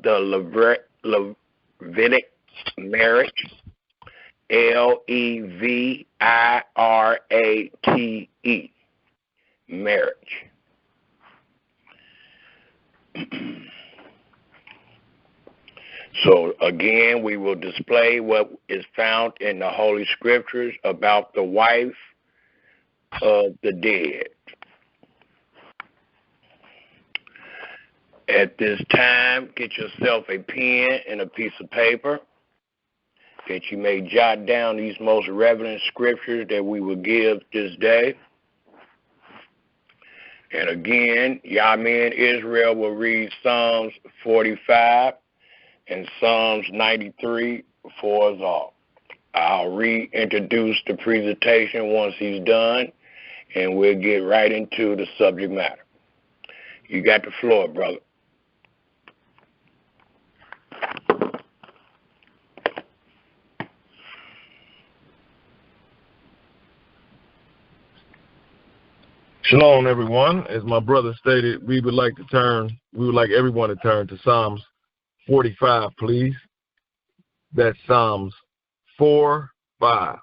the Levitic marriage, Levirate, marriage. So again, we will display what is found in the Holy Scriptures about the wife of the dead. At this time, get yourself a pen and a piece of paper that you may jot down these most relevant scriptures that we will give this day. And again, Yamin Israel will read Psalms 45 and Psalms 93 for us all. I'll reintroduce the presentation once he's done, and we'll get right into the subject matter. You got the floor, brother. Shalom, everyone. As my brother stated, we would like everyone to turn to Psalms 45, please. That's Psalms 4:5.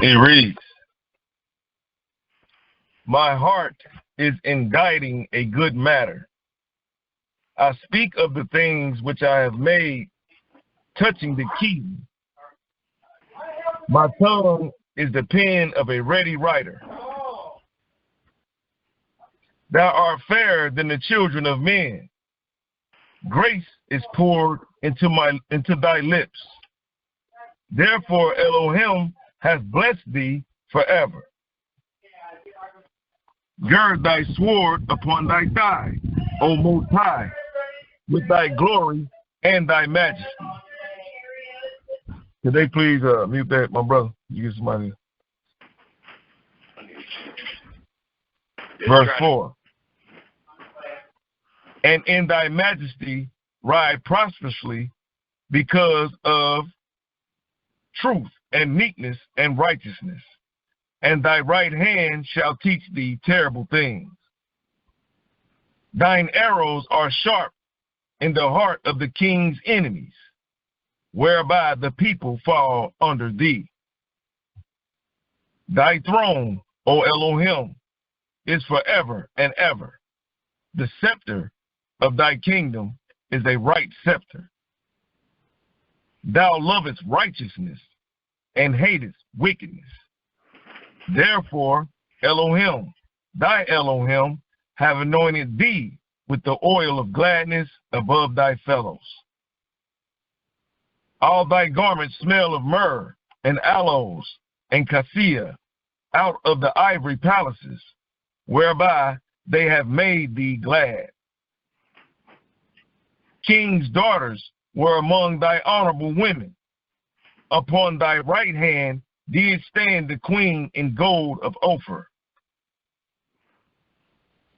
It reads, "My heart is inditing a good matter. I speak of the things which I have made touching the key. My tongue is the pen of a ready writer. Thou art fairer than the children of men. Grace is poured into thy lips. Therefore Elohim has blessed thee forever. Gird thy sword upon thy thigh, O Most High, with thy glory and thy majesty." Could they please mute that, my brother? You get somebody. Verse 4. "And in thy majesty ride prosperously because of truth and meekness and righteousness, and thy right hand shall teach thee terrible things. Thine arrows are sharp in the heart of the king's enemies, whereby the people fall under thee. Thy throne, O Elohim, is forever and ever. The scepter of thy kingdom is a right scepter. Thou lovest righteousness and hatest wickedness. Therefore Elohim, thy Elohim, have anointed thee with the oil of gladness above thy fellows. All thy garments smell of myrrh and aloes and cassia out of the ivory palaces, whereby they have made thee glad. King's daughters were among thy honorable women. Upon thy right hand did stand the queen in gold of Ophir.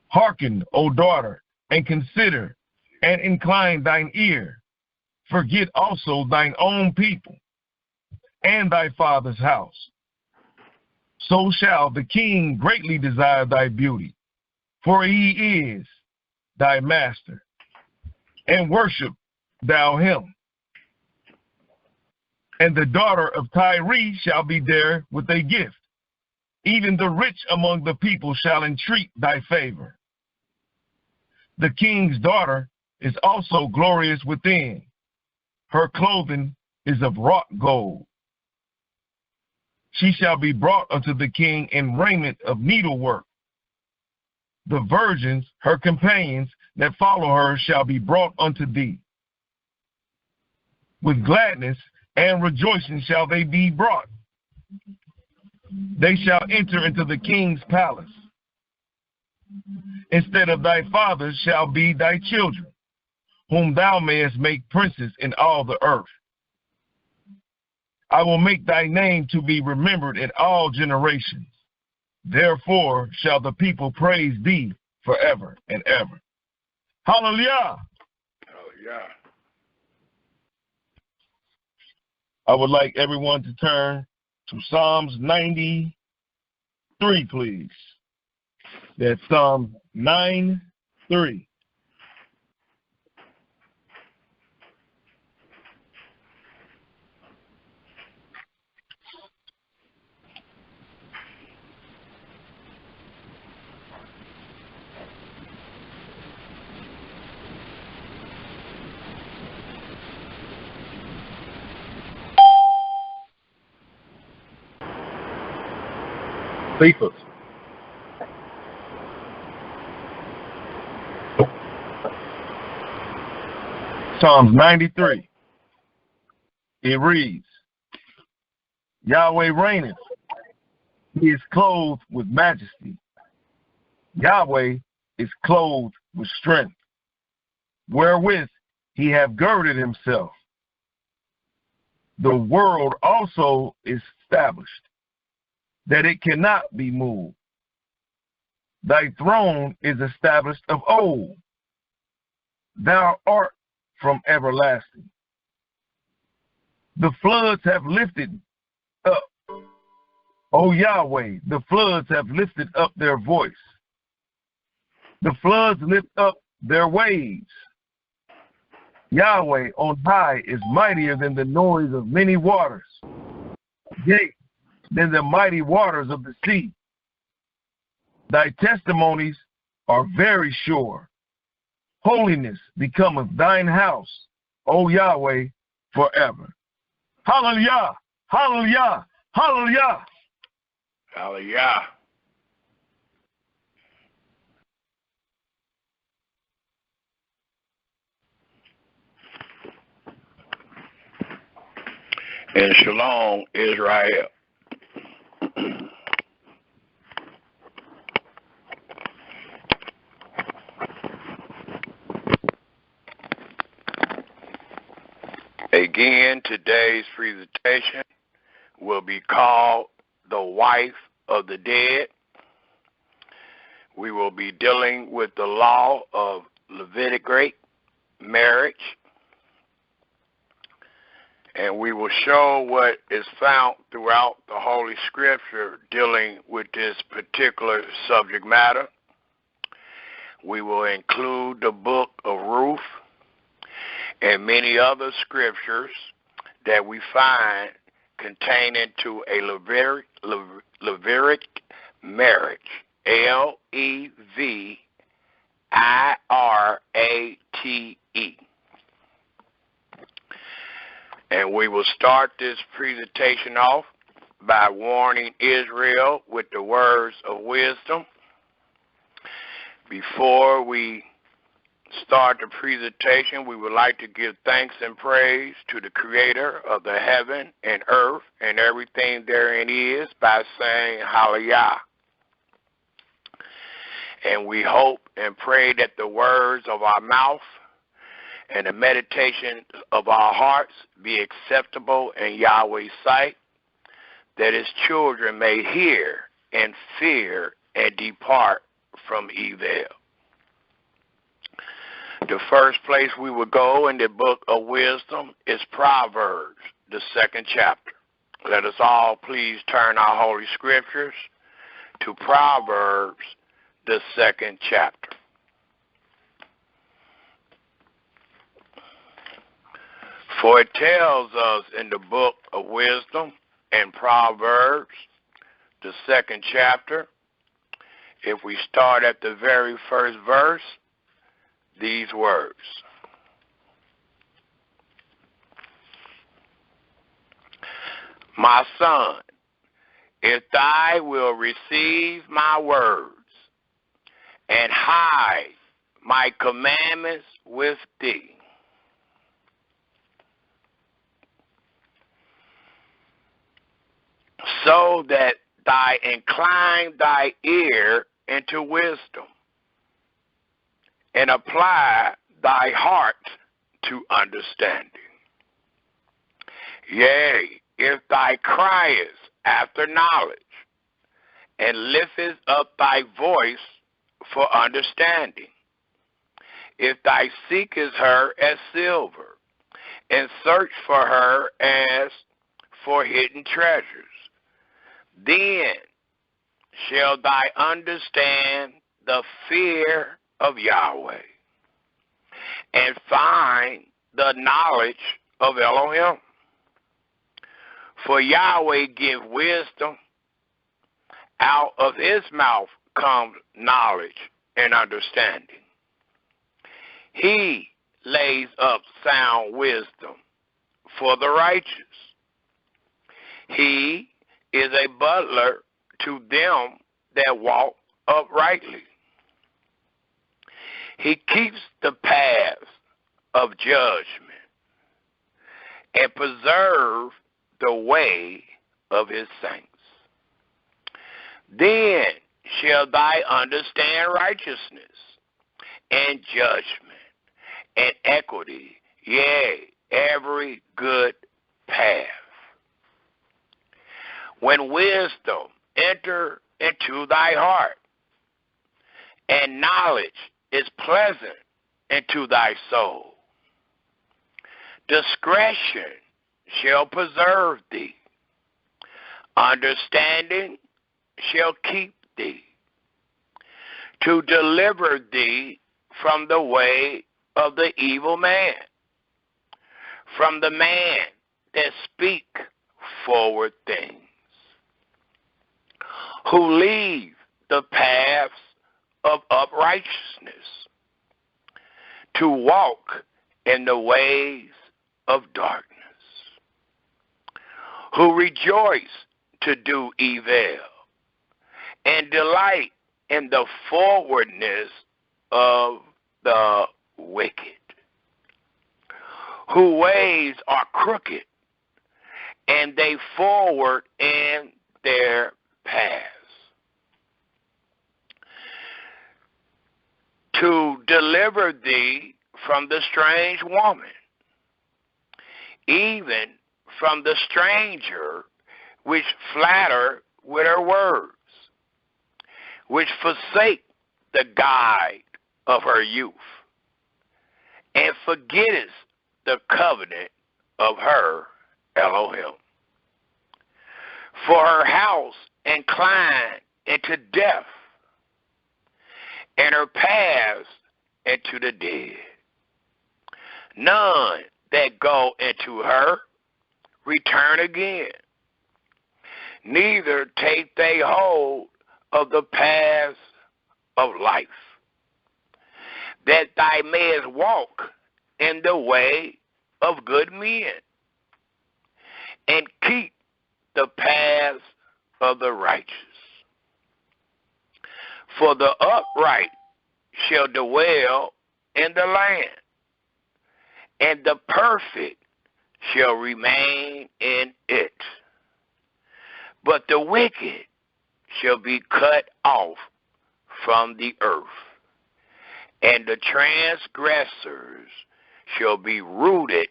Hearken, O daughter, and consider, and incline thine ear. Forget also thine own people, and thy father's house. So shall the king greatly desire thy beauty, for he is thy master, and worship thou him. And the daughter of Tyre shall be there with a gift. Even the rich among the people shall entreat thy favor. The king's daughter is also glorious within. Her clothing is of wrought gold. She shall be brought unto the king in raiment of needlework. The virgins, her companions that follow her, shall be brought unto thee. With gladness and rejoicing shall they be brought. They shall enter into the king's palace. Instead of thy fathers shall be thy children, whom thou mayest make princes in all the earth. I will make thy name to be remembered in all generations. Therefore shall the people praise thee forever and ever. Hallelujah. Hallelujah. I would like everyone to turn to Psalms 93, please. That's Psalm 9:3. Cephas. Psalms 93. It reads, Yahweh reigneth. He is clothed with majesty. Yahweh is clothed with strength, wherewith he hath girded himself. The world also is established, that it cannot be moved. Thy throne is established of old. Thou art from everlasting. The floods have lifted up. O Yahweh, the floods have lifted up their voice. The floods lift up their waves. Yahweh on high is mightier than the noise of many waters, yea, than the mighty waters of the sea. Thy testimonies are very sure. Holiness becometh thine house, O Yahweh, forever. Hallelujah! Hallelujah! Hallelujah! Hallelujah. And Shalom, Israel. Again, today's presentation will be called The Wife of the Dead. We will be dealing with the law of Leviticate marriage, and we will show what is found throughout the Holy Scripture dealing with this particular subject matter. We will include the book of Ruth and many other scriptures that we find containing to a Levirate marriage, Levirate. And we will start this presentation off by warning Israel with the words of wisdom. Before we start the presentation, we would like to give thanks and praise to the Creator of the heaven and earth and everything therein is by saying Hallelujah. And we hope and pray that the words of our mouth and the meditation of our hearts be acceptable in Yahweh's sight, that his children may hear and fear and depart from evil. The first place we will go in the book of wisdom is Proverbs, the 2nd chapter. Let us all please turn our holy scriptures to Proverbs, the 2nd chapter. For it tells us in the book of wisdom and Proverbs, the 2nd chapter, if we start at the very first verse, these words. My son, if thou wilt receive my words and hide my commandments with thee, so that thou incline thy ear into wisdom, and apply thy heart to understanding. Yea, if thou criest after knowledge, and liftest up thy voice for understanding, if thou seekest her as silver, and search for her as for hidden treasures, then shall thou understand the fear of Yahweh, and find the knowledge of Elohim. For Yahweh give wisdom, out of his mouth comes knowledge and understanding. He lays up sound wisdom for the righteous. He is a butler to them that walk uprightly. He keeps the paths of judgment and preserves the way of his saints. Then shall thou understand righteousness and judgment and equity, yea, every good path. When wisdom enter into thy heart, and knowledge is pleasant into thy soul, discretion shall preserve thee, understanding shall keep thee, to deliver thee from the way of the evil man, from the man that speak forward things, who leave the paths of uprightness, to walk in the ways of darkness, who rejoice to do evil, and delight in the forwardness of the wicked, whose ways are crooked, and they forward in their paths, to deliver thee from the strange woman, even from the stranger which flatter with her words, which forsake the guide of her youth, and forgetteth the covenant of her Elohim. For her house inclined into death, and her paths into the dead. None that go into her return again, neither take they hold of the paths of life, that thou mayest walk in the way of good men, and keep the paths of the righteous. For the upright shall dwell in the land, and the perfect shall remain in it. But the wicked shall be cut off from the earth, and the transgressors shall be rooted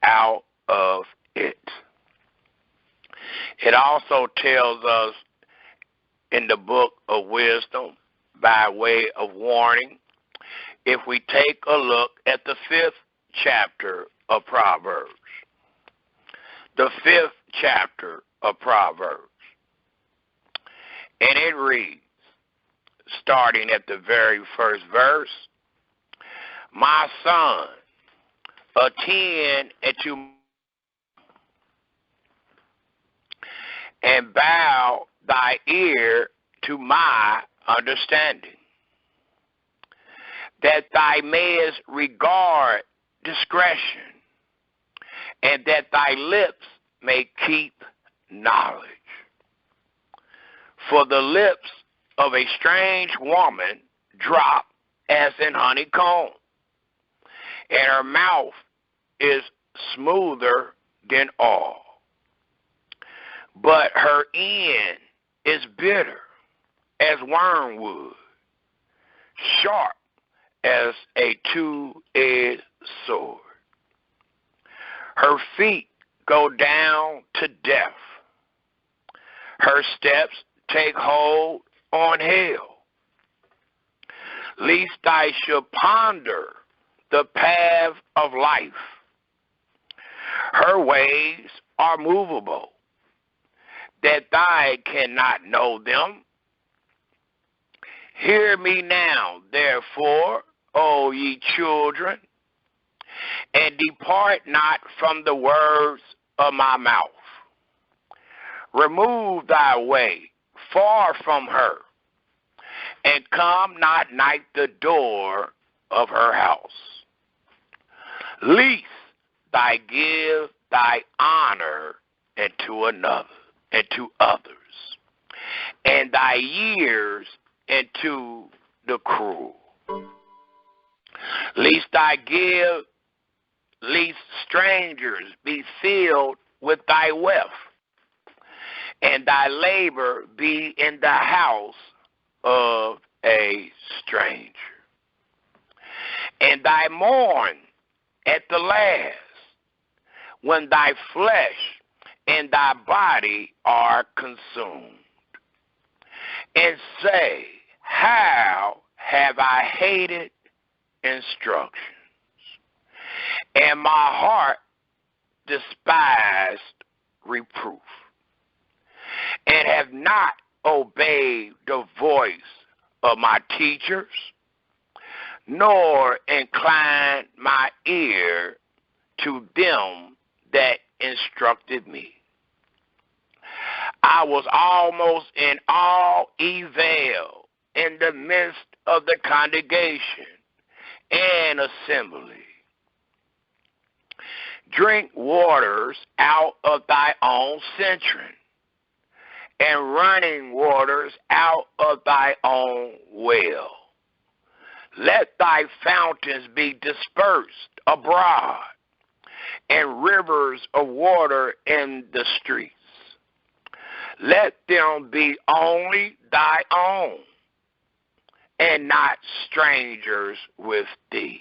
out of it. It also tells us in the book of wisdom, by way of warning, if we take a look at the 5th chapter of Proverbs. The 5th chapter of Proverbs. And it reads, starting at the very first verse, my son, attend unto and bow thy ear to my understanding, that thou mayest regard discretion, and that thy lips may keep knowledge. For the lips of a strange woman drop as in honeycomb, and her mouth is smoother than oil, but her end is bitter as wormwood, sharp as a two-edged sword. Her feet go down to death. Her steps take hold on hell. Lest I should ponder the path of life. Her ways are movable, that I cannot know them. Hear me now, therefore, O ye children, and depart not from the words of my mouth. Remove thy way far from her, and come not nigh the door of her house. Least thy give thy honor unto another, and to others, and thy years into the cruel. Least strangers be filled with thy wealth, and thy labor be in the house of a stranger. And thy mourn at the last, when thy flesh and thy body are consumed. And say, how have I hated instructions, and my heart despised reproof, and have not obeyed the voice of my teachers, nor inclined my ear to them that instructed me. I was almost in all evil in the midst of the congregation and assembly. Drink waters out of thy own century, and running waters out of thy own well. Let thy fountains be dispersed abroad, and rivers of water in the streets. Let them be only thy own, and not strangers with thee.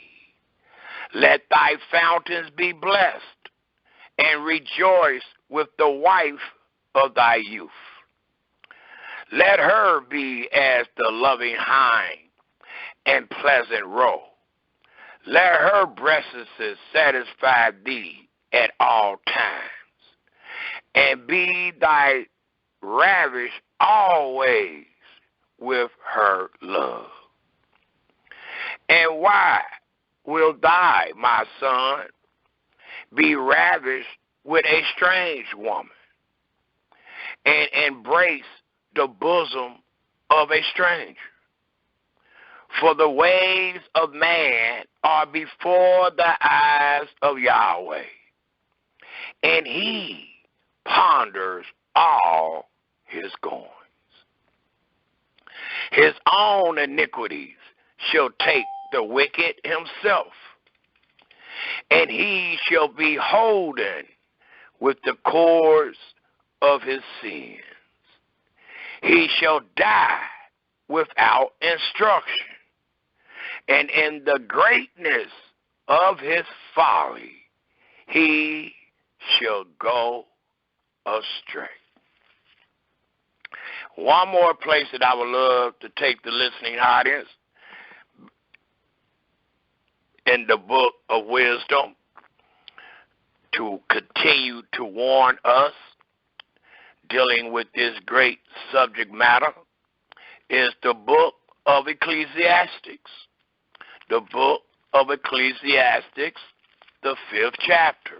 Let thy fountains be blessed, and rejoice with the wife of thy youth. Let her be as the loving hind and pleasant roe. Let her breasts satisfy thee at all times, and be thy ravish always with her love. And why will thy, my son, be ravished with a strange woman, and embrace the bosom of a stranger? For the ways of man are before the eyes of Yahweh, and he ponders all his goings. His own iniquities shall take the wicked himself, and he shall be holden with the cords of his sins. He shall die without instruction, and in the greatness of his folly he shall go astray. One more place that I would love to take the listening audience, in the book of wisdom, to continue to warn us dealing with this great subject matter, is the book of Ecclesiastes. The book of Ecclesiastes, the 5th chapter.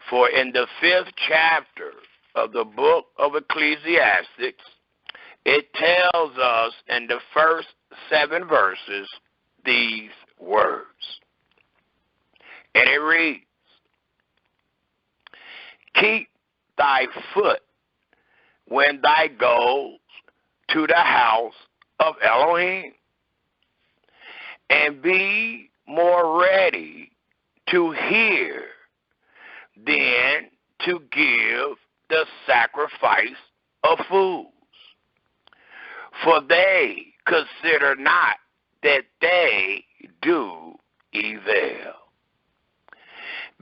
For in the 5th chapter of the book of Ecclesiastes, it tells us in the first 7 verses these words. And it reads, keep thy foot when thou goes to the house of Elohim, and be more ready to hear than to give the sacrifice of fools. For they consider not that they do evil.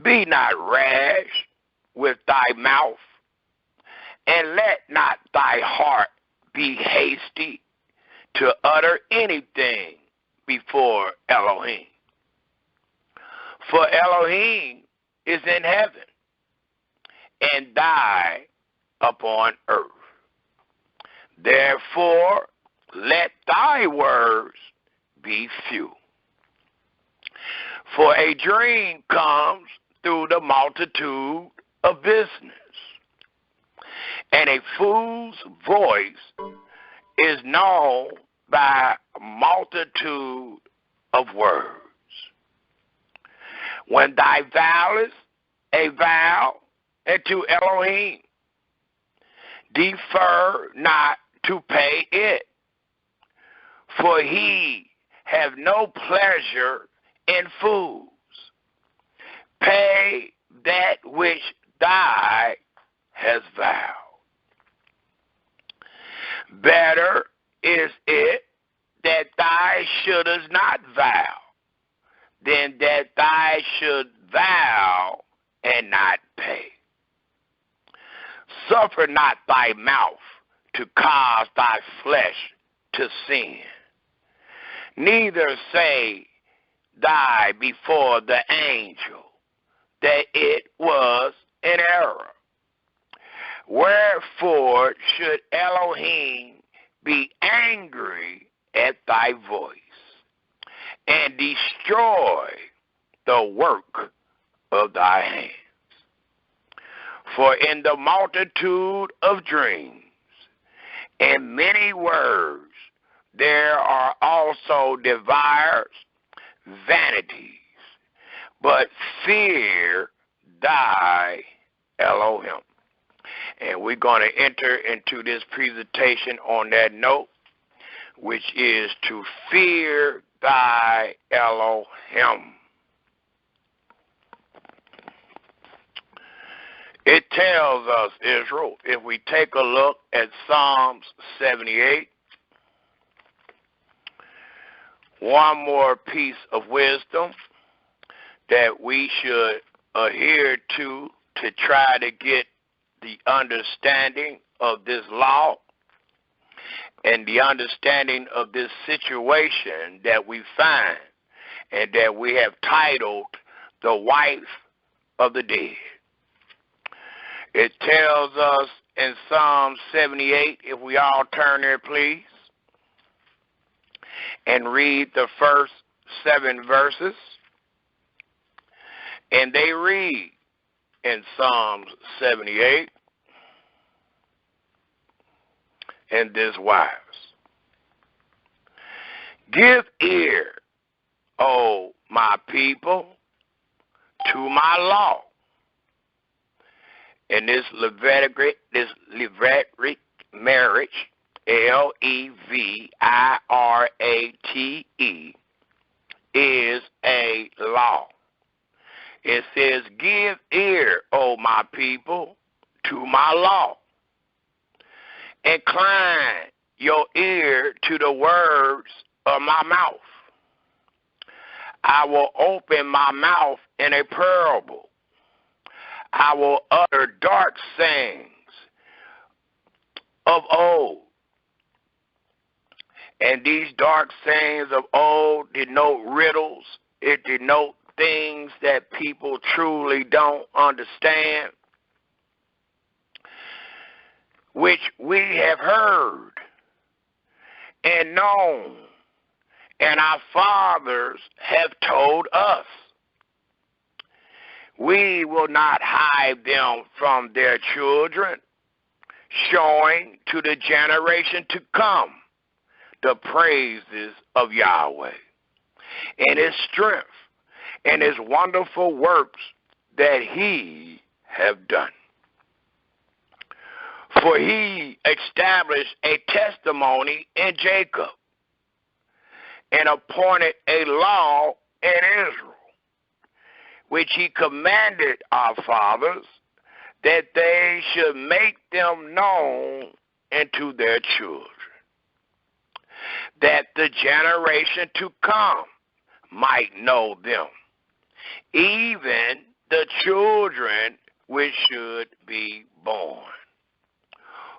Be not rash with thy mouth, and let not thy heart be hasty to utter anything before Elohim. For Elohim is in heaven, and thy upon earth. Therefore, let thy words be few. For a dream comes through the multitude of business, and a fool's voice is known by a multitude of words. When thou vowest a vow unto Elohim, defer not to pay it, for he have no pleasure in fools. Pay that which thou hast vowed. Better is it that thou shouldest not vow, than that thou should vow and not pay. Suffer not thy mouth to cause thy flesh to sin. Neither say thou before the angel that it was an error. Wherefore should Elohim be angry at thy voice and destroy the work of thy hands? For in the multitude of dreams and many words there are also divers vanities, but fear thy Elohim. And we're going to enter into this presentation on that note, which is to fear thy Elohim. It tells us, Israel, if we take a look at Psalms 78, one more piece of wisdom that we should adhere to try to get the understanding of this law and the understanding of this situation that we find and that we have titled The Wife of the Dead. It tells us in Psalm 78, if we all turn there, please, and read the first 7 verses. And they read in Psalms 78 in this wise: Give ear, O my people, to my law. And this Levirate marriage, Levirate, is a law. It says, give ear, O my people, to my law. Incline your ear to the words of my mouth. I will open my mouth in a parable. I will utter dark sayings of old. And these dark sayings of old denote riddles. It denotes things that people truly don't understand, which we have heard and known, and our fathers have told us. We will not hide them from their children, showing to the generation to come the praises of Yahweh and his strength and his wonderful works that he have done. For he established a testimony in Jacob and appointed a law in Israel, which he commanded our fathers, that they should make them known unto their children, that the generation to come might know them, even the children which should be born,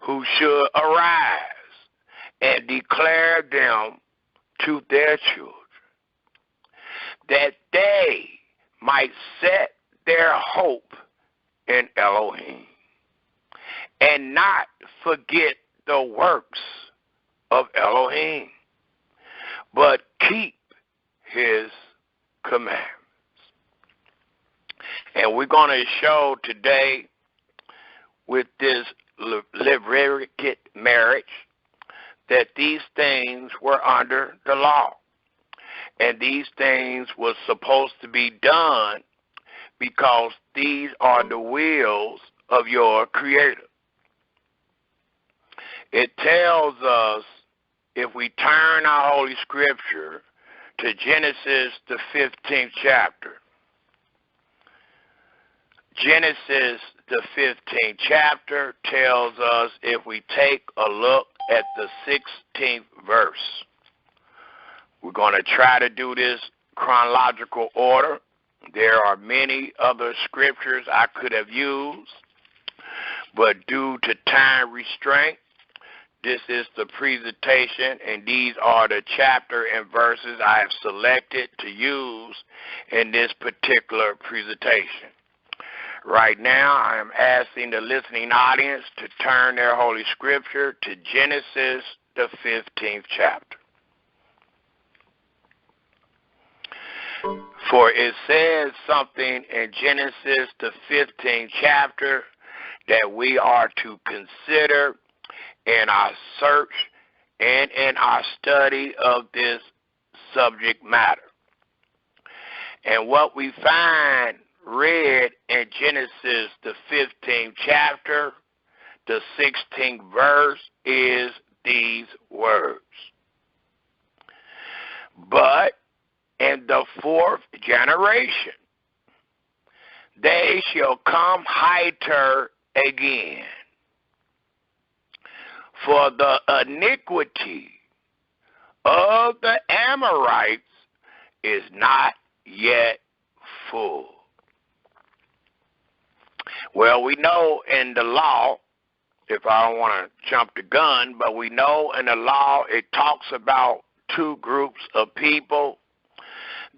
who should arise and declare them to their children, that they might set their hope in Elohim, and not forget the works of Elohim, but keep his commandments. And we're going to show today with this Levirate marriage that these things were under the law. And these things were supposed to be done because these are the wills of your Creator. It tells us, if we turn our Holy Scripture to Genesis, the 15th chapter. Genesis, the 15th chapter, tells us, if we take a look at the 16th verse. We're going to try to do this chronological order. There are many other scriptures I could have used, but due to time restraint, this is the presentation, and these are the chapter and verses I have selected to use in this particular presentation. Right now, I am asking the listening audience to turn their Holy Scripture to Genesis, the 15th chapter. For it says something in Genesis, the 15th chapter, that we are to consider in our search and in our study of this subject matter. And what we find read in Genesis, the 15th chapter, the 16th verse, is these words. But in the fourth generation, they shall come hither again. For the iniquity of the Amorites is not yet full. Well, we know in the law, if I don't want to jump the gun, but we know in the law it talks about two groups of people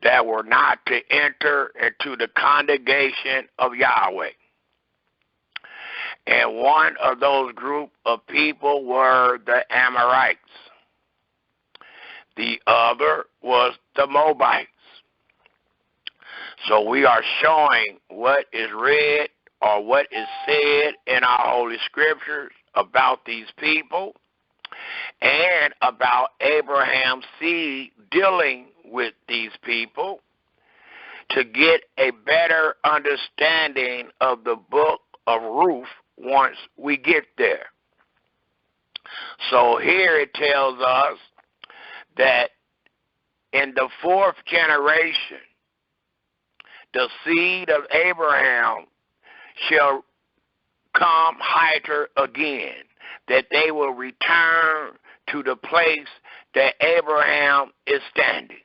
that were not to enter into the congregation of Yahweh. And one of those group of people were the Amorites. The other was the Moabites. So we are showing what is read or what is said in our Holy Scriptures about these people and about Abraham's seed dealing with these people to get a better understanding of the book of Ruth once we get there. So here it tells us that in the fourth generation, the seed of Abraham shall come hither again, that they will return to the place that Abraham is standing.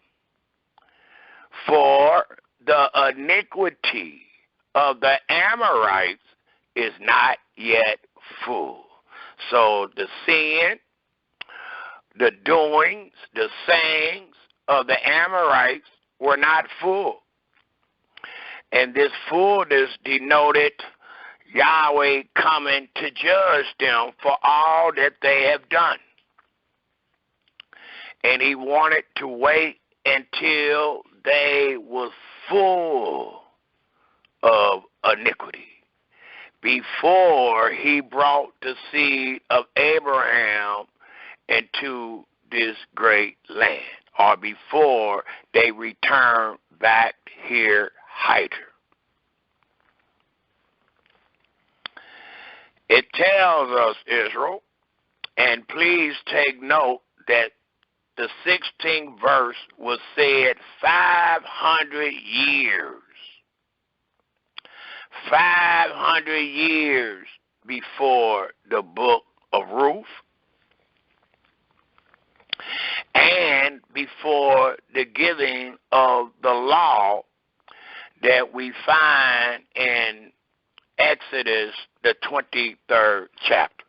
For the iniquity of the Amorites is not yet full. So the sin, the doings, the sayings of the Amorites were not full. And this fullness denoted Yahweh coming to judge them for all that they have done. And he wanted to wait until they were full of iniquity before he brought the seed of Abraham into this great land, or before they return back here hither. It tells us, Israel, and please take note that the 16th verse was said 500 years. 500 years before the book of Ruth and before the giving of the law that we find in Exodus, the 23rd chapter.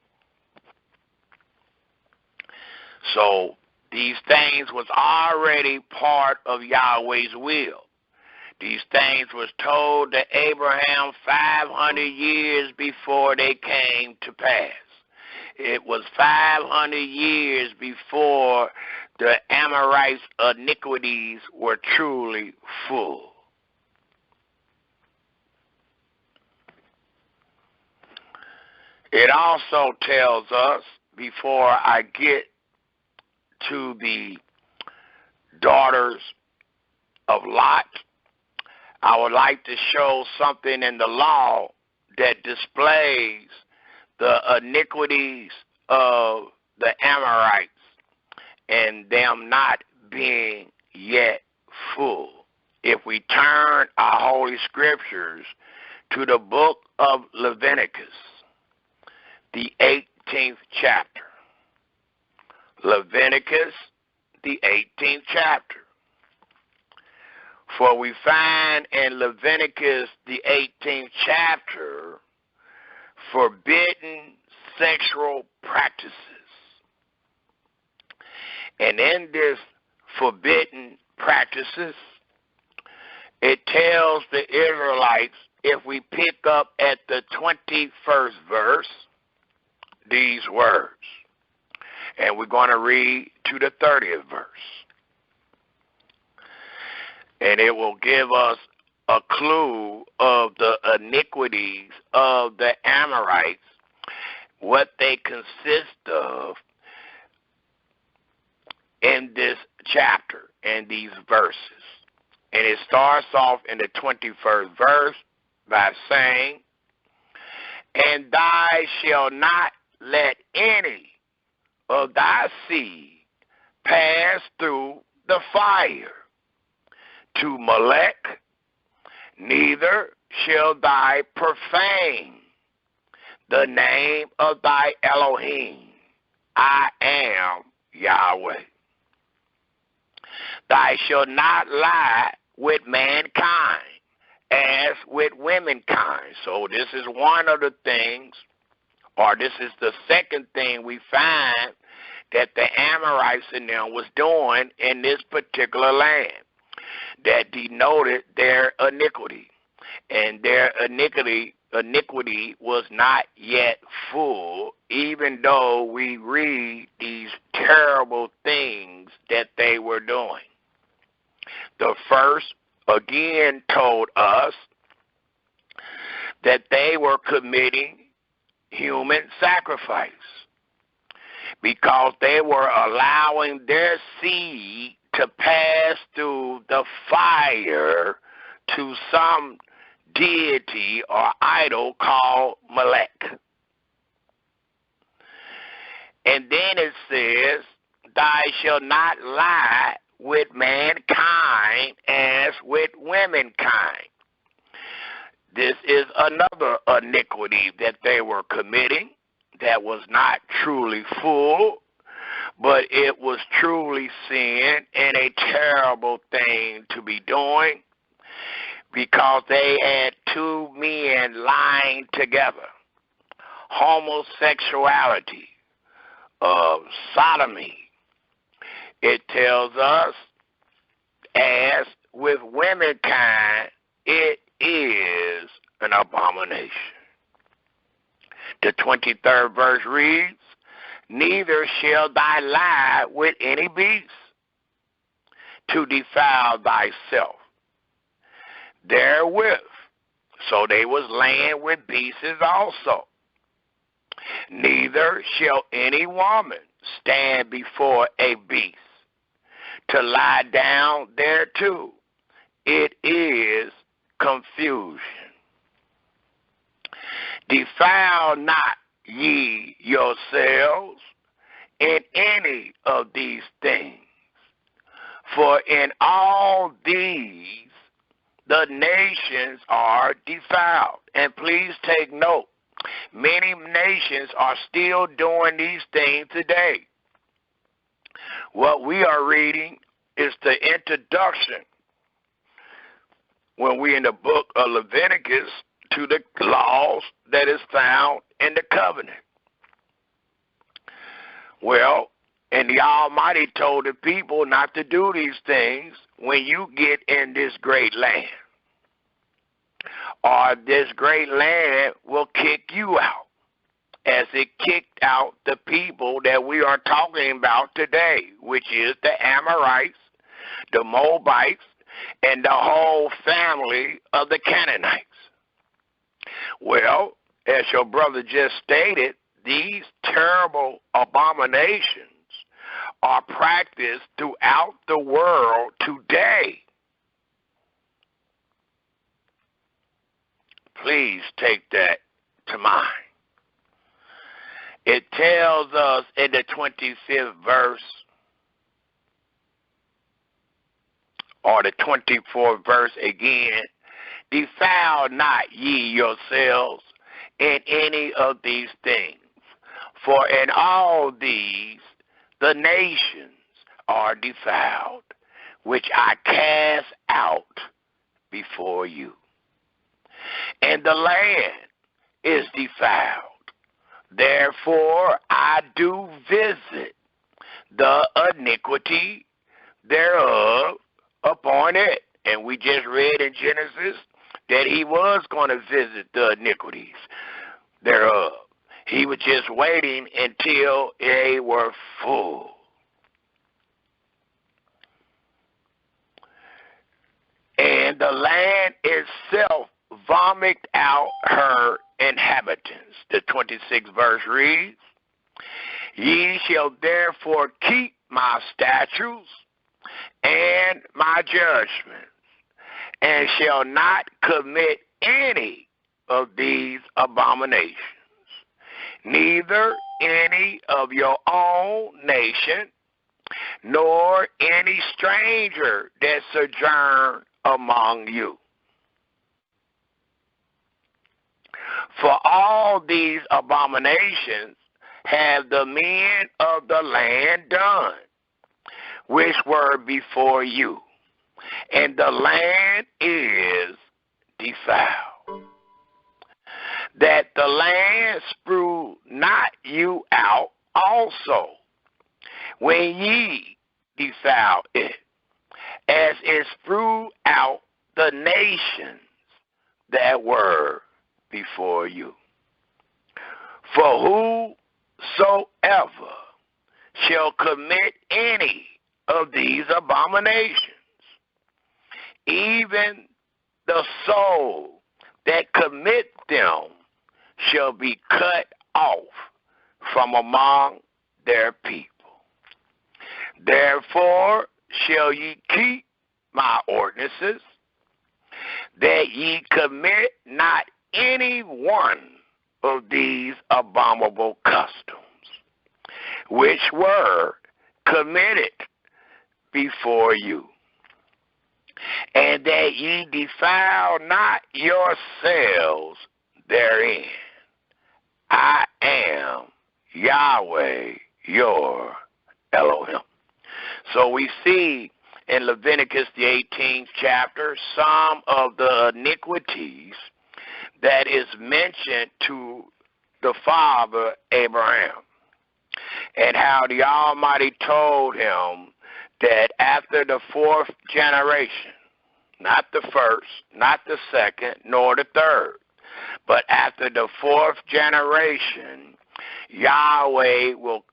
So these things was already part of Yahweh's will. These things was told to Abraham 500 years before they came to pass. It was 500 years before the Amorites' iniquities were truly full. It also tells us, before I get to the daughters of Lot, I would like to show something in the law that displays the iniquities of the Amorites and them not being yet full. If we turn our holy scriptures to the book of Leviticus, the 18th chapter. Leviticus, the 18th chapter. For we find in Leviticus, the 18th chapter, forbidden sexual practices. And in this forbidden practices, it tells the Israelites, if we pick up at the 21st verse, these words. And we're going to read to the 30th verse. And it will give us a clue of the iniquities of the Amorites, what they consist of in this chapter and these verses. And it starts off in the 21st verse by saying, and thou shalt not let any of thy seed pass through the fire to Molech, neither shall thou profane the name of thy Elohim. I am Yahweh. Thou shalt not lie with mankind as with womankind. So this is one of the things, or this is the second thing we find that the Amorites in them was doing in this particular land that denoted their iniquity. And their iniquity was not yet full, even though we read these terrible things that they were doing. The first, again, told us that they were committing human sacrifice because they were allowing their seed to pass through the fire to some deity or idol called Molech. And then it says, thou shalt not lie with mankind as with womankind. This is another iniquity that they were committing that was not truly full, but it was truly sin and a terrible thing to be doing because they had two men lying together. Homosexuality, sodomy. It tells us, as with womankind, it is an abomination. The 23rd verse reads, neither shall thou lie with any beast to defile thyself therewith. So they was laying with beasts also. Neither shall any woman stand before a beast to lie down thereto. It is confusion. Defile not ye yourselves in any of these things, for in all these the nations are defiled. And please take note, many nations are still doing these things today. What we are reading is the introduction when we in the book of Leviticus to the laws that is found in the covenant. Well, and the Almighty told the people not to do these things when you get in this great land, or this great land will kick you out, as it kicked out the people that we are talking about today, which is the Amorites, the Moabites, and the whole family of the Canaanites. Well, as your brother just stated, these terrible abominations are practiced throughout the world today. Please take that to mind. It tells us in the 25th verse, or the 24th verse again, defile not ye yourselves in any of these things, for in all these the nations are defiled, which I cast out before you. And the land is defiled. Therefore I do visit the iniquity thereof upon it. And we just read in Genesis that he was going to visit the iniquities thereof. He was just waiting until they were full. And the land itself vomit out her inhabitants. The 26th verse reads, ye shall therefore keep my statutes and my judgments, and shall not commit any of these abominations, neither any of your own nation, nor any stranger that sojourn among you. For all these abominations have the men of the land done, which were before you, and the land is defiled, that the land spew not you out also, when ye defile it, as it spew out the nations that were before you. For whosoever shall commit any of these abominations, even the soul that commit them shall be cut off from among their people. Therefore shall ye keep my ordinances, that ye commit not any one of these abominable customs, which were committed before you, and that ye defile not yourselves therein. I am Yahweh your Elohim. So we see in Leviticus the 18th chapter some of the iniquities that is mentioned to the father Abraham, and how the Almighty told him that after the fourth generation, not the first, not the second, nor the third, but after the fourth generation, Yahweh will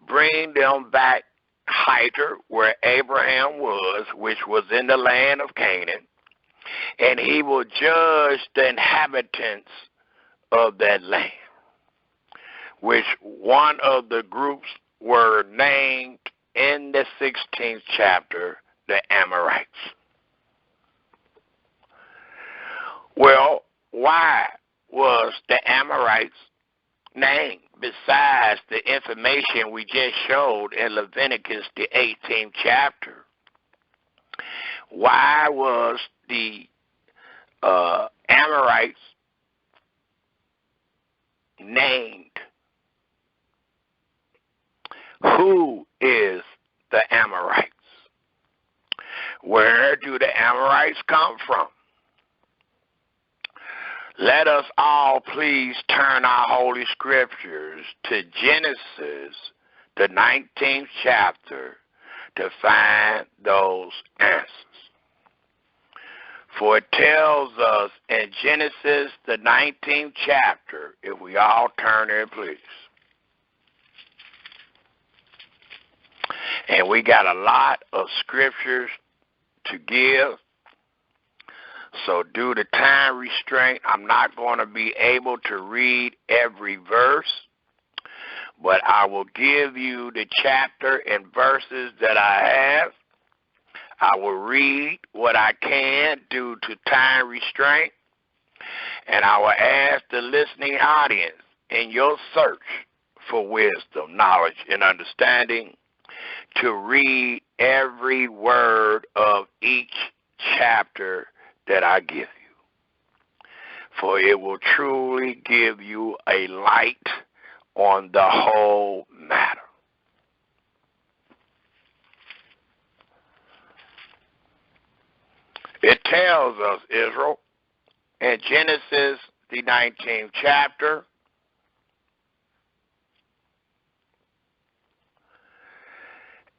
bring them back Hyter, where Abraham was, which was in the land of Canaan, and he will judge the inhabitants of that land, which one of the groups were named in the 16th chapter, the Amorites. Well, why was the Amorites named, besides the information we just showed in Leviticus the 18th chapter? Why was the Amorites named? Who is the Amorites? Where do the Amorites come from? Let us all please turn our holy scriptures to Genesis, the 19th chapter, to find those answers. For it tells us in Genesis, the 19th chapter, if we all turn there, please. And we got a lot of scriptures to give. So due to time restraint, I'm not going to be able to read every verse, but I will give you the chapter and verses that I have. I will read what I can due to time restraint, and I will ask the listening audience in your search for wisdom, knowledge, and understanding to read every word of each chapter that I give you. For it will truly give you a light on the whole matter. It tells us, Israel, in Genesis, the 19th chapter,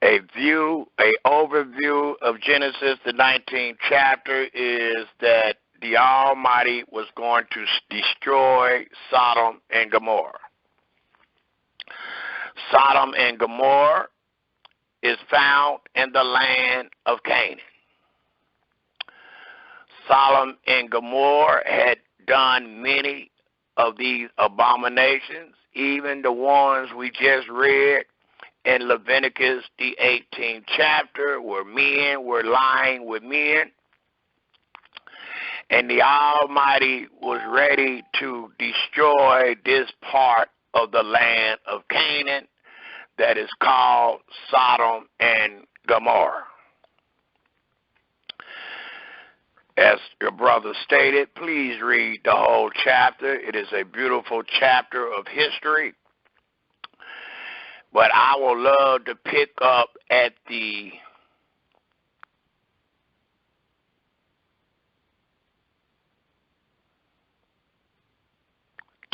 an overview of Genesis, the 19th chapter, is that the Almighty was going to destroy Sodom and Gomorrah. Sodom and Gomorrah is found in the land of Canaan. Sodom and Gomorrah had done many of these abominations, even the ones we just read in Leviticus, the 18th chapter, where men were lying with men. And the Almighty was ready to destroy this part of the land of Canaan that is called Sodom and Gomorrah. As your brother stated, please read the whole chapter. It is a beautiful chapter of history. But I would love to pick up at the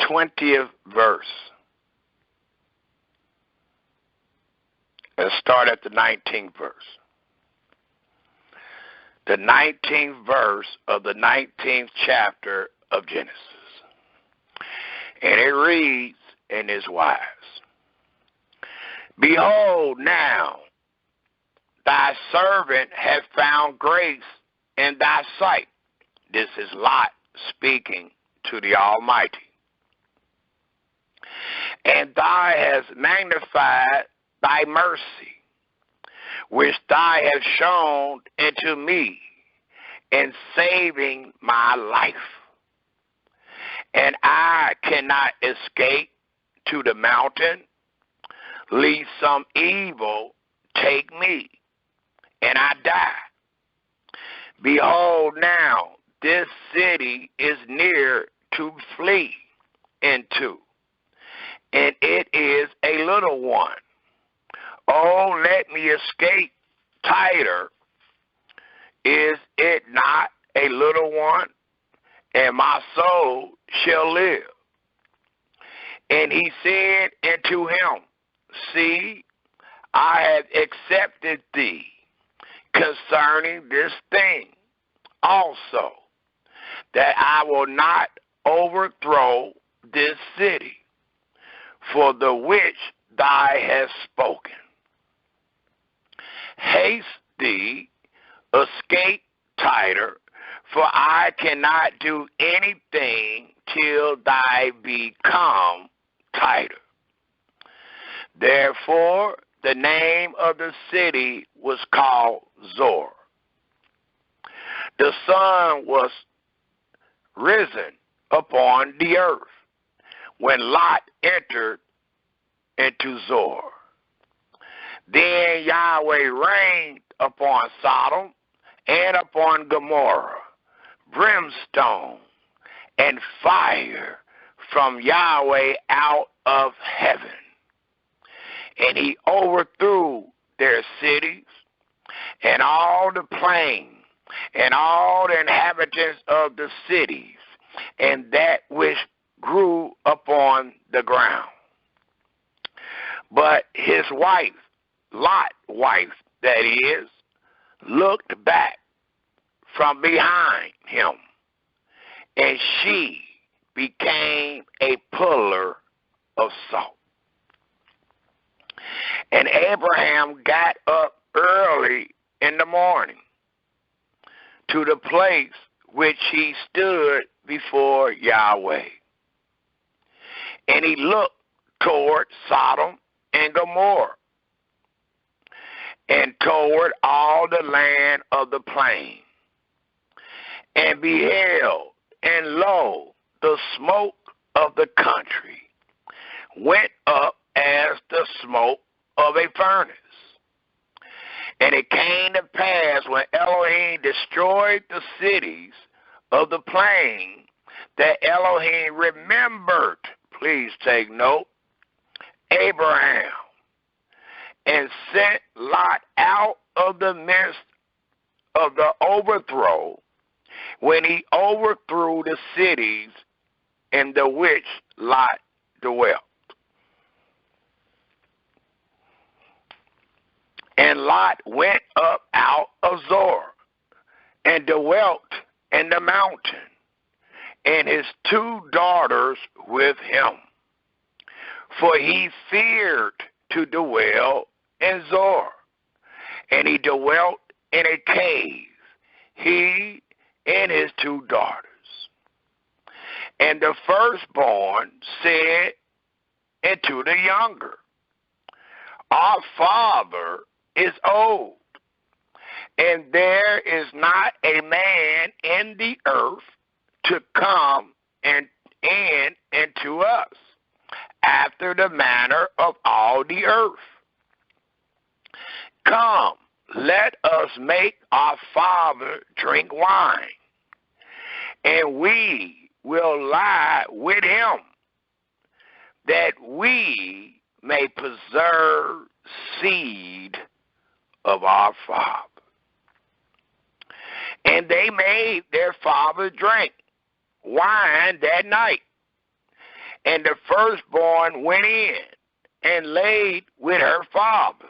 20th verse. Let's start at the 19th verse. The 19th verse of the 19th chapter of Genesis. And it reads in this wise. Behold, now thy servant hath found grace in thy sight. This is Lot speaking to the Almighty. And thou hast magnified thy mercy, which thou hast shown unto me in saving my life. And I cannot escape to the mountain, lest some evil take me, and I die. Behold, now this city is near to flee into, and it is a little one. Oh, let me escape tighter. Is it not a little one? And my soul shall live. And he said unto him, See, I have accepted thee concerning this thing also, that I will not overthrow this city, for the which thou hast spoken. Haste thee, escape tighter, for I cannot do anything till thou become tighter. Therefore, the name of the city was called Zor. The sun was risen upon the earth when Lot entered into Zor. Then Yahweh rained upon Sodom and upon Gomorrah brimstone and fire from Yahweh out of heaven. And he overthrew their cities and all the plain, and all the inhabitants of the cities, and that which grew upon the ground. But his wife, Lot's wife, that is, looked back from behind him, and she became a pillar of salt. And Abraham got up early in the morning to the place which he stood before Yahweh. And he looked toward Sodom and Gomorrah, and toward all the land of the plain, and beheld, and lo, the smoke of the country went up as the smoke of a furnace. And it came to pass, when Elohim destroyed the cities of the plain, that Elohim remembered, please take note, Abraham, and sent Lot out of the midst of the overthrow, when he overthrew the cities in the which Lot dwelt. And Lot went up out of Zoar, and dwelt in the mountain, and his 2 daughters with him. For he feared to dwell in Zoar, and he dwelt in a cave, he and his 2 daughters. And the firstborn said unto the younger, Our father is old, and there is not a man in the earth to come and to us after the manner of all the earth. Come, let us make our father drink wine, and we will lie with him, that we may preserve seed of our father. And they made their father drink wine that night. And the firstborn went in and laid with her father,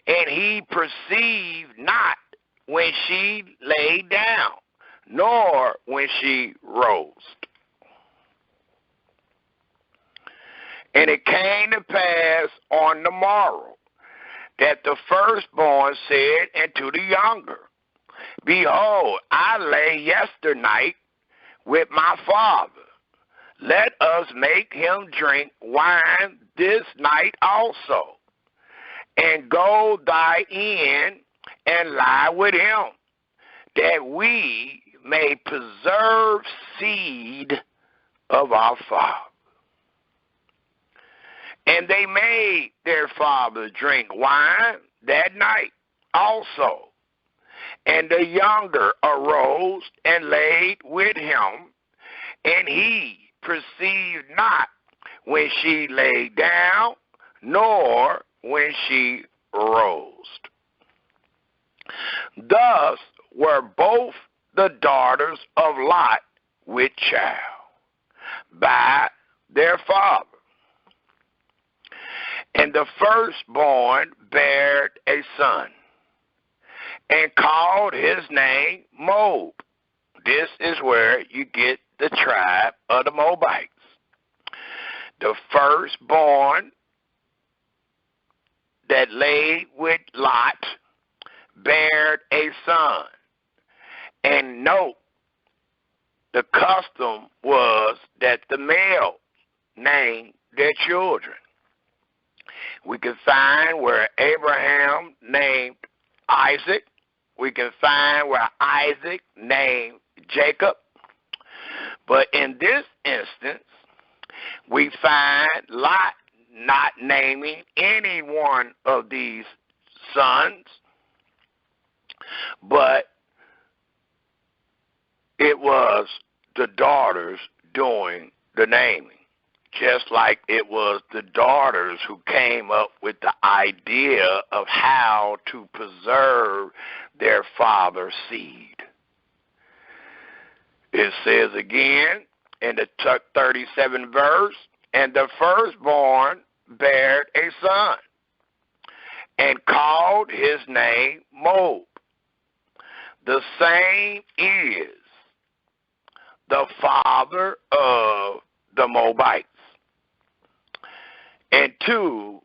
and he perceived not when she lay down, nor when she rose. And it came to pass on the morrow, that the firstborn said unto the younger, Behold, I lay yesternight with my father. Let us make him drink wine this night also, and go thy in and lie with him, that we may preserve seed of our father. And they made their father drink wine that night also. And the younger arose and laid with him, and he perceived not when she lay down, nor when she rose. Thus were both the daughters of Lot with child by their father. And the firstborn bare a son, and called his name Moab. This is where you get the tribe of the Moabites. The firstborn that laid with Lot bare a son. And note, the custom was that the male named their children. We can find where Abraham named Isaac. We can find where Isaac named Jacob. But in this instance, we find Lot not naming any one of these sons, but it was the daughters doing the naming. just like it was the daughters who came up with the idea of how to preserve their father's seed. It says again in the 37th verse, and the firstborn bare a son, and called his name Moab. The same is the father of the Moabites, and to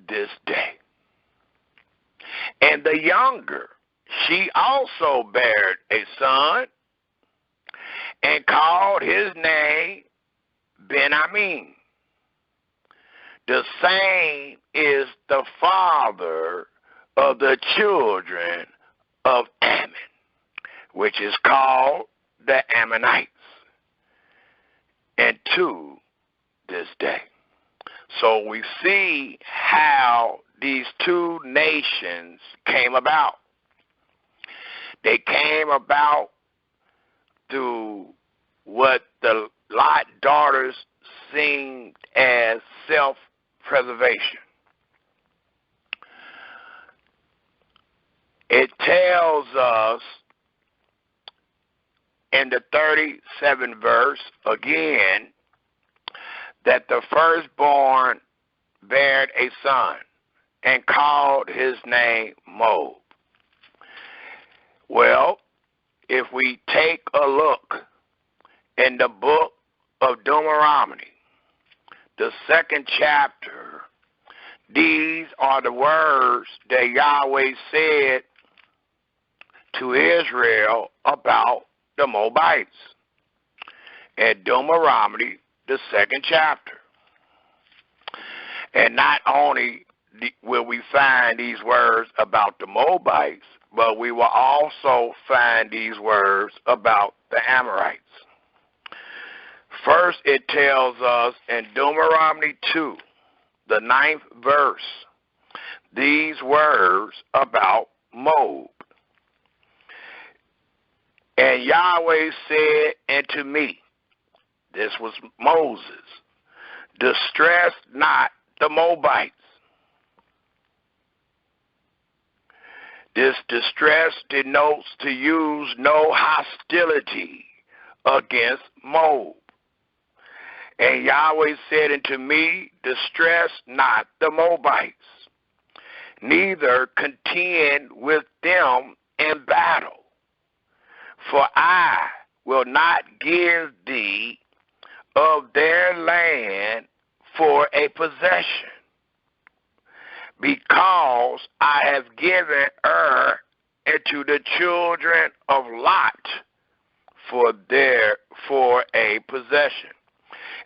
this day. And the younger, she also bare a son, and called his name Ben-Ammi. The same is the father of the children of Ammon, which is called the Ammonites, and to this day. So we see how these two nations came about. They came about through what the Lot daughters seen as self-preservation. It tells us in the 37th verse again that the firstborn bare a son and called his name Moab. Well, if we take a look in the book of Deuteronomy, the 2nd chapter, these are the words that Yahweh said to Israel about the Moabites in Deuteronomy, the 2nd chapter. And not only will we find these words about the Moabites, but we will also find these words about the Amorites. First, it tells us in Deuteronomy 2, the 9th verse, these words about Moab. And Yahweh said unto me, this was Moses, distress not the Moabites. This distress denotes to use no hostility against Moab. And Yahweh said unto me, distress not the Moabites, neither contend with them in battle. For I will not give thee of their land for a possession, because I have given into the children of Lot for a possession.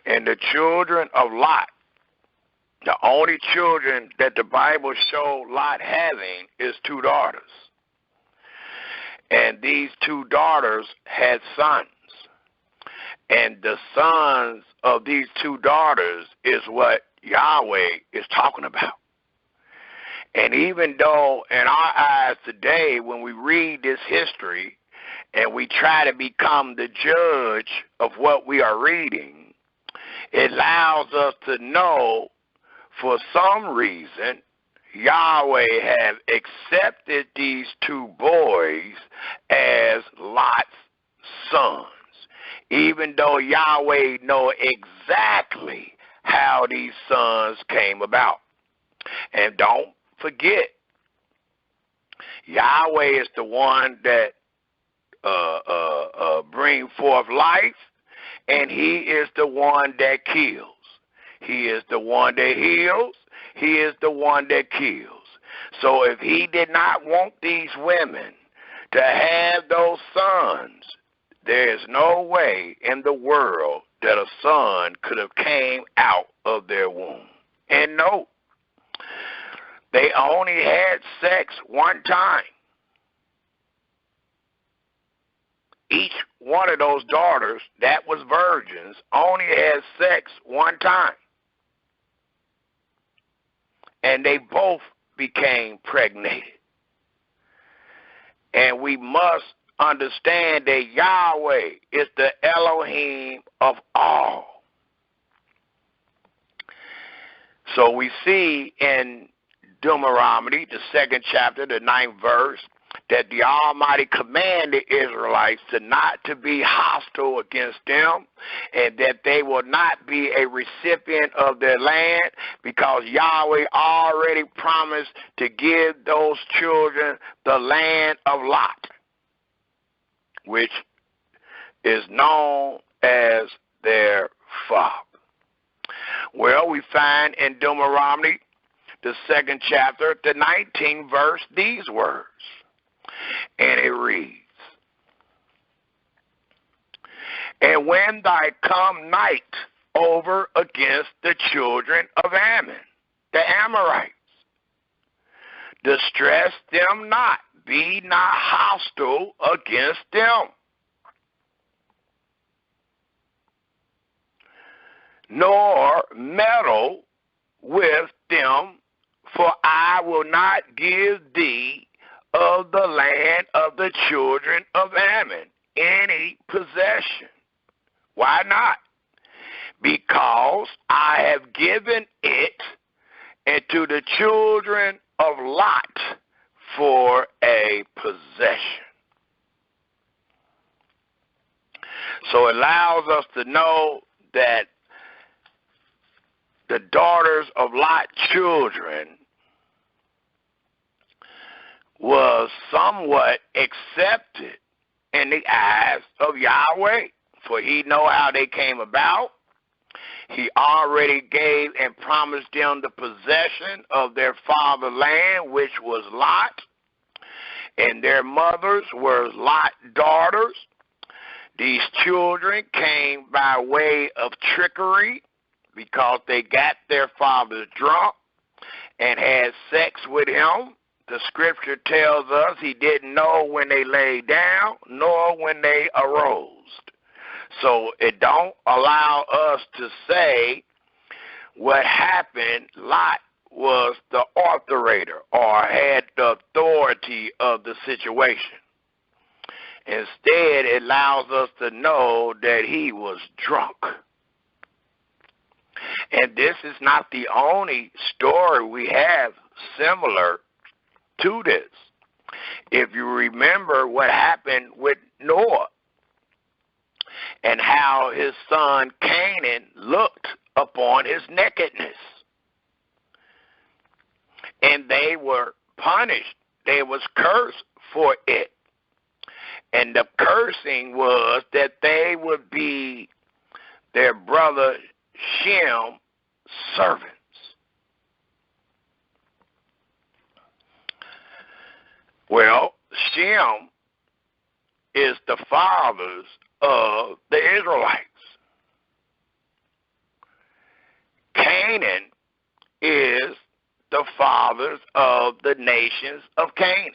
And the children of Lot, the only children that the Bible showed Lot having is 2 daughters. And these 2 daughters had sons. And the sons of these 2 daughters is what Yahweh is talking about. And even though in our eyes today, when we read this history and we try to become the judge of what we are reading, it allows us to know for some reason Yahweh have accepted these 2 boys as Lot's sons, even though Yahweh know exactly how these sons came about. And don't forget, Yahweh is the one that bring forth life, and he is the one that kills. He is the one that heals. He is the one that kills. So if he did not want these women to have those sons, there is no way in the world that a son could have came out of their womb. And note, they only had sex one time. Each one of those daughters that was virgins only had sex one time. And they both became pregnated. And we must understand that Yahweh is the Elohim of all. So we see in Deuteronomy, the 2nd chapter, the 9th verse, that the Almighty commanded the Israelites not to be hostile against them, and that they will not be a recipient of their land, because Yahweh already promised to give those children the land of Lot, which is known as their father. Well, we find in Deuteronomy, the 2nd chapter, the 19th verse, these words. And it reads, and when thy come night over against the children of Ammon, the Amorites, distress them not, be not hostile against them, nor meddle with them, for I will not give thee of the land of the children of Ammon any possession. Why not? Because I have given it into the children of Lot for a possession. So it allows us to know that the daughters of Lot's children was somewhat accepted in the eyes of Yahweh, for he know how they came about. He already gave and promised them the possession of their father's land, which was Lot, and their mothers were Lot's daughters. These children came by way of trickery because they got their father drunk and had sex with him. The scripture tells us he didn't know when they lay down nor when they arose. So it don't allow us to say what happened. Lot was the authorator or had the authority of the situation. Instead, it allows us to know that he was drunk. And this is not the only story we have similar to this. If you remember what happened with Noah and how his son Canaan looked upon his nakedness, and they were punished, they was cursed for it. And the cursing was that they would be their brother Shem's servants. Well, Shem is the fathers of the Israelites. Canaan is the fathers of the nations of Canaan.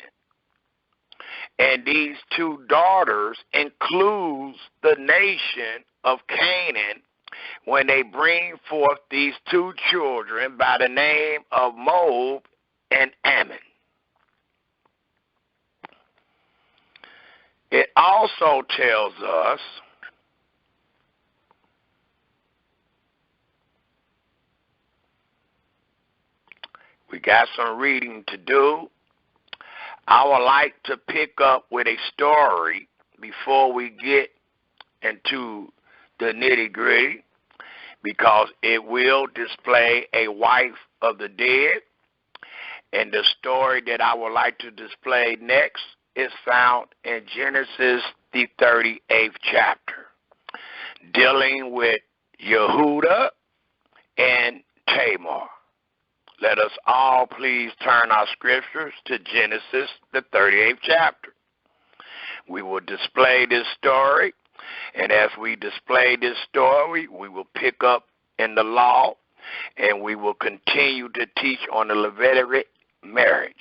And these two daughters includes the nation of Canaan when they bring forth these two children by the name of Moab and Ammon. It also tells us we got some reading to do. I would like to pick up with a story before we get into the nitty-gritty, because it will display a wife of the dead. And the story that I would like to display next is found in Genesis, the 38th chapter, dealing with Yehuda and Tamar. Let us all please turn our scriptures to Genesis, the 38th chapter. We will display this story, and as we display this story, we will pick up in the law, and we will continue to teach on the Levitic marriage.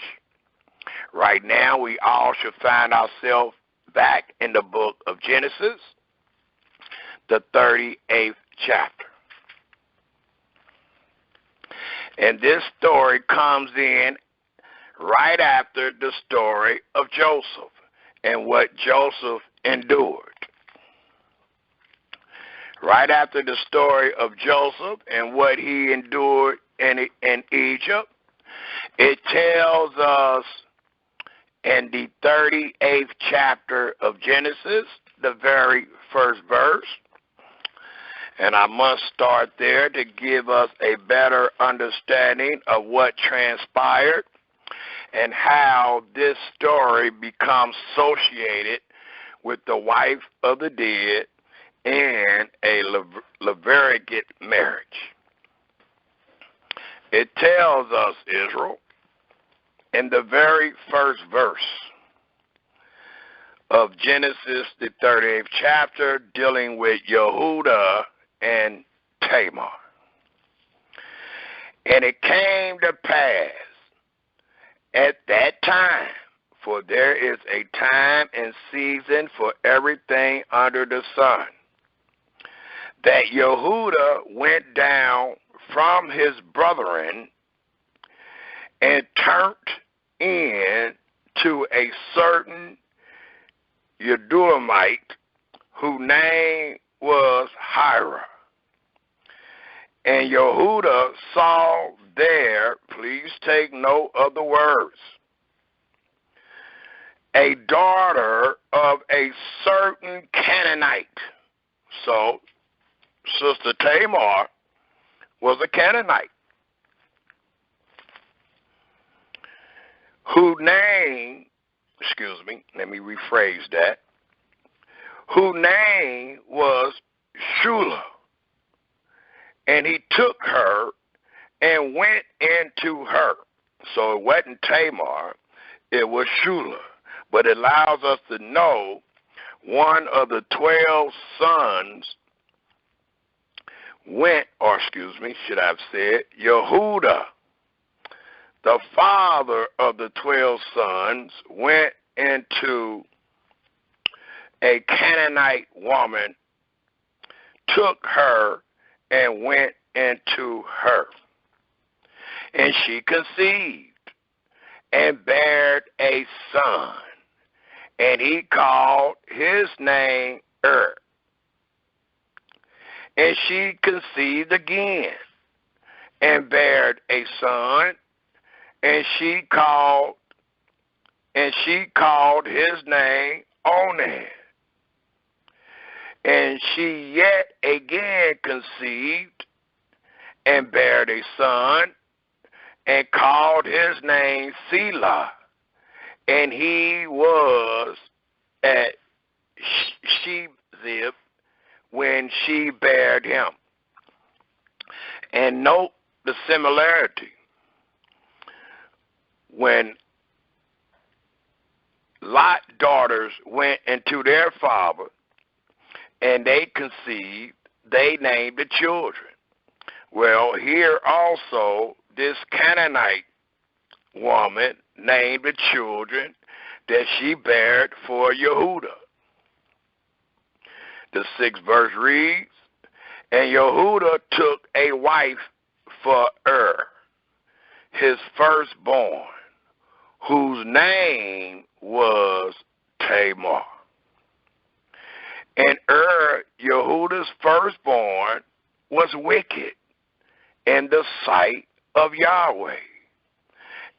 Right now, we all should find ourselves back in the book of Genesis, the 38th chapter. And this story comes in right after the story of Joseph and what Joseph endured. Right after the story of Joseph and what he endured in Egypt. It tells us in the 38th chapter of Genesis, the very first verse. And I must start there to give us a better understanding of what transpired and how this story becomes associated with the wife of the dead and a Levirate marriage. It tells us, Israel, in the very first verse of Genesis, the 38th chapter, dealing with Yehudah and Tamar. And it came to pass at that time, for there is a time and season for everything under the sun, that Yehudah went down from his brethren and turned in to a certain Yedulamite whose name was Hira. And Yehudah saw there, please take note of the words, a daughter of a certain Canaanite. So, Sister Tamar was a Canaanite, whose name, let me rephrase that, whose name was Shula. And he took her and went into her. So it wasn't Tamar, it was Shula. But it allows us to know one of the 12 sons went, or should I have said, Yehudah, the father of the 12 sons, went into a Canaanite woman, took her, and went into her. And she conceived and bare a son, and he called his name And she conceived again and bare a son, and she called his name Onan. And she yet again conceived and bare a son, and called his name Selah. And he was at Shebzib when she bare him. And note the similarity. When Lot's daughters went into their father, and they conceived, they named the children. Well, here also, this Canaanite woman named the children that she bare for Yehudah. The 6th verse reads, and Yehudah took a wife for his firstborn, whose name was Tamar. And Yehudah's firstborn, was wicked in the sight of Yahweh,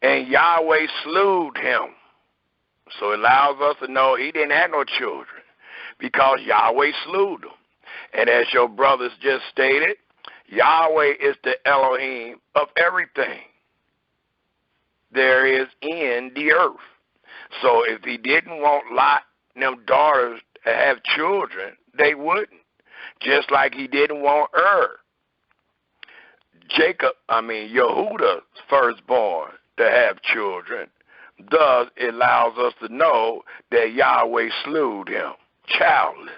and Yahweh slew him. So it allows us to know he didn't have no children, because Yahweh slew them. And as your brothers just stated, Yahweh is the Elohim of everything there is in the earth. So if he didn't want Lot and them daughters to have children, they wouldn't. Just like he didn't want Yehudah's firstborn to have children. Thus, it allows us to know that Yahweh slew him, childless.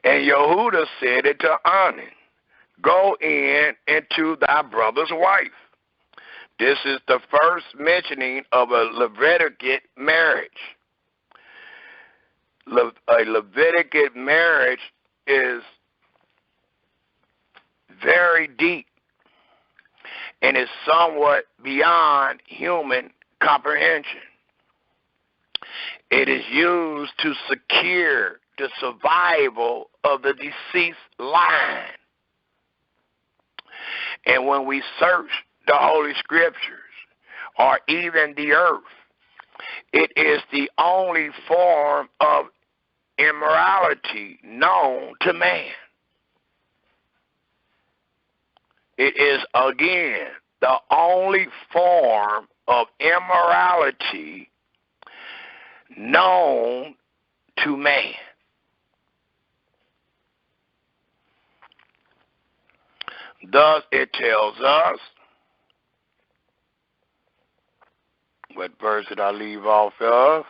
And Yehudah said it to Onan, go in into thy brother's wife. This is the first mentioning of a Leviticate marriage. A Leviticate marriage is very deep and is somewhat beyond human comprehension. It is used to secure the survival of the deceased line. And when we search the Holy Scriptures, or even the earth, it is the only form of immorality known to man. It is, again, the only form of immorality known to man. Thus, it tells us, what verse did I leave off of?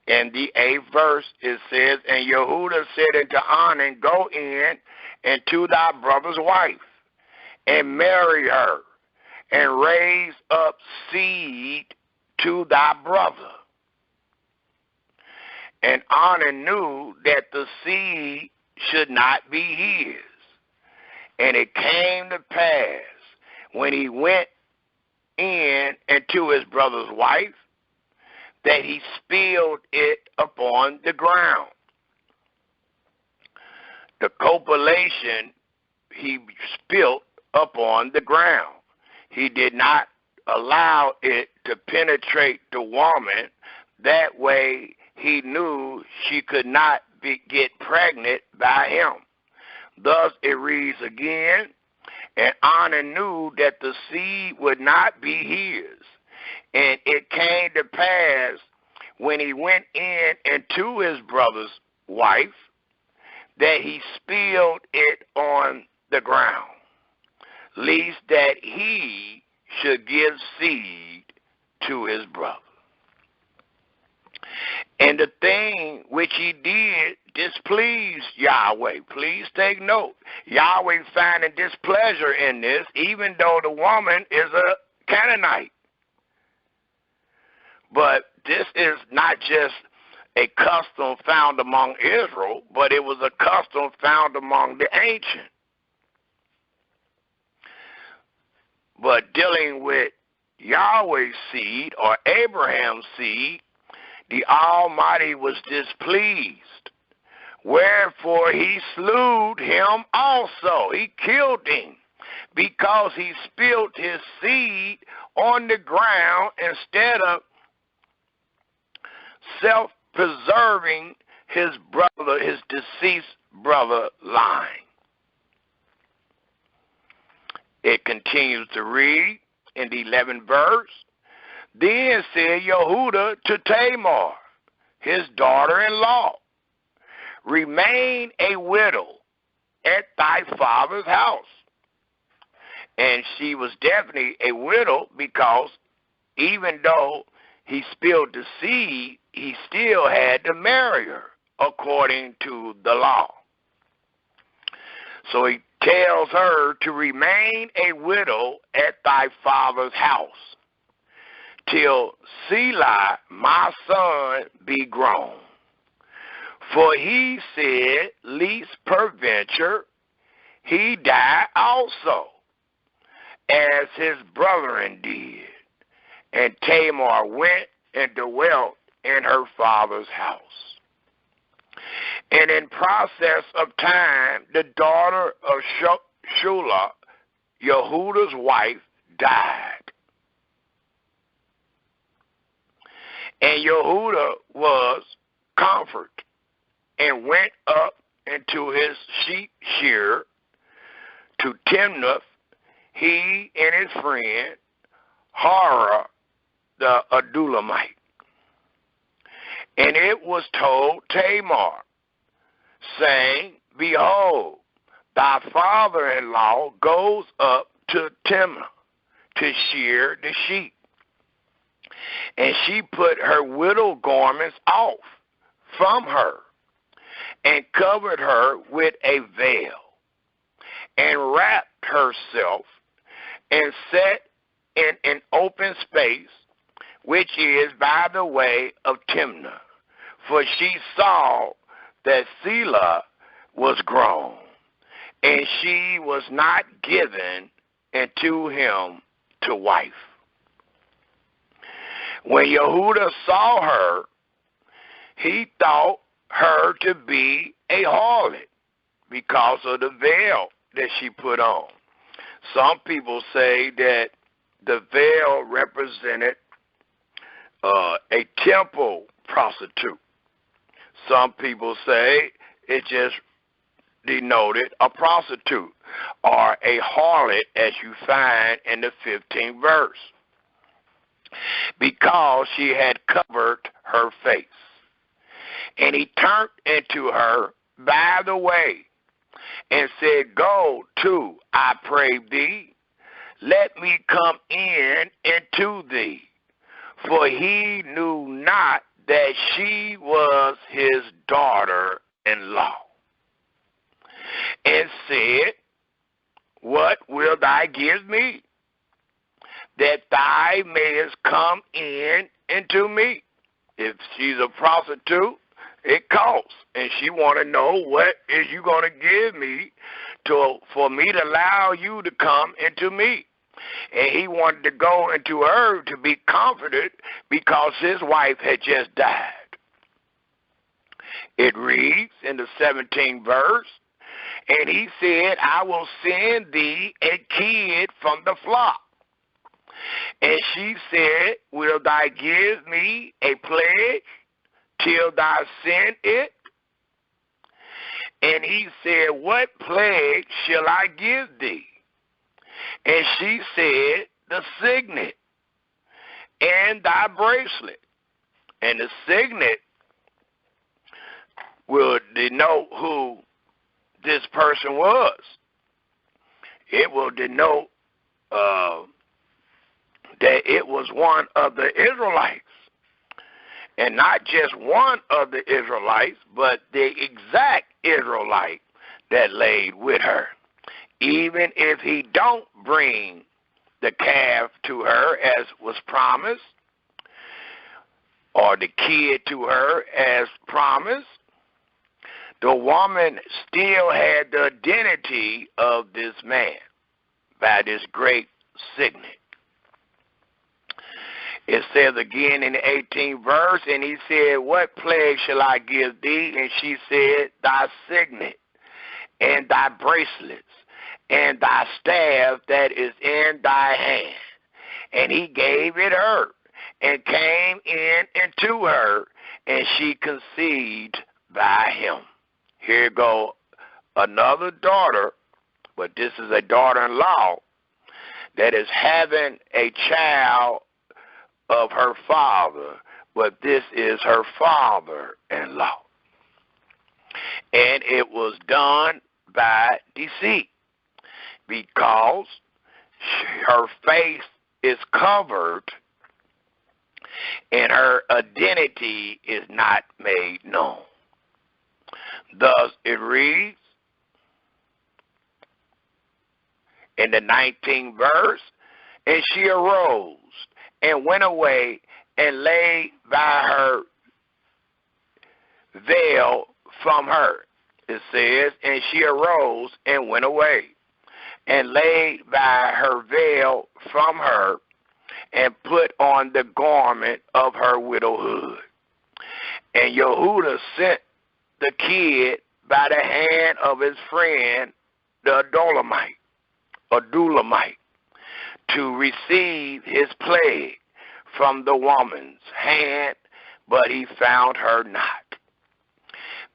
In the 8th verse, it says, And Yehuda said unto Onan, Go in and to thy brother's wife, and marry her, and raise up seed to thy brother. And Onan knew that the seed should not be his. And it came to pass, when he went in and to his brother's wife, that he spilled it upon the ground. The copulation he spilt upon the ground. He did not allow it to penetrate the woman. That way he knew she could not get pregnant by him. Thus it reads again, And Onan knew that the seed would not be his. And it came to pass, when he went in and to his brother's wife, that he spilled it on the ground, lest that he should give seed to his brother. And the thing which he did displeased Yahweh. Please take note. Yahweh finding displeasure in this, even though the woman is a Canaanite. But this is not just a custom found among Israel, but it was a custom found among the ancient. But dealing with Yahweh's seed, or Abraham's seed, the Almighty was displeased. Wherefore he slew him also. He killed him, because he spilled his seed on the ground instead of self-preserving his brother, his deceased brother, line. It continues to read in the 11th verse. Then said Yehuda to Tamar, his daughter-in-law, Remain a widow at thy father's house. And she was definitely a widow, because even though he spilled the seed, he still had to marry her according to the law. So he tells her to remain a widow at thy father's house, till Selah, my son, be grown. For he said, Lest peradventure he die also, as his brethren did. And Tamar went and dwelt in her father's house. And in process of time, the daughter of Shula, Yehuda's wife, died. And Yehuda was comforted, and went up into his sheep shear to Timnath, he and his friend Hara the Adulamite. And it was told Tamar, saying, Behold, thy father-in-law goes up to Timnah to shear the sheep. And she put her widow garments off from her, and covered her with a veil, and wrapped herself, and sat in an open space, which is by the way of Timnah. For she saw that Selah was grown, and she was not given unto him to wife. When Yehuda saw her, he thought her to be a harlot, because of the veil that she put on. Some people say that the veil represented a temple prostitute. Some people say it just denoted a prostitute or a harlot, as you find in the 15th verse, because she had covered her face. And he turned into her by the way and said, Go to, I pray thee, let me come in into thee. For he knew not that she was his daughter-in-law. And said, What wilt thou give me, that thou mayest come in into me? If she's a prostitute, it costs. And she want to know, what is you going to give me for me to allow you to come into me? And he wanted to go into her to be comforted because his wife had just died. It reads in the 17th verse, and he said, I will send thee a kid from the flock. And she said, Will thou give me a pledge till thou send it? And he said, What pledge shall I give thee? And she said, The signet and thy bracelet. And the signet will denote who this person was. It will denote that it was one of the Israelites. And not just one of the Israelites, but the exact Israelite that laid with her. Even if he don't bring the calf to her as was promised, or the kid to her as promised, the woman still had the identity of this man by this great signet. It says again in the 18th verse, and he said, What plague shall I give thee? And she said, Thy signet and thy bracelets and thy staff that is in thy hand. And he gave it her, and came in into her, and she conceived by him. Here go another daughter, but this is a daughter-in-law that is having a child of her father, but this is her father-in-law. And it was done by deceit, because her face is covered and her identity is not made known. Thus it reads in the 19th verse, And she arose and went away and laid by her veil from her. It says, And she arose and went away and laid by her veil from her, and put on the garment of her widowhood. And Yehuda sent the kid by the hand of his friend, the Adulamite, to receive his plague from the woman's hand, but he found her not.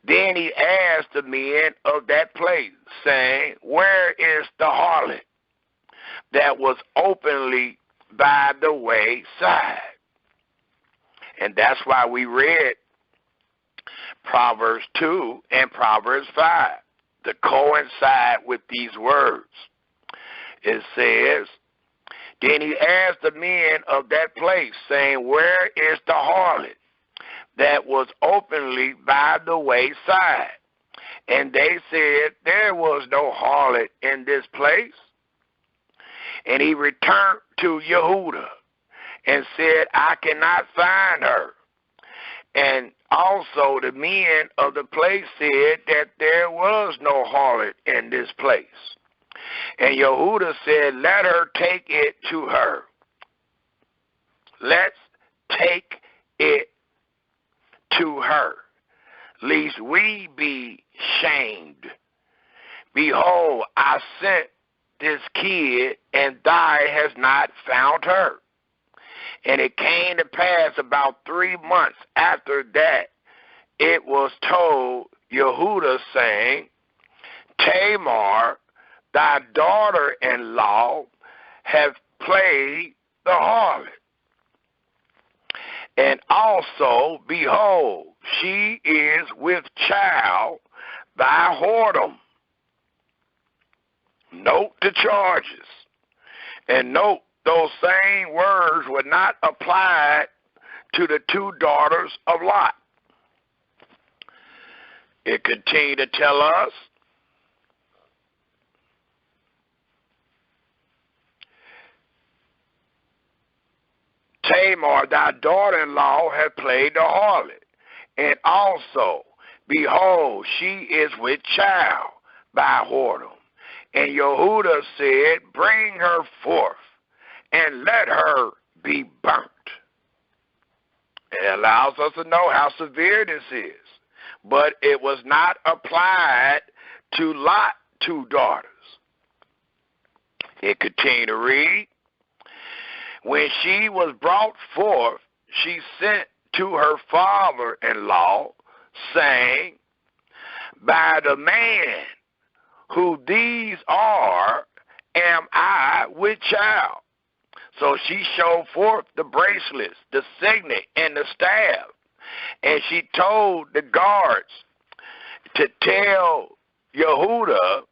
Then he asked the men of that place, saying, Where is the harlot that was openly by the wayside? And that's why we read Proverbs 2 and Proverbs 5 to coincide with these words. It says, Then he asked the men of that place, saying, Where is the harlot that was openly by the wayside? And they said, There was no harlot in this place. And he returned to Yehuda and said, I cannot find her. And also the men of the place said that there was no harlot in this place. And Yehuda said, Let her take it to her. Let's take it to her, lest we be shamed behold, I sent this kid, and thou hast not found her. And it came to pass about 3 months after that, it was told Yehuda, saying, Tamar, thy daughter-in-law, hath played the harlot. And also, behold, she is with child by whoredom. Note the charges. And note, those same words were not applied to the 2 daughters of Lot. It continued to tell us, Tamar, thy daughter-in-law, hath played the harlot. And also, behold, she is with child by whoredom. And Yehuda said, bring her forth, and let her be burnt. It allows us to know how severe this is. But it was not applied to Lot 2 daughters. It continued to read, when she was brought forth, she sent to her father-in-law, saying, by the man who these are, am I with child. So she showed forth the bracelets, the signet, and the staff. And she told the guards to tell Yehuda,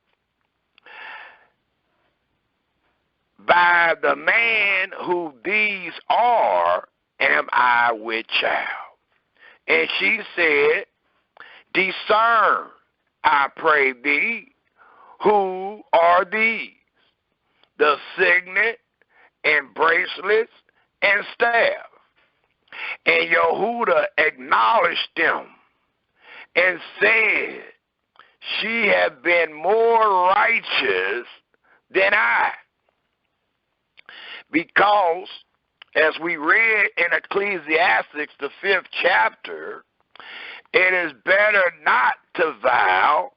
by the man who these are, am I with child. And she said, discern, I pray thee, who are these? The signet and bracelets and staff. And Yehuda acknowledged them and said, she hath been more righteous than I. Because, as we read in Ecclesiastes, the 5th chapter, it is better not to vow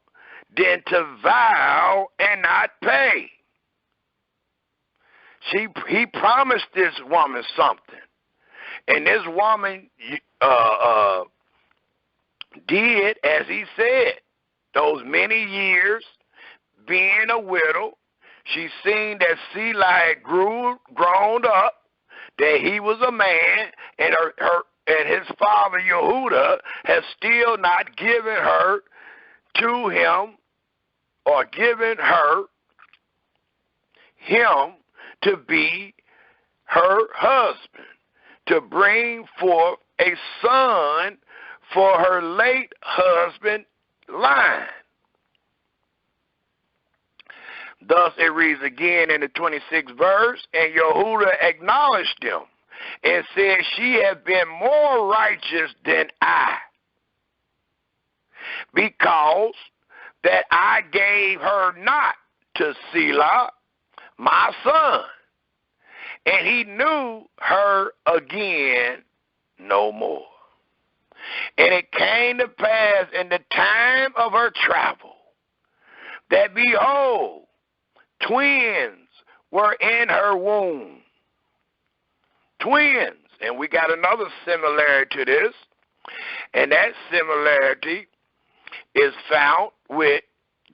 than to vow and not pay. He promised this woman something. And this woman did as he said. Those many years being a widow, she seen that Selah had grown up, that he was a man, and and his father Yehuda has still not given her to him, or given him to be her husband, to bring forth a son for her late husband line. Thus it reads again in the 26th verse, and Yehuda acknowledged them and said, she hath been more righteous than I, because that I gave her not to Selah, my son, and he knew her again no more. And it came to pass in the time of her travel, that behold, twins were in her womb. Twins. And we got another similarity to this. And that similarity is found with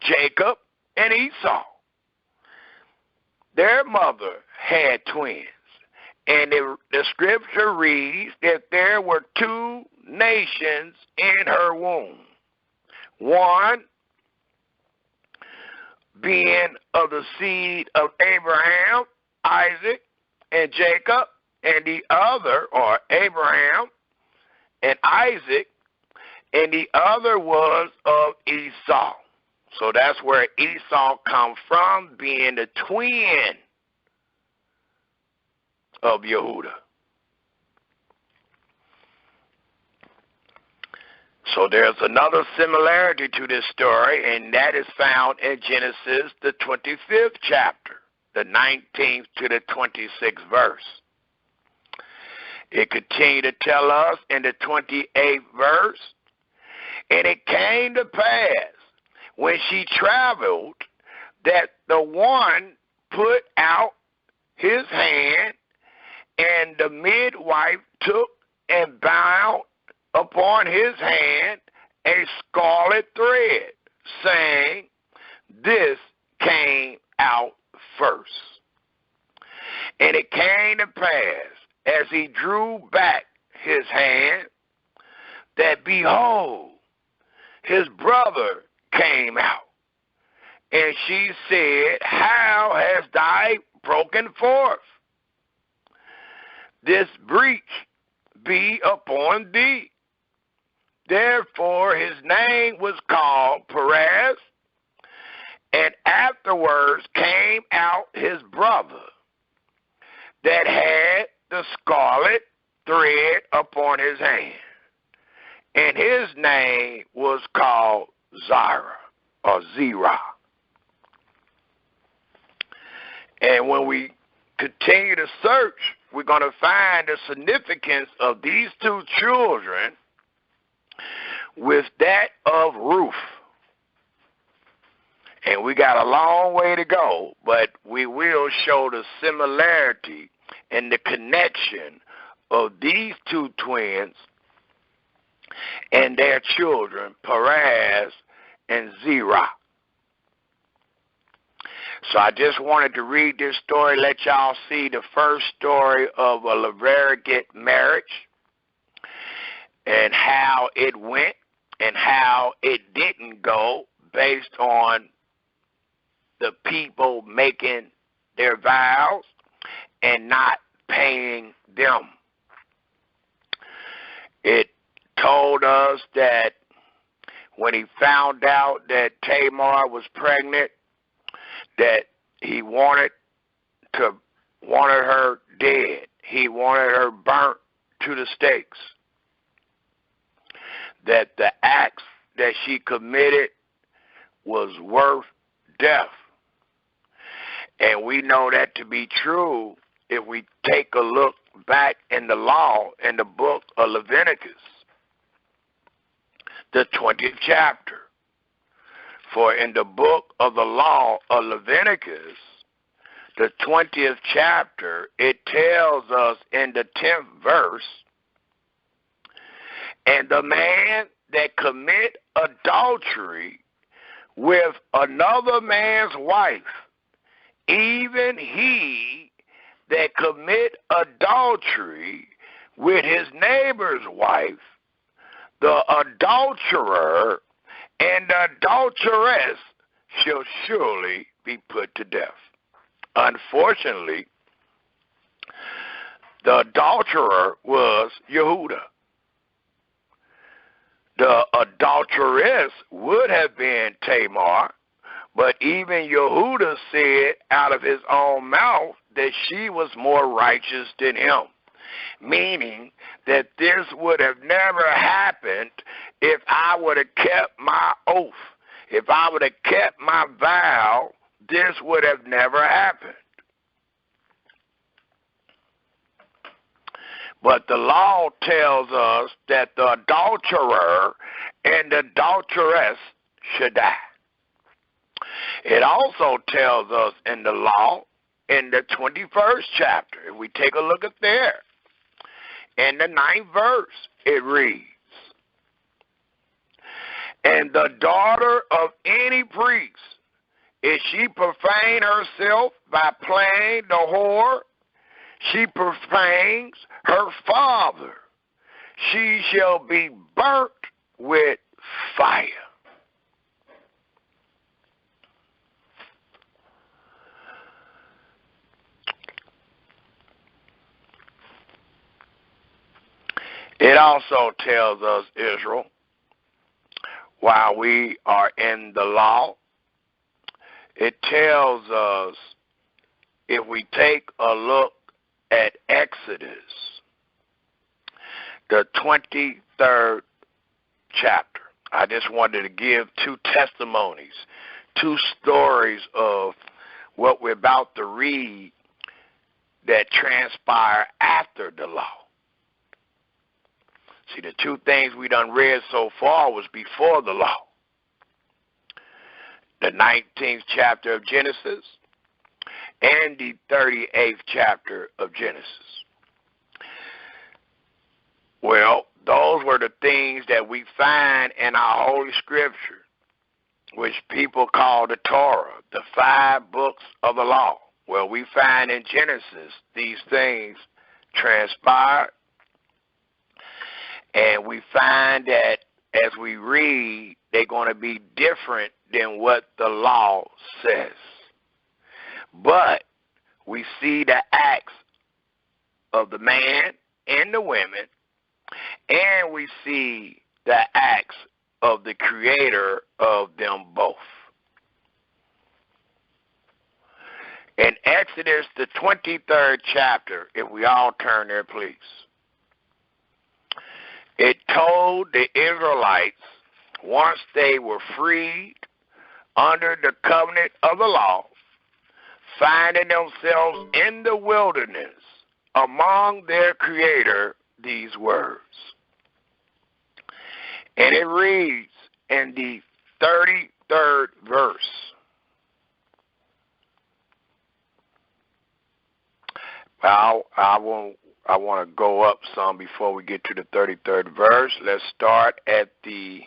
Jacob and Esau. Their mother had twins. And the scripture reads that there were 2 nations in her womb. One being of the seed of Abraham, Isaac, and Jacob, and the other, or Abraham and Isaac, and the other was of Esau. So that's where Esau comes from, being the twin of Yehuda. So there's another similarity to this story, and that is found in Genesis, the 25th chapter, the 19th to the 26th verse. It continued to tell us in the 28th verse, and it came to pass, when she traveled, that the one put out his hand, and the midwife took and bound upon his hand a scarlet thread, saying, "This came out first." And it came to pass, as he drew back his hand, that behold, his brother came out. And she said, "How hast thou broken forth? This breach be upon thee." Therefore his name was called Perez. And afterwards came out his brother that had the scarlet thread upon his hand, and his name was called Zerah, or Zerah. And when we continue to search, we're going to find the significance of these two children with that of Ruth. And we got a long way to go, but we will show the similarity and the connection of these two twins and their children, Perez and Zerah. So I just wanted to read this story, let y'all see the first story of a levirate marriage and how it went and how it didn't go based on the people making their vows and not paying them. It told us that when he found out that Tamar was pregnant, that he wanted her dead. He wanted her burnt to the stakes. That the acts that she committed was worth death. And we know that to be true if we take a look back in the law in the book of Leviticus, the 20th chapter. For in the book of the law of Leviticus, the 20th chapter, it tells us in the 10th verse, "And the man that commit adultery with another man's wife, even he that commit adultery with his neighbor's wife, the adulterer and the adulteress shall surely be put to death." Unfortunately, the adulterer was Yehuda. The adulteress would have been Tamar, but even Yehuda said out of his own mouth that she was more righteous than him, meaning that this would have never happened if I would have kept my oath. If I would have kept my vow, this would have never happened. But the law tells us that the adulterer and the adulteress should die. It also tells us in the law, in the 21st chapter, if we take a look at there, in the 9th verse, it reads, "And the daughter of any priest, if she profane herself by playing the whore, she profanes her father. She shall be burnt with fire." It also tells us, Israel, while we are in the law, it tells us, if we take a look at Exodus, the 23rd chapter. I just wanted to give two testimonies, two stories of what we're about to read that transpire after the law. See, the two things we done read so far was before the law. the 19th chapter of Genesis, and the 38th chapter of Genesis. Well, those were the things that we find in our Holy Scripture, which people call the Torah, the 5 books of the law. Well, we find in Genesis these things transpired, and we find that as we read, they're going to be different than what the law says. But we see the acts of the man and the women, and we see the acts of the creator of them both. In Exodus, the 23rd chapter, if we all turn there, please, it told the Israelites, once they were freed under the covenant of the law, finding themselves in the wilderness among their creator, these words. And it reads in the 33rd verse, I want to go up some before we get to the 33rd verse. Let's start at the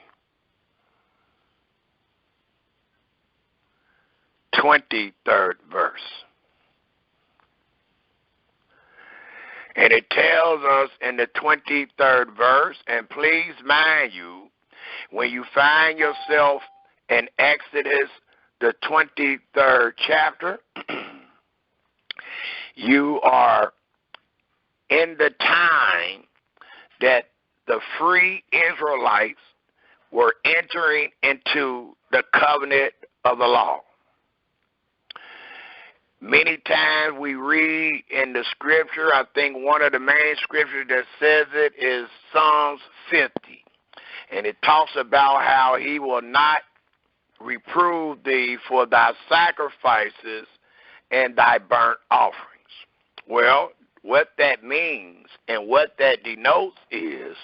23rd verse. And it tells us in the 23rd verse, and please mind you, when you find yourself in Exodus, the 23rd chapter, you are in the time that the free Israelites were entering into the covenant of the law. Many times we read in the scripture, I think one of the main scriptures that says it is Psalms 50. And it talks about how he will not reprove thee for thy sacrifices and thy burnt offerings. Well, what that means and what that denotes is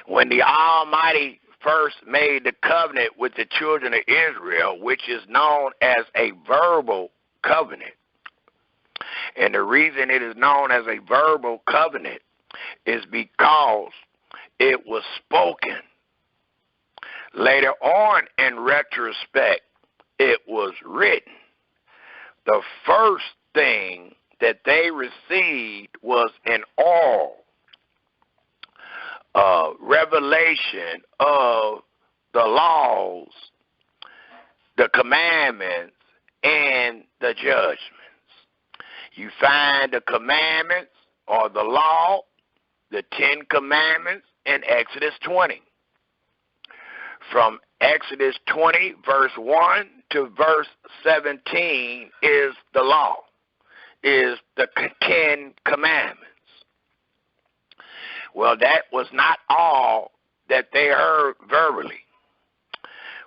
when the Almighty first made the covenant with the children of Israel, which is known as a verbal covenant. And the reason it is known as a verbal covenant is because it was spoken. Later on, in retrospect, it was written. The first thing that they received was an oral revelation of the laws, the commandments, and the judgments. You find the commandments or the law, the 10 commandments, in Exodus 20. From Exodus 20, verse 1 to verse 17 is the law, is the 10 commandments. Well, that was not all that they heard verbally.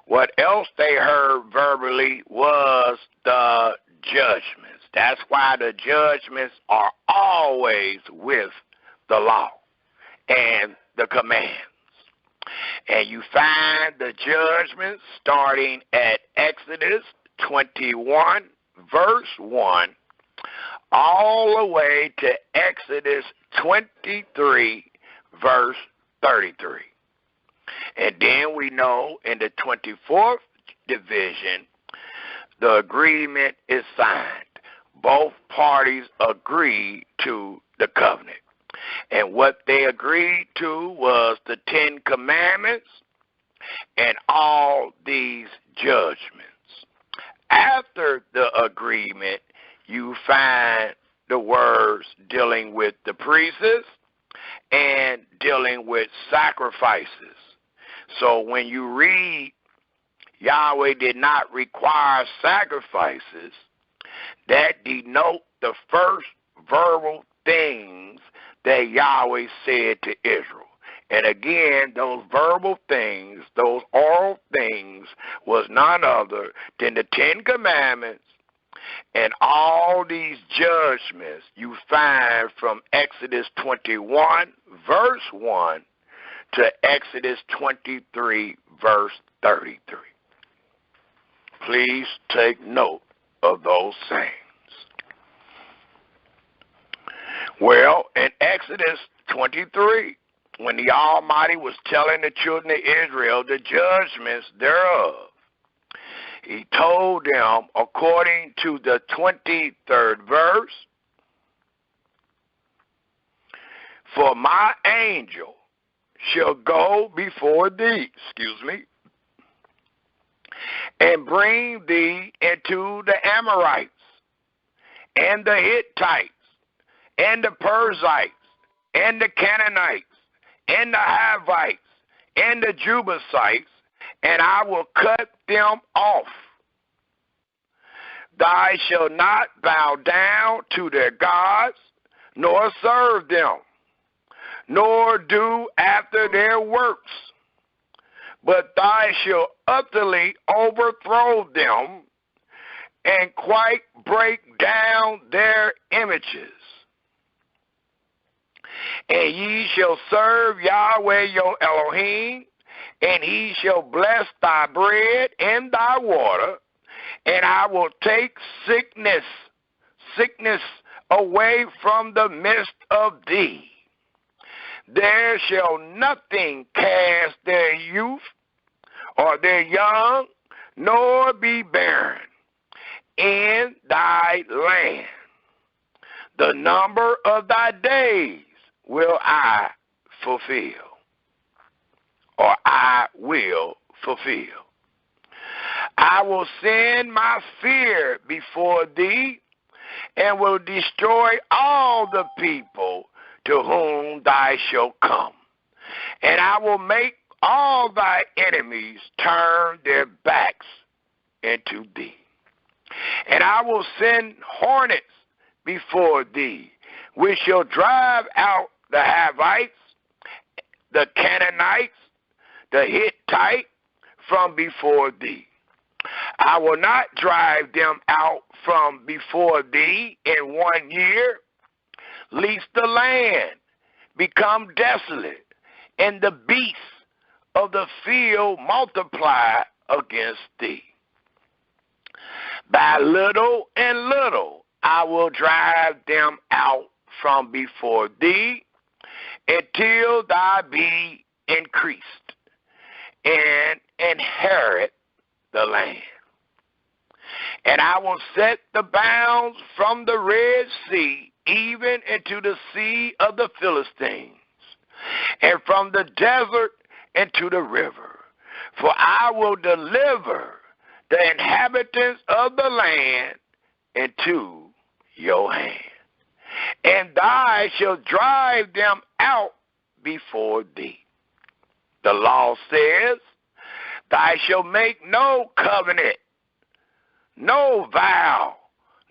What else they heard verbally was the judgments. That's why the judgments are always with the law and the commands. And you find the judgments starting at Exodus 21, verse 1, all the way to Exodus 23, verse 33. And then we know in the 24th division, the agreement is signed. Both parties agree to the covenant. And what they agreed to was the 10 commandments and all these judgments. After the agreement, you find the words dealing with the priests and dealing with sacrifices. So when you read Yahweh did not require sacrifices, that denote the first verbal things that Yahweh said to Israel. And again, those verbal things, those oral things, was none other than the 10 commandments and all these judgments you find from Exodus 21, verse 1 to Exodus 23, verse 33. Please take note of those things. Well, in Exodus 23, when the Almighty was telling the children of Israel the judgments thereof, he told them, according to the 23rd verse, for my angel shall go before thee, and bring thee into the Amorites, and the Hittites, and the Perizzites, and the Canaanites, and the Hivites, and the Jebusites, and I will cut them off. Thou shalt not bow down to their gods, nor serve them, nor do after their works, but thou shalt utterly overthrow them, and quite break down their images. And ye shall serve Yahweh your Elohim, and he shall bless thy bread and thy water, and I will take sickness away from the midst of thee. There shall nothing cast their youth or their young, nor be barren in thy land. The number of thy days will I fulfill, or I will fulfill. I will send my fear before thee, and will destroy all the people to whom thou shalt come. And I will make all thy enemies turn their backs into thee. And I will send hornets before thee, which shall drive out the Hivites, the Canaanites, the Hittite from before thee. I will not drive them out from before thee in 1 year, lest the land become desolate, and the beasts of the field multiply against thee. By little and little I will drive them out from before thee, until thou be increased, and inherit the land. And I will set the bounds from the Red Sea even into the sea of the Philistines, and from the desert into the river. For I will deliver the inhabitants of the land into your hand, and thou shalt drive them out before thee. The law says, thou shalt make no covenant, no vow,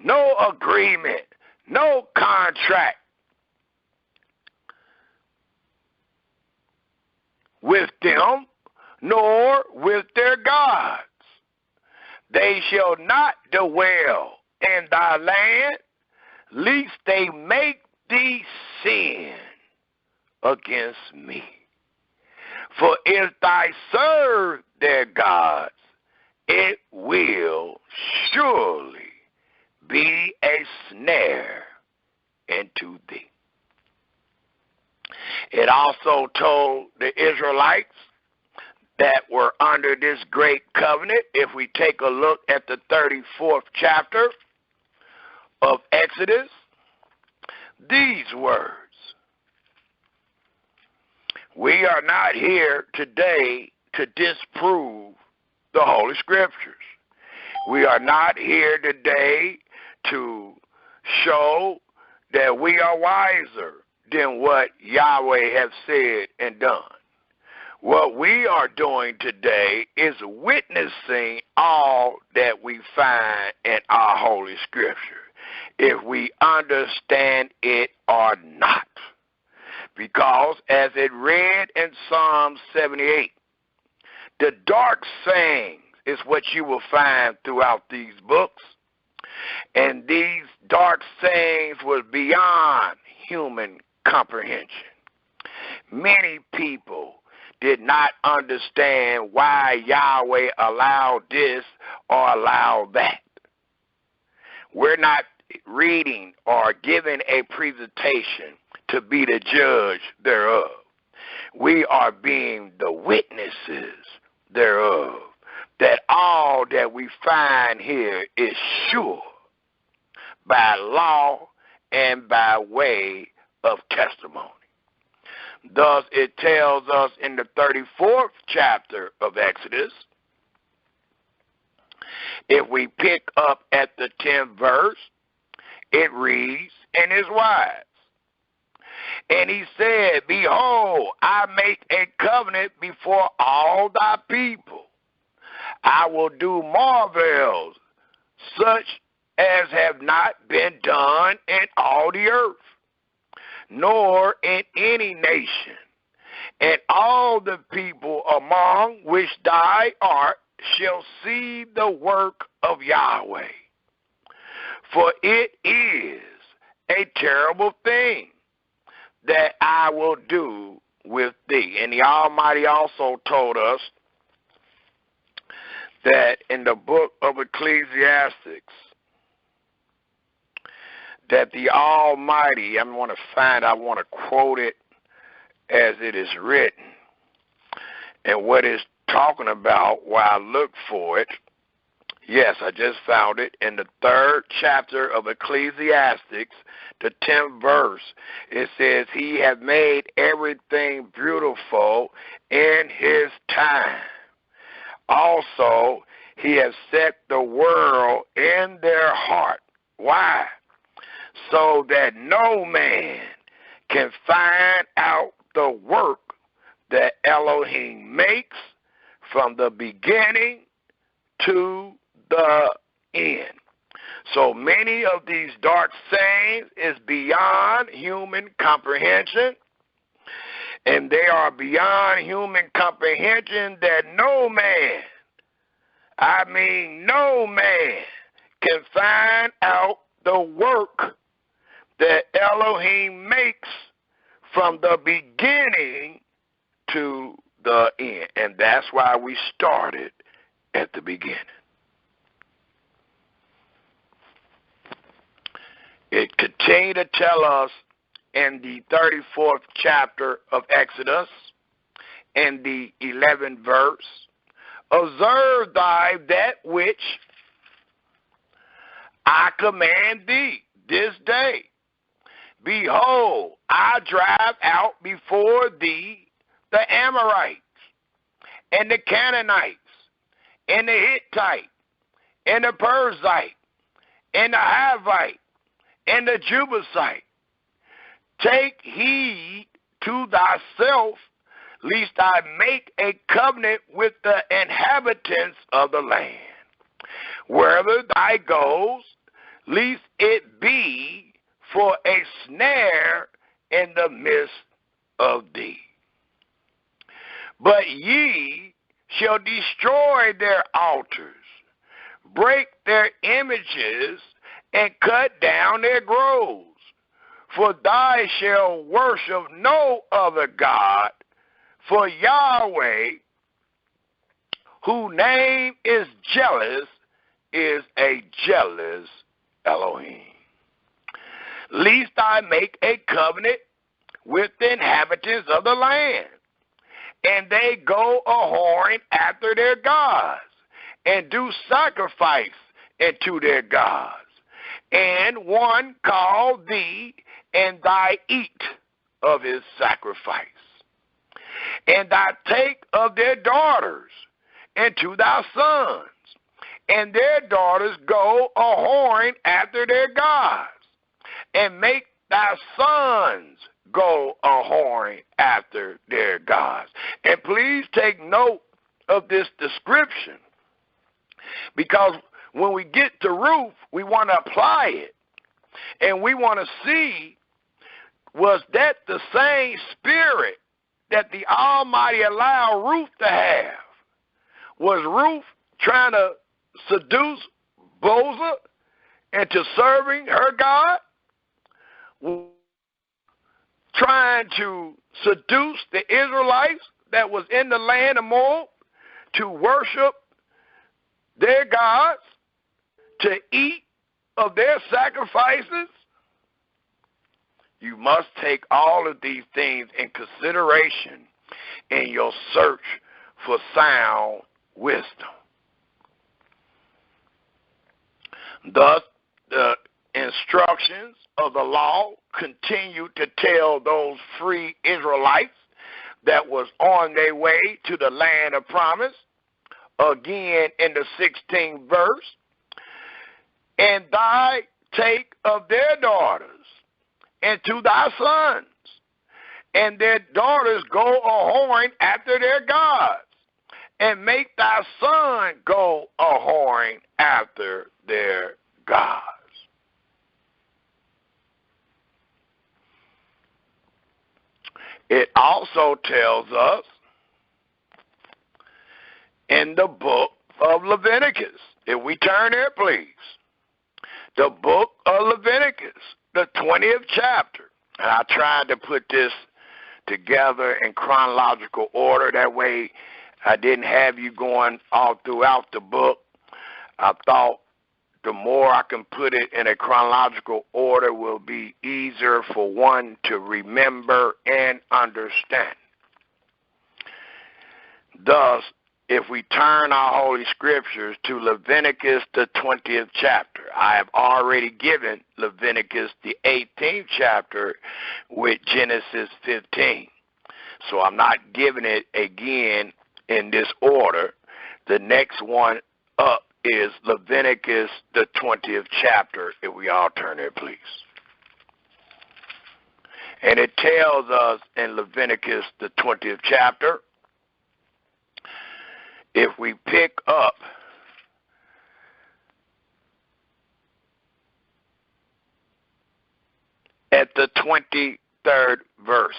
no agreement, no contract with them, nor with their gods. They shall not dwell in thy land, lest they make thee sin against me. For if thou serve their gods, it will surely be a snare into thee. It also told the Israelites that were under this great covenant, if we take a look at the 34th chapter of Exodus, these words. We are not here today to disprove the Holy Scriptures. We are not here today to show that we are wiser than what Yahweh has said and done. What we are doing today is witnessing all that we find in our Holy Scripture, if we understand it or not. Because as it read in Psalm 78, the dark sayings is what you will find throughout these books. And these dark sayings was beyond human comprehension. Many people did not understand why Yahweh allowed this or allow that. We're not reading or giving a presentation to be the judge thereof. We are being the witnesses thereof, that all that we find here is sure by law and by way of testimony. Thus, it tells us in the 34th chapter of Exodus, if we pick up at the 10th verse, it reads, and is wise. And he said, behold, I make a covenant before all thy people. I will do marvels such as have not been done in all the earth, nor in any nation. And all the people among which thou art shall see the work of Yahweh. For it is a terrible thing that I will do with thee. And the Almighty also told us that in the book of Ecclesiastes, that the Almighty, I want to quote it as it is written, and what it's talking about while I look for it. Yes, I just found it in the 3rd chapter of Ecclesiastes, the 10th verse. It says, he hath made everything beautiful in his time. Also, he has set the world in their heart. Why? So that no man can find out the work that Elohim makes from the beginning to the end. So many of these dark sayings is beyond human comprehension, and they are beyond human comprehension that no man, I mean no man, can find out the work that Elohim makes from the beginning to the end. And that's why we started at the beginning. It continued to tell us in the 34th chapter of Exodus, in the 11th verse, observe thy that which I command thee this day. Behold, I drive out before thee the Amorites, and the Canaanites, and the Hittite, and the Perizzite, and the Hivite, and the Jebusite. Take heed to thyself, lest I make a covenant with the inhabitants of the land. Wherever thou goes, lest it be for a snare in the midst of thee. But ye shall destroy their altars, break their images, and cut down their groves. For thou shalt worship no other God, for Yahweh, whose name is jealous, is a jealous Elohim. Lest I make a covenant with the inhabitants of the land, and they go a-whoring after their gods, and do sacrifice unto their gods. And one call thee, and thou eat of his sacrifice. And thou take of their daughters into thy sons, and their daughters go a-whoring after their gods, and make thy sons go a-whoring after their gods. And please take note of this description, because when we get to Ruth, we want to apply it, and we want to see, was that the same spirit that the Almighty allowed Ruth to have? Was Ruth trying to seduce Boaz into serving her God? Trying to seduce the Israelites that was in the land of Moab to worship their gods, to eat of their sacrifices? You must take all of these things in consideration in your search for sound wisdom. Thus, the instructions of the law continue to tell those free Israelites that was on their way to the land of promise, again in the 16th verse, and thy take of their daughters and to thy sons, and their daughters go a-whoring after their gods, and make thy son go a-whoring after their gods. It also tells us in the book of Leviticus, if we turn there, please, the book of Leviticus, the 20th chapter. And I tried to put this together in chronological order. That way I didn't have you going all throughout the book. I thought the more I can put it in a chronological order will be easier for one to remember and understand. Thus, if we turn our Holy Scriptures to Leviticus, the 20th chapter, I have already given Leviticus, the 18th chapter, with Genesis 15. So I'm not giving it again in this order. The next one up is Leviticus, the 20th chapter, if we all turn there, please. And it tells us in Leviticus, the 20th chapter, if we pick up at the 23rd verse,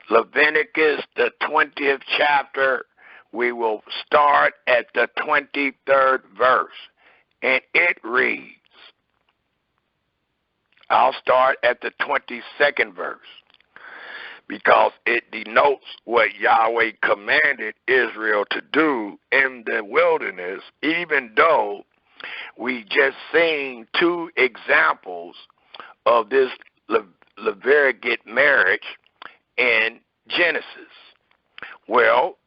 Leviticus, the 20th chapter, we will start at the 23rd verse, and it reads, I'll start at the 22nd verse, because it denotes what Yahweh commanded Israel to do in the wilderness, even though we just seen two examples of this Levirate marriage in Genesis. Well,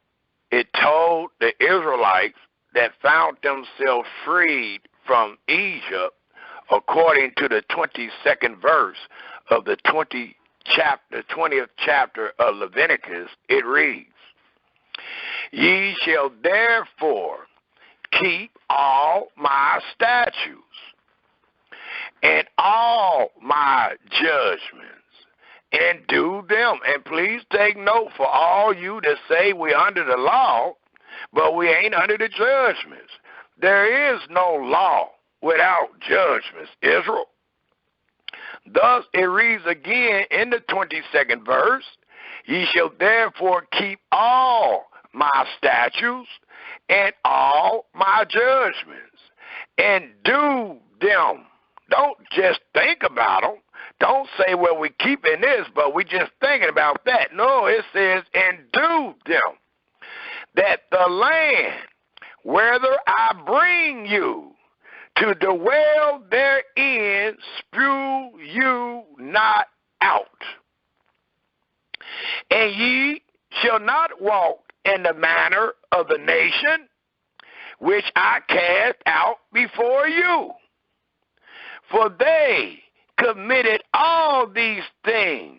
it told the Israelites that found themselves freed from Egypt, according to the 22nd verse of the 20th chapter of Leviticus, it reads, Ye shall therefore keep all my statutes and all my judgments and do them. And please take note for all you that say we're under the law, but we ain't under the judgments. There is no law without judgments, Israel. Thus it reads again in the 22nd verse, Ye shall therefore keep all my statutes and all my judgments and do them. Don't just think about them. Don't say, well, we're keeping this, but we're just thinking about that. No, it says, and do them, that the land, whether I bring you to dwell therein, spew you not out. And ye shall not walk in the manner of the nation which I cast out before you. For they committed all these things,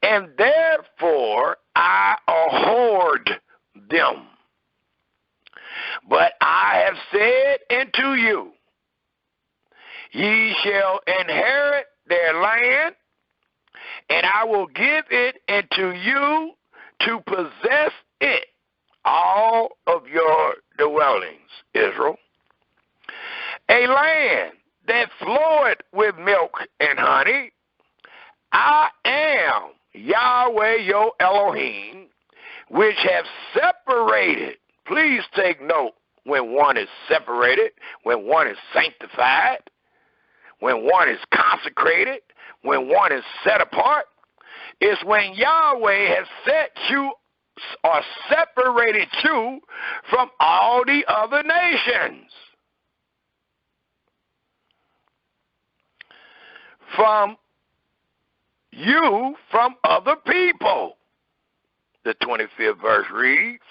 and therefore I abhorred them. But I have said unto you, Ye shall inherit their land, and I will give it unto you to possess it, all of your dwellings, Israel. A land that floweth with milk and honey. I am Yahweh your Elohim, which have separated. Please take note when one is separated, when one is sanctified, when one is consecrated, when one is set apart. It's when Yahweh has set you or separated you from all the other nations, from you, from other people. The 25th verse reads,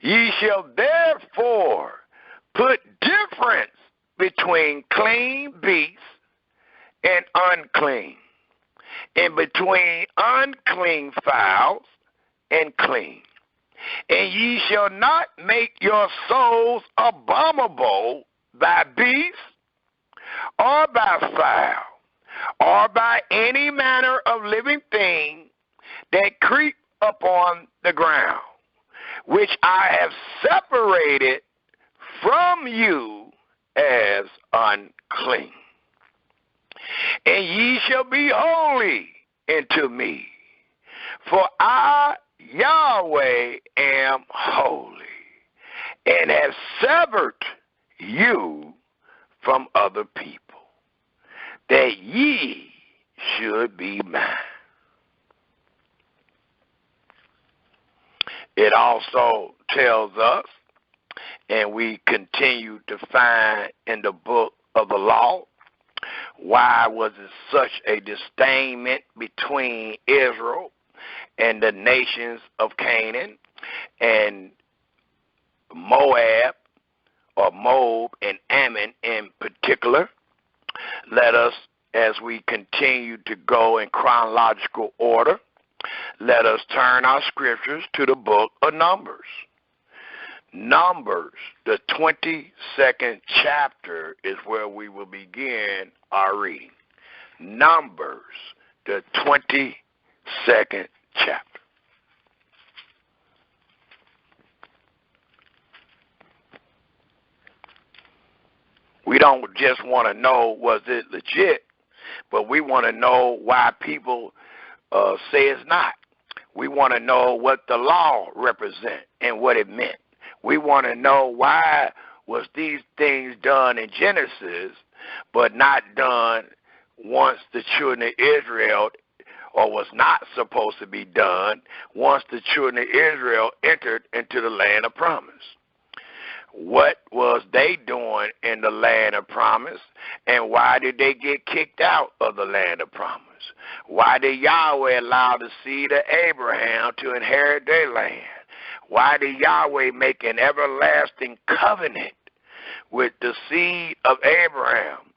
ye shall therefore put difference between clean beasts and unclean, and between unclean fowls and clean. And ye shall not make your souls abominable by beasts, or by fowl, or by any manner of living thing that creep upon the ground, which I have separated from you as unclean. And ye shall be holy unto me, for I, Yahweh, am holy, and have severed you from other people, that ye should be mine. It also tells us, and we continue to find in the book of the law, why was it such a disdainment between Israel and the nations of Canaan and Moab, or Moab and Ammon in particular? Let us, as we continue to go in chronological order, let us turn our scriptures to the book of Numbers. Numbers, the 22nd chapter, is where we will begin our reading. Numbers, the 22nd chapter. We don't just want to know, was it legit, but we want to know why people say it's not. We want to know what the law represents and what it meant. We want to know why was these things done in Genesis, but not done once the children of Israel, or was not supposed to be done once the children of Israel entered into the land of promise. What was they doing in the land of promise, and why did they get kicked out of the land of promise? Why did Yahweh allow the seed of Abraham to inherit their land? Why did Yahweh make an everlasting covenant with the seed of Abraham,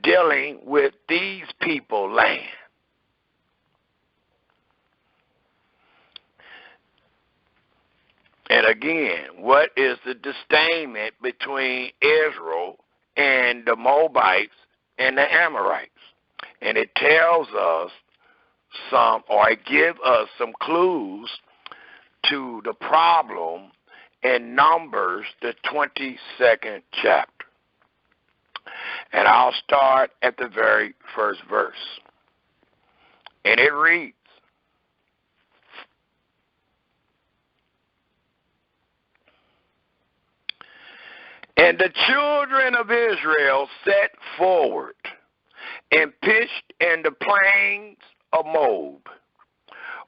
dealing with these people's land? And again, what is the disdainment between Israel and the Moabites and the Amorites? And it tells us some, or it gives us some clues to the problem in Numbers, the 22nd chapter. And I'll start at the very first verse. And it reads, and the children of Israel set forward and pitched in the plains of Moab,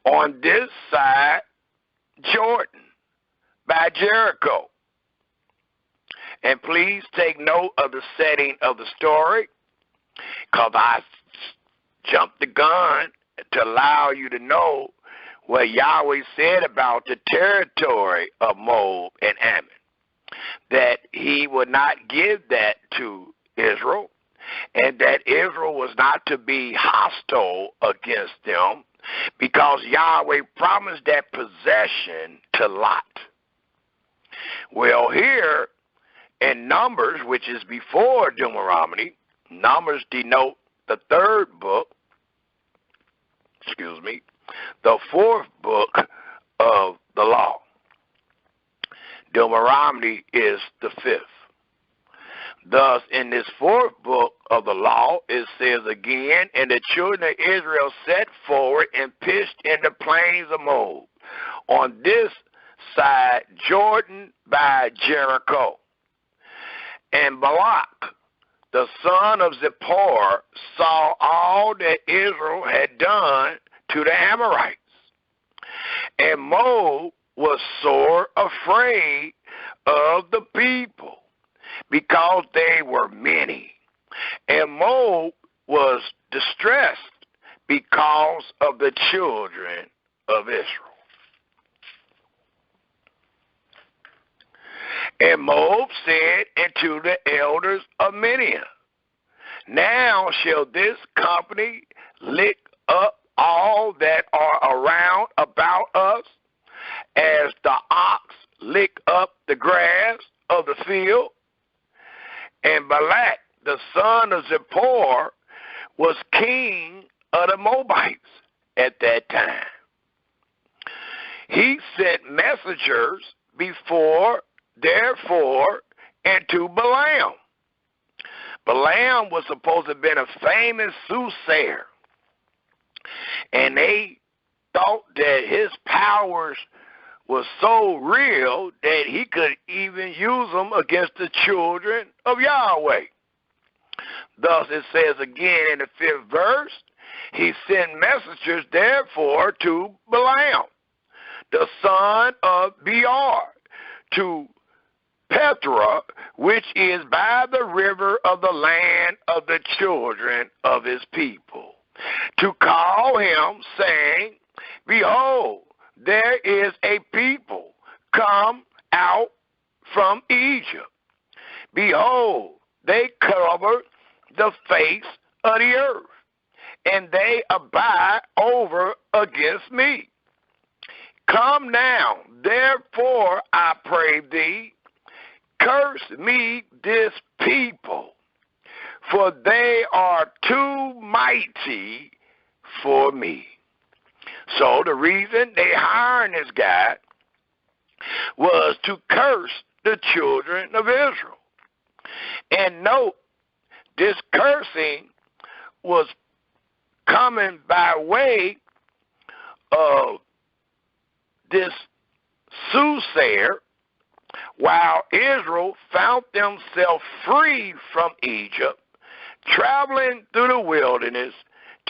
on this side Jordan, by Jericho. And please take note of the setting of the story, because I jumped the gun to allow you to know what Yahweh said about the territory of Moab and Ammon, that he would not give that to Israel, and that Israel was not to be hostile against them, because Yahweh promised that possession to Lot. Well, here in Numbers, which is before Deuteronomy, Numbers denote the third book, the fourth book of the law. Deuteronomy is the fifth. Thus, in this fourth book of the law, it says again, and the children of Israel set forward and pitched in the plains of Moab, on this side Jordan by Jericho. And Balak, the son of Zippor, saw all that Israel had done to the Amorites, And Moab was sore afraid of the people, because they were many. And Moab was distressed because of the children of Israel. And Moab said unto the elders of Midian, now shall this company lick up all that are around about us, as the ox lick up the grass of the field? And Balak, the son of Zippor, was king of the Moabites at that time. He sent messengers therefore into Balaam. Balaam was supposed to have been a famous soothsayer, and they thought that his powers was so real that he could even use them against the children of Yahweh. Thus it says again in the 5th verse, he sent messengers therefore to Balaam, the son of Beor, to Petra, which is by the river of the land of the children of his people, to call him, saying, behold, there is a people come out from Egypt. Behold, they cover the face of the earth, and they abide over against me. Come now, therefore, I pray thee, curse me this people, for they are too mighty for me. So the reason they hired this guy was to curse the children of Israel. And note, this cursing was coming by way of this soothsayer, while Israel found themselves free from Egypt, traveling through the wilderness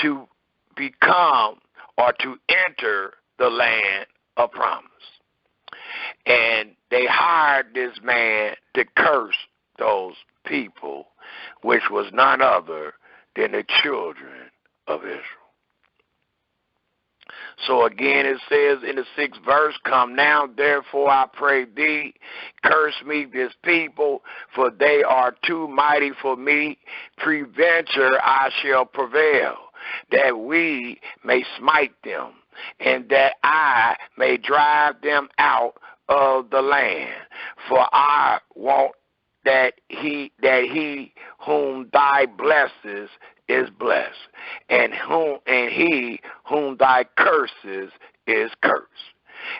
to become or to enter the land of promise. And they hired this man to curse those people, which was none other than the children of Israel. So again it says in the 6th verse, come now, therefore I pray thee, curse me this people, for they are too mighty for me. Peradventure I shall prevail, that we may smite them, and that I may drive them out of the land. For I want that he whom thy blesses is blessed, and he whom thy curses is cursed.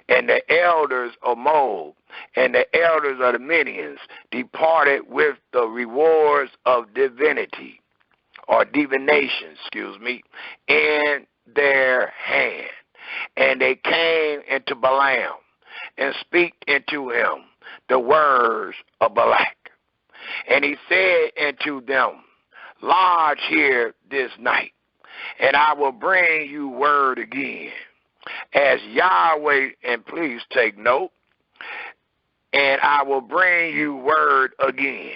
And the elders of Moab and the elders of the Midians departed with the rewards of divination, in their hand. And they came into Balaam and speak unto him the words of Balak. And he said unto them, lodge here this night, and I will bring you word again, as Yahweh, and please take note, and I will bring you word again,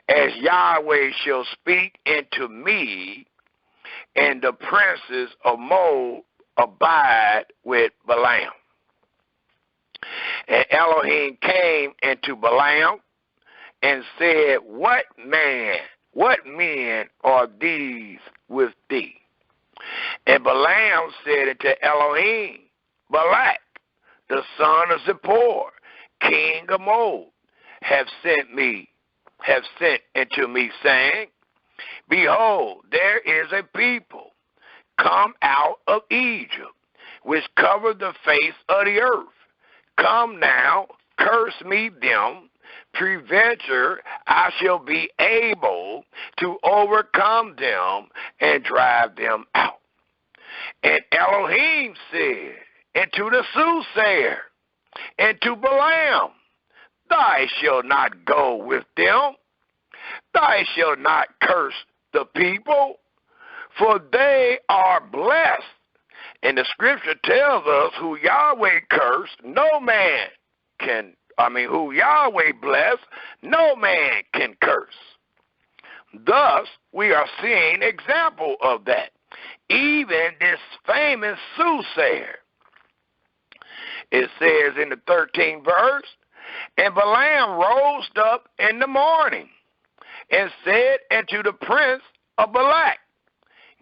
as Yahweh shall speak unto me, and the princes of Moab abide with Balaam. And Elohim came into Balaam and said, what men are these with thee? And Balaam said unto Elohim, Balak, the son of Zippor, king of Moab, have sent unto me, saying, behold, there is a people come out of Egypt, which cover the face of the earth. Come now, curse me them, peradventure I shall be able to overcome them and drive them out. And Elohim said unto the soothsayer, and to Balaam, thou shalt not go with them, thou shalt not curse the people, for they are blessed, And the scripture tells us who Yahweh cursed, no man can, who Yahweh blessed, no man can curse. Thus, we are seeing example of that. Even this famous soothsayer. It says in the 13th verse, and Balaam rose up in the morning and said unto the prince of Balak,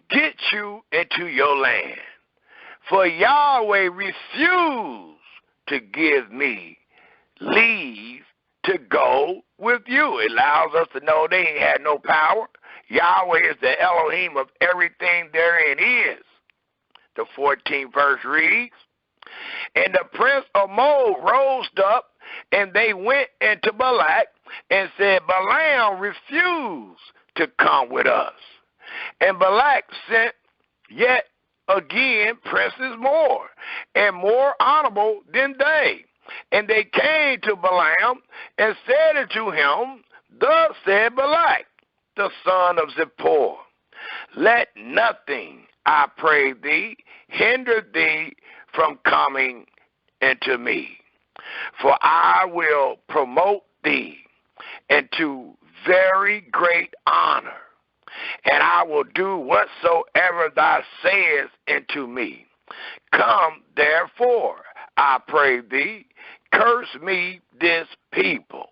get you into your land, for Yahweh refused to give me leave to go with you. It allows us to know they ain't had no power. Yahweh is the Elohim of everything therein is. The 14th verse reads, and the prince of Moab rose up, and they went into Balak and said, Balaam refused to come with us. And Balak sent yet again princes more, and more honorable than they. And they came to Balaam and said unto him, thus said Balak, the son of Zippor, let nothing, I pray thee, hinder thee from coming into me. For I will promote thee into very great honor, and I will do whatsoever thou sayest unto me. Come, therefore, I pray thee, curse me this people.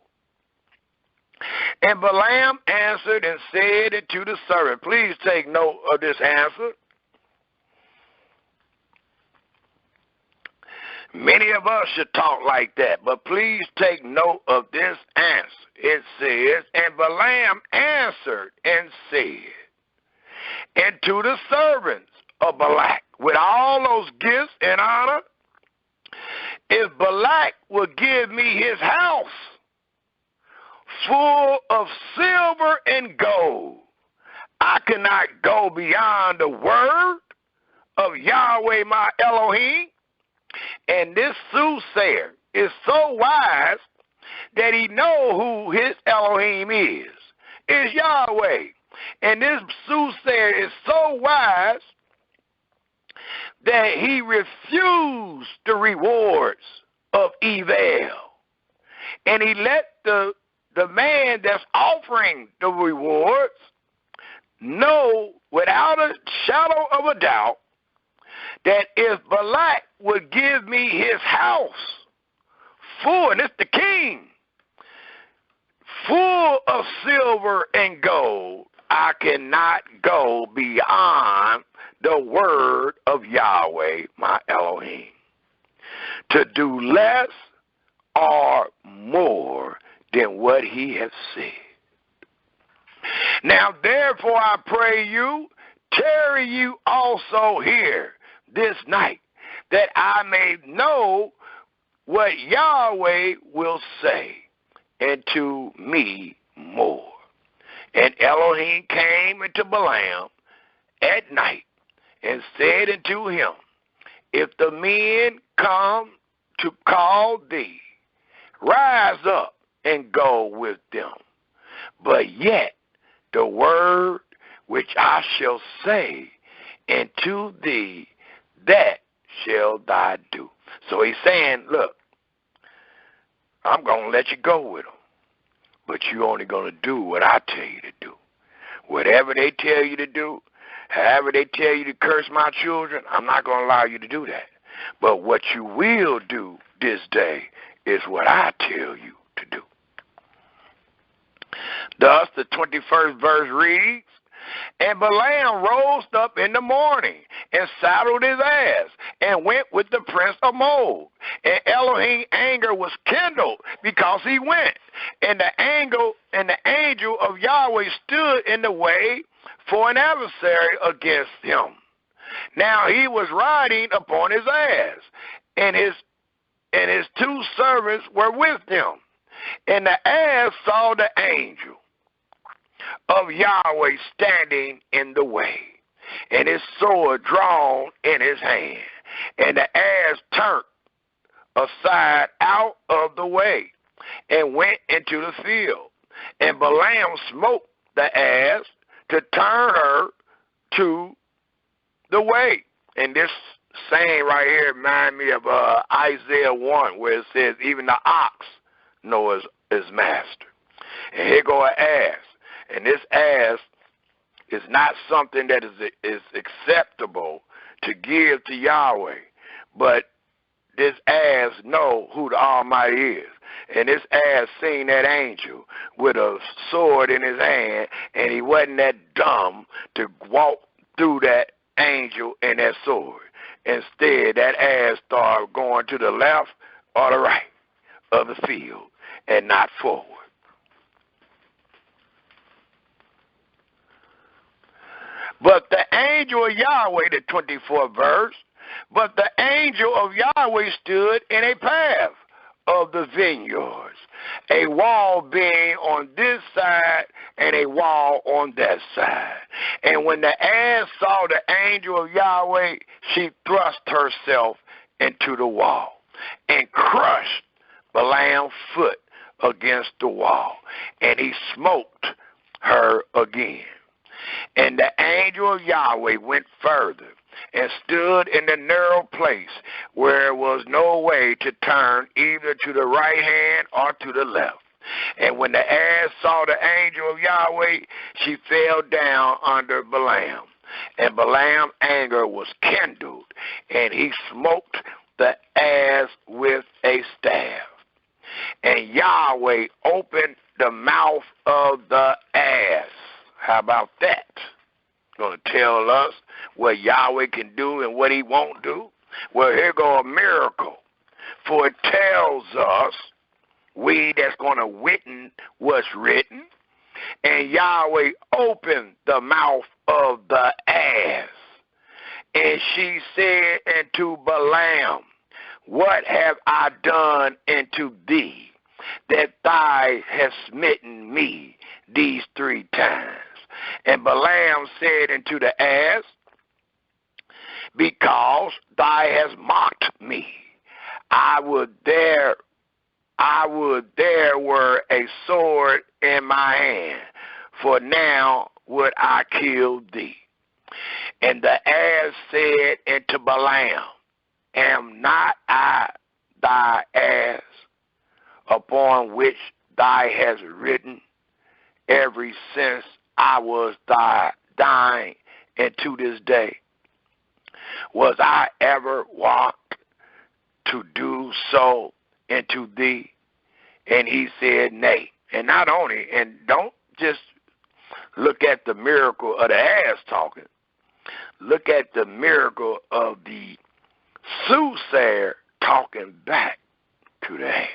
And Balaam answered and said unto the servant, please take note of this answer. Many of us should talk like that, but please take note of this answer. It says, and Balaam answered and said, and to the servants of Balak, with all those gifts and honor, if Balak would give me his house full of silver and gold, I cannot go beyond the word of Yahweh my Elohim. And this soothsayer is so wise that he know who his Elohim is. It's Yahweh. And this soothsayer is so wise that he refused the rewards of evil. And he let the man that's offering the rewards know without a shadow of a doubt that if Balak would give me his house full, and it's the king, full of silver and gold, I cannot go beyond the word of Yahweh, my Elohim, to do less or more than what he has said. Now, therefore, I pray you, tarry you also here this night, that I may know what Yahweh will say unto me more. And Elohim came unto Balaam at night and said unto him, if the men come to call thee, rise up and go with them. But yet the word which I shall say unto thee, that shall thou do. So he's saying, look, I'm going to let you go with them, but you're only going to do what I tell you to do. Whatever they tell you to do, however they tell you to curse my children, I'm not going to allow you to do that. But what you will do this day is what I tell you to do. Thus, the 21st verse reads, and Balaam rose up in the morning and saddled his ass and went with the prince of Moab. And Elohim's anger was kindled because he went. And the angel of Yahweh stood in the way for an adversary against him. Now he was riding upon his ass, and his two servants were with him. And the ass saw the angel of Yahweh standing in the way, and his sword drawn in his hand. And the ass turned aside out of the way and went into the field. And Balaam smote the ass to turn her to the way. And this saying right here remind me of Isaiah 1, where it says, even the ox knows his master. And here go an ass. And this ass is not something that is acceptable to give to Yahweh. But this ass know who the Almighty is. And this ass seen that angel with a sword in his hand, and he wasn't that dumb to walk through that angel and that sword. Instead, that ass started going to the left or the right of the field and not forward. But the angel of Yahweh, the 24th verse, but the angel of Yahweh stood in a path of the vineyards, a wall being on this side and a wall on that side. And when the ass saw the angel of Yahweh, she thrust herself into the wall and crushed Balaam's foot against the wall, and he smoked her again. And the angel of Yahweh went further and stood in the narrow place where there was no way to turn either to the right hand or to the left. And when the ass saw the angel of Yahweh, she fell down under Balaam. And Balaam's anger was kindled, and he smote the ass with a staff. And Yahweh opened the mouth of the ass. How about that? Going to tell us what Yahweh can do and what he won't do? Well, here go a miracle. For it tells us, we that's going to witness what's written, and Yahweh opened the mouth of the ass. And she said unto Balaam, what have I done unto thee, that thou hast smitten me these 3 times? And Balaam said unto the ass, because thou hast mocked me, I would there were a sword in my hand, for now would I kill thee. And the ass said unto Balaam, am not I thy ass, upon which thou hast ridden, ever since I was dying, and to this day? Was I ever wont to do so unto thee? And he said, nay. And not only, and don't just look at the miracle of the ass talking. Look at the miracle of the soothsayer talking back to the ass.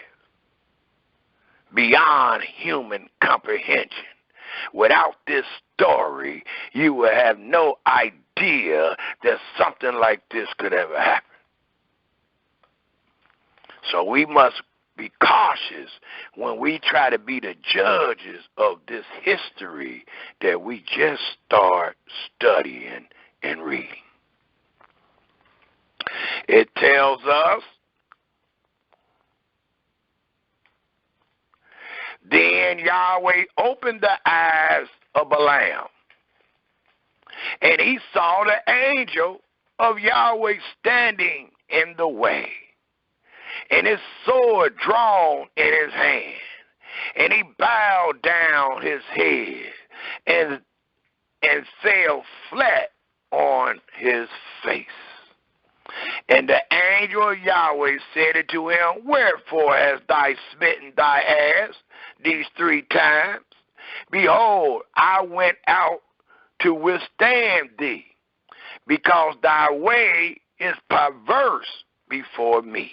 Beyond human comprehension. Without this story, you will have no idea that something like this could ever happen. So we must be cautious when we try to be the judges of this history that we just start studying and reading. It tells us, then Yahweh opened the eyes of Balaam, and he saw the angel of Yahweh standing in the way, and his sword drawn in his hand, and he bowed down his head and fell flat on his face. And the angel of Yahweh said unto him, wherefore hast thou smitten thy ass these 3 times? Behold, I went out to withstand thee, because thy way is perverse before me.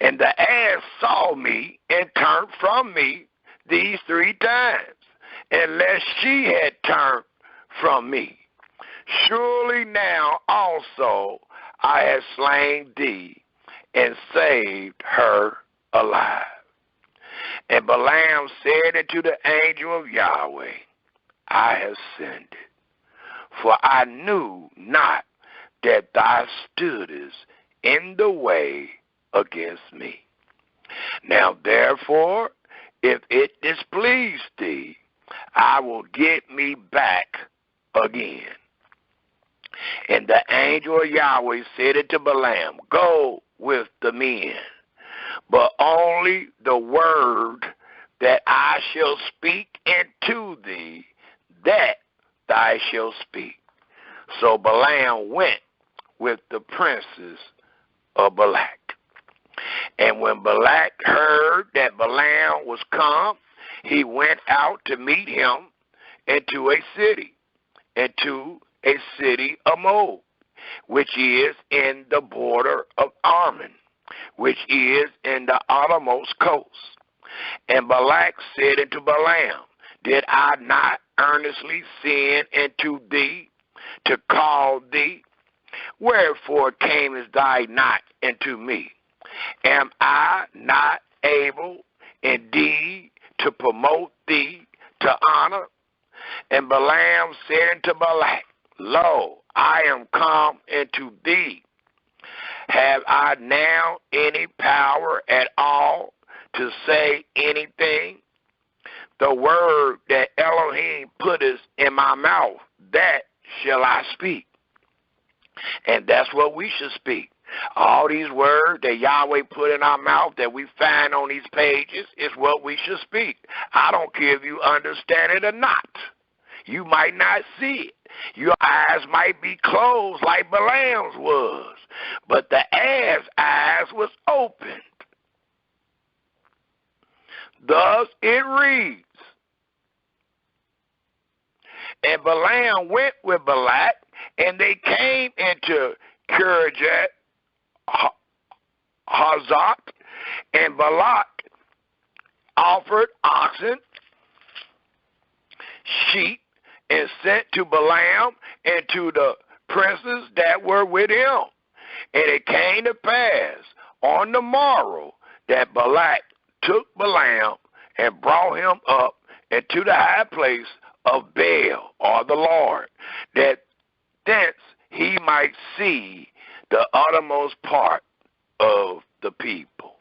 And the ass saw me and turned from me these 3 times, unless she had turned from me. Surely now also I have slain thee and saved her alive. And Balaam said unto the angel of Yahweh, I have sinned, for I knew not that thou stoodest in the way against me. Now therefore, if it displease thee, I will get me back again. And the angel of Yahweh said unto Balaam, Go with the men, but only the word that I shall speak unto thee, that thou shalt speak. So Balaam went with the princes of Balak. And when Balak heard that Balaam was come, he went out to meet him into a city of Moab, which is in the border of Ammon, which is in the uttermost coast. And Balak said unto Balaam, Did I not earnestly send unto thee to call thee? Wherefore camest thou not unto me? Am I not able indeed to promote thee to honor? And Balaam said unto Balak, Lo, I am come unto thee. Have I now any power at all to say anything? The word that Elohim putteth in my mouth, that shall I speak. And that's what we should speak. All these words that Yahweh put in our mouth that we find on these pages is what we should speak. I don't care if you understand it or not. You might not see it. Your eyes might be closed like Balaam's was, but the ass eyes was opened. Thus it reads, And Balaam went with Balak, and they came into Kirjath Hazak, and Balak offered oxen, sheep, and sent to Balaam and to the princes that were with him. And it came to pass on the morrow that Balak took Balaam and brought him up into the high place of Baal, or the Lord, that thence he might see the uttermost part of the people.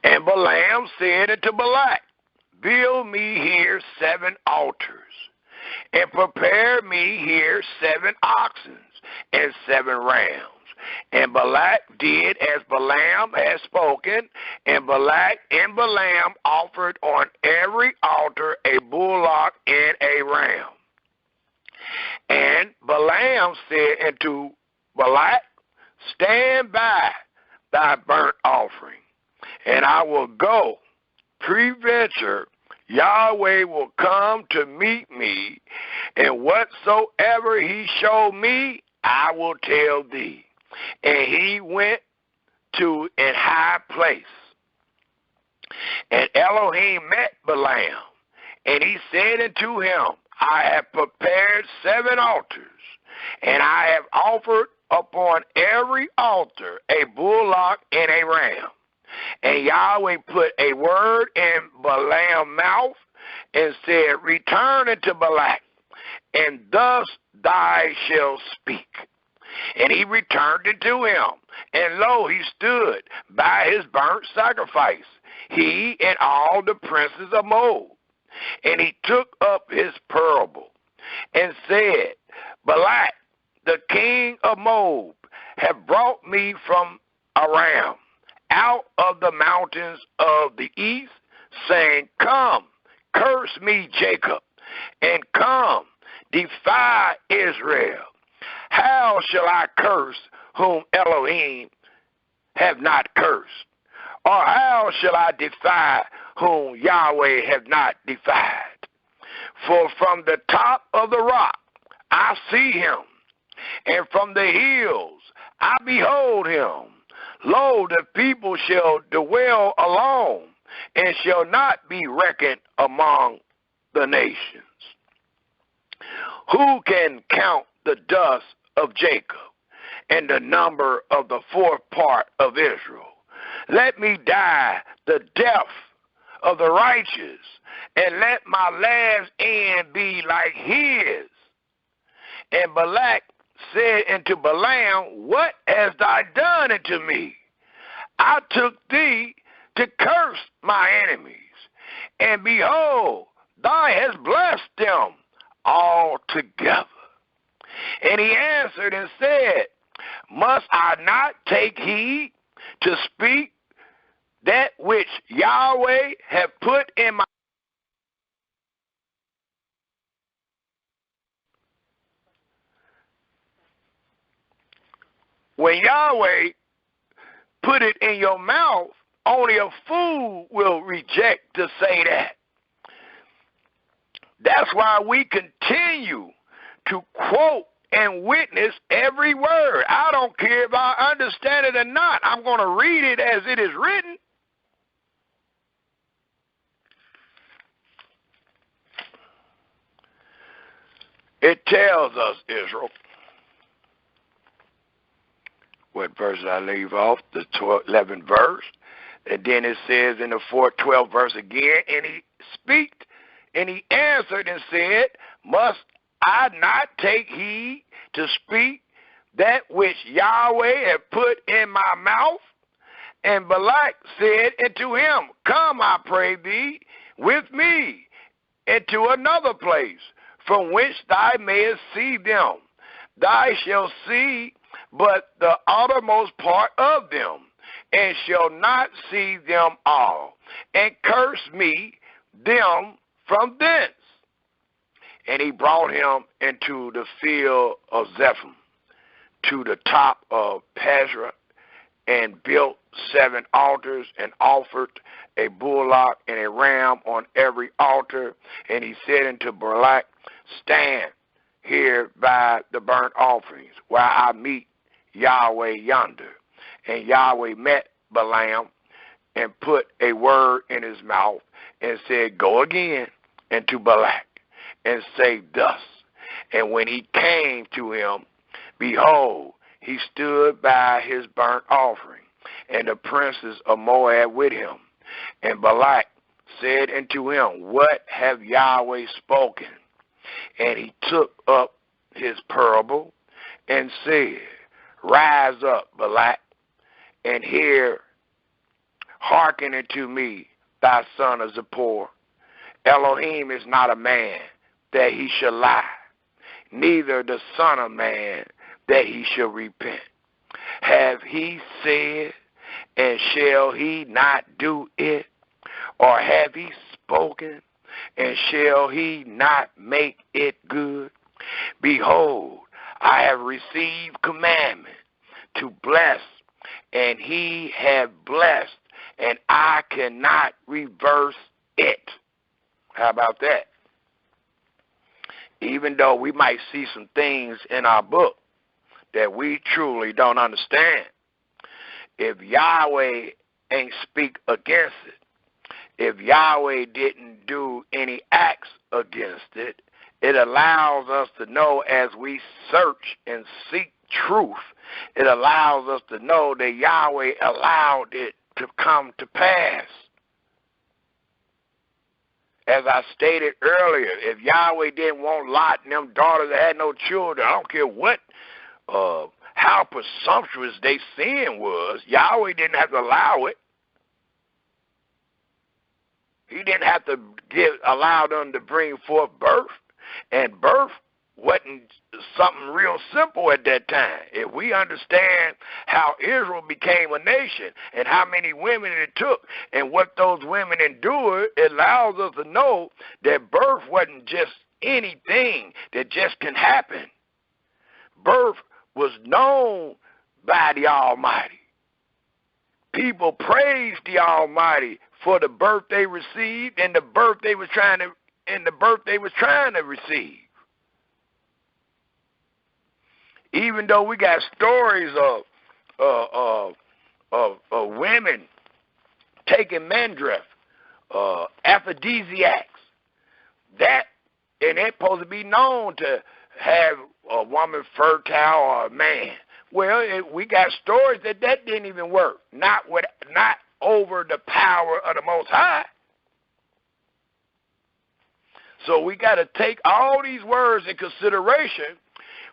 And Balaam said unto Balak, Build me here 7 altars, and prepare me here 7 oxen and 7 rams. And Balak did as Balaam had spoken, and Balak and Balaam offered on every altar a bullock and a ram. And Balaam said unto Balak, Stand by thy burnt offering, and I will go. Peradventure Yahweh will come to meet me, and whatsoever he show me, I will tell thee. And he went to an high place. And Elohim met Balaam, and he said unto him, I have prepared 7 altars, and I have offered upon every altar a bullock and a ram. And Yahweh put a word in Balaam's mouth and said, Return unto Balak, and thus thou shalt speak. And he returned unto him, and lo, he stood by his burnt sacrifice, he and all the princes of Moab. And he took up his parable, and said, Balak, the king of Moab, have brought me from Aram, out of the mountains of the east, saying, Come, curse me, Jacob, and come, defy Israel. How shall I curse whom Elohim have not cursed? Or how shall I defy whom Yahweh have not defied? For from the top of the rock I see him, and from the hills I behold him. Lo, the people shall dwell alone, and shall not be reckoned among the nations. Who can count the dust of Jacob, and the number of the 4th part of Israel? Let me die the death of the righteous, and let my last end be like his. And Balak said unto Balaam, What hast thou done unto me? I took thee to curse my enemies, and behold, thou hast blessed them altogether. And he answered and said, must I not take heed to speak that which Yahweh have put in my... When Yahweh put it in your mouth, only a fool will reject to say that. That's why we continue to quote and witness every word. I don't care if I understand it or not. I'm going to read it as it is written. It tells us, Israel, what verse did I leave off? The 11th verse. And then it says in the 12th verse again, and he speak, and he answered and said, must I not take heed to speak that which Yahweh had put in my mouth? And Balak said unto him, come, I pray thee, with me into another place, from which thou mayest see them. Thou shalt see but the outermost part of them, and shall not see them all, and curse me them from thence. And he brought him into the field of Zephon, to the top of Pezrah, and built 7 altars, and offered a bullock and a ram on every altar. And he said unto Balak, stand here by the burnt offerings, while I meet Yahweh yonder. And Yahweh met Balaam, and put a word in his mouth, and said, go again unto Balak, and say thus. And when he came to him, behold, he stood by his burnt offering, and the princes of Moab with him. And Balak said unto him, what have Yahweh spoken? And he took up his parable, and said, rise up, Balak, and hearken unto me, thy son of Zippor. Elohim is not a man, that he shall lie, neither the son of man, that he shall repent. Have he said, and shall he not do it? Or have he spoken, and shall he not make it good? Behold, I have received commandment to bless, and he hath blessed, and I cannot reverse it. How about that? Even though we might see some things in our book that we truly don't understand, if Yahweh ain't speak against it, if Yahweh didn't do any acts against it, it allows us to know as we search and seek truth, it allows us to know that Yahweh allowed it to come to pass. As I stated earlier, if Yahweh didn't want Lot and them daughters that had no children, I don't care what, how presumptuous they sin was, Yahweh didn't have to allow it. He didn't have to allow them to bring forth birth. And birth wasn't something real simple at that time. If we understand how Israel became a nation and how many women it took and what those women endured, it allows us to know that birth wasn't just anything that just can happen. Birth was known by the Almighty. People praised the Almighty for the birth they received and the birth they was trying to receive. Even though we got stories of women taking mandref, aphrodisiacs, that, and it's supposed to be known to have a woman fertile or a man. Well, we got stories that didn't even work. Not over the power of the Most High. So we got to take all these words in consideration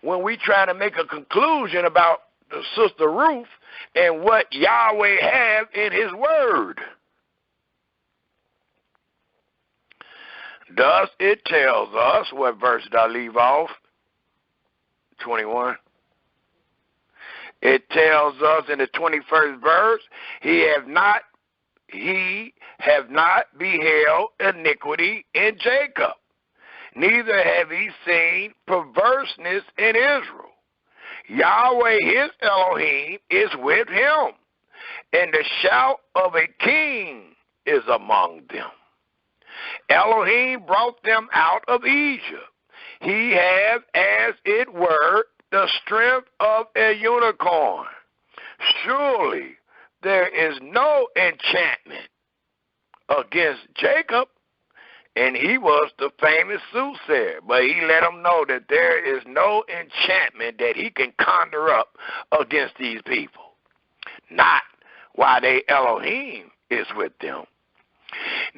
when we try to make a conclusion about the Sister Ruth and what Yahweh have in his word. Thus it tells us, what verse did I leave off? 21. It tells us in the 21st verse, he have not beheld iniquity in Jacob, neither have he seen perverseness in Israel. Yahweh his Elohim is with him, and the shout of a king is among them. Elohim brought them out of Egypt. He have, as it were, the strength of a unicorn. Surely there is no enchantment against Jacob. And he was the famous soothsayer, but he let them know that there is no enchantment that he can conjure up against these people. Not while they Elohim is with them.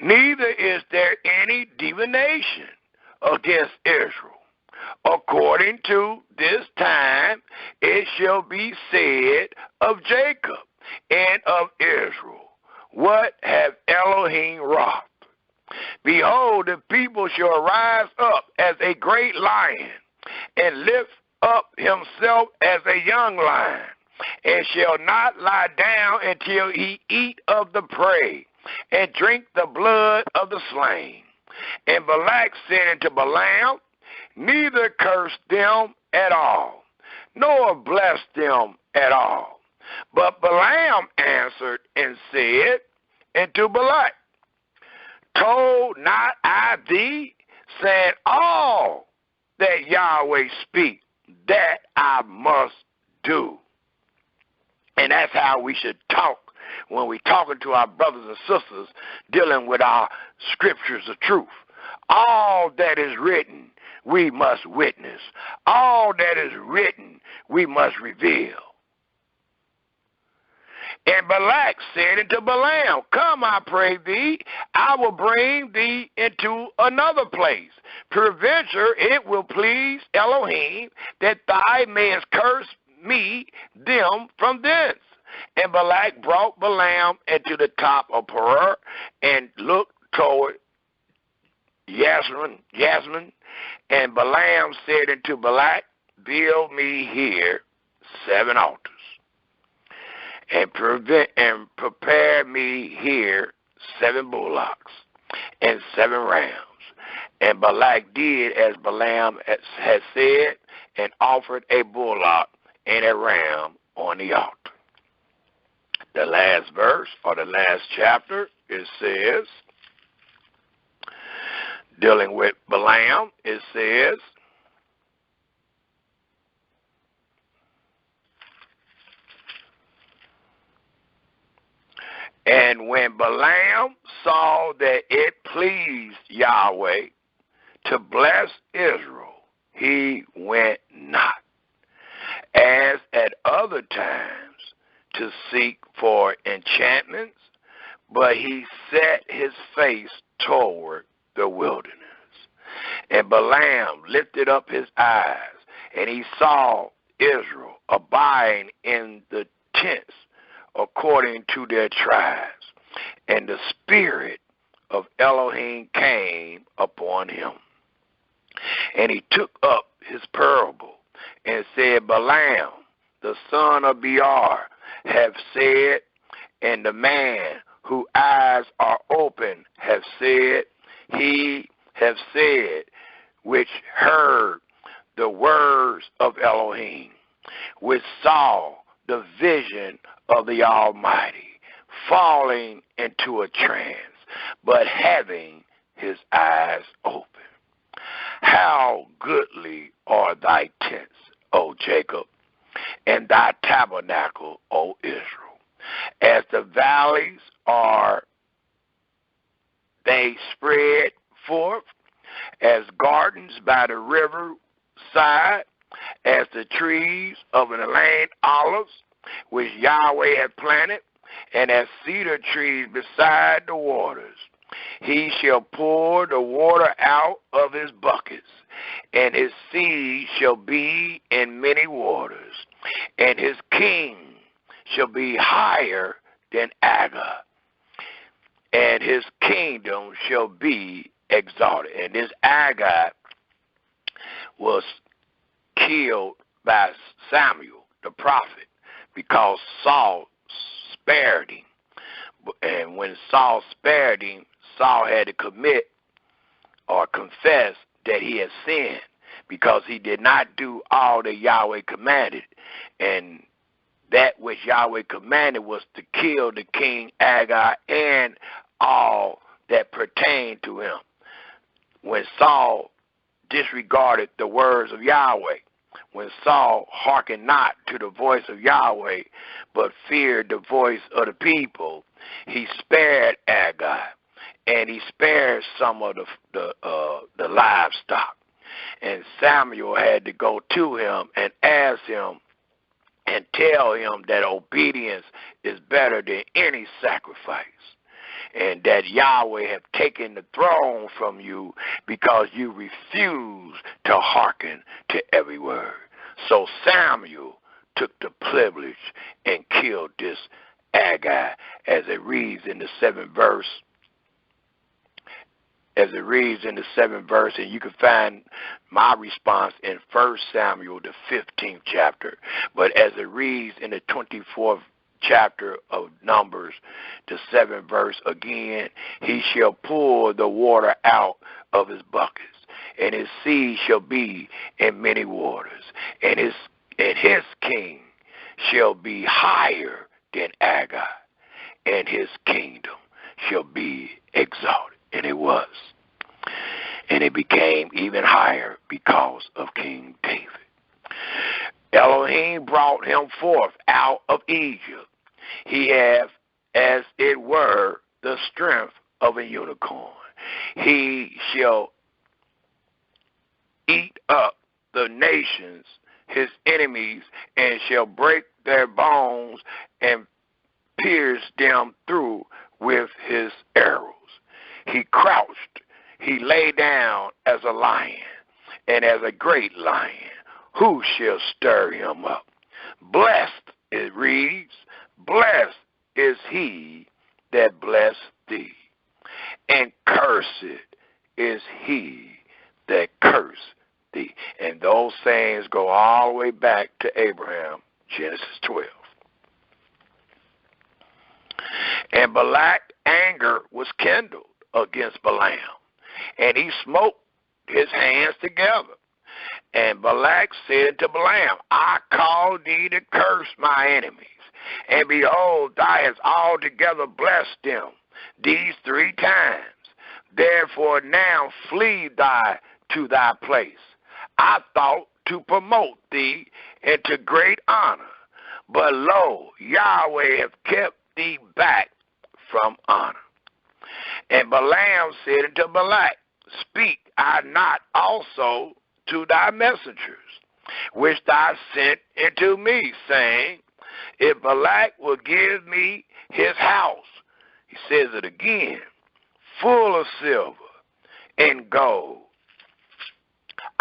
Neither is there any divination against Israel. According to this time, it shall be said of Jacob and of Israel, what have Elohim wrought? Behold, the people shall rise up as a great lion, and lift up himself as a young lion, and shall not lie down until he eat of the prey, and drink the blood of the slain. And Balak said unto Balaam, neither curse them at all, nor bless them at all. But Balaam answered and said unto Balak, told not I thee, saying all that Yahweh speak, that I must do. And that's how we should talk when we're talking to our brothers and sisters, dealing with our scriptures of truth. All that is written, we must witness. All that is written, we must reveal. And Balak said unto Balaam, come, I pray thee, I will bring thee into another place. Peradventure it will please Elohim that thou mayest curse me them from thence. And Balak brought Balaam into the top of Peor, and looked toward Yasmin. And Balaam said unto Balak, build me here 7 altars, and prepare me here 7 bullocks and 7 rams. And Balak did as Balaam had said, and offered a bullock and a ram on the altar. The last verse, or the last chapter, it says, dealing with Balaam, it says, and when Balaam saw that it pleased Yahweh to bless Israel, he went not, as at other times, to seek for enchantments, but he set his face toward the wilderness. And Balaam lifted up his eyes, and he saw Israel abiding in the tents according to their tribes. And the spirit of Elohim came upon him. And he took up his parable and said, Balaam, the son of Beor, have said, and the man whose eyes are open have said, he have said, which heard the words of Elohim, which saw the vision of the Almighty, falling into a trance, but having his eyes open. How goodly are thy tents, O Jacob, and thy tabernacle, O Israel. As the valleys are they spread forth, as gardens by the river side, as the trees of an land olives, which Yahweh hath planted, and as cedar trees beside the waters. He shall pour the water out of his buckets, and his seed shall be in many waters, and his king shall be higher than Agag, and his kingdom shall be exalted. And this Agag was killed by Samuel, the prophet, because Saul spared him. And when Saul spared him, Saul had to commit or confess that he had sinned because he did not do all that Yahweh commanded. And that which Yahweh commanded was to kill the king Agag and all that pertained to him. When Saul disregarded the words of Yahweh, when Saul hearkened not to the voice of Yahweh, but feared the voice of the people, he spared Agag, and he spared some of the livestock. And Samuel had to go to him and ask him and tell him that obedience is better than any sacrifice, and that Yahweh have taken the throne from you because you refuse to hearken to every word. So Samuel took the privilege and killed this Agag, as it reads in the 7th verse. As it reads in the 7th verse, and you can find my response in 1 Samuel, the 15th chapter. But as it reads in the 24th chapter of Numbers, the 7th verse again, he shall pour the water out of his buckets, and his seed shall be in many waters, and his king shall be higher than Agag, and his kingdom shall be exalted. And it was. And it became even higher because of King David. Elohim brought him forth out of Egypt. He hath, as it were, the strength of a unicorn. He shall eat up the nations, his enemies, and shall break their bones and pierce them through with his arrows. He crouched, he lay down as a lion, and as a great lion. Who shall stir him up? Blessed, it reads, blessed is he that blessed thee, and cursed is he that cursed thee. And those sayings go all the way back to Abraham, Genesis 12. And Balak's anger was kindled against Balaam, and he smote his hands together. And Balak said to Balaam, I called thee to curse my enemies, and behold, thou hast altogether blessed them these 3 times. Therefore now flee thou to thy place. I thought to promote thee into great honor, but lo, Yahweh hath kept thee back from honor. And Balaam said unto Balak, speak I not also to thy messengers, which thou sent into me, saying, if Balak will give me his house, he says it again, full of silver and gold,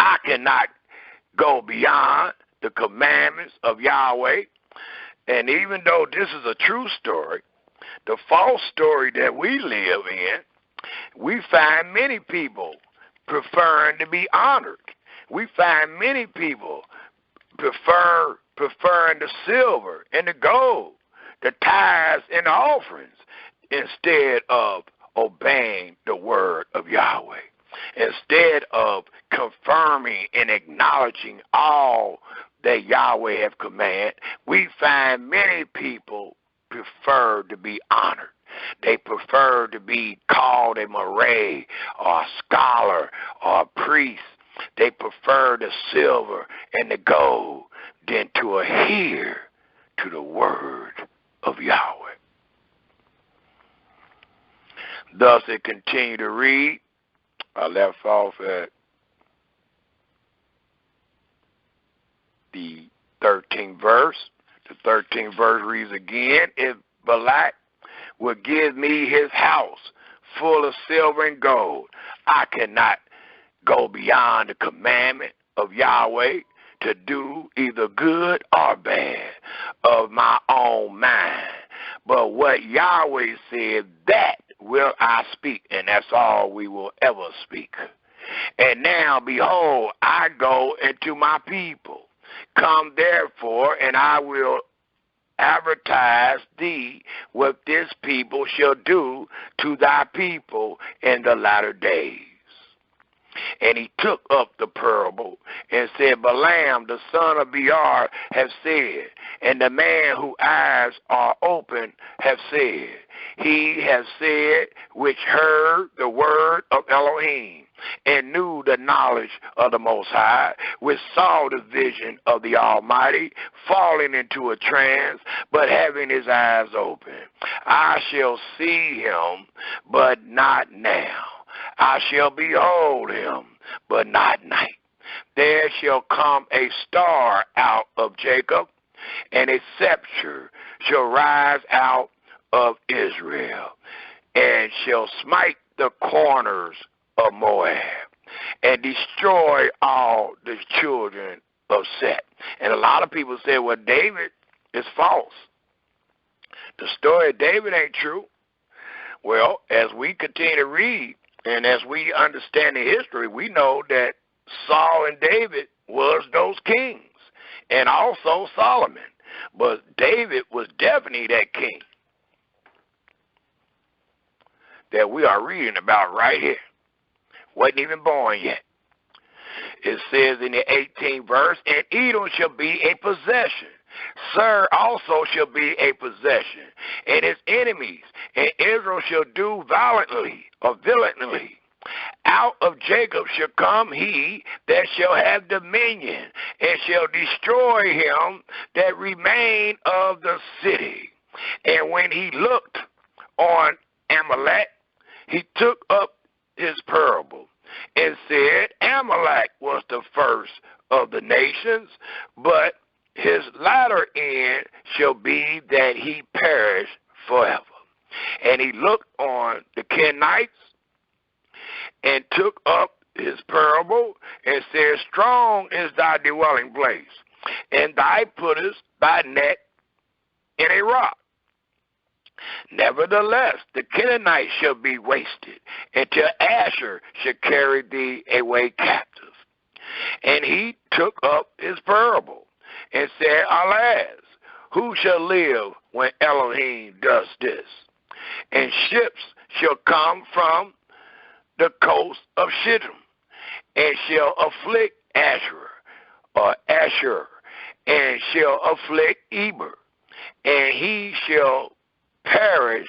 I cannot go beyond the commandments of Yahweh. And even though this is a true story, the false story that we live in, we find many people preferring to be honored. We find many people preferring the silver and the gold, the tithes and the offerings, instead of obeying the word of Yahweh. Instead of confirming and acknowledging all that Yahweh have commanded, we find many people prefer to be honored. They prefer to be called a moray or a scholar or a priest. They prefer the silver and the gold than to adhere to the word of Yahweh. Thus it continued to read. I left off at the 13th verse. The 13th verse reads again, if Balak will give me his house full of silver and gold, I cannot go beyond the commandment of Yahweh to do either good or bad of my own mind. But what Yahweh said, that will I speak, and that's all we will ever speak. And now, behold, I go into my people, Come therefore, and I will advertise thee what this people shall do to thy people in the latter days. And he took up the parable and said, Balaam, the son of Beor, have said, and the man whose eyes are open have said, he has said, which heard the word of Elohim, and knew the knowledge of the Most High, which saw the vision of the Almighty, falling into a trance, but having his eyes open. I shall see him, but not now. I shall behold him, but not night. There shall come a star out of Jacob, and a scepter shall rise out of Israel, and shall smite the corners of Moab, and destroy all the children of Seth. And a lot of people say, well, David is false. The story of David ain't true. Well, as we continue to read, and as we understand the history, we know that Saul and David was those kings, and also Solomon. But David was definitely that king that we are reading about right here. Wasn't even born yet. It says in the 18th verse, and Edom shall be a possession. Seir also shall be a possession, and his enemies, and Israel shall do violently. Out of Jacob shall come he that shall have dominion, and shall destroy him that remain of the city. And when he looked on Amalek, he took up his parable, and said, Amalek was the first of the nations, but his latter end shall be that he perish forever. And he looked on the Kenites, and took up his parable, and said, Strong is thy dwelling place, and thou puttest thy net in a rock. Nevertheless, the Canaanites shall be wasted, until Asher shall carry thee away captive. And he took up his parable, and said, Alas, who shall live when Elohim does this? And ships shall come from the coast of Shittim, and shall afflict Asher, and shall afflict Eber, and he shall perish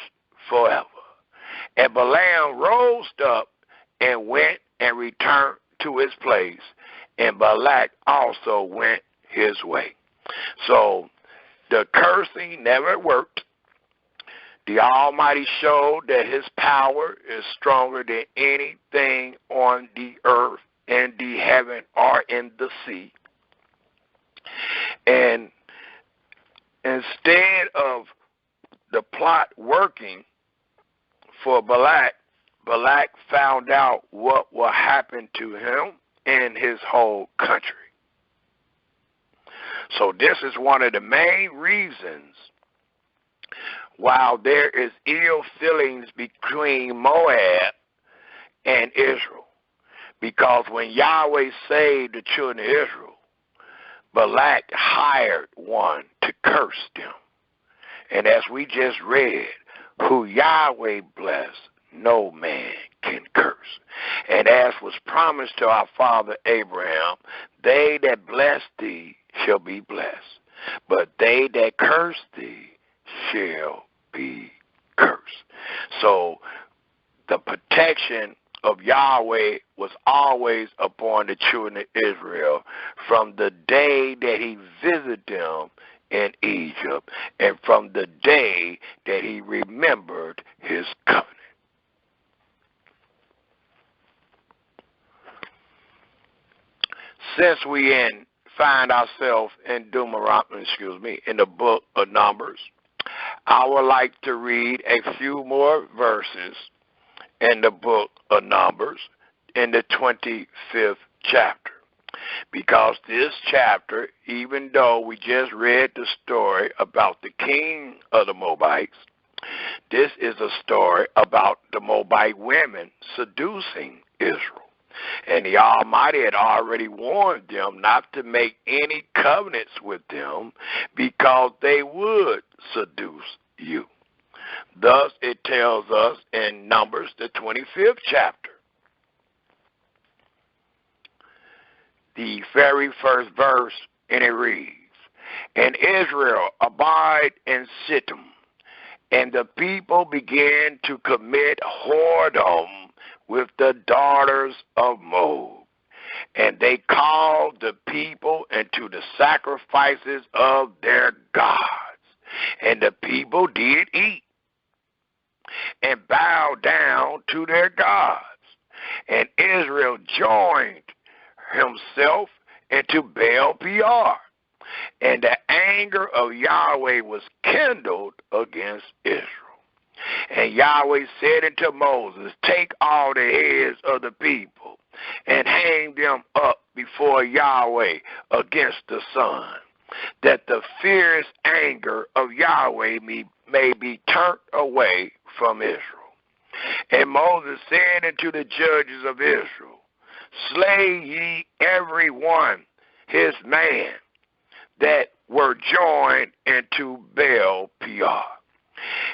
forever. And Balaam rose up and went and returned to his place, and Balak also went his way. So the cursing never worked. The Almighty showed that his power is stronger than anything on the earth, in the heaven, or in the sea. And instead of the plot working for Balak, Balak found out what will happen to him and his whole country. So this is one of the main reasons why there is ill feelings between Moab and Israel. Because when Yahweh saved the children of Israel, Balak hired one to curse them. And as we just read, who Yahweh bless, no man can curse. And as was promised to our father Abraham, they that bless thee shall be blessed, but they that curse thee shall be cursed. So the protection of Yahweh was always upon the children of Israel from the day that he visited them in Egypt, and from the day that he remembered his covenant. Since we find ourselves in in the book of Numbers, I would like to read a few more verses in the book of Numbers in the 25th chapter. Because this chapter, even though we just read the story about the king of the Moabites, this is a story about the Moabite women seducing Israel. And the Almighty had already warned them not to make any covenants with them because they would seduce you. Thus, it tells us in Numbers, the 25th chapter, the very first verse, and it reads, "And Israel abide in Shittim, and the people began to commit whoredom with the daughters of Moab. And they called the people into the sacrifices of their gods. And the people did eat and bow down to their gods. And Israel joined himself into Baal Peor. And the anger of Yahweh was kindled against Israel. And Yahweh said unto Moses, Take all the heads of the people and hang them up before Yahweh against the sun, that the fierce anger of Yahweh may be turned away from Israel. And Moses said unto the judges of Israel, Slay ye every one his man that were joined into Baal Peor.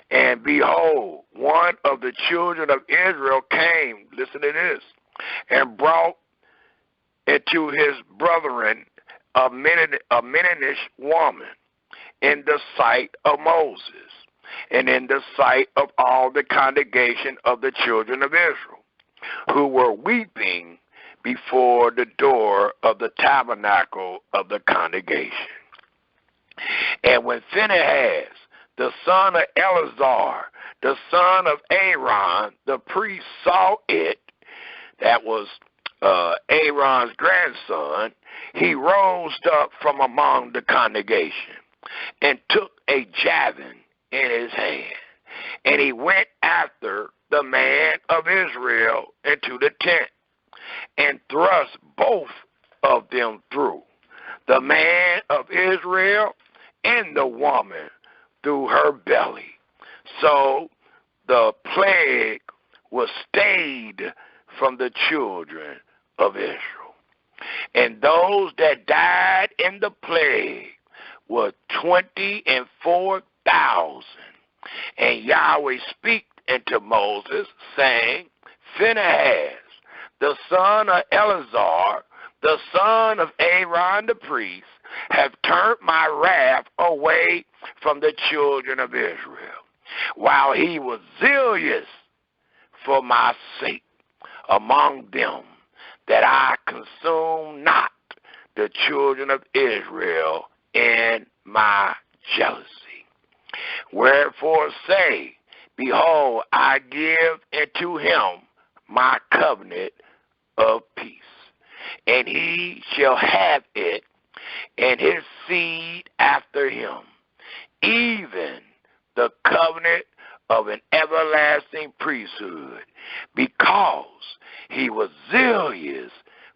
And behold, one of the children of Israel came," listen to this, "and brought into his brethren a Midianitish woman in the sight of Moses, and in the sight of all the congregation of the children of Israel, who were weeping before the door of the tabernacle of the congregation. And when Phinehas, the son of Eleazar, the son of Aaron, the priest, saw it," that was Aaron's grandson, "he rose up from among the congregation and took a javelin in his hand. And he went after the man of Israel into the tent and thrust both of them through, the man of Israel and the woman through her belly. So the plague was stayed from the children of Israel. And those that died in the plague were 24,000. And Yahweh spake unto Moses, saying, Phinehas, the son of Eleazar, the son of Aaron the priest, have turned my wrath away from the children of Israel, while he was zealous for my sake among them, that I consume not the children of Israel in my jealousy. Wherefore say, Behold, I give unto him my covenant of peace, and he shall have it, and his seed after him, even the covenant of an everlasting priesthood, because he was zealous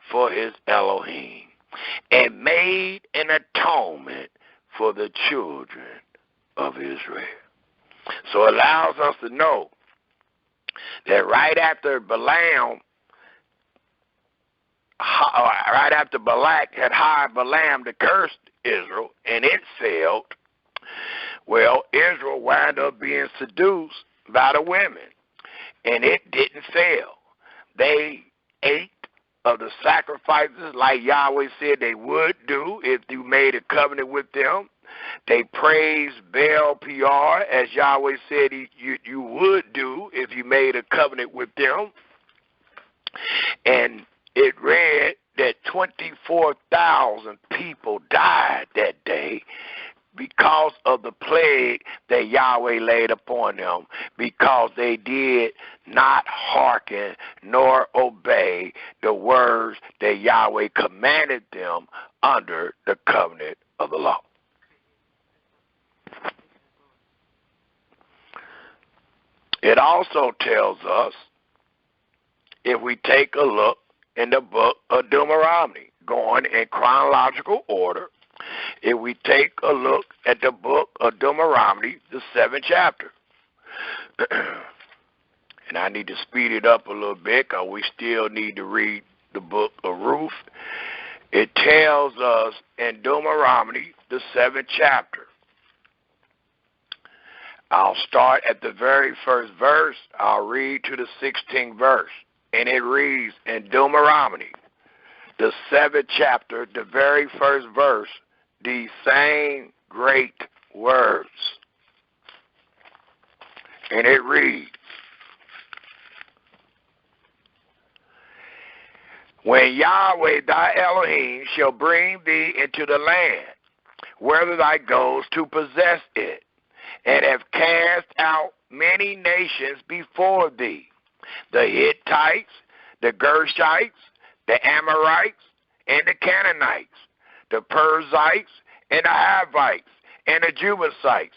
for his Elohim, and made an atonement for the children of Israel." So it allows us to know that right after Balak had hired Balaam to curse Israel, and it failed, well, Israel wound up being seduced by the women, and it didn't fail. They ate of the sacrifices like Yahweh said they would do if you made a covenant with them. They praised Baal Peor as Yahweh said you would do if you made a covenant with them. And it read that 24,000 people died that day because of the plague that Yahweh laid upon them, because they did not hearken nor obey the words that Yahweh commanded them under the covenant of the law. It also tells us, if we take a look in the book of Deuteronomy, going in chronological order, if we take a look at the book of Deuteronomy, the 7th chapter, and I need to speed it up a little bit because we still need to read the book of Ruth. It tells us in Deuteronomy, the 7th chapter. I'll start at the very first verse. I'll read to the 16th verse. And it reads in Deuteronomy, the 7th chapter, the very first verse, these same great words. And it reads, when Yahweh thy Elohim shall bring thee into the land, whither thou goest to possess it, and have cast out many nations before thee, the Hittites, the Gershites, the Amorites, and the Canaanites, the Perizzites, and the Hivites, and the Jebusites,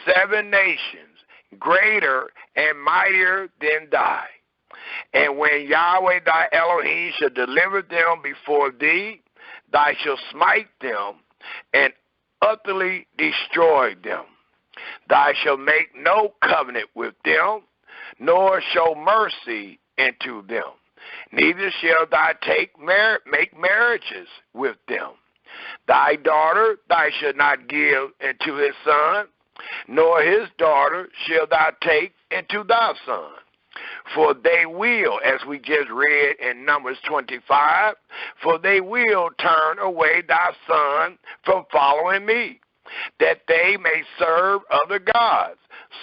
7 nations, greater and mightier than thy. And when Yahweh thy Elohim shall deliver them before thee, thou shalt smite them and utterly destroy them. Thou shalt make no covenant with them, nor show mercy unto them. Neither shalt thou make marriages with them. Thy daughter thou shalt not give unto his son, nor his daughter shalt thou take into thy son. For they will, as we just read in Numbers 25, for they will turn away thy son from following me, that they may serve other gods.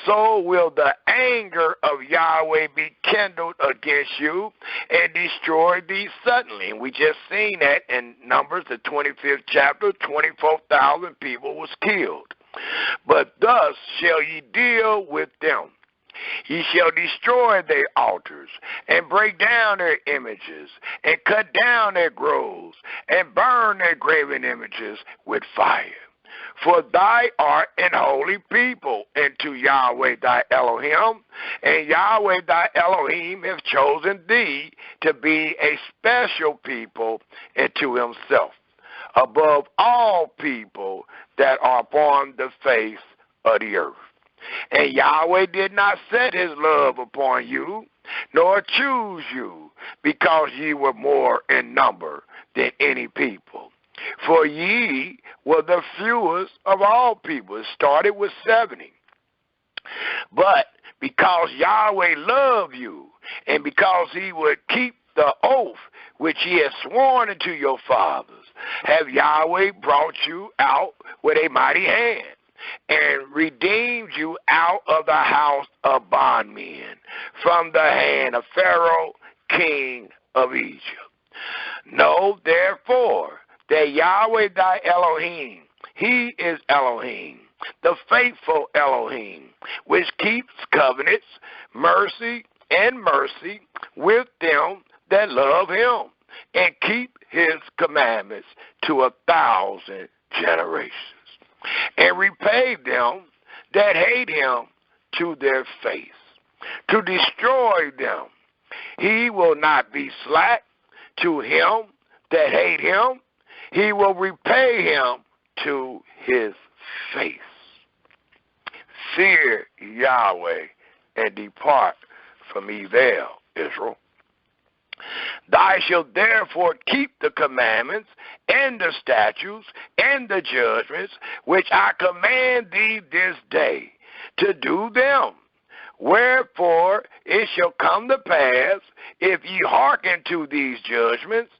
So will the anger of Yahweh be kindled against you and destroy thee suddenly. And we just seen that in Numbers, the 25th chapter, 24,000 people was killed. But thus shall ye deal with them. Ye shall destroy their altars, and break down their images, and cut down their groves, and burn their graven images with fire. For thou art an holy people unto Yahweh thy Elohim, and Yahweh thy Elohim hath chosen thee to be a special people unto himself, above all people that are upon the face of the earth. And Yahweh did not set his love upon you, nor choose you, because ye were more in number than any people. For ye were the fewest of all people. It started with 70. But because Yahweh loved you, and because he would keep the oath which he has sworn unto your fathers, have Yahweh brought you out with a mighty hand, and redeemed you out of the house of bondmen, from the hand of Pharaoh, king of Egypt. Know therefore that Yahweh thy Elohim, he is Elohim, the faithful Elohim, which keeps covenants, mercy with them that love him, and keep his commandments to 1,000 generations, and repay them that hate him to their face, to destroy them. He will not be slack to him that hate him. He will repay him to his face. Fear Yahweh and depart from evil, Israel. Thou shalt therefore keep the commandments and the statutes and the judgments which I command thee this day, to do them. Wherefore it shall come to pass, if ye hearken to these judgments,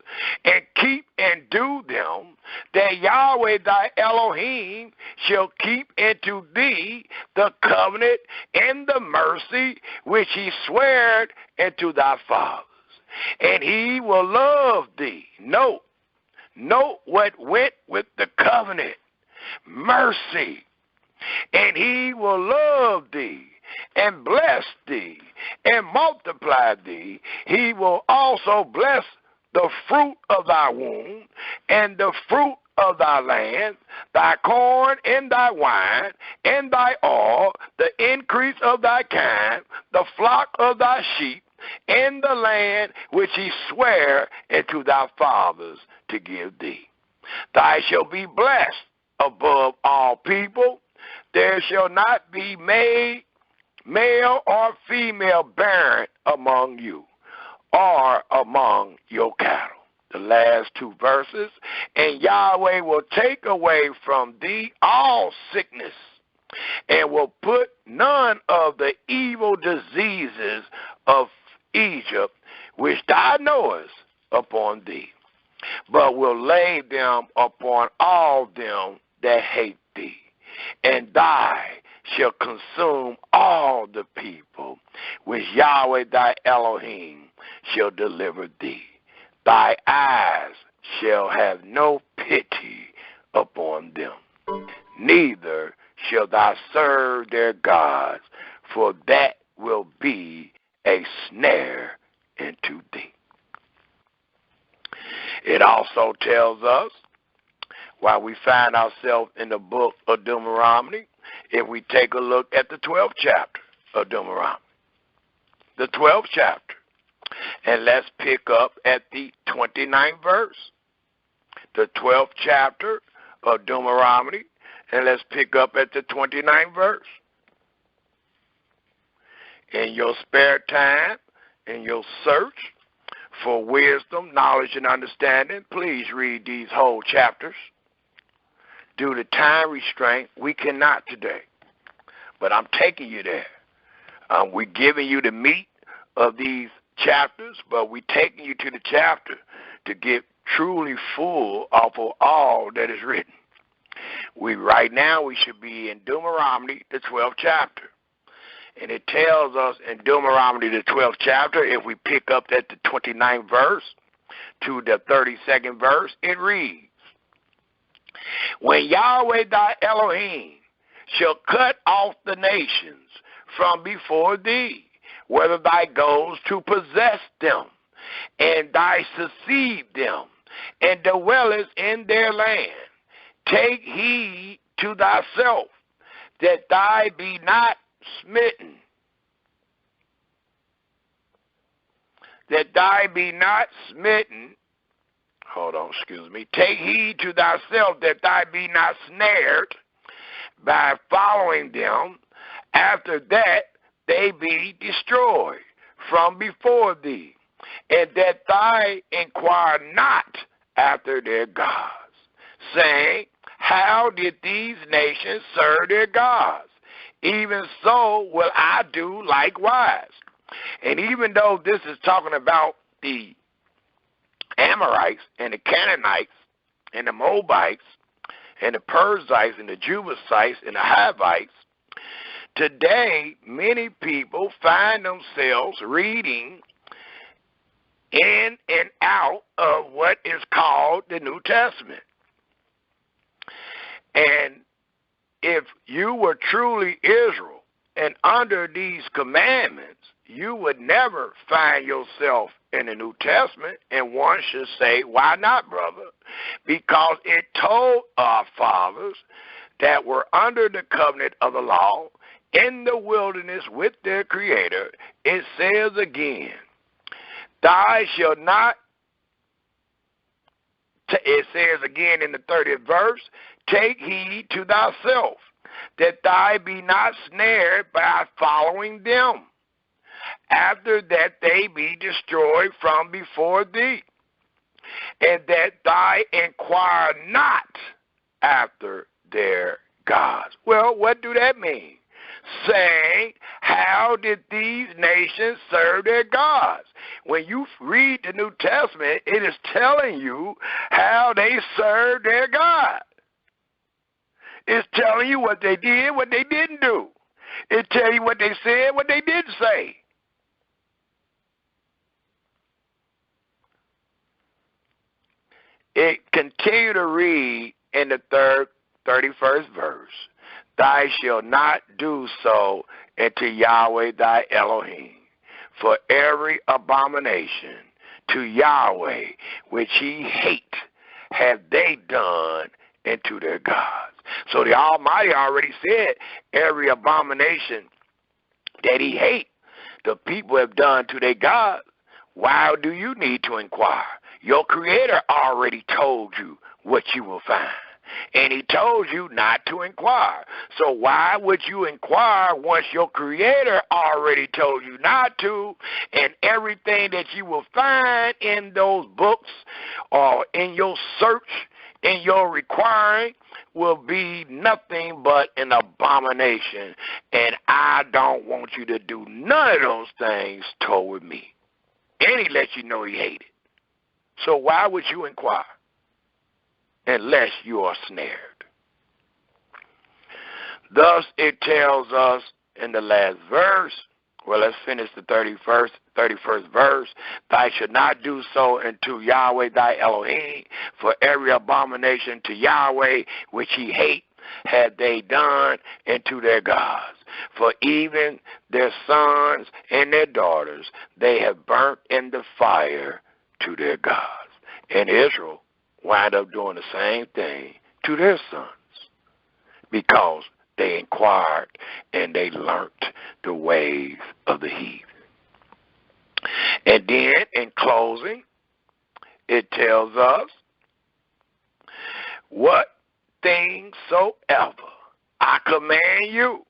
and keep and do them, that Yahweh thy Elohim shall keep unto thee the covenant and the mercy which he sware unto thy fathers. And he will love thee. Note what went with the covenant. Mercy. And he will love thee, and bless thee, and multiply thee. He will also bless the fruit of thy womb, and the fruit of thy land, thy corn and thy wine, and thy oil, the increase of thy kind, the flock of thy sheep, and the land which he sware unto thy fathers to give thee. Thou shalt be blessed above all people. There shall not be made male or female bearing among you, or among your cattle. The last two verses. And Yahweh will take away from thee all sickness, and will put none of the evil diseases of Egypt, which thou knowest, upon thee, but will lay them upon all them that hate thee. And thy shall consume all the people, which Yahweh thy Elohim shall deliver thee. Thy eyes shall have no pity upon them, neither shall thou serve their gods, for that will be a snare into thee. It also tells us, while we find ourselves in the book of Deuteronomy, if we take a look at the 12th chapter of Deuteronomy, the 12th chapter, and let's pick up at the 29th verse, the 12th chapter of Deuteronomy, and let's pick up at the 29th verse. In your spare time, in your search for wisdom, knowledge, and understanding, please read these whole chapters. Due to time restraint, we cannot today, but I'm taking you there. We're giving you the meat of these chapters, but we're taking you to the chapter to get truly full off of all that is written. Right now we should be in Deuteronomy, the 12th chapter. And it tells us in Deuteronomy, the 12th chapter, if we pick up at the 29th verse to the 32nd verse, it reads, when Yahweh thy Elohim shall cut off the nations from before thee, whether thou goes to possess them, and thou succeed them, and dwellest in their land, take heed to thyself, that thou be not smitten, take heed to thyself that thou be not snared by following them, after that they be destroyed from before thee, and that thou inquire not after their gods, saying, how did these nations serve their gods? Even so will I do likewise. And even though this is talking about the Amorites and the Canaanites and the Moabites and the Perizzites and the Jebusites and the Hivites, today many people find themselves reading in and out of what is called the New Testament. And if you were truly Israel and under these commandments, you would never find yourself in the New Testament. And one should say, why not, brother? Because it told our fathers that were under the covenant of the law in the wilderness with their Creator. It says again, thou shalt not, it says again in the 30th verse, take heed to thyself, that thou be not snared by following them, after that they be destroyed from before thee, and that thou inquire not after their gods. Well, what do that mean? Saying, how did these nations serve their gods? When you read the New Testament, it is telling you how they served their God. It's telling you what they did, what they didn't do. It tells you what they said, what they didn't say. It continue to read in the 31st verse. Thou shalt not do so unto Yahweh thy Elohim, for every abomination to Yahweh which he hate have they done into their gods. So the Almighty already said every abomination that he hate, the people have done to their gods. Why do you need to inquire? Your Creator already told you what you will find. And he told you not to inquire. So why would you inquire once your Creator already told you not to, and everything that you will find in those books or in your search, in your requiring, will be nothing but an abomination. And I don't want you to do none of those things toward me. And he lets you know he hated. So why would you inquire? Unless you are snared. Thus it tells us in the last verse, well, let's finish the 31st verse. Thou shalt not do so unto Yahweh thy Elohim, for every abomination to Yahweh which he hate had they done unto their gods. For even their sons and their daughters they have burnt in the fire to their gods. And Israel wind up doing the same thing to their sons because they inquired and they learnt the ways of the heathen. And then in closing, it tells us, what things soever I command you,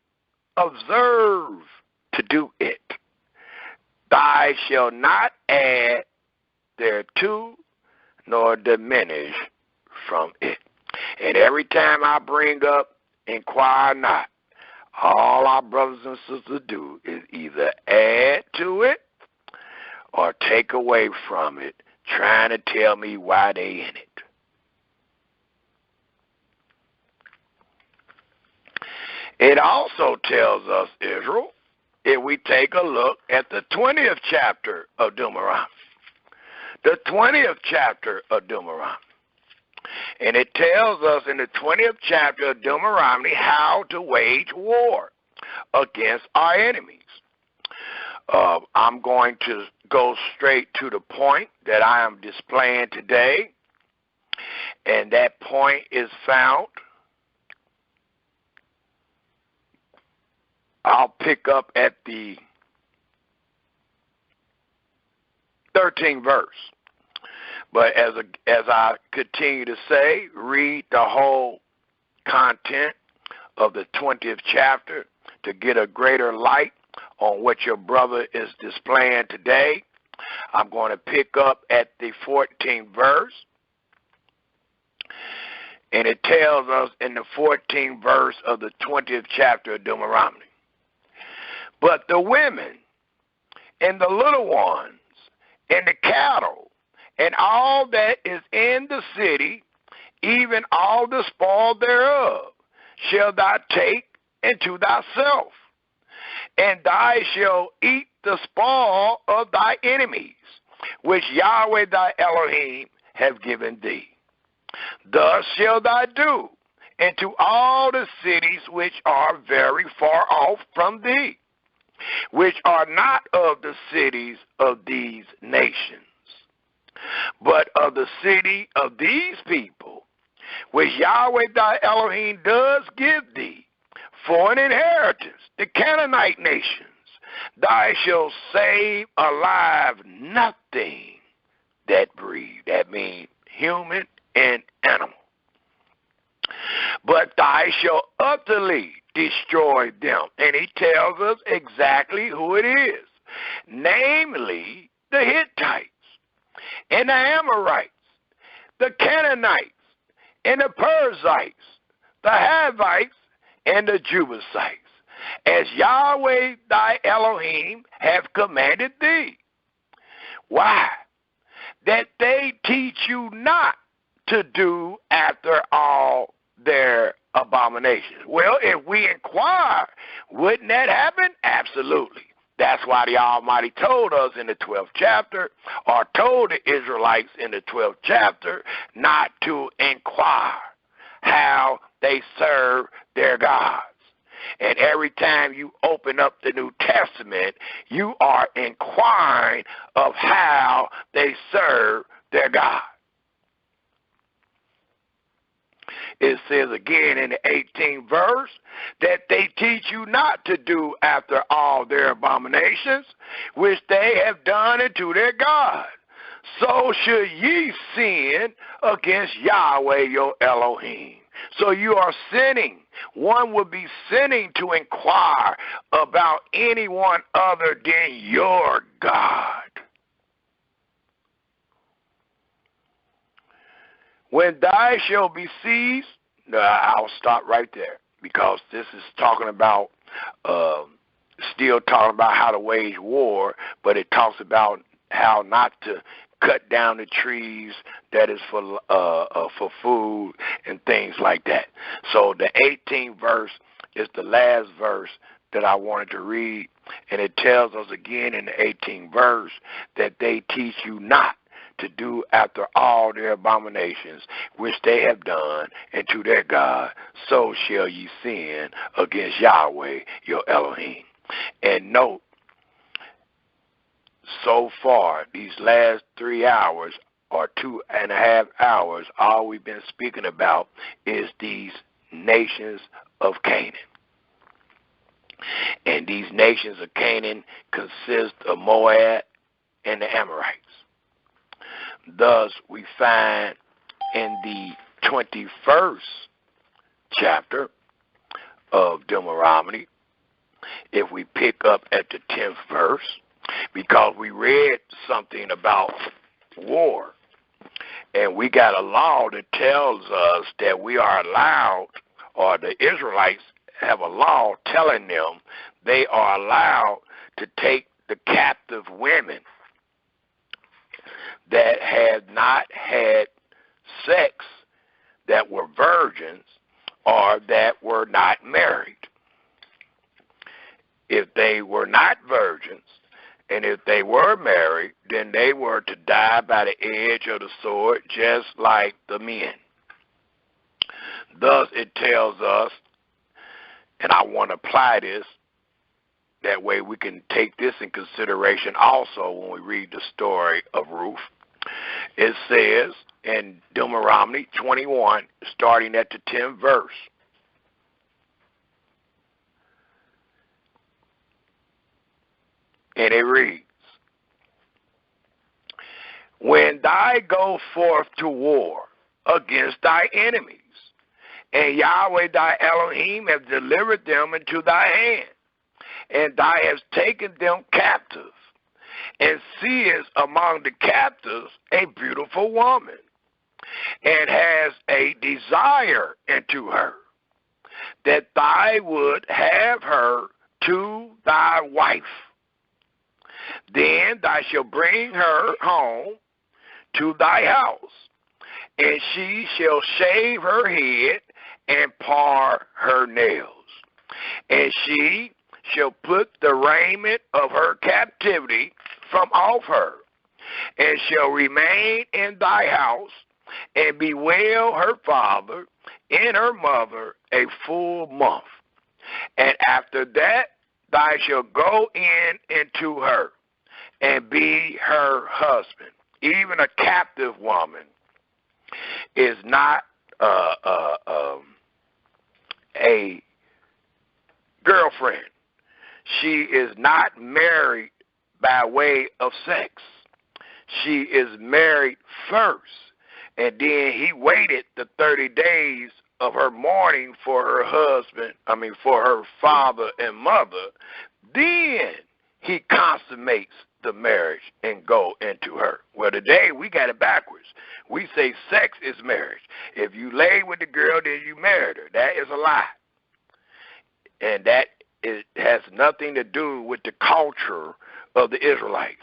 observe to do it. Thou shalt not add thereto, nor diminish from it. And every time I bring up inquire not, all our brothers and sisters do is either add to it or take away from it, trying to tell me why they in it. It also tells us, Israel, if we take a look at the 20th chapter of Deuteronomy, the 20th chapter of Deuteronomy. And it tells us in the 20th chapter of Deuteronomy how to wage war against our enemies. I'm going to go straight to the point that I am displaying today. And that point is found. I'll pick up at the 13th verse. But as I continue to say, read the whole content of the 20th chapter to get a greater light on what your brother is displaying today. I'm going to pick up at the 14th verse. And it tells us in the 14th verse of the 20th chapter of Deuteronomy. But the women and the little ones and the cattle and all that is in the city, even all the spoil thereof, shalt thou take unto thyself, and thou shalt eat the spoil of thy enemies, which Yahweh thy Elohim have given thee. Thus shalt thou do into all the cities which are very far off from thee, which are not of the cities of these nations, but of the city of these people, which Yahweh thy Elohim does give thee for an inheritance, the Canaanite nations. Thou shalt save alive nothing that breathe. That means human and animal. But thou shalt utterly destroy them. And he tells us exactly who it is, namely the Hittites, and the Amorites, the Canaanites, and the Perizzites, the Hivites, and the Jebusites, as Yahweh thy Elohim have commanded thee. Why? That they teach you not to do after all their abominations. Well, if we inquire, wouldn't that happen? Absolutely. That's why the Almighty told us in the 12th chapter, or told the Israelites in the 12th chapter, not to inquire how they serve their gods. And every time you open up the New Testament, you are inquiring of how they serve their God. It says again in the 18th verse that they teach you not to do after all their abominations, which they have done unto their God. So should ye sin against Yahweh your Elohim. So you are sinning. One would be sinning to inquire about anyone other than your God. When thou shalt be seized, I'll stop right there, because this is talking about, still talking about how to wage war, but it talks about how not to cut down the trees that is for food and things like that. So the 18th verse is the last verse that I wanted to read, and it tells us again in the 18th verse that they teach you not to do after all their abominations which they have done, and to their God, so shall ye sin against Yahweh your Elohim. And note, so far, these last 3 hours or 2.5 hours, all we've been speaking about is these nations of Canaan. And these nations of Canaan consist of Moab and the Amorites. Thus, we find in the 21st chapter of Deuteronomy, if we pick up at the 10th verse, because we read something about war, and we got a law that tells us that we are allowed, or the Israelites have a law telling them they are allowed to take the captive women that had not had sex, that were virgins, or that were not married. If they were not virgins, and if they were married, then they were to die by the edge of the sword, just like the men. Thus, it tells us, and I want to apply this, that way we can take this in consideration also when we read the story of Ruth. It says in Deuteronomy 21, starting at the 10th verse, and it reads, when thou go forth to war against thy enemies, and Yahweh thy Elohim hath delivered them into thy hand, and thou hast taken them captive, and seest among the captives a beautiful woman, and has a desire into her, that thou would have her to thy wife. Then thou shalt bring her home to thy house, and she shall shave her head and par her nails, and she shall put the raiment of her captivity from off her, and shall remain in thy house, and bewail her father and her mother a full month. And after that thou shalt go in into her, and be her husband. Even a captive woman is not a girlfriend. She is not married by way of sex. She is married first, and then he waited the 30 days of her mourning for her husband, for her father and mother. Then he consummates the marriage and go into her. Well, today we got it backwards. We say sex is marriage. If you lay with the girl, then you married her. That is a lie. And that it has nothing to do with the culture of the Israelites.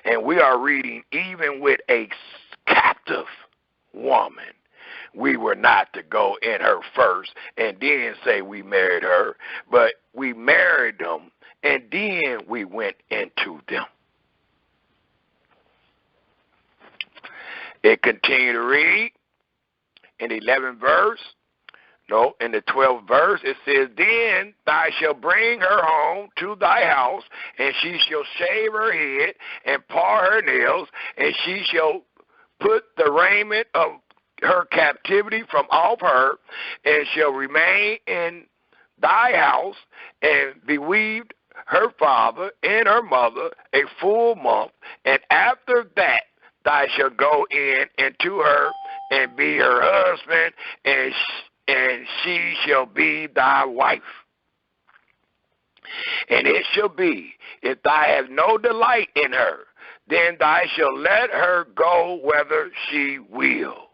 And we are reading, even with a captive woman, we were not to go in her first and then say we married her, but we married them and then we went into them. It continued to read in the 11th verse. No, in the 12th verse, it says, then thou shalt bring her home to thy house, and she shall shave her head and par her nails, and she shall put the raiment of her captivity from off her, and shall remain in thy house, and beweave her father and her mother a full month, and after that thou shalt go in into her and be her husband, and and she shall be thy wife. And it shall be, if thou have no delight in her, then thou shalt let her go whither she will.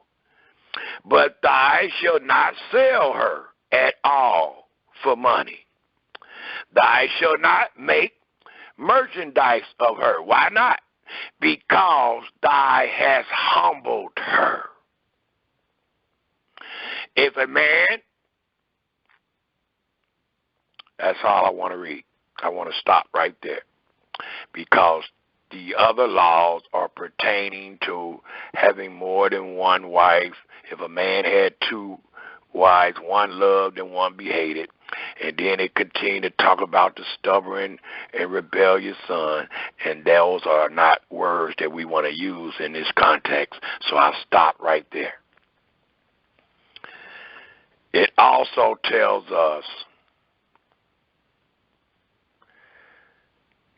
But thou shalt not sell her at all for money. Thou shalt not make merchandise of her. Why not? Because thou hast humbled her. If a man, that's all I want to read. I want to stop right there, because the other laws are pertaining to having more than one wife. If a man had two wives, one loved and one be hated, and then it continued to talk about the stubborn and rebellious son, and those are not words that we want to use in this context, so I'll stop right there. It also tells us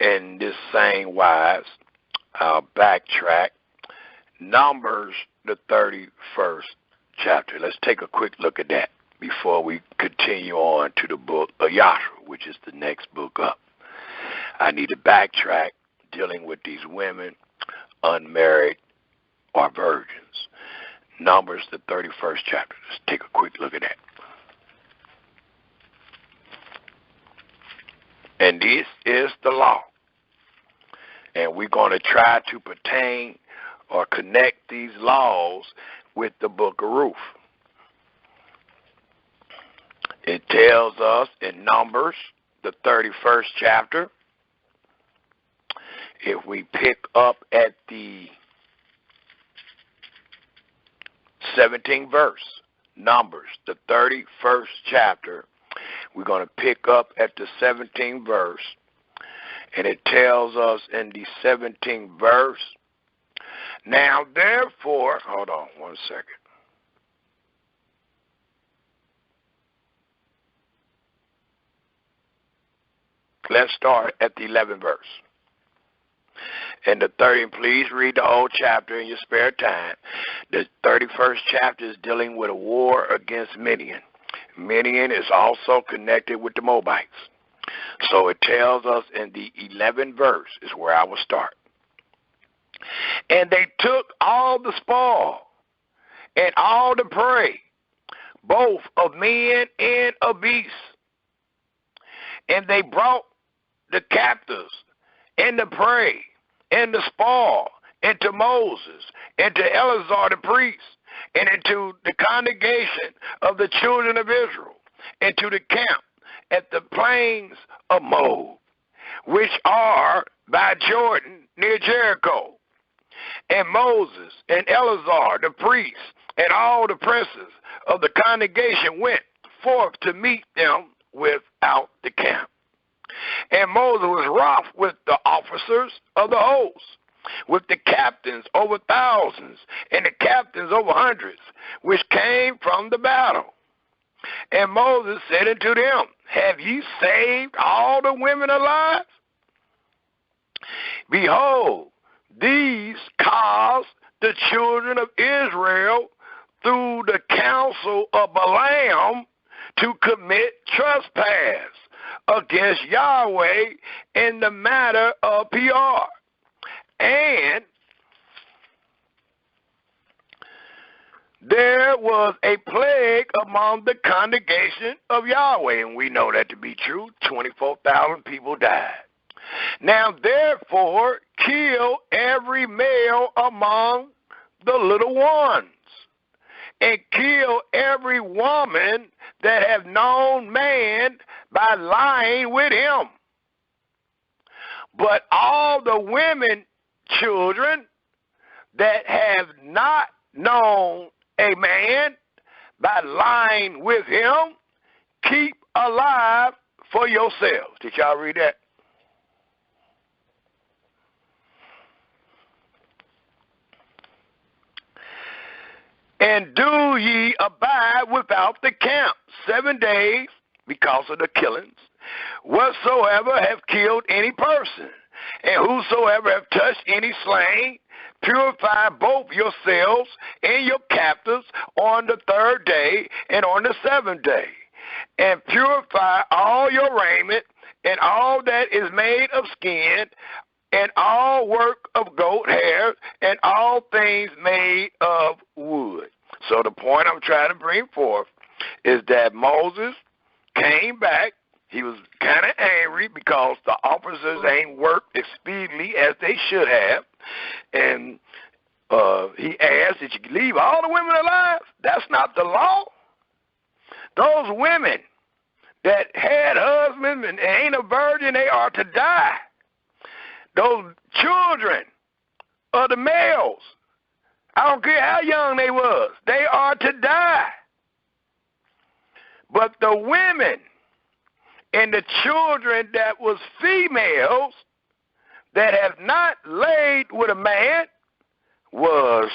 in this same wise, I'll backtrack, Numbers, the 31st chapter. Let's take a quick look at that before we continue on to the book of Joshua, which is the next book up. I need to backtrack dealing with these women, unmarried or virgins. Numbers, the 31st chapter. Let's take a quick look at that. And this is the law. And we're going to try to pertain or connect these laws with the book of Ruth. It tells us in Numbers, the 31st chapter, if we pick up at the 17th verse, Numbers, the 31st chapter, we're going to pick up at the 17th verse, and it tells us in the 17th verse, now therefore, hold on one second. Let's start at the 11th verse. And the 30th, please read the whole chapter in your spare time. The 31st chapter is dealing with a war against Midian. Midian is also connected with the Moabites. So it tells us in the 11th verse is where I will start. And they took all the spoil and all the prey, both of men and of beasts. And they brought the captives and the prey and the spoil into Moses, and to Eleazar the priest, and into the congregation of the children of Israel, and to the camp at the plains of Moab, which are by Jordan near Jericho. And Moses and Eleazar the priest and all the princes of the congregation went forth to meet them without the camp. And Moses was wroth with the officers of the host, with the captains over thousands, and the captains over hundreds, which came from the battle. And Moses said unto them, have ye saved all the women alive? Behold, these caused the children of Israel through the counsel of Balaam to commit trespass against Yahweh in the matter of Peor. And there was a plague among the congregation of Yahweh, and we know that to be true. 24,000 people died. Now therefore kill every male among the little ones, and kill every woman that have known man by lying with him. But all the women children that have not known a man by lying with him, keep alive for yourselves. Did y'all read that? And do ye abide without the camp 7 days because of the killings, whatsoever have killed any person, and whosoever have touched any slain, purify both yourselves and your captives on the third day and on the seventh day, and purify all your raiment and all that is made of skin, and all work of goat hair, and all things made of wood. So the point I'm trying to bring forth is that Moses came back. He was kind of angry because the officers ain't worked as speedily as they should have. And he asked that you leave all the women alive. That's not the law. Those women that had husbands and ain't a virgin, they are to die. Those children of the males, I don't care how young they was, they are to die. But the women and the children that was females that have not laid with a man was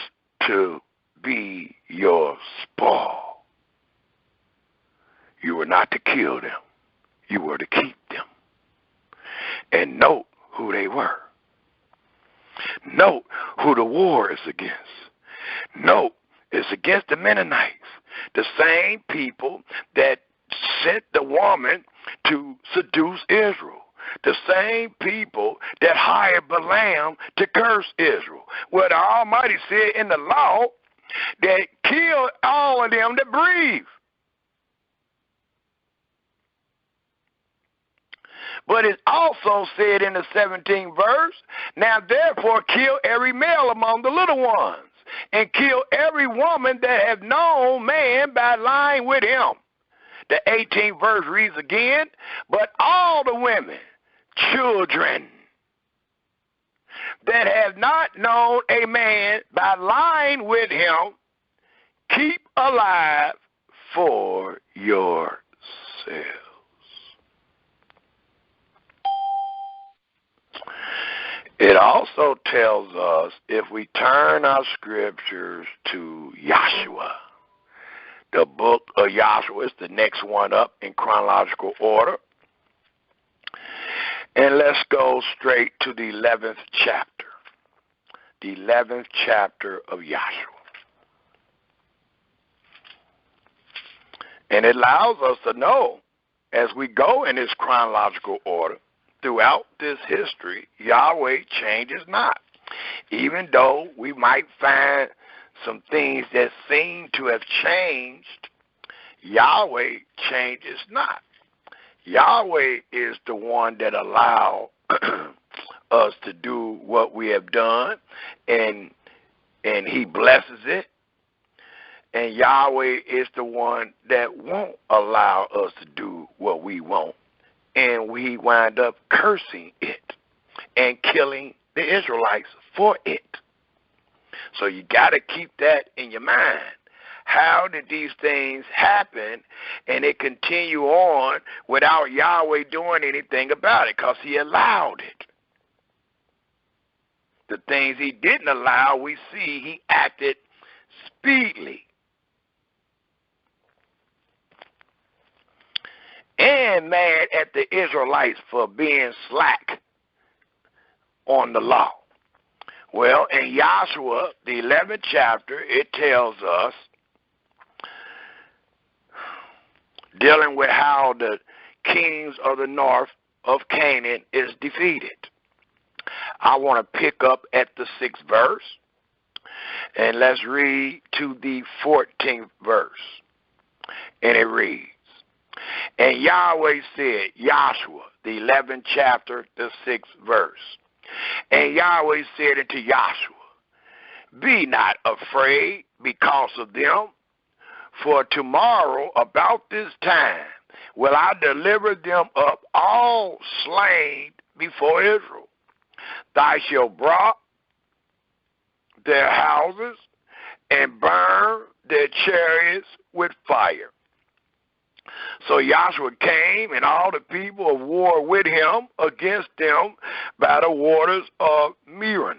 to be your spoil. You were not to kill them. You were to keep them. And note who they were. Note who the war is against. Note it's against the Mennonites, the same people that sent the woman to seduce Israel, the same people that hired Balaam to curse Israel. Well, the Almighty said in the law that kill all of them that breathe. But it also said in the 17th verse, now therefore kill every male among the little ones, and kill every woman that have known man by lying with him. The 18th verse reads again, but all the women, children, that have not known a man by lying with him, keep alive for yourselves. It also tells us, if we turn our scriptures to Joshua, the book of Joshua is the next one up in chronological order. And let's go straight to the 11th chapter. The 11th chapter of Joshua. And it allows us to know, as we go in this chronological order, throughout this history, Yahweh changes not. Even though we might find some things that seem to have changed, Yahweh changes not. Yahweh is the one that allowed us to do what we have done, and he blesses it. And Yahweh is the one that won't allow us to do what we want. And we wind up cursing it and killing the Israelites for it. So you got to keep that in your mind. How did these things happen and it continue on without Yahweh doing anything about it? Because he allowed it. The things he didn't allow, we see he acted speedily. And mad at the Israelites for being slack on the law. Well, in Joshua, the 11th chapter, it tells us, dealing with how the kings of the north of Canaan is defeated. I want to pick up at the 6th verse, and let's read to the 14th verse. And it reads, and Yahweh said, Joshua, the 11th chapter, the 6th verse. And Yahweh said unto Joshua, be not afraid because of them, for tomorrow about this time will I deliver them up all slain before Israel. Thou shalt break their houses and burn their chariots with fire. So Joshua came, and all the people of war with him against them by the waters of Merom.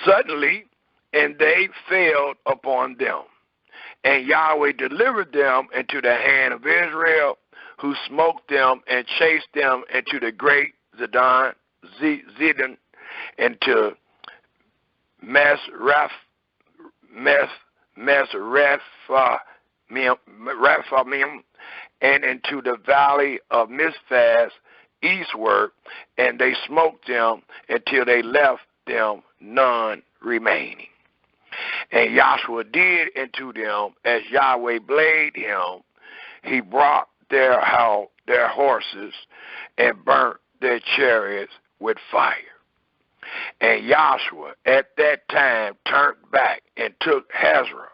Suddenly, and they fell upon them. And Yahweh delivered them into the hand of Israel, who smote them and chased them into the great Zidon, and to Mesrephamim, and into the valley of Mizpah eastward, and they smote them until they left them none remaining. And Joshua did unto them as Yahweh bade him. He brought their horses and burnt their chariots with fire. And Joshua at that time turned back and took Hazor,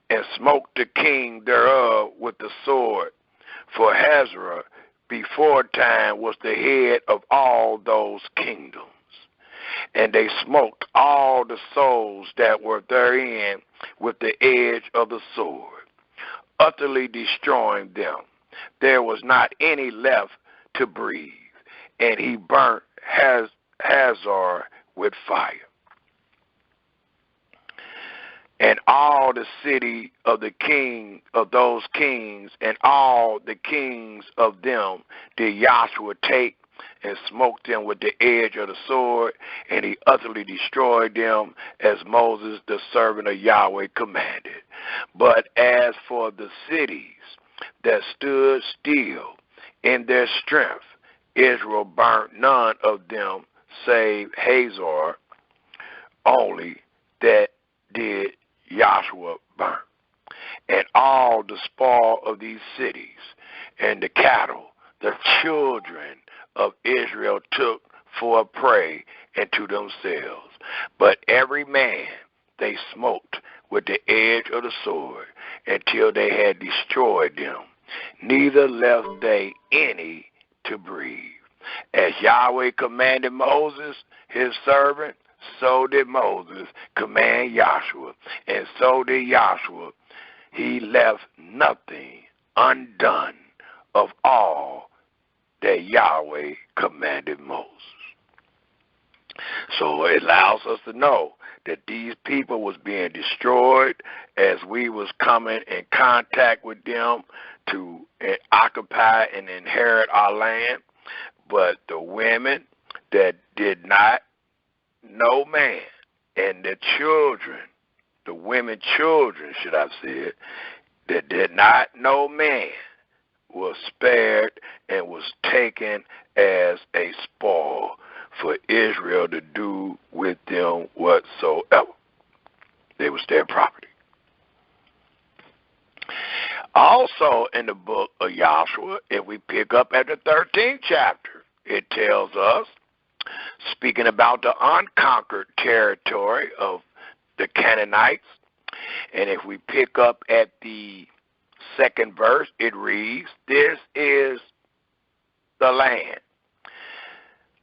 and smote the king thereof with the sword. For Hazor before time was the head of all those kingdoms. And they smote all the souls that were therein with the edge of the sword, utterly destroying them. There was not any left to breathe. And he burnt Hazor with fire. And all the city of the king of those kings, and all the kings of them, did Joshua take and smote them with the edge of the sword, and he utterly destroyed them, as Moses the servant of Yahweh commanded. But as for the cities that stood still in their strength, Israel burnt none of them, save Hazor only, that did Joshua burn. And all the spoil of these cities and the cattle, the children of Israel took for a prey unto themselves. But every man they smote with the edge of the sword until they had destroyed them. Neither left they any to breathe. As Yahweh commanded Moses, his servant, so did Moses command Joshua, and so did Joshua. He left nothing undone of all that Yahweh commanded Moses. So it allows us to know that these people was being destroyed as we was coming in contact with them to occupy and inherit our land. But the women that did not know man, and the children, the women children, should I say, that did not know man, was spared and was taken as a spoil for Israel to do with them whatsoever. They was their property. Also in the book of Joshua, if we pick up at the 13th chapter, it tells us, speaking about the unconquered territory of the Canaanites, and if we pick up at the 2nd verse, it reads, "This is the land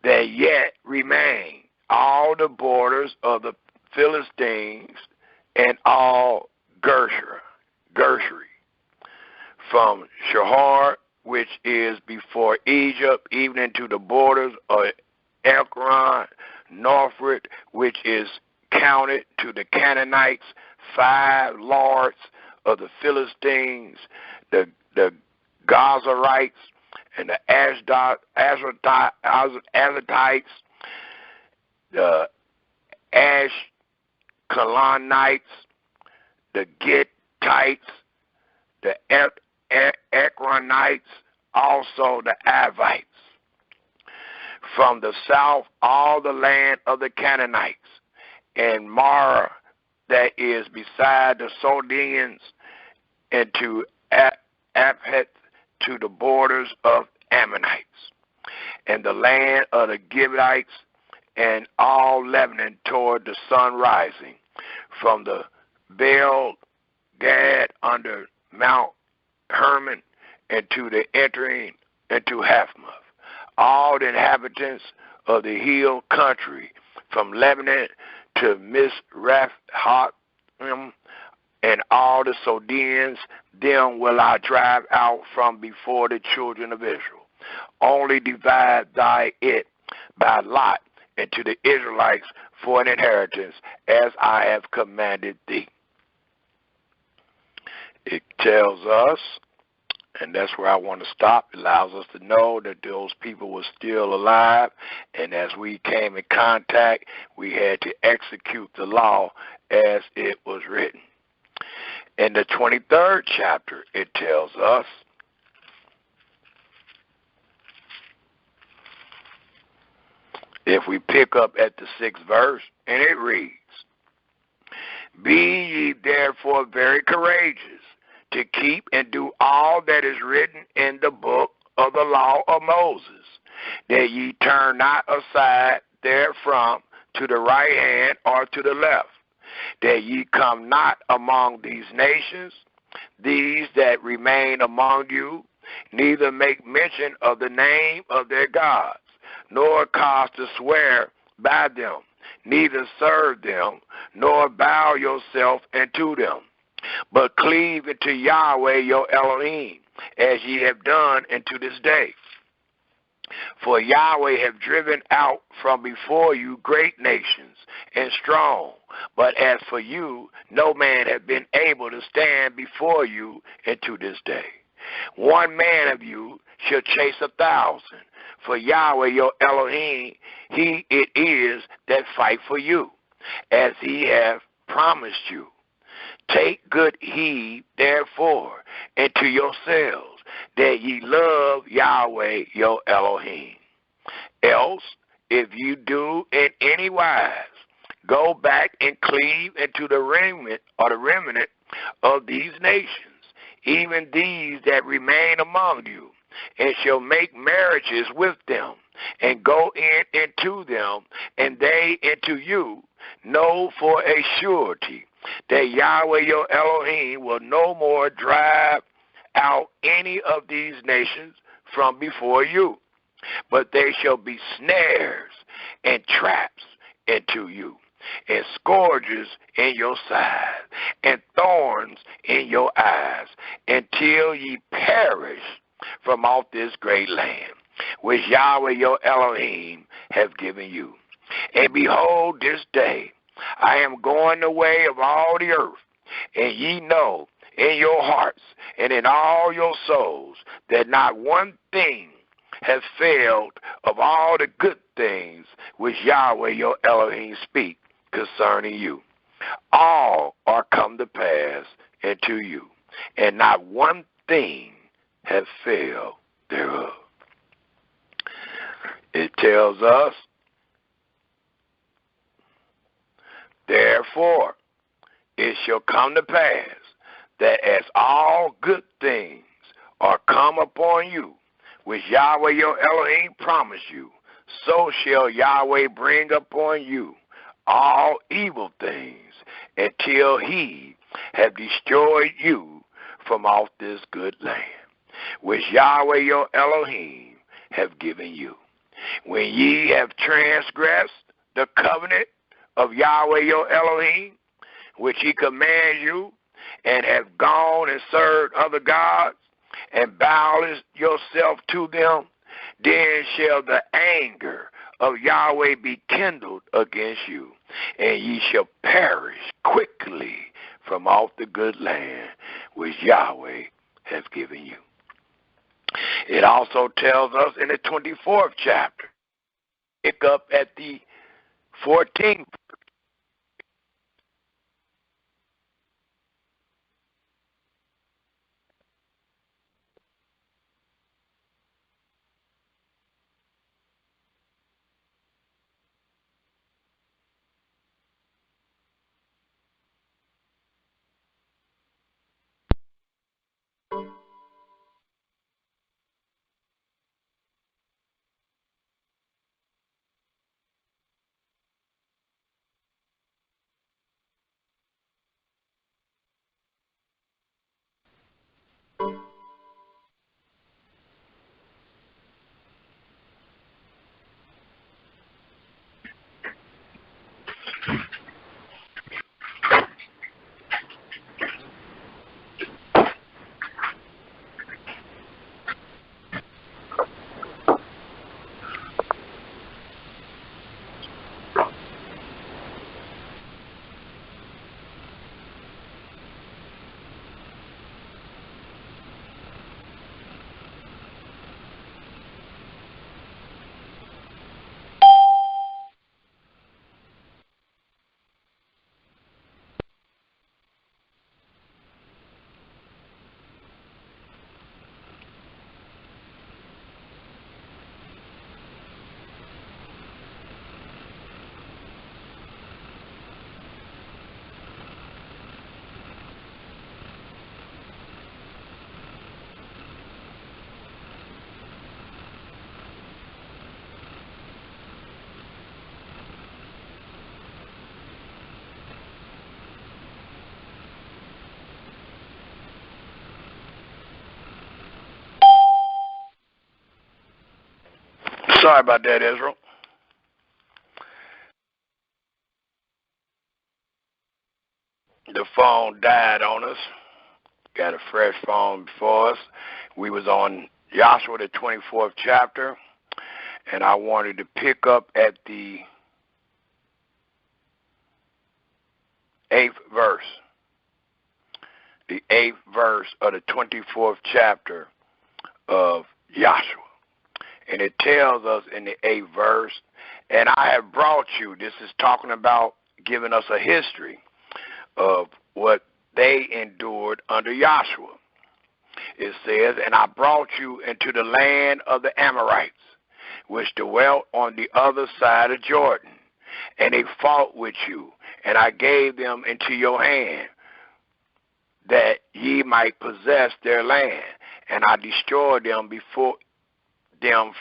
that yet remain, all the borders of the Philistines and all Gershuri, from Shahar, which is before Egypt, even into the borders of Ekron, northward, which is counted to the Canaanites, 5 lords of the Philistines, the Gazarites, and the Azatites, the Ashkelonites, the Gittites, the Ekronites, also the Avites. From the south, all the land of the Canaanites, and Mara, that is beside the Sodians, and to Apheth, to the borders of Ammonites, and the land of the Gibeonites, and all Lebanon toward the sun rising, from the Baal Gad under Mount Hermon, and to the entering into Hamath. All the inhabitants of the hill country, from Lebanon to Misrephaim, and all the Sodians, them will I drive out from before the children of Israel. Only divide thy it by lot into the Israelites for an inheritance, as I have commanded thee. It tells us And that's where I want to stop. It allows us to know that those people were still alive, and as we came in contact, we had to execute the law as it was written. In the 23rd chapter, it tells us, if we pick up at the 6th verse, and it reads, "Be ye therefore very courageous, to keep and do all that is written in the book of the law of Moses, that ye turn not aside therefrom to the right hand or to the left, that ye come not among these nations, these that remain among you, neither make mention of the name of their gods, nor cause to swear by them, neither serve them, nor bow yourself unto them, but cleave unto Yahweh your Elohim, as ye have done unto this day. For Yahweh have driven out from before you great nations and strong, but as for you, no man hath been able to stand before you unto this day. One man of you shall chase 1,000, for Yahweh your Elohim, he it is that fight for you, as he hath promised you. Take good heed, therefore, unto yourselves, that ye love Yahweh your Elohim. Else, if you do in any wise go back and cleave into the remnant of these nations, even these that remain among you, and shall make marriages with them, and go in into them, and they into you, know for a surety that Yahweh your Elohim will no more drive out any of these nations from before you, but they shall be snares and traps into you, and scourges in your side, and thorns in your eyes, until ye perish from off this great land, which Yahweh your Elohim have given you. And behold, this day I am going the way of all the earth, and ye know in your hearts and in all your souls that not one thing has failed of all the good things which Yahweh your Elohim speak concerning you. All are come to pass unto you, and not one thing has failed thereof. It tells us, therefore, it shall come to pass that as all good things are come upon you, which Yahweh your Elohim promised you, so shall Yahweh bring upon you all evil things, until he have destroyed you from off this good land, which Yahweh your Elohim have given you. When ye have transgressed the covenant of Yahweh your Elohim, which he commands you, and have gone and served other gods, and bowed yourself to them, then shall the anger of Yahweh be kindled against you, and ye shall perish quickly from off the good land which Yahweh has given you. It also tells us in the 24th chapter, pick up at the 14th. Sorry about that, Israel. The phone died on us. Got a fresh phone before us. We was on Joshua, the 24th chapter, and I wanted to pick up at the 8th verse. The 8th verse of the 24th chapter of Joshua. And it tells us in the 8th verse, and I have brought you, this is talking about giving us a history of what they endured under Joshua. It says, and I brought you into the land of the Amorites, which dwelt on the other side of Jordan, and they fought with you, and I gave them into your hand, that ye might possess their land, and I destroyed them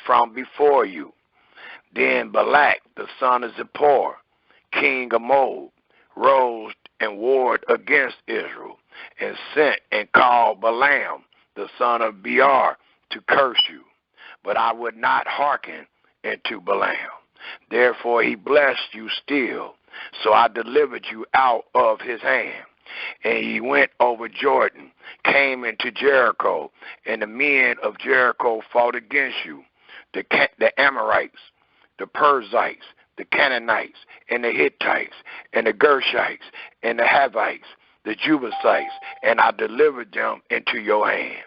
from before you. Then Balak, the son of Zippor, king of Moab, rose and warred against Israel, and sent and called Balaam, the son of Beor, to curse you. But I would not hearken unto Balaam. Therefore he blessed you still, so I delivered you out of his hand. And ye went over Jordan, came into Jericho, and the men of Jericho fought against you, the Amorites, the Perizzites, the Canaanites, and the Hittites, and the Gershites, and the Hivites, the Jebusites, and I delivered them into your hand.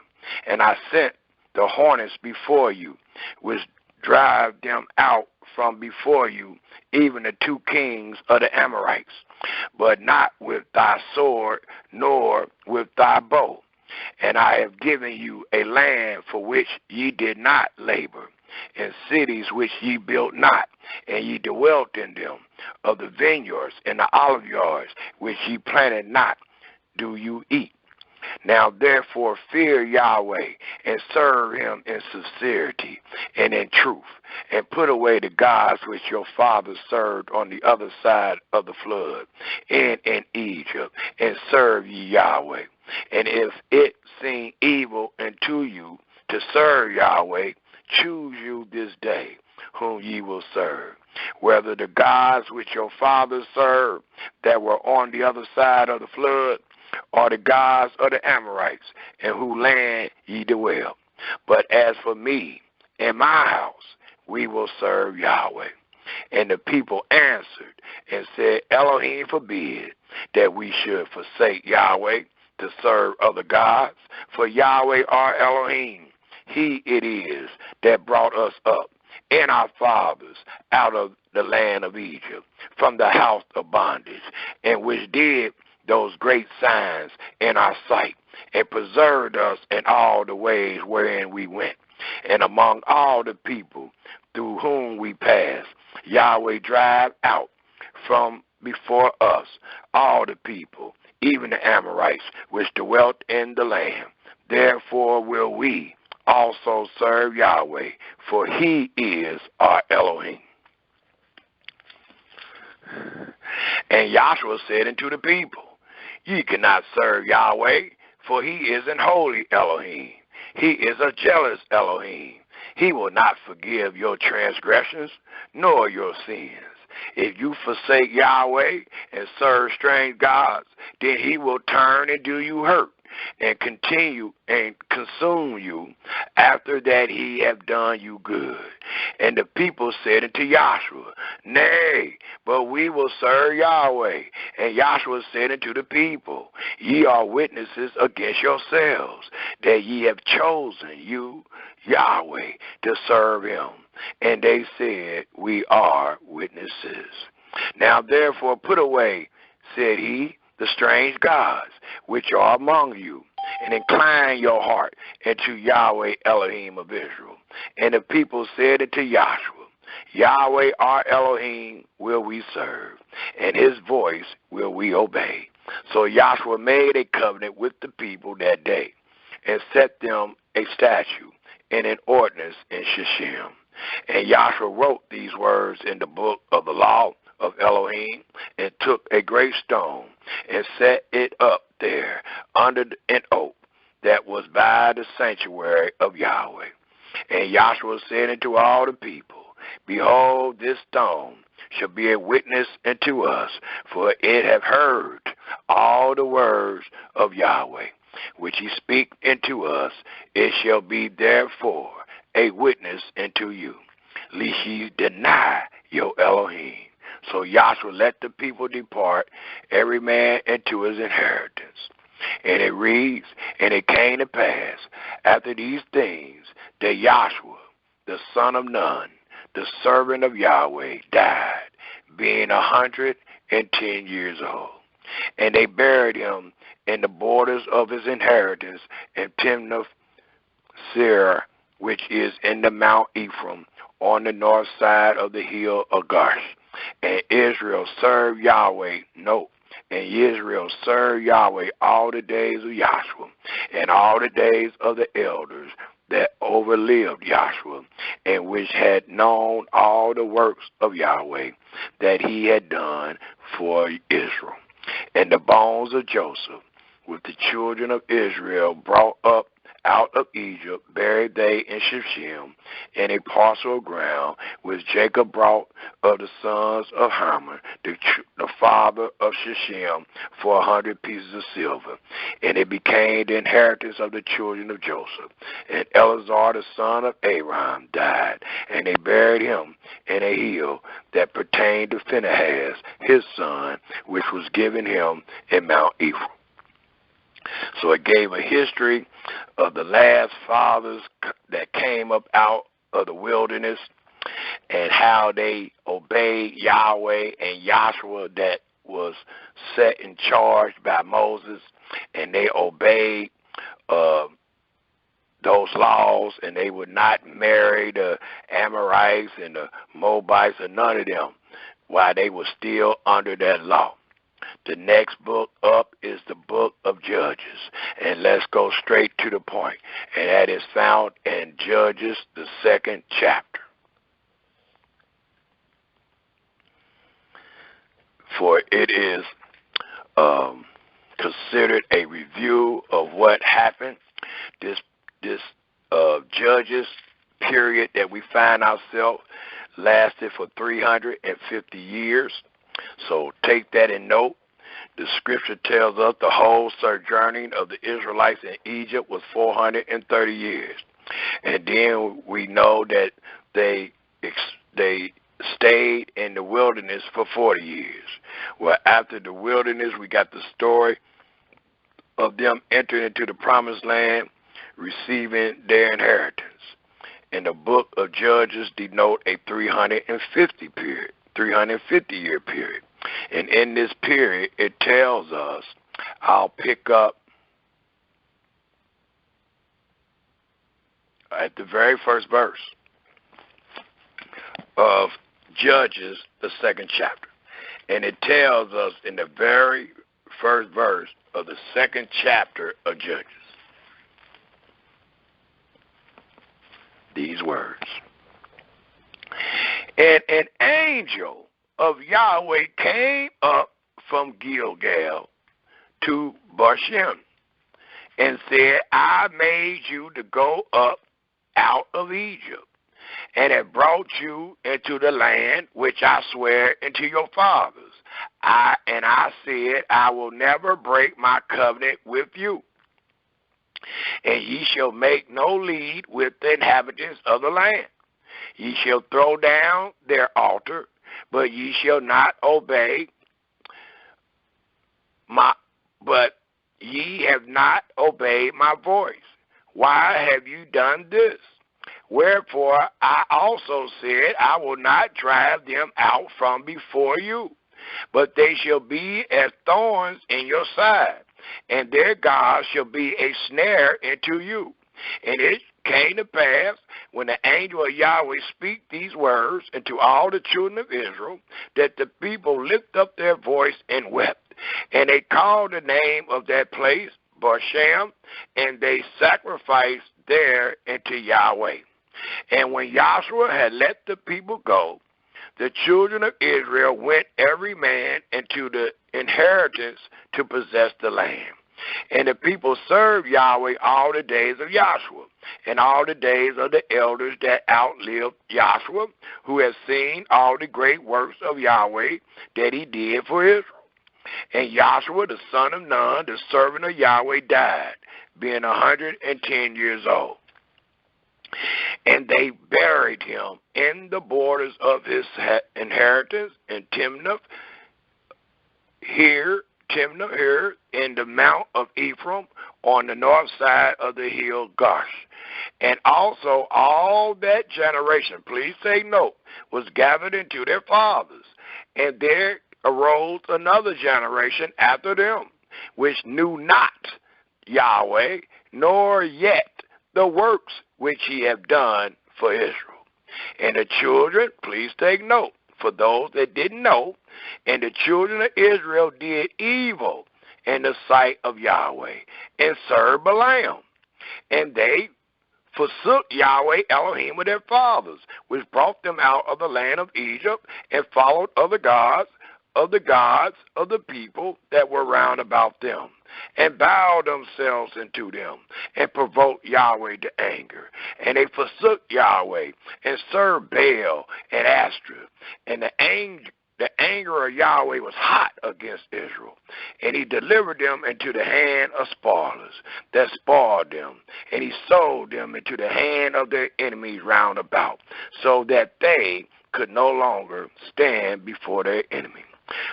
And I sent the hornets before you, which drive them out from before you, even the 2 kings of the Amorites, but not with thy sword, nor with thy bow. And I have given you a land for which ye did not labor, and cities which ye built not, and ye dwelt in them, of the vineyards and the olive yards which ye planted not, do you eat. Now therefore fear Yahweh, and serve him in sincerity and in truth, and put away the gods which your fathers served on the other side of the flood, and in Egypt, and serve ye Yahweh. And if it seem evil unto you to serve Yahweh, choose you this day whom ye will serve, whether the gods which your fathers served that were on the other side of the flood, or the gods of the Amorites, in whose land ye dwell. But as for me and my house, we will serve Yahweh. And the people answered and said, Elohim forbid that we should forsake Yahweh to serve other gods. For Yahweh our Elohim, he it is that brought us up and our fathers out of the land of Egypt, from the house of bondage, and which did those great signs in our sight, and preserved us in all the ways wherein we went, and among all the people through whom we passed. Yahweh drive out from before us all the people, even the Amorites, which dwelt in the land. Therefore will we also serve Yahweh, for he is our Elohim. And Joshua said unto the people, Ye cannot serve Yahweh, for he is an holy Elohim. He is a jealous Elohim. He will not forgive your transgressions, nor your sins. If you forsake Yahweh and serve strange gods, then he will turn and do you hurt, and continue and consume you after that he have done you good. And the people said unto Joshua, Nay, but we will serve Yahweh. And Joshua said unto the people, Ye are witnesses against yourselves, that ye have chosen you, Yahweh, to serve him. And they said, We are witnesses. Now therefore put away, said he, the strange gods which are among you, and incline your heart unto Yahweh Elohim of Israel. And the people said unto Joshua, Yahweh our Elohim will we serve, and his voice will we obey. So Joshua made a covenant with the people that day, and set them a statute and an ordinance in Shishim. And Joshua wrote these words in the book of the law of Elohim, and took a great stone and set it up there under an oak that was by the sanctuary of Yahweh. And Joshua said unto all the people, Behold, this stone shall be a witness unto us, for it hath heard all the words of Yahweh, which he speak unto us. It shall be therefore a witness unto you, lest ye deny your Elohim. So Yahshua let the people depart, every man into his inheritance. And it reads, and it came to pass after these things that Yahshua, the son of Nun, the servant of Yahweh, died, being 110 years old. And they buried him in the borders of his inheritance in Timnath Serah, which is in the Mount Ephraim, on the north side of the hill of Garsh. And Israel served Yahweh, and Israel served Yahweh all the days of Yahshua, and all the days of the elders that overlived Yahshua, and which had known all the works of Yahweh that he had done for Israel. And the bones of Joseph, with the children of Israel brought up out of Egypt, buried they in Shechem, in a parcel of ground, which Jacob brought of the sons of Hamor, the father of Shechem, for 100 pieces of silver. And it became the inheritance of the children of Joseph. And Eleazar, the son of Aaron, died, and they buried him in a hill that pertained to Phinehas, his son, which was given him in Mount Ephraim. So it gave a history of the last fathers that came up out of the wilderness and how they obeyed Yahweh and Yahshua that was set in charge by Moses, and they obeyed those laws, and they would not marry the Amorites and the Moabites or none of them while they were still under that law. The next book up is the book of Judges, and let's go straight to the point, and that is found in Judges, the 2nd chapter. For it is considered a review of what happened. This Judges period that we find ourselves lasted for 350 years. So take that in note. The scripture tells us the whole sojourning of the Israelites in Egypt was 430 years. And then we know that they stayed in the wilderness for 40 years. Well, after the wilderness, we got the story of them entering into the promised land, receiving their inheritance. And the book of Judges denote a 350-year period. And in this period, it tells us, I'll pick up at the very first verse of Judges, the 2nd chapter. And it tells us in the very first verse of the 2nd chapter of Judges these words. And an angel of Yahweh came up from Gilgal to Barshem and said, I made you to go up out of Egypt, and have brought you into the land which I swear unto your fathers. I said, I will never break my covenant with you, and ye shall make no league with the inhabitants of the land. Ye shall throw down their altar, but ye shall not obey but ye have not obeyed my voice. Why have you done this? Wherefore I also said, I will not drive them out from before you, but they shall be as thorns in your side, and their God shall be a snare into you. And it came to pass, when the angel of Yahweh speak these words unto all the children of Israel, that the people lift up their voice and wept. And they called the name of that place Barshem, and they sacrificed there unto Yahweh. And when Joshua had let the people go, the children of Israel went every man into the inheritance to possess the land. And the people served Yahweh all the days of Joshua, and all the days of the elders that outlived Joshua, who have seen all the great works of Yahweh that he did for Israel. And Joshua, the son of Nun, the servant of Yahweh, died, being 110 years old. And they buried him in the borders of his inheritance in Timnath, here in the mount of Ephraim, on the north side of the hill Gosh. And also all that generation, please take note, was gathered into their fathers. And there arose another generation after them, which knew not Yahweh, nor yet the works which he have done for Israel. And the children, please take note, for those that didn't know, and the children of Israel did evil in the sight of Yahweh, and served Balaam. And they forsook Yahweh Elohim of their fathers, which brought them out of the land of Egypt, and followed other gods of the people that were round about them, and bowed themselves unto them, and provoked Yahweh to anger. And they forsook Yahweh, and served Baal and Ashtoreth. And the anger of Yahweh was hot against Israel, and he delivered them into the hand of spoilers that spoiled them, and he sold them into the hand of their enemies round about, so that they could no longer stand before their enemy.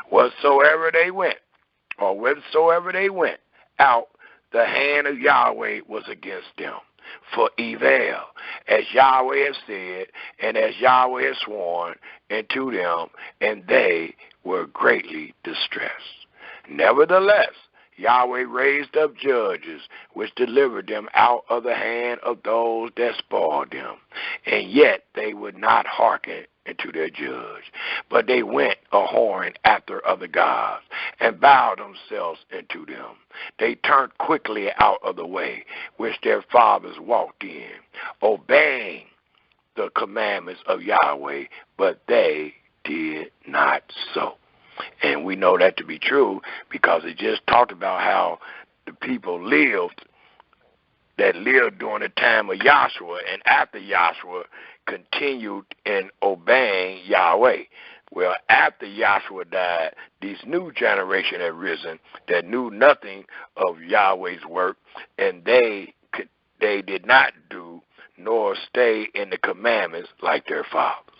Whatsoever they went out, the hand of Yahweh was against them for evil, as Yahweh has said, and as Yahweh has sworn unto them, and they were greatly distressed. Nevertheless, Yahweh raised up judges, which delivered them out of the hand of those that spoiled them, and yet they would not hearken unto their judge, but they went a-whoring after other gods, and bowed themselves unto them. They turned quickly out of the way which their fathers walked in, obeying the commandments of Yahweh, but they did not so. And we know that to be true because it just talked about how the people that lived during the time of Joshua and after Joshua continued in obeying Yahweh. Well, after Joshua died, this new generation had risen that knew nothing of Yahweh's work, and they did not do nor stay in the commandments like their fathers.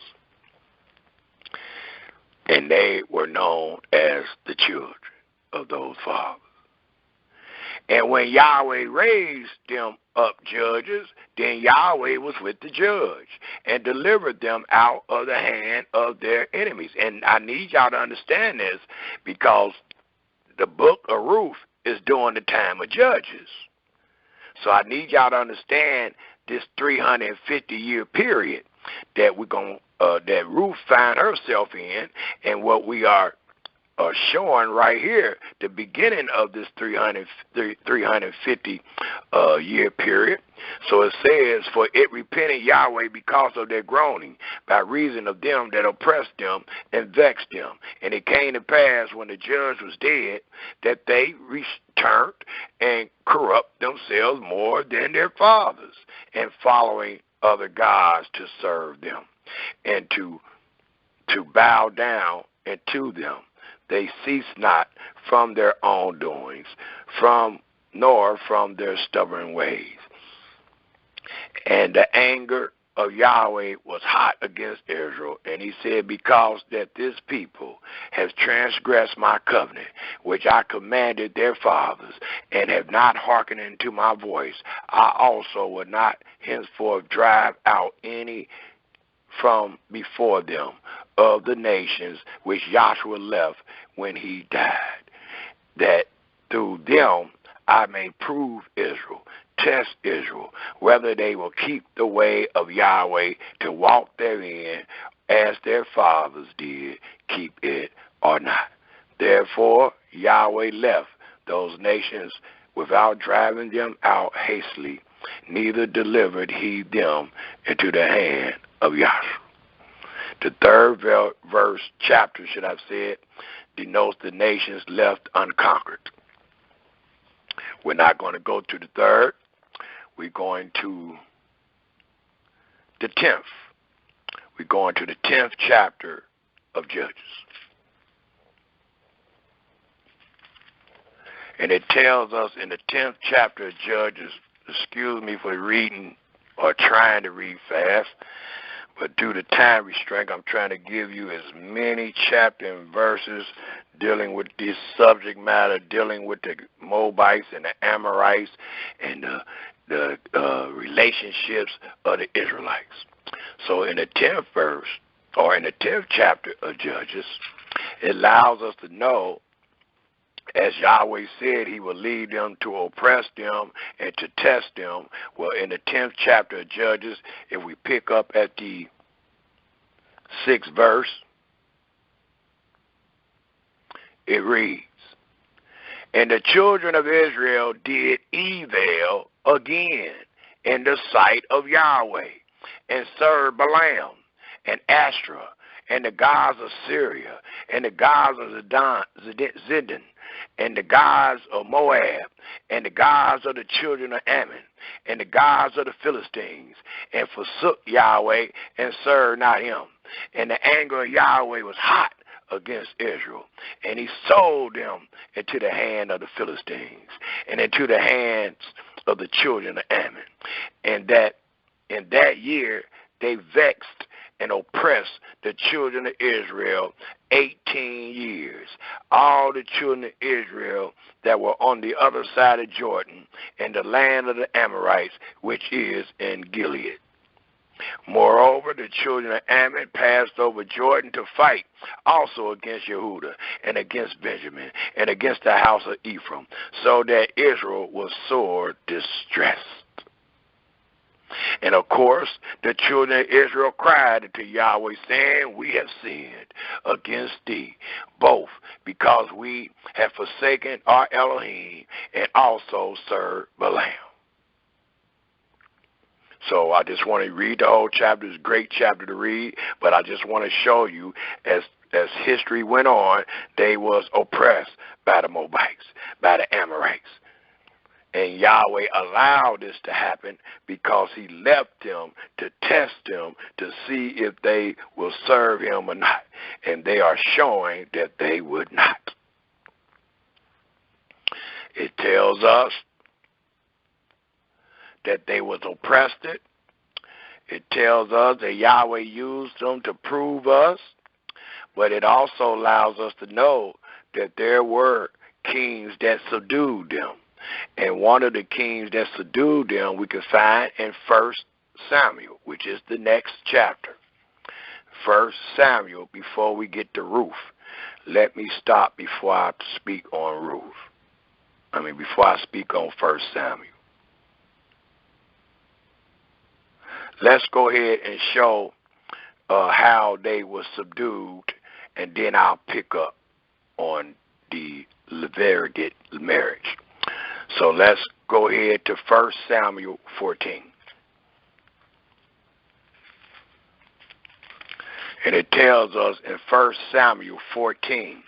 And they were known as the children of those fathers. And when Yahweh raised them up judges, then Yahweh was with the judge and delivered them out of the hand of their enemies. And I need y'all to understand this because the book of Ruth is during the time of Judges. So I need y'all to understand this 350-year period that that Ruth found herself in, and what we are showing right here, the beginning of this 350 year period. So it says, for it repented Yahweh because of their groaning, by reason of them that oppressed them and vexed them. And it came to pass, when the judge was dead, that they returned and corrupt themselves more than their fathers, and following other gods to serve them, and to bow down unto them. They cease not from their own doings, nor from their stubborn ways. And the anger of Yahweh was hot against Israel, and he said, because that this people has transgressed my covenant, which I commanded their fathers, and have not hearkened unto my voice, I also will not henceforth drive out any from before them of the nations which Joshua left when he died, that through them I may prove Israel, test Israel, whether they will keep the way of Yahweh to walk therein, as their fathers did keep it or not. Therefore Yahweh left those nations without driving them out hastily, neither delivered he them into the hand of Joshua. The third chapter, should I say it, denotes the nations left unconquered. We're not going to go to the 3rd. We're going to the 10th. We're going to the 10th chapter of Judges. And it tells us in the 10th chapter of Judges, excuse me for reading or trying to read fast, but due to time restraint, I'm trying to give you as many chapter and verses dealing with this subject matter, dealing with the Moabites and the Amorites and the relationships of the Israelites. So in the 10th verse, or in the 10th chapter of Judges, it allows us to know, as Yahweh said, he will lead them to oppress them and to test them. Well, in the 10th chapter of Judges, if we pick up at the 6th verse, it reads, "And the children of Israel did evil again in the sight of Yahweh, and served Balaam and Ashtoreth, and the gods of Syria, and the gods of Zidon, and the gods of Moab, and the gods of the children of Ammon, and the gods of the Philistines, and forsook Yahweh, and served not him. And the anger of Yahweh was hot against Israel, and he sold them into the hand of the Philistines, and into the hands of the children of Ammon. And that in that year they vexed and oppressed the children of Israel 18 years. All the children of Israel that were on the other side of Jordan, in the land of the Amorites, which is in Gilead. Moreover, the children of Ammon passed over Jordan to fight also against Yehudah and against Benjamin and against the house of Ephraim, so that Israel was sore distressed. And of course, the children of Israel cried to Yahweh, saying, We have sinned against thee, both because we have forsaken our Elohim and also served Balaam. So I just want to read the whole chapter. It's a great chapter to read, but I just want to show you, as history went on, they was oppressed by the Moabites, by the Amorites. And Yahweh allowed this to happen because he left them to test them to see if they will serve him or not. And they are showing that they would not. It tells us that they was oppressed. It tells us that Yahweh used them to prove us. But it also allows us to know that there were kings that subdued them. And one of the kings that subdued them we can find in 1 Samuel, which is the next chapter. 1 Samuel, before we get to Ruth. Let me stop before I speak on Ruth. Before I speak on 1 Samuel. Let's go ahead and show how they were subdued, and then I'll pick up on the Levirate marriage. So let's go ahead to 1 Samuel 14. And it tells us in 1 Samuel 14,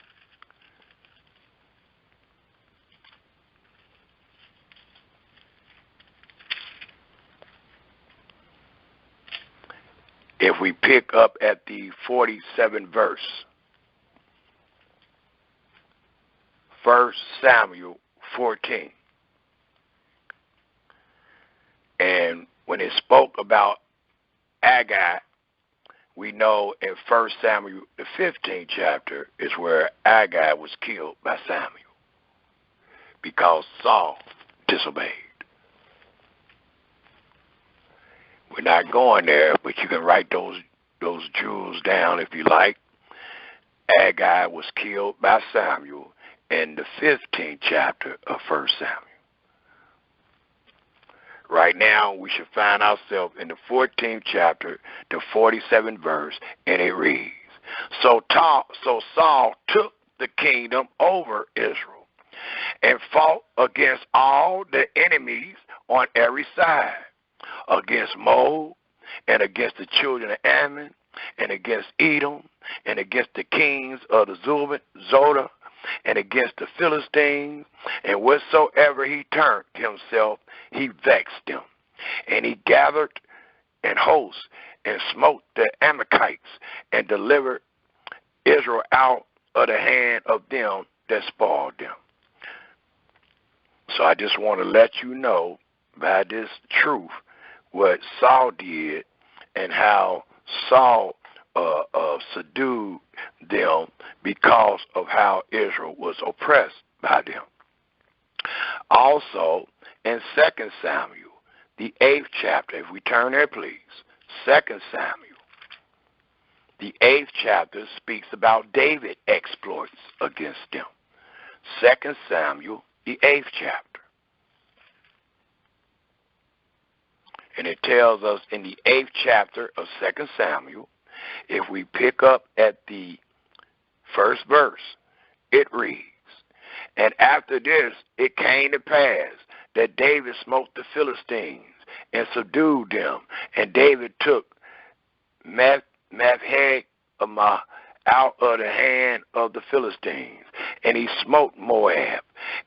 if we pick up at the 47th verse, 1 Samuel 14. And when it spoke about Agag, we know in 1 Samuel, the 15th chapter, is where Agag was killed by Samuel because Saul disobeyed. We're not going there, but you can write those jewels down if you like. Agag was killed by Samuel in the 15th chapter of 1 Samuel. Right now, we should find ourselves in the 14th chapter, the 47th verse, and it reads, So Saul took the kingdom over Israel and fought against all the enemies on every side, against Moab, and against the children of Ammon, and against Edom, and against the kings of the Zobah, and against the Philistines, and whatsoever he turned himself, he vexed them. And he gathered an host and smote the Amalekites and delivered Israel out of the hand of them that spoiled them. So I just want to let you know by this truth what Saul did and how Saul subdued them because of how Israel was oppressed by them. Also, in 2 Samuel, the 8th chapter, if we turn there, please, 2 Samuel, the 8th chapter speaks about David's exploits against them. 2 Samuel, the 8th chapter. And it tells us in the 8th chapter of 2 Samuel, if we pick up at the first verse, it reads, "And after this it came to pass that David smote the Philistines and subdued them, and David took Maphegama out of the hand of the Philistines, and he smote Moab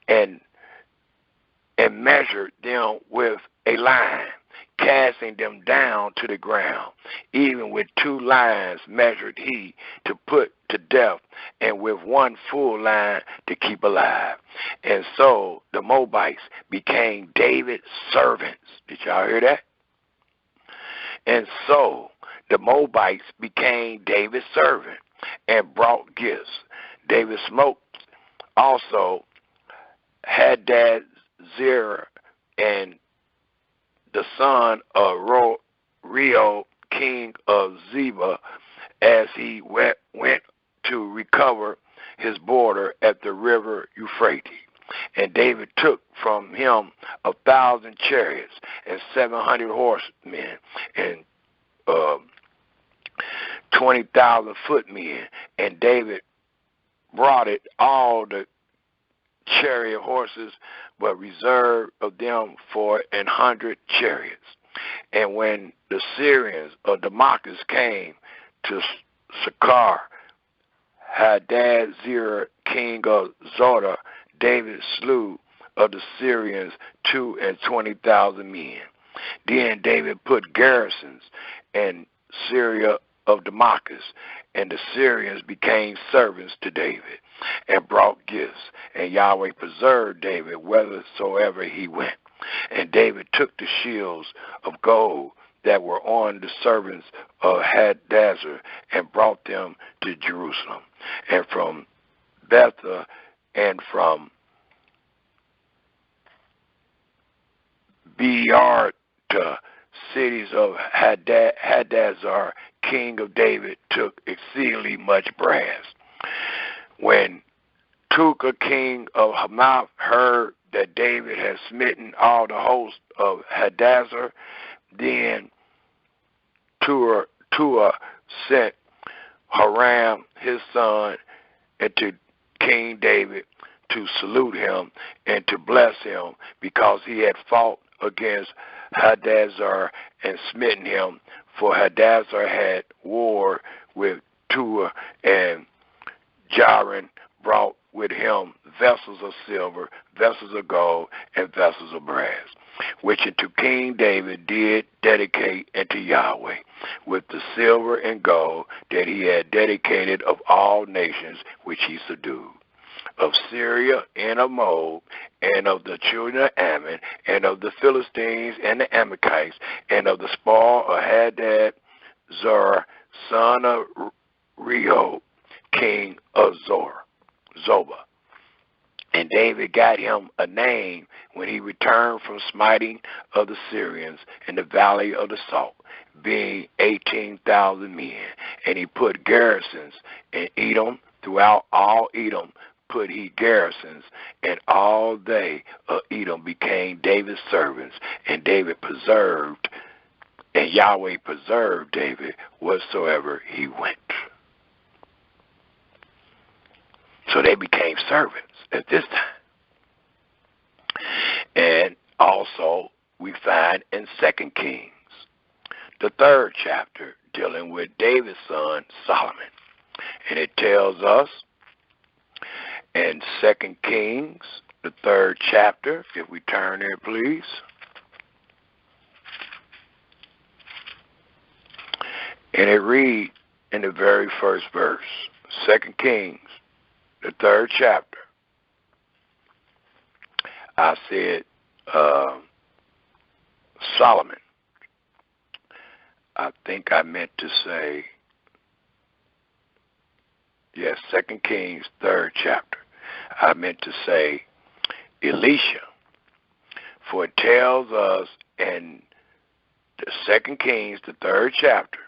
and measured them with a line, casting them down to the ground. Even with 2 lines measured he to put to death, and with 1 full line to keep alive. And so the Moabites became David's servants." Did y'all hear that? And so the Moabites became David's servant and brought gifts. David smote also Hadadezer and the son of Rio, king of Zebah, as he went to recover his border at the river Euphrates. And David took from him 1,000 chariots and 700 horsemen and 20,000 footmen. And David brought it all the chariot horses, but reserved of them for 100 chariots. And when the Syrians of Damascus came to Sychar, Hadadezer, king of Zodar, David slew of the Syrians 22,000 men. Then David put garrisons in Syria of Damascus, and the Syrians became servants to David and brought gifts. And Yahweh preserved David whithersoever he went. And David took the shields of gold that were on the servants of Hadadezer and brought them to Jerusalem. And from Bethel and from Beerta, cities of Hadadezer, king of David, took exceedingly much brass. When Tukah, king of Hamath, heard that David had smitten all the host of Hadadezer, then Tua sent Haram his son into King David to salute him and to bless him, because he had fought against Hadadezer and smitten him. For Hadadezer had war with Tua, and Jaron brought with him vessels of silver, vessels of gold, and vessels of brass, which unto King David did dedicate unto Yahweh, with the silver and gold that he had dedicated of all nations which he subdued, of Syria and of Moab, and of the children of Ammon, and of the Philistines and the Amalekites, and of the spoil of Hadadezer, son of Rio, king of Zobah. And David got him a name when he returned from smiting of the Syrians in the valley of the Salt, being 18,000 men. And he put garrisons in Edom. Throughout all Edom put he garrisons, and all they of Edom became David's servants. And David preserved, and Yahweh preserved David whatsoever he went. So they became servants at this time. And also we find in 2 Kings, the 3rd chapter, dealing with David's son Solomon. And it tells us, And 2 Kings, the 3rd chapter, if we turn there, please. And it reads in the very first verse, 2 Kings, the 3rd chapter. I said Solomon. I think I meant to say, yes, 2 Kings, 3rd chapter. I meant to say Elisha. For it tells us in the 2 Kings, the 3rd chapter,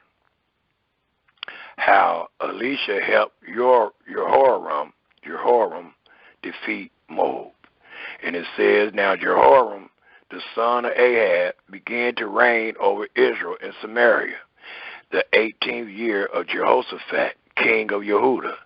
how Elisha helped Jehoram defeat Moab. And it says, now Jehoram, the son of Ahab, began to reign over Israel in Samaria, the 18th year of Jehoshaphat, king of Yehudah,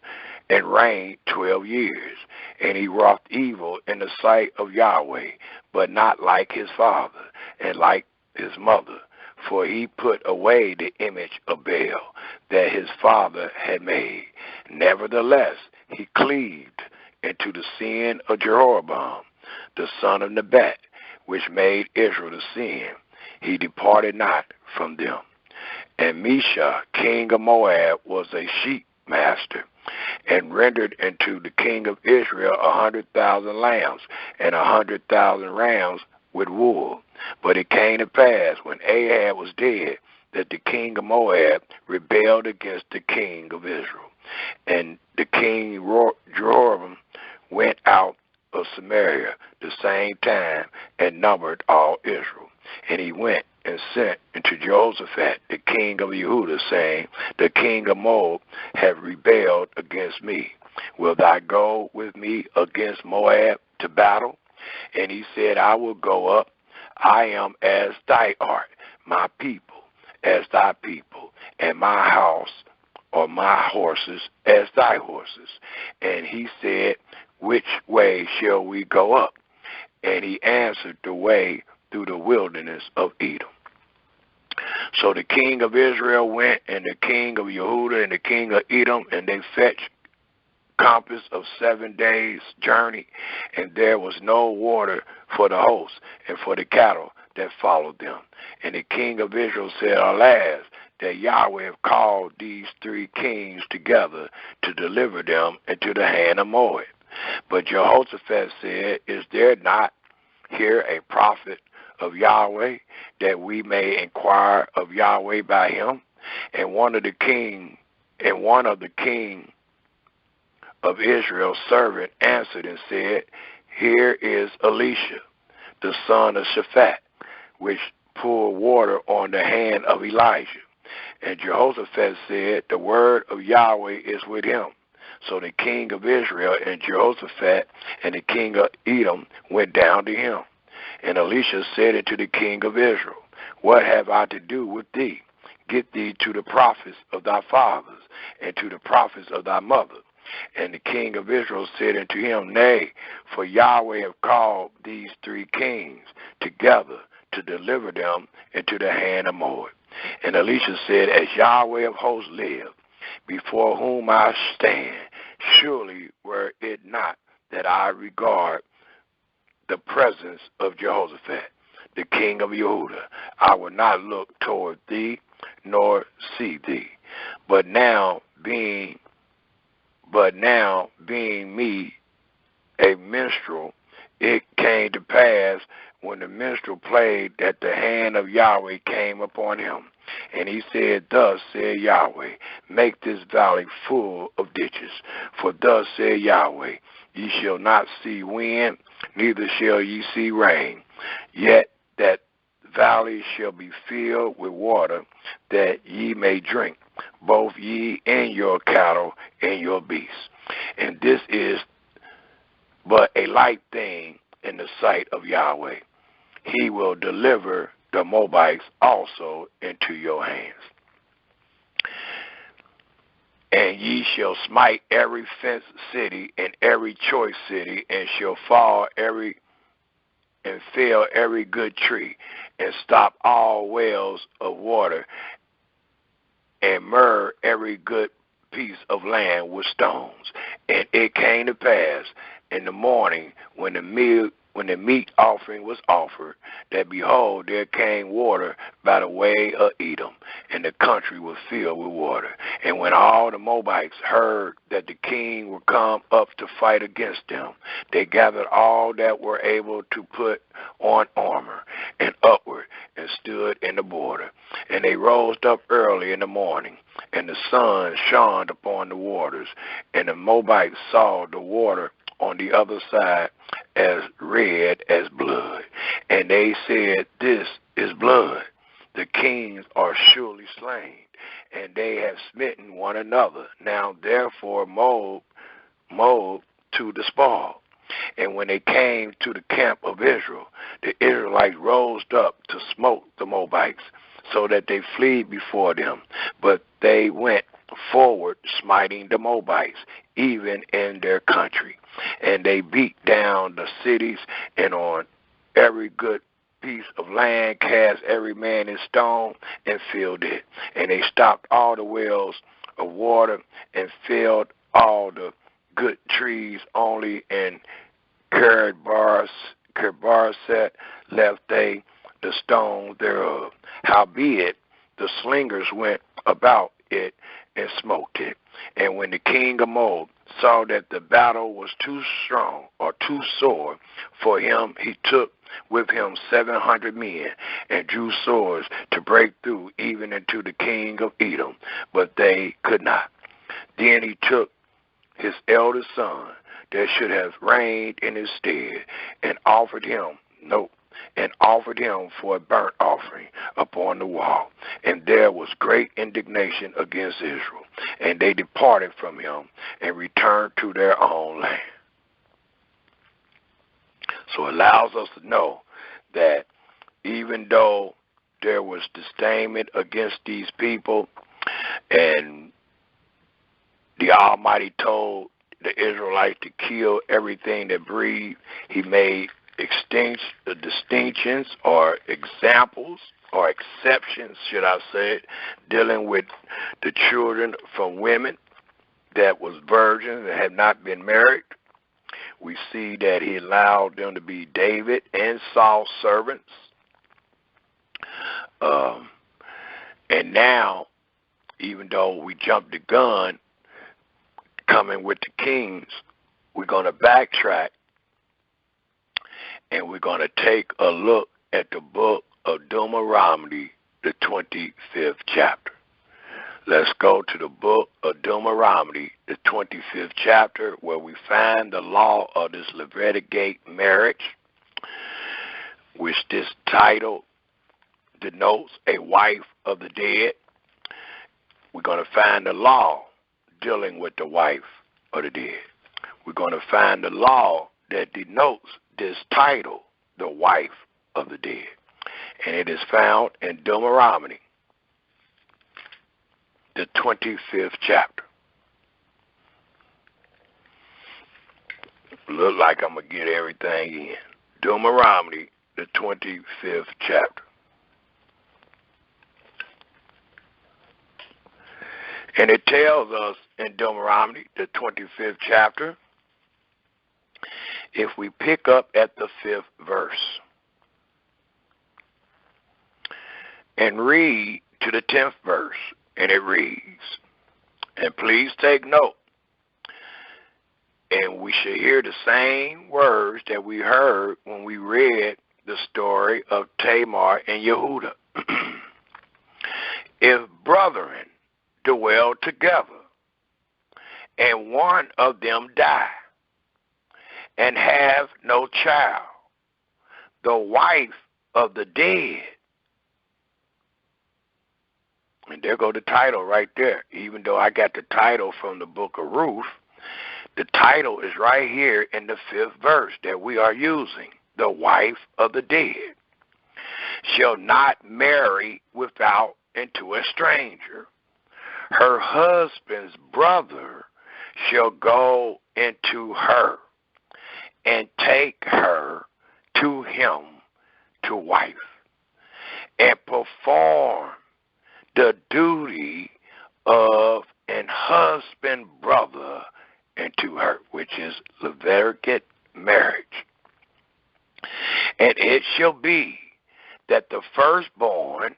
and reigned 12 years. And he wrought evil in the sight of Yahweh, but not like his father and like his mother. For he put away the image of Baal that his father had made. Nevertheless, he cleaved into the sin of Jeroboam, the son of Nebat, which made Israel to sin. He departed not from them. And Mesha, king of Moab, was a sheep master, and rendered unto the king of Israel 100,000 lambs and 100,000 rams with wool. But it came to pass, when Ahab was dead, that the king of Moab rebelled against the king of Israel. And the king Jehoram went out of Samaria the same time and numbered all Israel. And he went and sent unto Jehoshaphat, the king of Yehudah, saying, the king of Moab hath rebelled against me. Wilt thou go with me against Moab to battle? And he said, I will go up. I am as thy art, my people as thy people, and my house or my horses as thy horses. And he said, which way shall we go up? And he answered, the way through the wilderness of Edom. So the king of Israel went, and the king of Yehudah, and the king of Edom, and they fetched compass of 7 days' journey, and there was no water for the host and for the cattle that followed them. And the king of Israel said, alas, that Yahweh have called these 3 kings together to deliver them into the hand of Moab. But Jehoshaphat said, is there not here a prophet of Yahweh, that we may inquire of Yahweh by him? And one of the king of Israel's servant answered and said, here is Elisha, the son of Shaphat, which poured water on the hand of Elijah. And Jehoshaphat said, the word of Yahweh is with him. So the king of Israel and Jehoshaphat and the king of Edom went down to him. And Elisha said unto the king of Israel, what have I to do with thee? Get thee to the prophets of thy fathers and to the prophets of thy mother. And the king of Israel said unto him, nay, for Yahweh have called these 3 kings together to deliver them into the hand of Moab. And Elisha said, as Yahweh of hosts live, before whom I stand, surely were it not that I regard the presence of Jehoshaphat, the king of Yehudah, I will not look toward thee nor see thee. But now being me a minstrel, it came to pass when the minstrel played that the hand of Yahweh came upon him. And he said, thus said Yahweh, make this valley full of ditches. For thus said Yahweh, ye shall not see wind, neither shall ye see rain. Yet that valley shall be filled with water, that ye may drink, both ye and your cattle and your beasts. And this is but a light thing in the sight of Yahweh. He will deliver the Moabites also into your hands. And ye shall smite every fenced city and every choice city, and shall fell every good tree, and stop all wells of water, and myrrh every good piece of land with stones. And it came to pass in the morning when the meat offering was offered, that behold, there came water by the way of Edom, and the country was filled with water. And when all the Moabites heard that the king would come up to fight against them, they gathered all that were able to put on armor and upward, and stood in the border. And they rose up early in the morning, and the sun shone upon the waters, and the Moabites saw the water on the other side as red as blood. And they said, This is blood. The kings are surely slain, and they have smitten one another. Now therefore Moab to the spoil. And when they came to the camp of Israel, the Israelites rose up to smote the Moabites, so that they fled before them. But they went forward, smiting the Moabites, even in their country. And they beat down the cities, and on every good piece of land cast every man his stone, and filled it. And they stopped all the wells of water, and felled all the good trees. Only in Kerbarset left they the stones thereof. Howbeit the slingers went about it and smote it. And when the king of Moab saw that the battle was too strong or too sore for him, he took with him 700 men and drew swords to break through even into the king of Edom, but they could not. Then he took his eldest son that should have reigned in his stead, and offered him for a burnt offering upon the wall. And there was great indignation against Israel, and they departed from him and returned to their own land. So it allows us to know that even though there was disdainment against these people, and the Almighty told the Israelites to kill everything that breathed, he made distinctions or examples or exceptions, should I say, dealing with the children from women that was virgins that had not been married. We see that he allowed them to be David and Saul's servants. And now, even though we jumped the gun coming with the kings, we're going to backtrack, and we're going to take a look at the book of Deuteronomy, the 25th chapter. Let's go to the book of Deuteronomy, the 25th chapter, where we find the law of this Leviticate marriage, which this title denotes a wife of the dead. We're going to find the law dealing with the wife of the dead. We're going to find the law that denotes this title, the wife of the dead. And it is found in Deuteronomy, the 25th chapter. Look like I'm going to get everything in. Deuteronomy, the 25th chapter. And it tells us in Deuteronomy, the 25th chapter, if we pick up at the 5th verse and read to the 10th verse, and it reads, and please take note, and we should hear the same words that we heard when we read the story of Tamar and Yehuda. If brethren dwell together, and one of them die, and have no child, the wife of the dead, and there go the title right there. Even though I got the title from the book of Ruth, the title is right here in the 5th verse that we are using. The wife of the dead shall not marry without into a stranger. Her husband's brother shall go into her and take her to him to wife, and perform the duty of and husband brother into her, which is Levirate marriage. And it shall be that the firstborn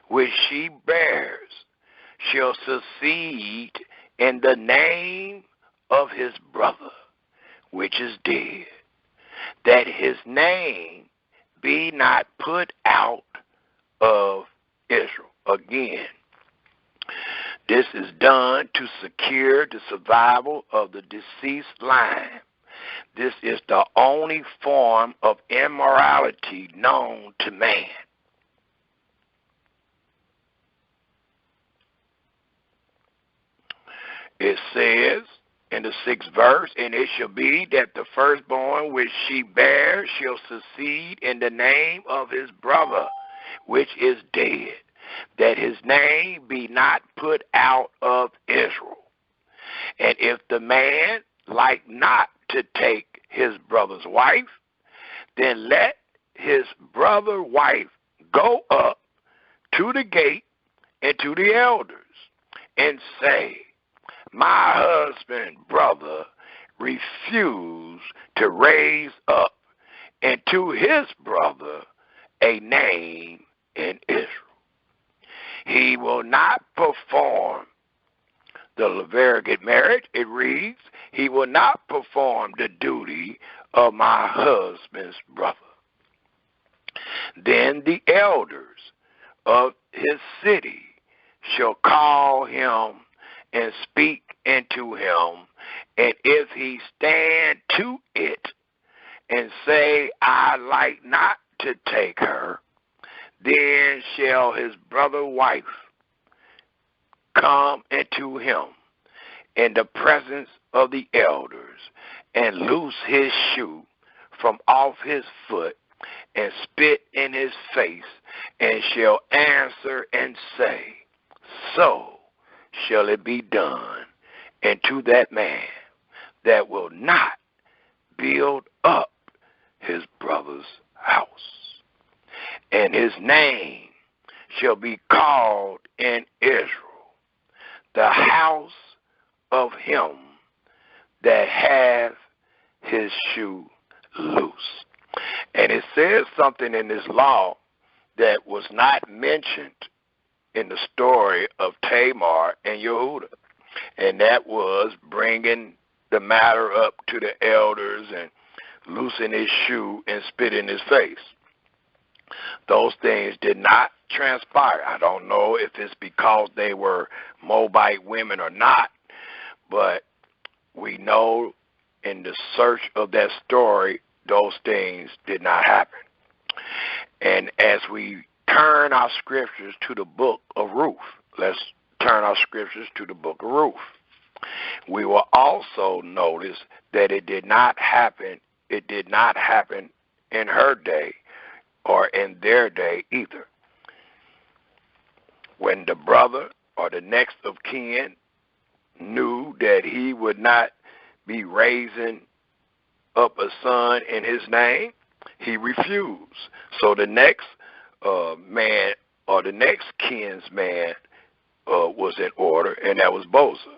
which she bears shall succeed in the name of his brother, which is dead, that his name be not put out of Israel. Again, this is done to secure the survival of the deceased line. This is the only form of immorality known to man. It says in the 6th verse, and it shall be that the firstborn which she bears shall succeed in the name of his brother, which is dead, that his name be not put out of Israel. And if the man like not to take his brother's wife, then let his brother's wife go up to the gate and to the elders and say, my husband brother refused to raise up into his brother a name in Israel. He will not perform the Levirate marriage. It reads, he will not perform the duty of my husband's brother. Then the elders of his city shall call him and speak into him, and if he stand to it and say, I like not to take her, then shall his brother's wife come into him in the presence of the elders and loose his shoe from off his foot and spit in his face, and shall answer and say, so shall it be done unto that man that will not build up his brother's house. And his name shall be called in Israel the house of him that hath his shoe loose. And it says something in this law that was not mentioned in the story of Tamar and Yehuda, and that was bringing the matter up to the elders and loosing his shoe and spit in his face. Those things did not transpire. I don't know if it's because they were Moabite women or not, but we know in the search of that story, those things did not happen. And as we turn our scriptures to the book of Ruth, let's turn our scriptures to the book of Ruth. We will also notice that it did not happen in her day or in their day either. When the brother or the next of kin knew that he would not be raising up a son in his name, he refused. So the next man or the next kinsman was in order, and that was Bozer.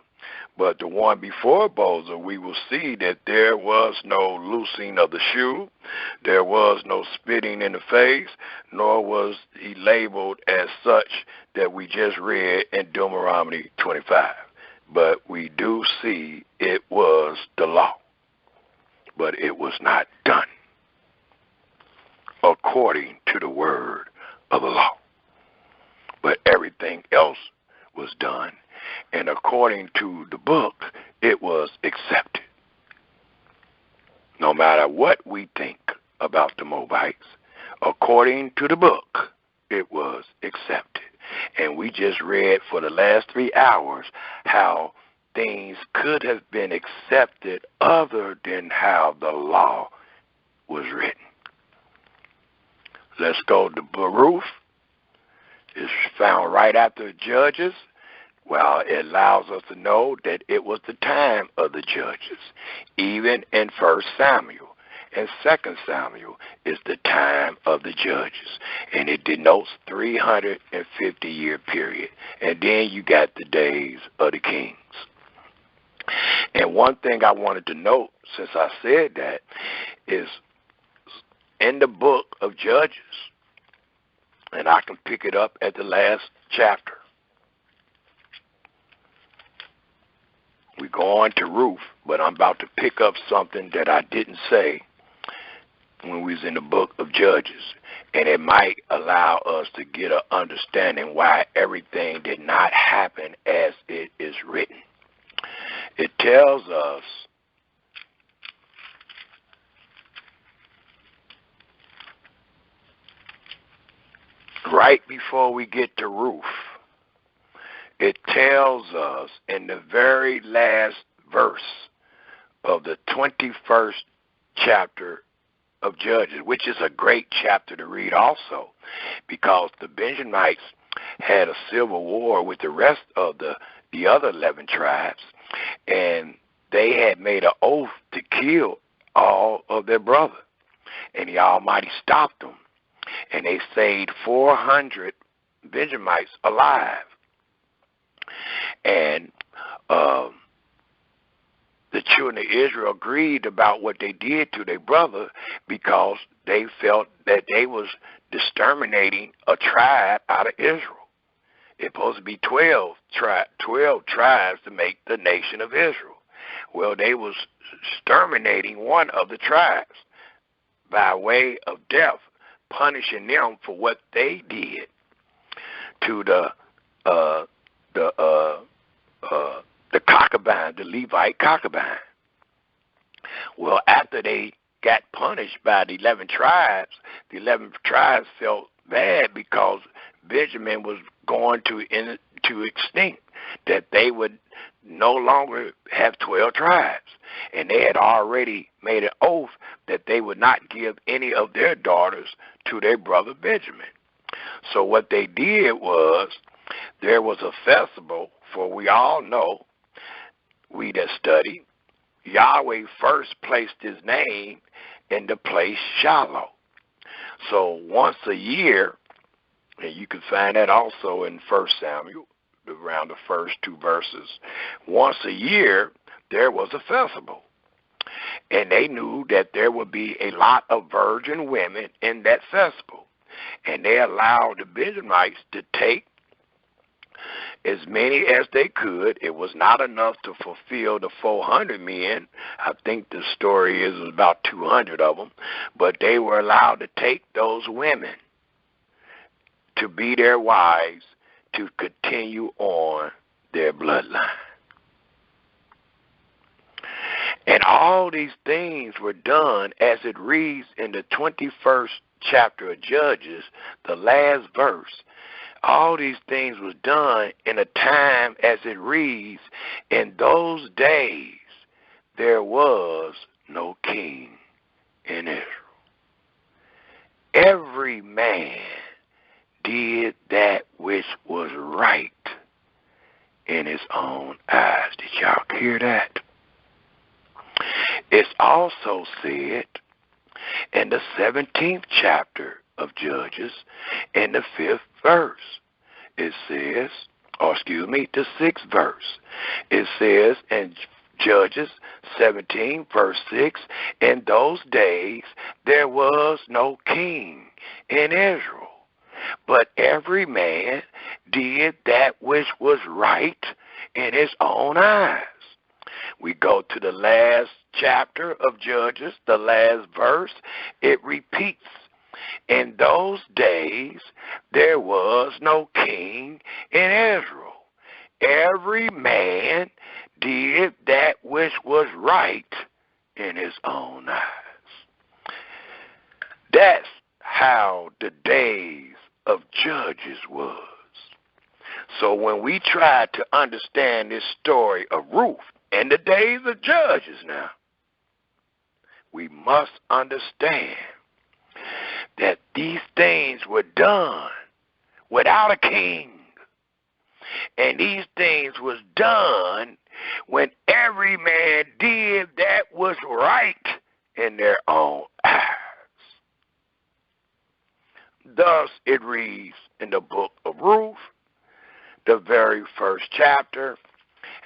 But the one before Bozer, we will see that there was no loosing of the shoe, there was no spitting in the face, nor was he labeled as such that we just read in Deuteronomy 25. But we do see it was the law, but it was not done according to the word of the law. But everything else was done, and according to the book, it was accepted. No matter what we think about the Moabites, according to the book, it was accepted. And we just read for the last 3 hours how things could have been accepted other than how the law was written. Let's go to Baruch. It's found right after Judges. Well, it allows us to know that it was the time of the judges, even in 1 Samuel. And 2 Samuel is the time of the judges, and it denotes 350-year period. And then you got the days of the kings. And one thing I wanted to note, since I said that, is in the book of Judges, and I can pick it up at the last chapter. We go on to Ruth, but I'm about to pick up something that I didn't say when we was in the book of Judges, and it might allow us to get an understanding why everything did not happen as it is written. It tells us right before we get to Ruth, it tells us in the very last verse of the 21st chapter of Judges, which is a great chapter to read also, because the Benjamites had a civil war with the rest of the other 11 tribes, and they had made an oath to kill all of their brother, and the Almighty stopped them, and they saved 400 Benjamites alive. And the children of Israel agreed about what they did to their brother because they felt that they was exterminating a tribe out of Israel. It's supposed to be 12 tribes to make the nation of Israel. Well, they was exterminating one of the tribes by way of death, punishing them for what they did to the concubine, the Levite concubine. Well, after they got punished by the 11 tribes felt bad because Benjamin was going to extinct, that they would no longer have 12 tribes. And they had already made an oath that they would not give any of their daughters to their brother Benjamin. So what they did was, there was a festival, for we all know, we that study, Yahweh first placed his name in the place Shiloh. So once a year, and you can find that also in 1 Samuel, around the first 2 verses, once a year there was a festival. And they knew that there would be a lot of virgin women in that festival. And they allowed the Benjamites to take as many as they could. It was not enough to fulfill the 400 men. I think the story is about 200 of them. But they were allowed to take those women to be their wives to continue on their bloodline. And all these things were done as it reads in the 21st chapter of Judges, the last verse. All these things was done in a time as it reads, in those days there was no king in Israel. Every man did that which was right in his own eyes. Did y'all hear that? It's also said in the 17th chapter of Judges, in the 5th verse, it says, the 6th verse, it says in Judges 17, verse 6, in those days there was no king in Israel, but every man did that which was right in his own eyes. We go to the last chapter of Judges, the last verse, it repeats, in those days there was no king in Israel. Every man did that which was right in his own eyes. That's how the days of Judges was. So when we try to understand this story of Ruth and the days of Judges now, we must understand that these things were done without a king. And these things was done when every man did that was right in their own eyes. Thus it reads in the book of Ruth, the very first chapter,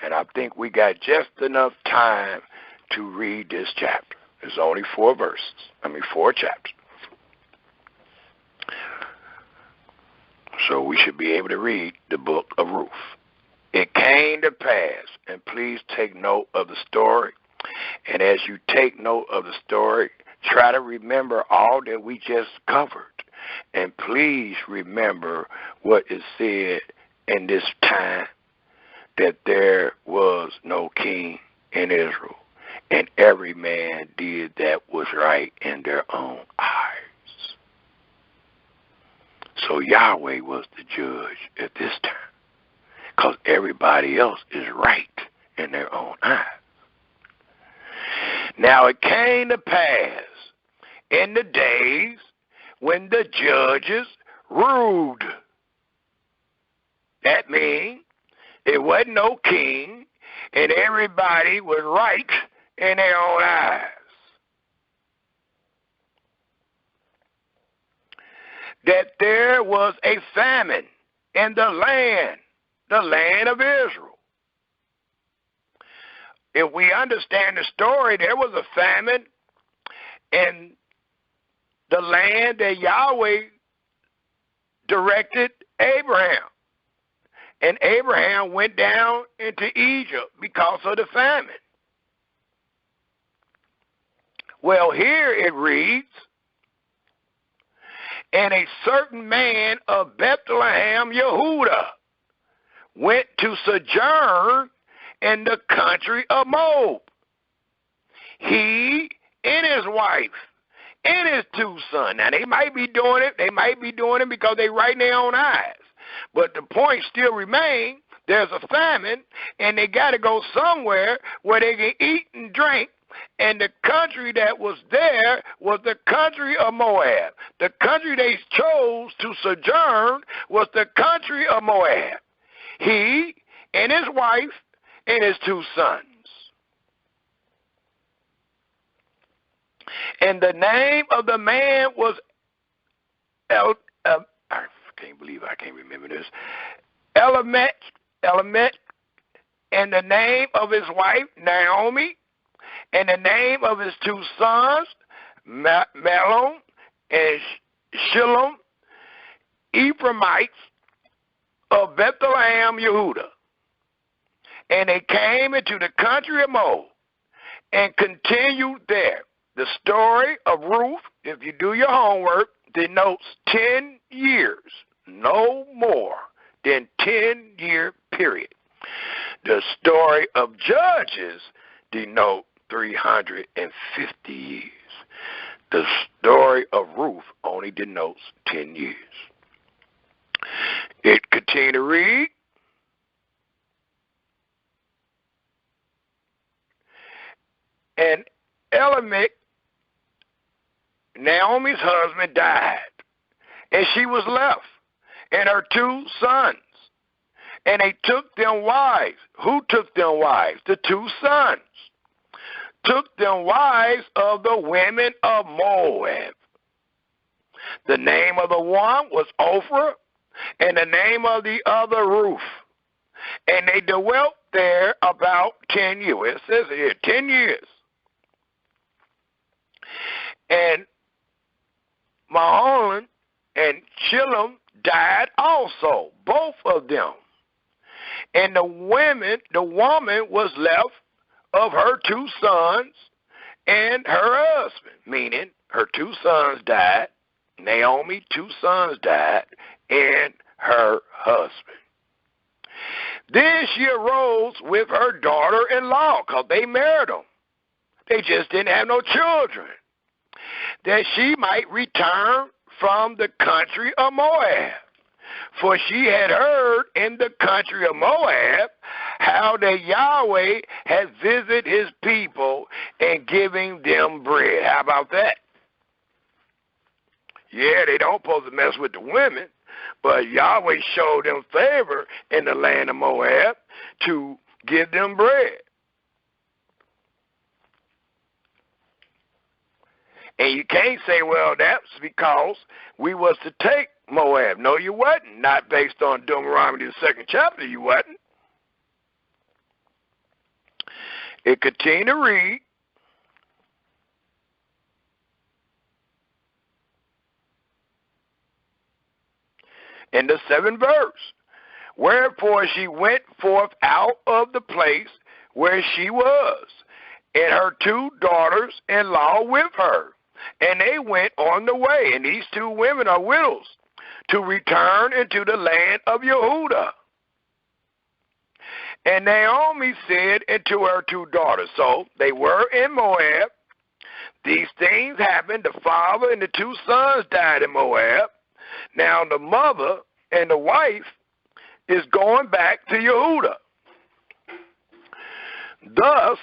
and I think we got just enough time to read this chapter. There's only 4 chapters. So we should be able to read the book of Ruth. It came to pass, and please take note of the story. And as you take note of the story, try to remember all that we just covered. And please remember what is said in this time, that there was no king in Israel, and every man did that was right in their own eyes. So Yahweh was the judge at this time, because everybody else is right in their own eyes. Now it came to pass in the days when the judges ruled. That means it wasn't no king, and everybody was right in their own eyes. That there was a famine in the land of Israel. If we understand the story, there was a famine in the land that Yahweh directed Abraham. And Abraham went down into Egypt because of the famine. Well, here it reads, and a certain man of Bethlehem, Yehudah, went to sojourn in the country of Moab. He and his wife and his 2 sons. Now, they might be doing it. They might be doing it because they right in their own eyes. But the point still remains, there's a famine, and they got to go somewhere where they can eat and drink. And the country that was there was the country of Moab. The country they chose to sojourn was the country of Moab. He and his wife and his 2 sons. And the name of the man was I can't remember this. Elimelech, and the name of his wife, Naomi, and the name of his 2 sons, Mahlon and Shilom, Ephraimites of Bethlehem, Yehudah. And they came into the country of Moab and continued there. The story of Ruth, if you do your homework, denotes 10 years, no more than 10-year period. The story of Judges denote 350 years. The story of Ruth only denotes 10 years. It continued to read, and Elimelech, Naomi's husband, died, and she was left, and her 2 sons. And they took them wives. Who took them wives? The 2 sons. Took them wives of the women of Moab. The name of the one was Ophrah, and the name of the other Ruth. And they dwelt there about 10 years. It says here, 10 years. And Mahlon and Shilom died also, both of them. And the woman was left of her 2 sons and her husband, meaning her 2 sons died, Naomi, 2 sons died, and her husband. Then she arose with her daughter-in-law, because they married them. They just didn't have no children, that she might return from the country of Moab. For she had heard in the country of Moab how that Yahweh had visited his people and giving them bread. How about that? Yeah, they don't supposed to mess with the women, but Yahweh showed them favor in the land of Moab to give them bread. And you can't say, well, that's because we was to take Moab. No, you wasn't. Not based on Deuteronomy, the 2nd chapter, you wasn't. It continued to read. In the 7th verse, wherefore she went forth out of the place where she was, and her 2 daughters-in-law with her. And they went on the way, and these 2 women are widows, to return into the land of Yehudah. And Naomi said unto her 2 daughters, so they were in Moab. These things happened. The father and the 2 sons died in Moab. Now the mother and the wife is going back to Yehudah. Thus,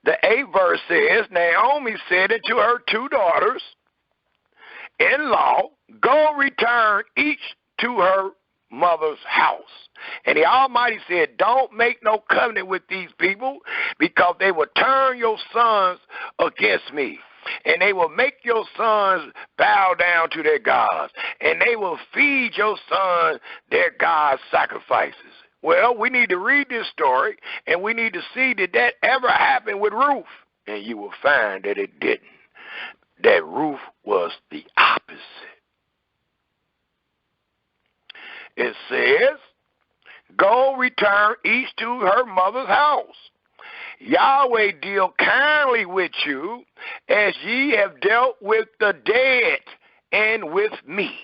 the 8th verse says, Naomi said unto her 2 daughters-in-law, go return each to her mother's house. And the Almighty said, don't make no covenant with these people, because they will turn your sons against me. And they will make your sons bow down to their gods. And they will feed your sons their gods' sacrifices. Well, we need to read this story, and we need to see did that ever happen with Ruth. And you will find that it didn't. That Ruth was the opposite. It says, go return each to her mother's house. Yahweh deal kindly with you as ye have dealt with the dead and with me.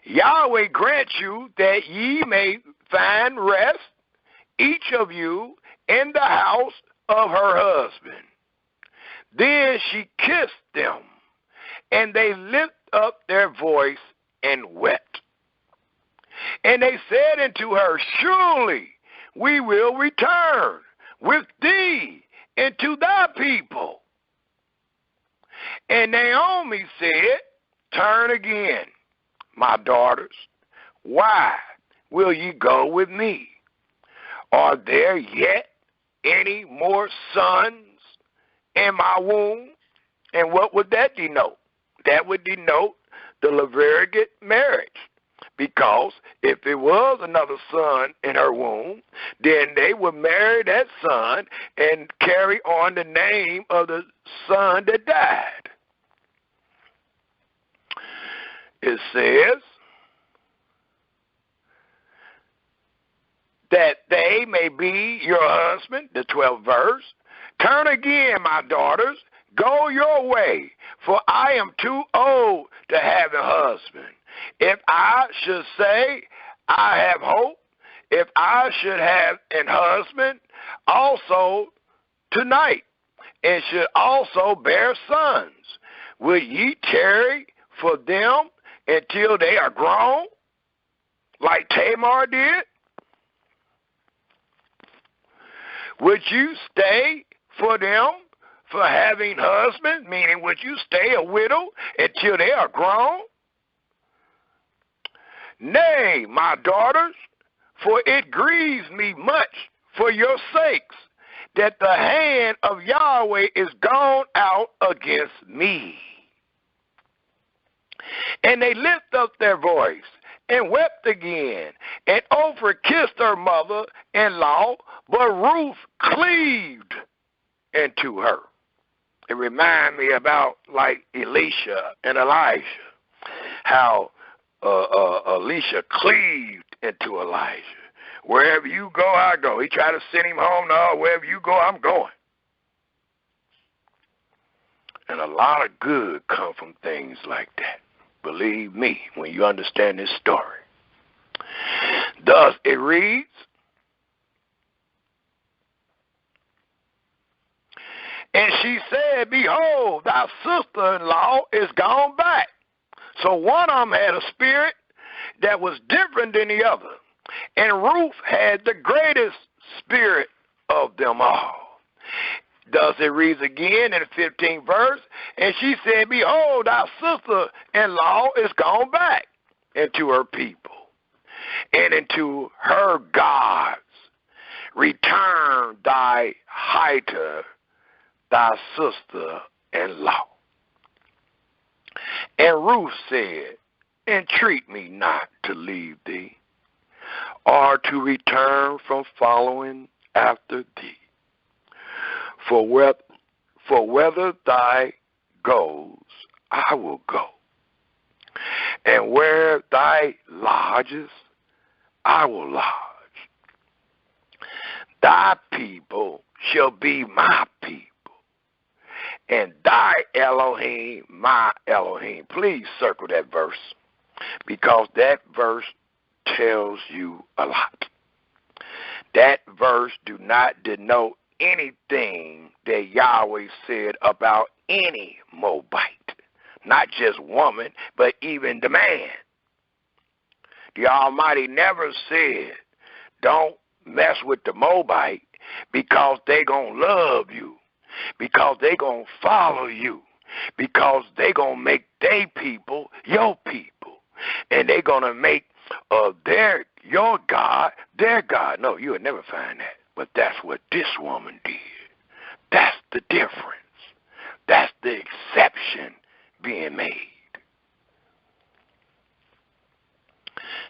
Yahweh grant you that ye may find rest, each of you, in the house of her husband. Then she kissed them, and they lift up their voice and wept. And they said unto her, surely we will return with thee into thy people. And Naomi said, turn again, my daughters. Why will ye go with me? Are there yet any more sons in my womb? And what would that denote? That would denote the Levirate marriage. Because if there was another son in her womb, then they would marry that son and carry on the name of the son that died. It says that they may be your husband, the 12th verse. Turn again, my daughters, go your way, for I am too old to have a husband. If I should say, I have hope, if I should have an husband also tonight, and should also bear sons, will ye tarry for them until they are grown, like Tamar did? Would you stay for them for having husbands, meaning would you stay a widow until they are grown? Nay, my daughters, for it grieves me much for your sakes that the hand of Yahweh is gone out against me. And they lift up their voice and wept again, and Oprah kissed her mother-in-law, but Ruth cleaved into her. It reminds me about like Elisha and Elijah, how Elisha cleaved into Elijah. Wherever you go, I go. He tried to send him home. No, wherever you go, I'm going. And a lot of good come from things like that. Believe me, when you understand this story. Thus it reads, and she said, behold, thy sister-in-law is gone back. So one of them had a spirit that was different than the other. And Ruth had the greatest spirit of them all. Thus it reads again in the 15th verse, and she said, behold, thy sister-in-law is gone back into her people and into her gods. return thy hiter, thy sister-in-law. And Ruth said, entreat me not to leave thee, or to return from following after thee. For whether thy goes, I will go. And where thy lodges, I will lodge. Thy people shall be my people, and thy Elohim my Elohim. Please circle that verse, because that verse tells you a lot. That verse do not denote anything that Yahweh said about any Moabite, not just woman, but even the man. The Almighty never said, don't mess with the Moabite because they gonna love you, because they gonna follow you, because they gonna make their people your people, and they gonna make your God their God. No, you would never find that. But that's what this woman did. That's the difference. That's the exception being made.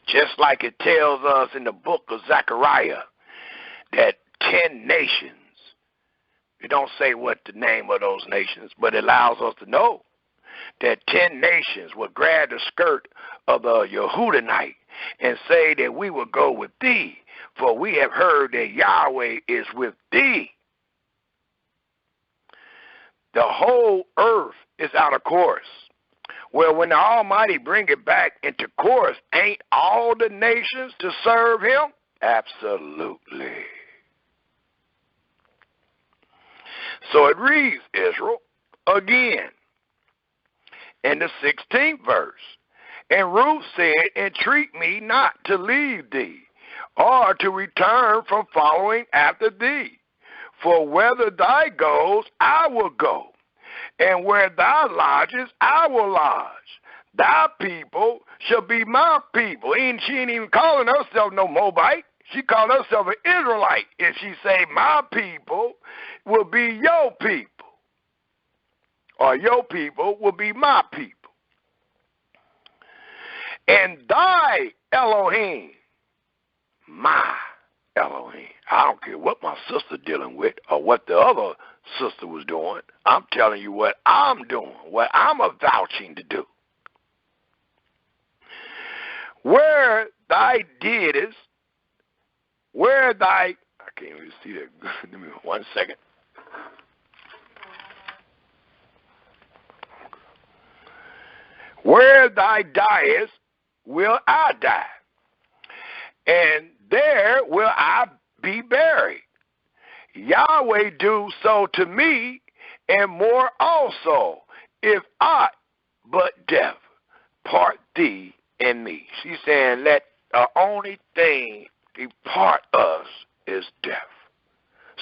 Just like it tells us in the book of Zechariah that 10 nations, it don't say what the name of those nations, but it allows us to know that 10 nations will grab the skirt of the Yehudinite and say that we will go with thee, for we have heard that Yahweh is with thee. The whole earth is out of course. Well, when the Almighty bring it back into course, ain't all the nations to serve him? Absolutely. So it reads, Israel, again, in the 16th verse. And Ruth said, entreat me not to leave thee, or to return from following after thee. For whether thou goes, I will go, and where thou lodges, I will lodge. Thy people shall be my people. And she ain't even calling herself no Moabite. She called herself an Israelite. And she say, my people will be your people, or your people will be my people. And thy Elohim, my Elohim. I don't care what my sister dealing with or what the other sister was doing. I'm telling you what I'm doing, what I'm vouching to do. Where thy didst, where thy, I can't even see that. Give me 1 second. Where thy diest, will I die, and there will I be buried. Yahweh do so to me, and more also, if aught but death part thee and me. She's saying, let the only thing depart us is death.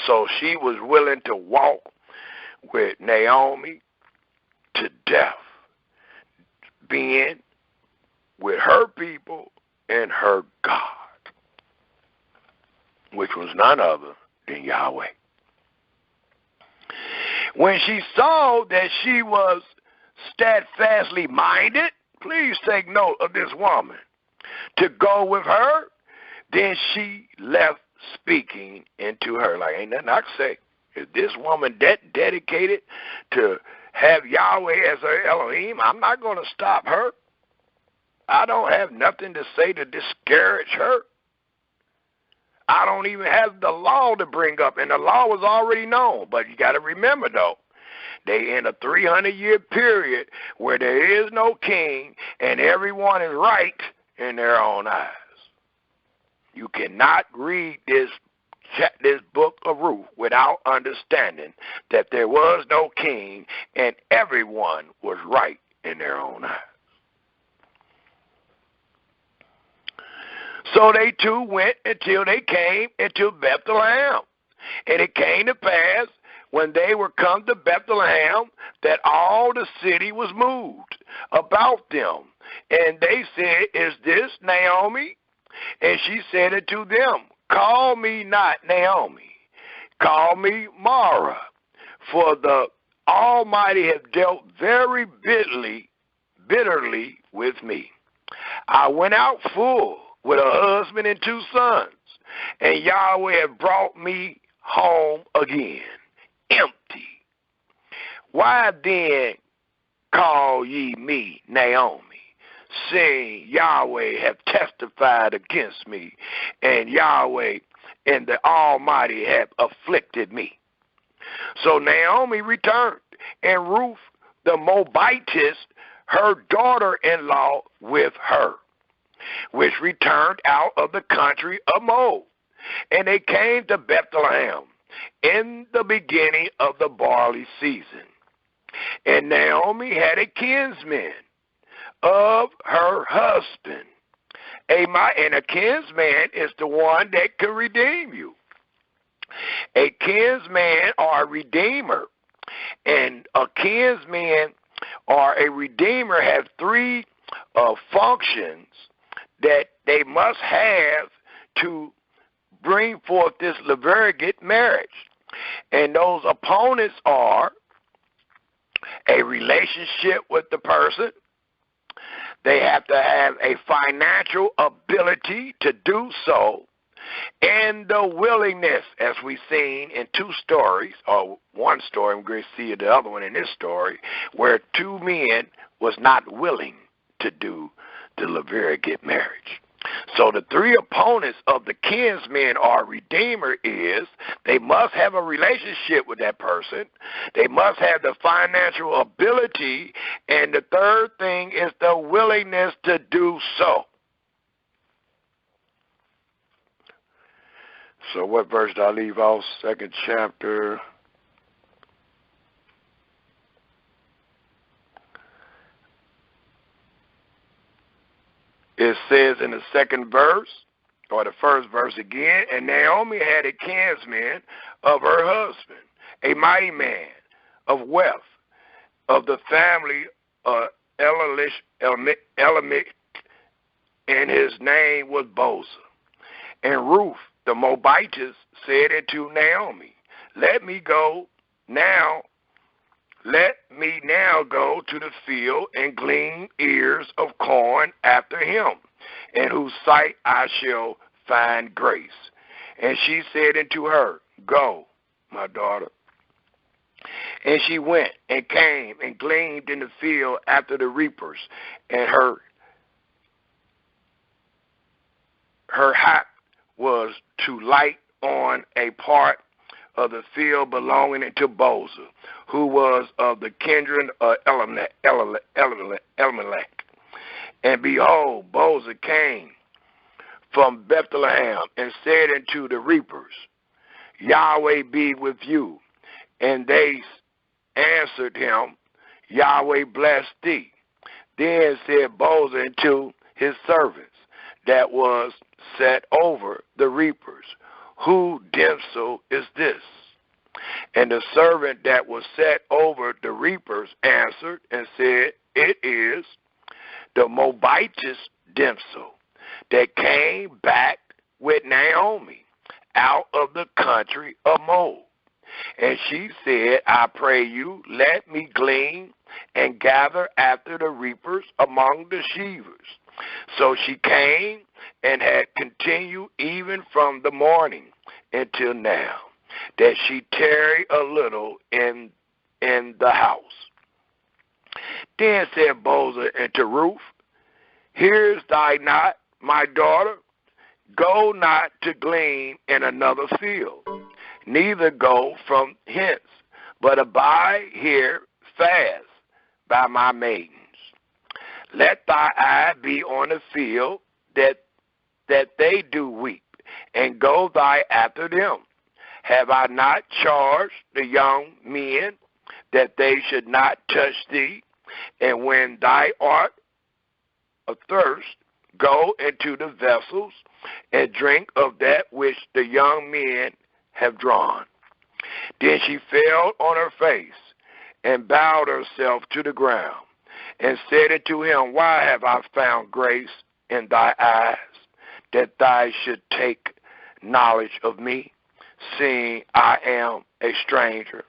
So she was willing to walk with Naomi to death, being with her people and her God, which was none other than Yahweh. When she saw that she was steadfastly minded, please take note of this woman, to go with her, then she left speaking into her. Like, ain't nothing I can say. Is this woman dedicated to have Yahweh as her Elohim? I'm not going to stop her. I don't have nothing to say to discourage her. I don't even have the law to bring up, and the law was already known. But you got to remember, though, they in a 300-year period where there is no king and everyone is right in their own eyes. You cannot read this book of Ruth without understanding that there was no king and everyone was right in their own eyes. So they two went until they came into Bethlehem. And it came to pass, when they were come to Bethlehem, that all the city was moved about them. And they said, is this Naomi? And she said unto them, Call me not Naomi, call me Mara, for the Almighty hath dealt very bitterly with me. I went out full with a husband and 2 sons, and Yahweh hath brought me home again, empty. Why then call ye me Naomi, saying Yahweh hath testified against me, and Yahweh and the Almighty hath afflicted me? So Naomi returned, and Ruth the Moabitess, her daughter-in-law, with her, which returned out of the country of Moab. And they came to Bethlehem in the beginning of the barley season. And Naomi had a kinsman of her husband. And a kinsman is the one that can redeem you. A kinsman or a redeemer. And a kinsman or a redeemer have 3 functions that they must have to bring forth this Levirate marriage. And those opponents are a relationship with the person. They have to have a financial ability to do so, and the willingness, as we've seen in 2 stories, or one story, we're going to see the other one in this story, where 2 men was not willing to do the Levirate marriage. So the 3 opponents of the kinsman or redeemer is they must have a relationship with that person, they must have the financial ability, and the 3rd thing is the willingness to do so. So what verse did I leave off? 2nd chapter. It says in the 2nd verse, or the 1st verse again, and Naomi had a kinsman of her husband, a mighty man of wealth, of the family of Elimelech, and his name was Boaz. And Ruth the Moabitess said unto Naomi, Let me now go to the field and glean ears of corn after him, in whose sight I shall find grace. And she said unto her, Go, my daughter. And she went and came and gleaned in the field after the reapers, and her hap was to light on a part of the field belonging to Boaz, who was of the kindred of Elimelech. And behold, Boaz came from Bethlehem and said unto the reapers, Yahweh be with you. And they answered him, Yahweh bless thee. Then said Boaz unto his servants that was set over the reapers, Who damsel is this? And the servant that was set over the reapers answered and said, It is the Moabitess damsel that came back with Naomi out of the country of Moab. And she said, I pray you, let me glean and gather after the reapers among the sheavers. So she came and had continued even from the morning until now, that she tarry a little in the house. Then said Boaz unto Ruth, Hearest thou not, my daughter? Go not to glean in another field, neither go from hence, but abide here fast by my maidens. Let thy eye be on the field that they do weep, and go thy after them. Have I not charged the young men that they should not touch thee? And when thou art athirst, go into the vessels and drink of that which the young men have drawn. Then she fell on her face and bowed herself to the ground, and said unto him, Why have I found grace in thy eyes, that thou should take knowledge of me, seeing I am a stranger?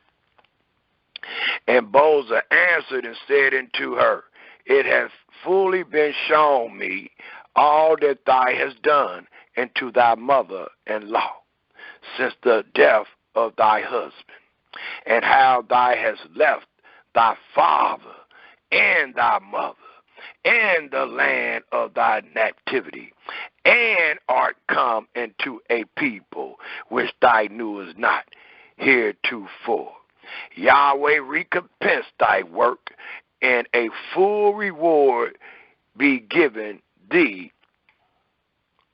And Boaz answered and said unto her, It hath fully been shown me all that thou hast done unto thy mother-in-law since the death of thy husband, and how thou hast left thy father and thy mother and the land of thy nativity, and art come into a people which thou knewest not heretofore. Yahweh recompense thy work, and a full reward be given thee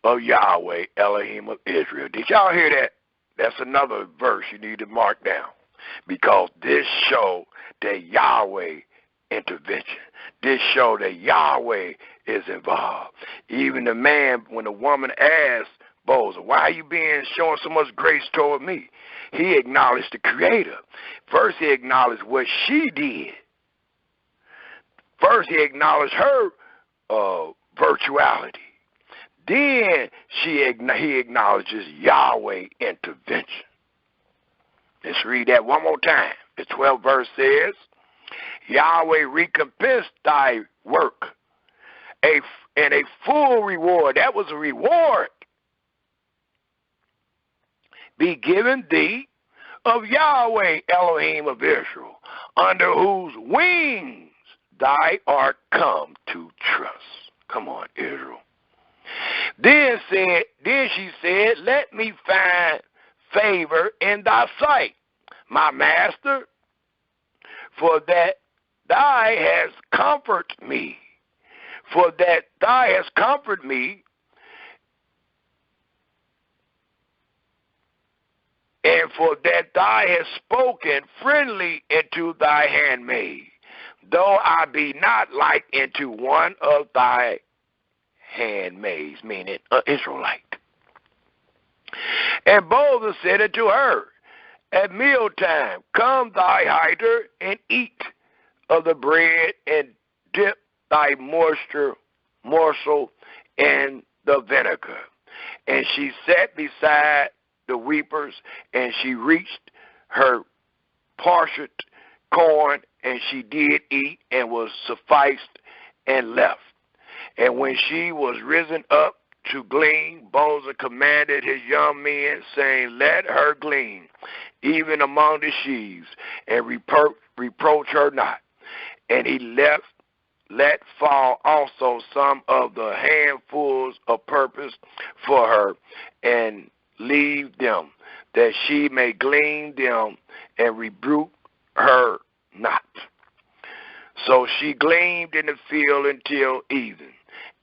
of Yahweh, Elohim of Israel. Did y'all hear that? That's another verse you need to mark down, because this show that Yahweh intervention. This show that Yahweh is involved. Even the man, when the woman asked Boaz, why are you showing so much grace toward me? He acknowledged the Creator. First, he acknowledged what she did. First, he acknowledged her virtuality. Then he acknowledges Yahweh intervention. Let's read that one more time. The 12th verse says, Yahweh recompense thy work, and a full reward, that was a reward, be given thee of Yahweh, Elohim of Israel, under whose wings thou art come to trust. Come on, Israel. Then she said, Let me find favor in thy sight, my master, for that thou hast comforted me. For that thou hast comforted me, and for that thou hast spoken friendly into thy handmaid, though I be not like into one of thy handmaids, meaning an Israelite. And Boaz said unto her, At mealtime, come thy hither and eat of the bread, and dip thy morsel in the vinegar. And she sat beside the weepers, and she reached her parched corn, and she did eat, and was sufficed, and left. And when she was risen up to glean, Boaz commanded his young men, saying, Let her glean, even among the sheaves, and reproach her not. And he let fall also some of the handfuls of purpose for her, and leave them, that she may glean them, and rebuke her not. So she gleaned in the field until even,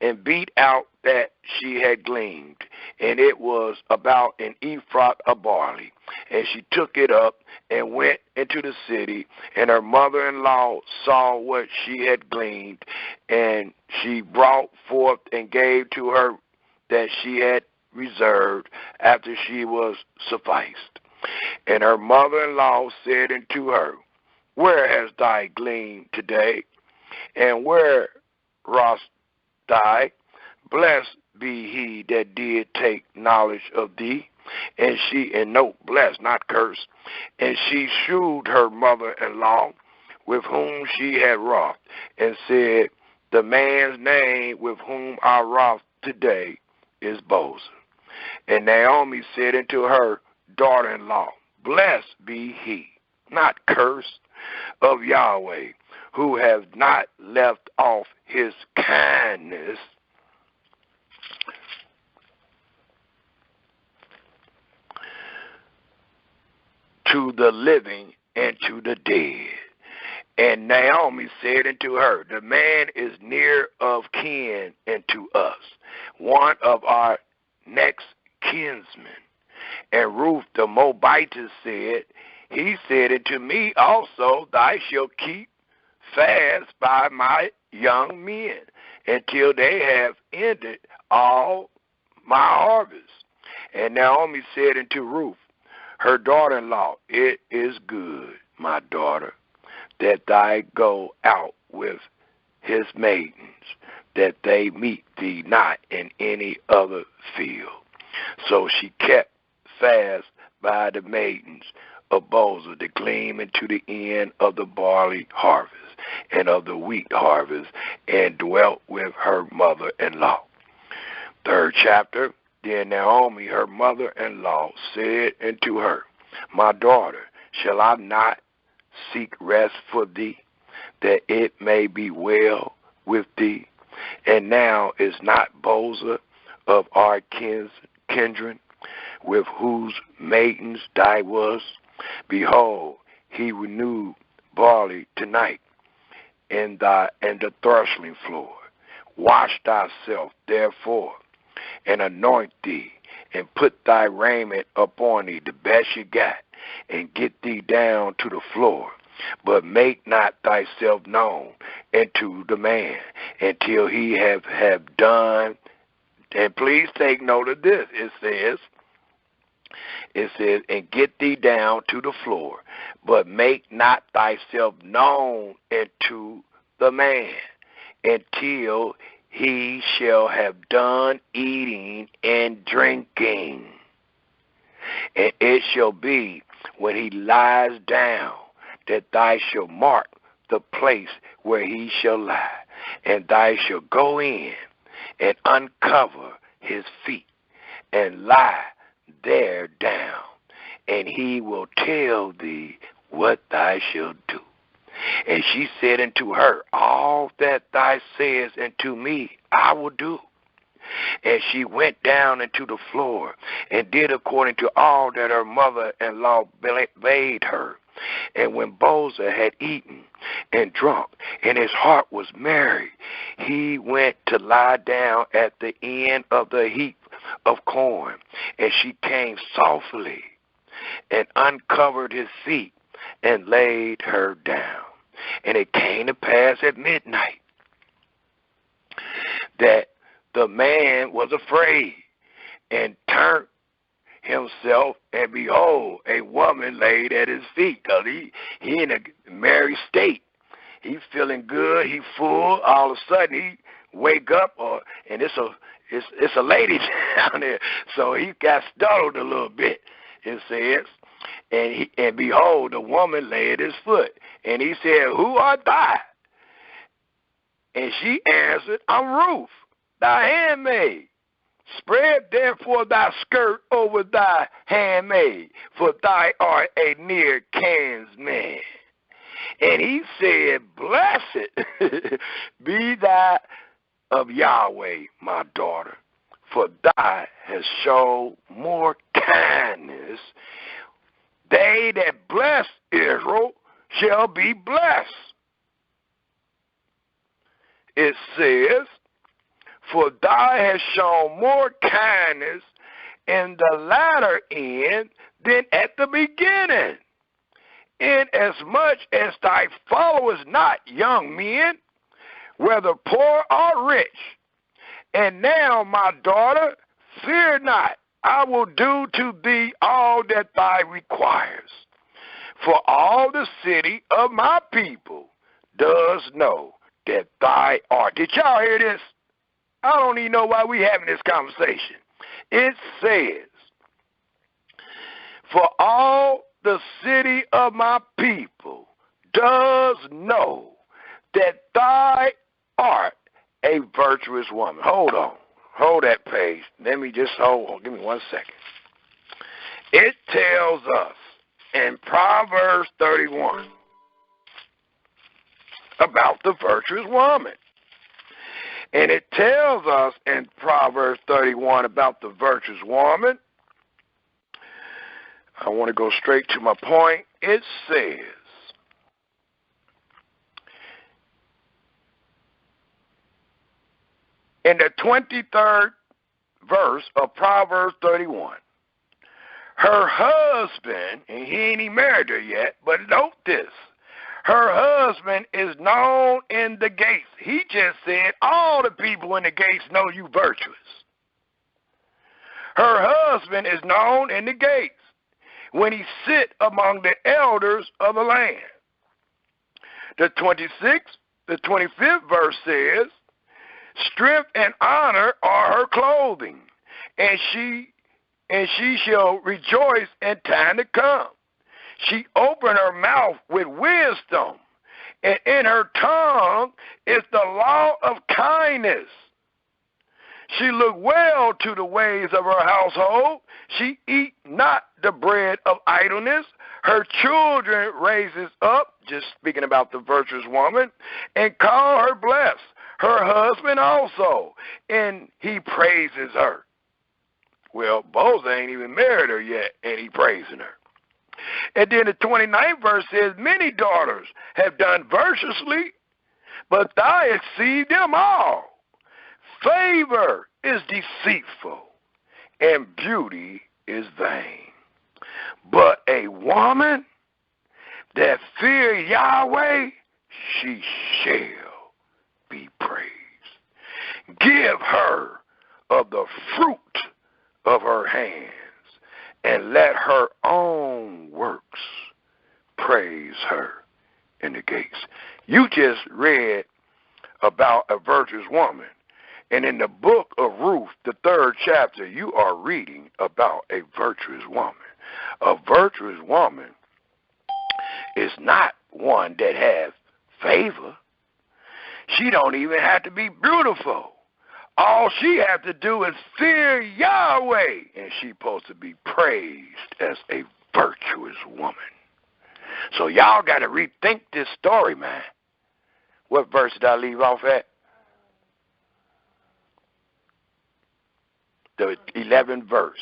and beat out that she had gleaned, and it was about an ephah of barley. And she took it up and went into the city, and her mother-in-law saw what she had gleaned, and she brought forth and gave to her that she had reserved after she was sufficed. And her mother-in-law said unto her, Where hast thou gleaned today? And where wast thou? Blessed be he that did take knowledge of thee. And note, blessed, not cursed. And she shewed her mother-in-law with whom she had wrought, and said, The man's name with whom I wrought today is Boaz. And Naomi said unto her daughter-in-law, Blessed be he, not cursed, of Yahweh, who has not left off his kindness to the living and to the dead. And Naomi said unto her, The man is near of kin unto us, one of our next kinsmen. And Ruth the Moabitess said, He said unto me also, Thou shalt keep fast by my young men until they have ended all my harvest. And Naomi said unto Ruth, her daughter-in-law, It is good, my daughter, that thou go out with his maidens, that they meet thee not in any other field. So she kept fast by the maidens of Bozrah to glean into the end of the barley harvest and of the wheat harvest, and dwelt with her mother-in-law. Third chapter. Then Naomi, her mother-in-law, said unto her, My daughter, shall I not seek rest for thee, that it may be well with thee? And now is not Bozrah of our kindred, with whose maidens thy was? Behold, he renewed barley tonight in the threshing floor. Wash thyself, therefore, and anoint thee, and put thy raiment upon thee, the best you got, and get thee down to the floor. But make not thyself known unto the man until he have done. And please take note of this. It says, and get thee down to the floor, but make not thyself known unto the man until he shall have done eating and drinking. And it shall be when he lies down that thou shalt mark the place where he shall lie, and thou shalt go in and uncover his feet and lie there down, and he will tell thee what thou shalt do. And she said unto her, All that thou sayest unto me, I will do. And she went down into the floor and did according to all that her mother-in-law bade her. And when Bozrah had eaten and drunk, and his heart was merry, he went to lie down at the end of the heap of corn. And she came softly and uncovered his feet and laid her down. And it came to pass at midnight that the man was afraid and turned himself, and behold, a woman laid at his feet, because he in a married state. He's feeling good, he full. All of a sudden he wake up, and it's a lady down there. So he got startled a little bit. It says, and behold, the woman lay at his foot, and he said, Who art thou? And she answered, I'm Ruth, thy handmaid. Spread therefore thy skirt over thy handmaid, for thou art a near kinsman. And he said, Blessed be thou of Yahweh, my daughter, for thou hast shown more kindness. They that bless Israel shall be blessed. It says, For thou hast shown more kindness in the latter end than at the beginning, inasmuch as thou followest not young men, whether poor or rich. And now, my daughter, fear not, I will do to thee all that thou requires. For all the city of my people does know that thou art. Did y'all hear this? I don't even know why we having this conversation. It says, For all the city of my people does know that thou art a virtuous woman. Hold on. Hold that page. Let me just hold on. Give me 1 second. It tells us in Proverbs 31 about the virtuous woman. And it tells us in Proverbs 31 about the virtuous woman. I want to go straight to my point. It says, in the 23rd verse of Proverbs 31, her husband, and he ain't even married her yet, but note this, her husband is known in the gates. He just said, all the people in the gates know you virtuous. Her husband is known in the gates when he sit among the elders of the land. The 25th verse says, strength and honor are her clothing, and she and she shall rejoice in time to come. She opened her mouth with wisdom, and in her tongue is the law of kindness. She looked well to the ways of her household. She eat not the bread of idleness. Her children raises up, just speaking about the virtuous woman, and call her blessed. Her husband also, and he praises her. Well, Boaz ain't even married her yet, and he praising her. And then the 29th verse says, many daughters have done virtuously, but thou exceed them all. Favor is deceitful, and beauty is vain. But a woman that fear Yahweh, she shall be praised. Give her of the fruit of her hands, and let her own works praise her in the gates. You just read about a virtuous woman. And in the book of Ruth, the 3rd chapter, you are reading about a virtuous woman. A virtuous woman is not one that has favor. She don't even have to be beautiful. All she has to do is fear Yahweh, and she's supposed to be praised as a virtuous woman. So y'all got to rethink this story, man. What verse did I leave off at? The 11th verse.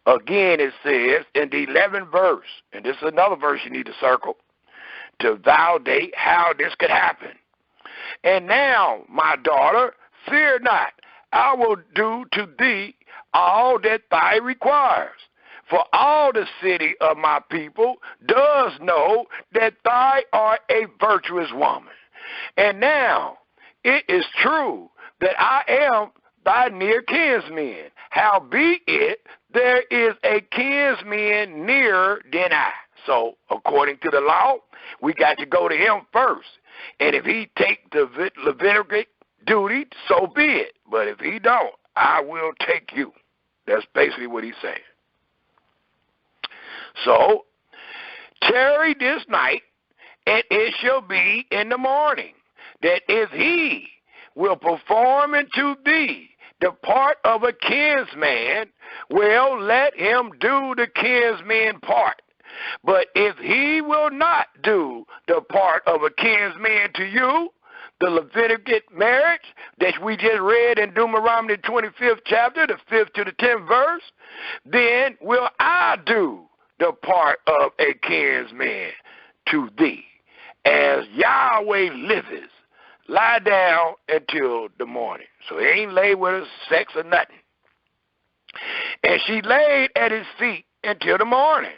Again, it says in the 11th verse, and this is another verse you need to circle, to validate how this could happen. And now, my daughter, fear not. I will do to thee all that thou requires. For all the city of my people does know that thou art a virtuous woman. And now, it is true that I am thy near kinsman. Howbeit, there is a kinsman nearer than I. So, according to the law, we got to go to him first. And if he take the Levitical duty, so be it. But if he don't, I will take you. That's basically what he's saying. So, tarry this night, and it shall be in the morning, that if he will perform unto thee the part of a kinsman, well, let him do the kinsman part. But if he will not do the part of a kinsman to you, the Levitical marriage that we just read in Deuteronomy 25th chapter, the 5th to the 10th verse, then will I do the part of a kinsman to thee. As Yahweh liveth, lie down until the morning. So he ain't lay with her sex or nothing. And she laid at his feet until the morning.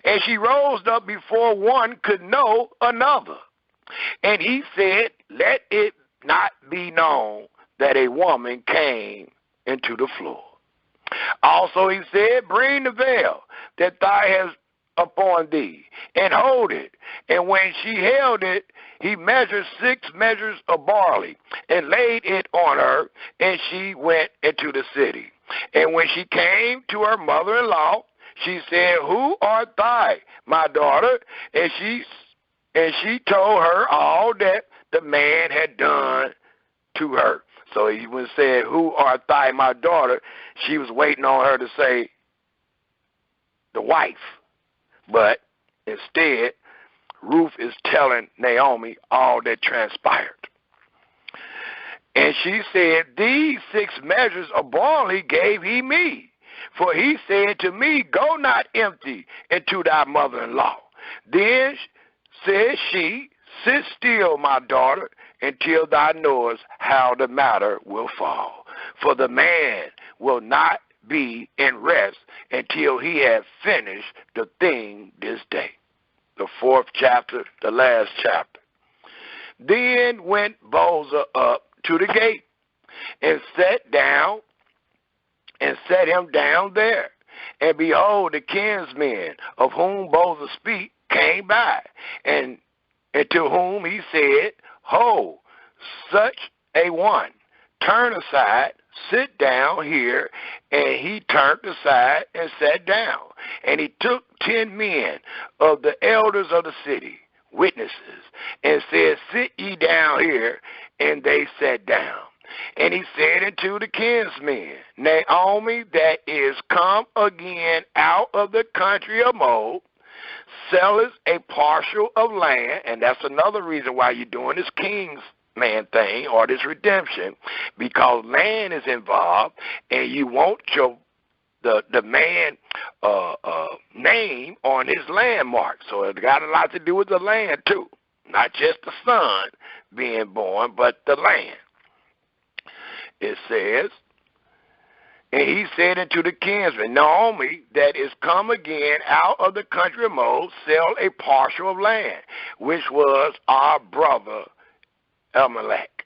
And she rose up before one could know another. And he said, let it not be known that a woman came into the floor. Also he said, bring the veil that thou hast upon thee, and hold it. And when she held it, he measured 6 measures of barley, and laid it on her, and she went into the city. And when she came to her mother-in-law, she said, who art thou, my daughter? And she told her all that the man had done to her. So he was said, who art thou, my daughter? She was waiting on her to say the wife. But instead, Ruth is telling Naomi all that transpired. And she said, these 6 measures of barley gave he me. For he said to me, go not empty into thy mother-in-law. Then said she, sit still, my daughter, until thou knowest how the matter will fall. For the man will not be in rest until he has finished the thing this day. The 4th chapter, the last chapter. Then went Boaz up to the gate and sat down and set him down there. And behold, the kinsmen of whom Boaz speak came by, and to whom he said, ho, such a one, turn aside, sit down here. And he turned aside and sat down. And he took 10 men of the elders of the city, witnesses, and said, sit ye down here. And they sat down. And he said unto the kinsmen, Naomi, that is come again out of the country of Moab, selleth a parcel of land. And that's another reason why you're doing this king's man thing or this redemption, because land is involved, and you want the man name on his landmark. So it got a lot to do with the land too, not just the son being born, but the land. It says, and he said unto the kinsman, Naomi, that is come again out of the country of Moab, sell a parcel of land, which was our brother Elimelech.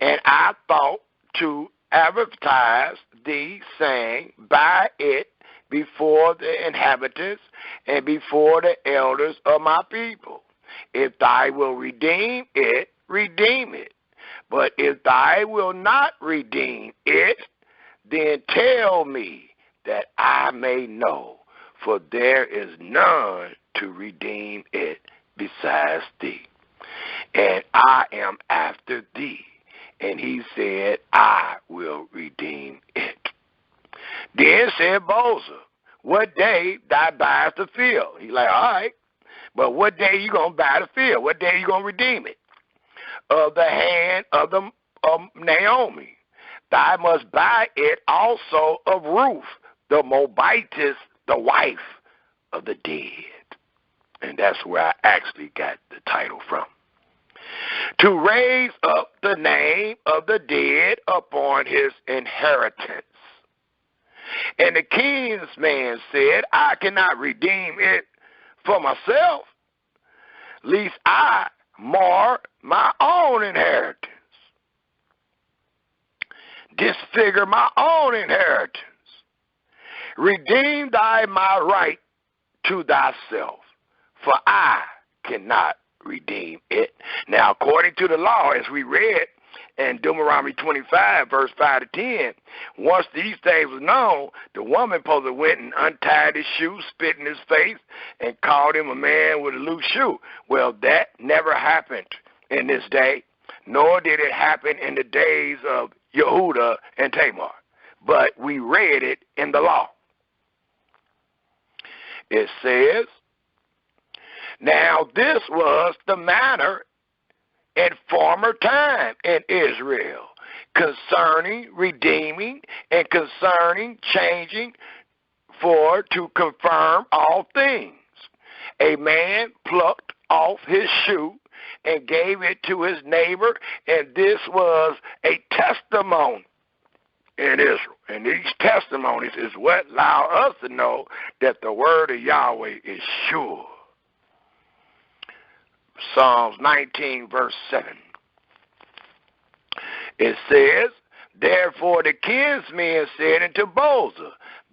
And I thought to advertise thee, saying, buy it before the inhabitants and before the elders of my people. If thou will redeem it, redeem it. But if thou will not redeem it, then tell me that I may know, for there is none to redeem it besides thee. And I am after thee. And he said, I will redeem it. Then said Boaz, what day thou buyest the field? He's like, all right, but what day you going to buy the field? What day you going to redeem it? Of the hand of Naomi. Thou must buy it also of Ruth, the Moabitess, the wife of the dead. And that's where I actually got the title from. To raise up the name of the dead upon his inheritance. And the king's man said, I cannot redeem it for myself, lest I mar my own inheritance, disfigure my own inheritance. Redeem thy my right to thyself, for I cannot redeem it. Now, according to the law, as we read in Deuteronomy 25, verse 5 to 10, once these things was known, the woman supposed to went and untied his shoe, spit in his face, and called him a man with a loose shoe. Well, that never happened in this day, nor did it happen in the days of Yehuda and Tamar. But we read it in the law. It says, now this was the manner in former time in Israel, concerning redeeming and concerning changing, for to confirm all things. A man plucked off his shoe and gave it to his neighbor, and this was a testimony in Israel. And these testimonies is what allow us to know that the word of Yahweh is sure. Psalms 19, verse 7. It says, therefore the kinsman said unto Boaz,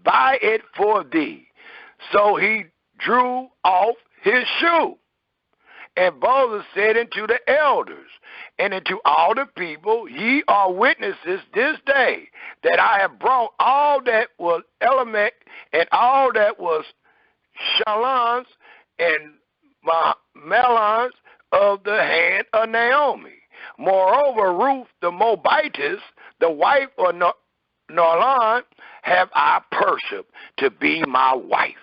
buy it for thee. So he drew off his shoe. And Boaz said unto the elders and unto all the people, ye are witnesses this day that I have brought all that was Elimelech and all that was Shalons and Melons of the hand of Naomi. Moreover, Ruth the Moabitess, the wife of Naomi, have I pursued to be my wife,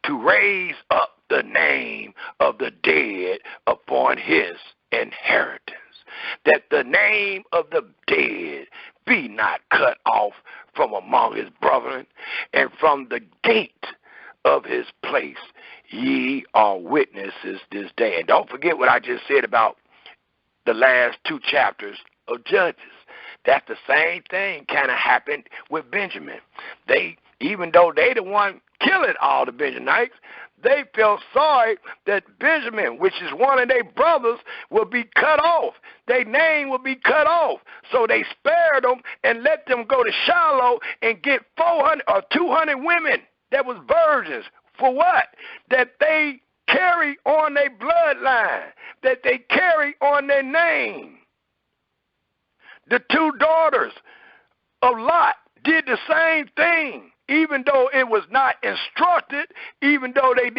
to raise up the name of the dead upon his inheritance, that the name of the dead be not cut off from among his brethren, and from the gate of his place ye are witnesses this day. And don't forget what I just said about the last 2 chapters of Judges. That's the same thing kind of happened with Benjamin. They, even though they the one killing all the Benjamites, they felt sorry that Benjamin, which is one of their brothers, will be cut off. Their name will be cut off. So they spared them and let them go to Shiloh and get 400 or 200 women that was virgins. For what? That they carry on their bloodline, that they carry on their name. The 2 daughters of Lot did the same thing, even though it was not instructed, even though they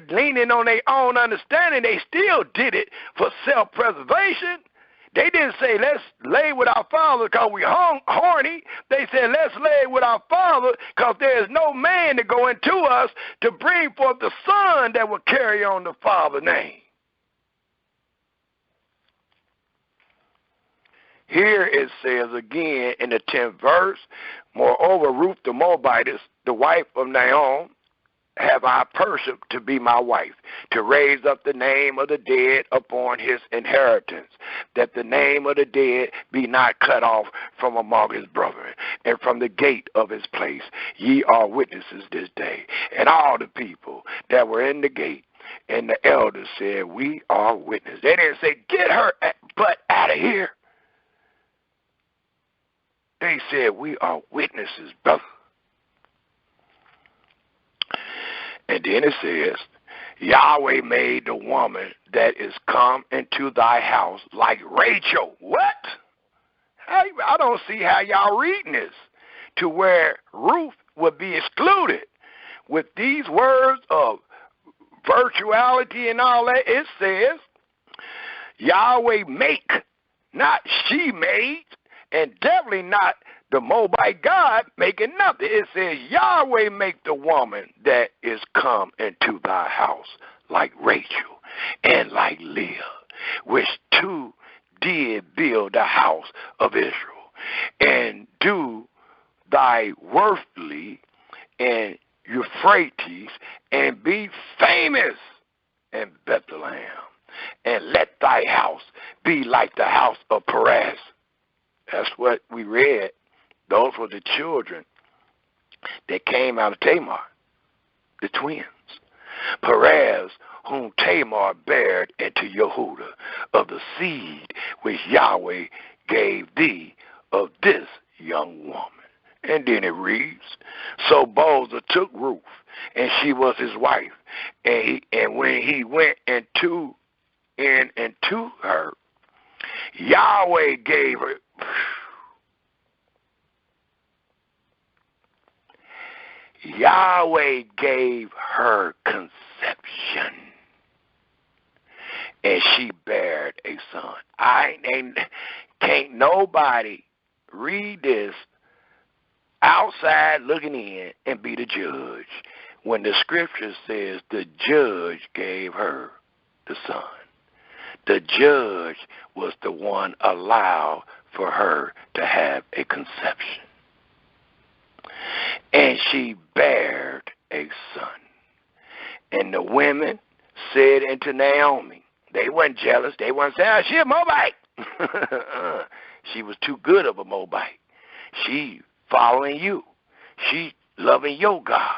leaning on their own understanding, they still did it for self-preservation. They didn't say, let's lay with our father because we horny. They said, let's lay with our father because there is no man to go into us to bring forth the son that will carry on the father's name. Here it says again in the 10th verse, moreover, Ruth the Moabitess, the wife of Naomi, have I pursued to be my wife, to raise up the name of the dead upon his inheritance, that the name of the dead be not cut off from among his brethren, and from the gate of his place. Ye are witnesses this day. And all the people that were in the gate and the elders said, we are witnesses. They didn't say, get her butt out of here. They said, we are witnesses, brother. And then it says, Yahweh made the woman that is come into thy house like Rachel. What? I don't see how y'all reading this to where Ruth would be excluded. With these words of virtuality and all that, it says, Yahweh make, not she made. And definitely not the Moabite God making nothing. It says, Yahweh make the woman that is come into thy house like Rachel and like Leah, which two did build the house of Israel, and do thy worthily and Euphrates, and be famous in Bethlehem, and let thy house be like the house of Perez. That's what we read. Those were the children that came out of Tamar, the twins. Perez, whom Tamar bare into Yehudah, of the seed which Yahweh gave thee of this young woman. And then it reads, so Boaz took Ruth, and she was his wife. And when he went into her, Yahweh gave her. Yahweh gave her conception, and she bare a son. Can't nobody read this outside looking in and be the judge when the scripture says the judge gave her the son. The judge was the one allowed for her to have a conception. And she bared a son. And the women said unto Naomi, they weren't jealous. They weren't saying, oh, she a Moabite. She was too good of a Moabite. She following you. She loving your God.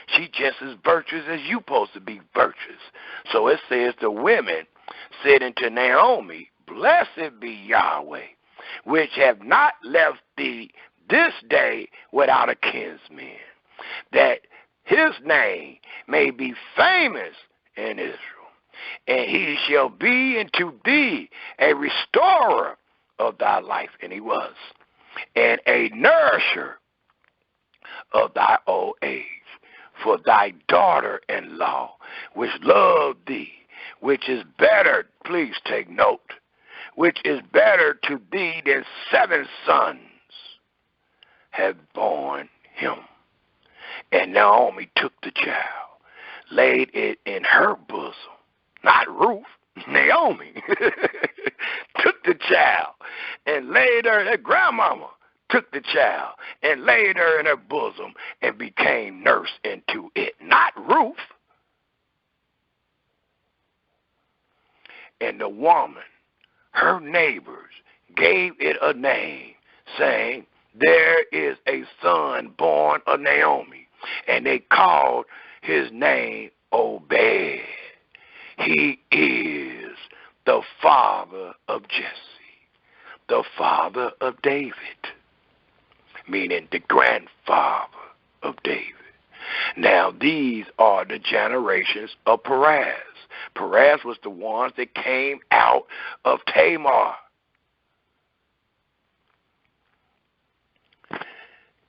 She just as virtuous as you supposed to be virtuous. So it says the women said unto Naomi, blessed be Yahweh, which have not left thee this day without a kinsman, that his name may be famous in Israel. And he shall be unto thee a restorer of thy life, and he was, and a nourisher of thy old age, for thy daughter-in-law, which loved thee, which is better, please take note, which is better to thee than 7 sons, have borne him. And Naomi took the child, laid it in her bosom, not Ruth, Naomi, took the child and laid her grandmama took the child and laid her in her bosom and became nurse into it, not Ruth. And the woman, her neighbors, gave it a name, saying, there is a son born of Naomi, and they called his name Obed. He is the father of Jesse, the father of David, meaning the grandfather of David. Now, these are the generations of Perez. Perez was the ones that came out of Tamar.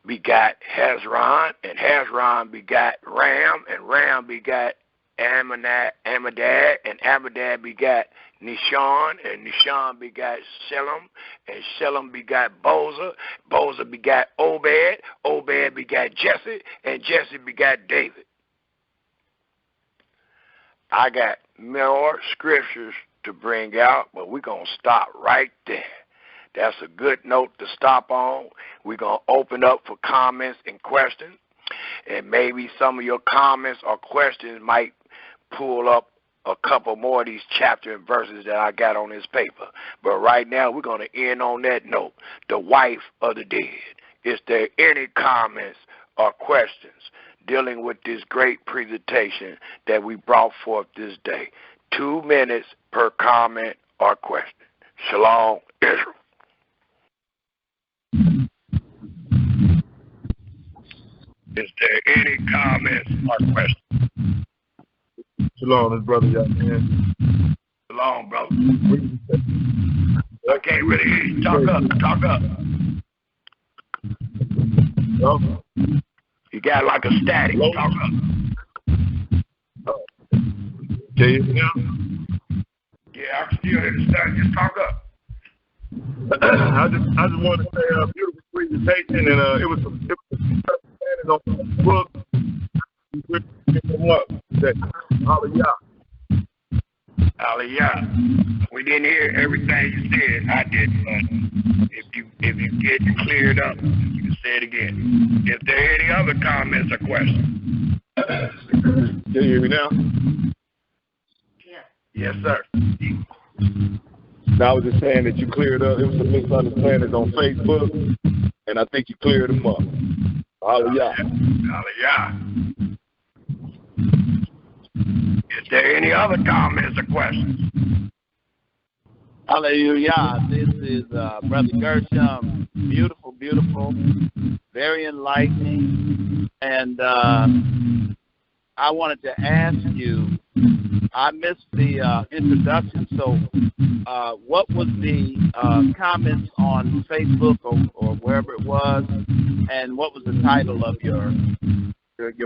begot Hezron, and Hezron begot Ram, and Ram begot Amminadab, and Amminadab begot Nishon, and Nishon begot Shalom, and Shalom begot Bozer, Bozer begot Obed, Obed begot Jesse, and Jesse begot David. I got more scriptures to bring out, but we're going to stop right there. That's a good note to stop on. We're going to open up for comments and questions, and maybe some of your comments or questions might pull up a couple more of these chapters and verses that I got on this paper. But right now, we're going to end on that note, the wife of the dead. Is there any comments or questions dealing with this great presentation that we brought forth this day? 2 minutes per comment or question. Shalom, Israel. Is there any comments or questions? Shalom, this brother Yamin. Shalom, brother. I can't really hear you. Talk up. Oh. You got like a static. Talk up. Can you hear me now? Yeah, I can still hear the static. Just talk up. I just want to say a beautiful presentation, and it was some on the book. Aliyah. We didn't hear everything you said. I didn't, but if you get cleared up, you can say it again. If there are any other comments or questions. Can you hear me now? Yeah. Yes, sir. Now, I was just saying that you cleared up. It was some misunderstandings on Facebook, and I think you cleared them up. Hallelujah. Hallelujah. Is there any other comments or questions? Hallelujah. This is Brother Gershom. Beautiful, beautiful, very enlightening. And I wanted to ask you, I missed the introduction, so what was the comments on Facebook or wherever it was, and what was the title of your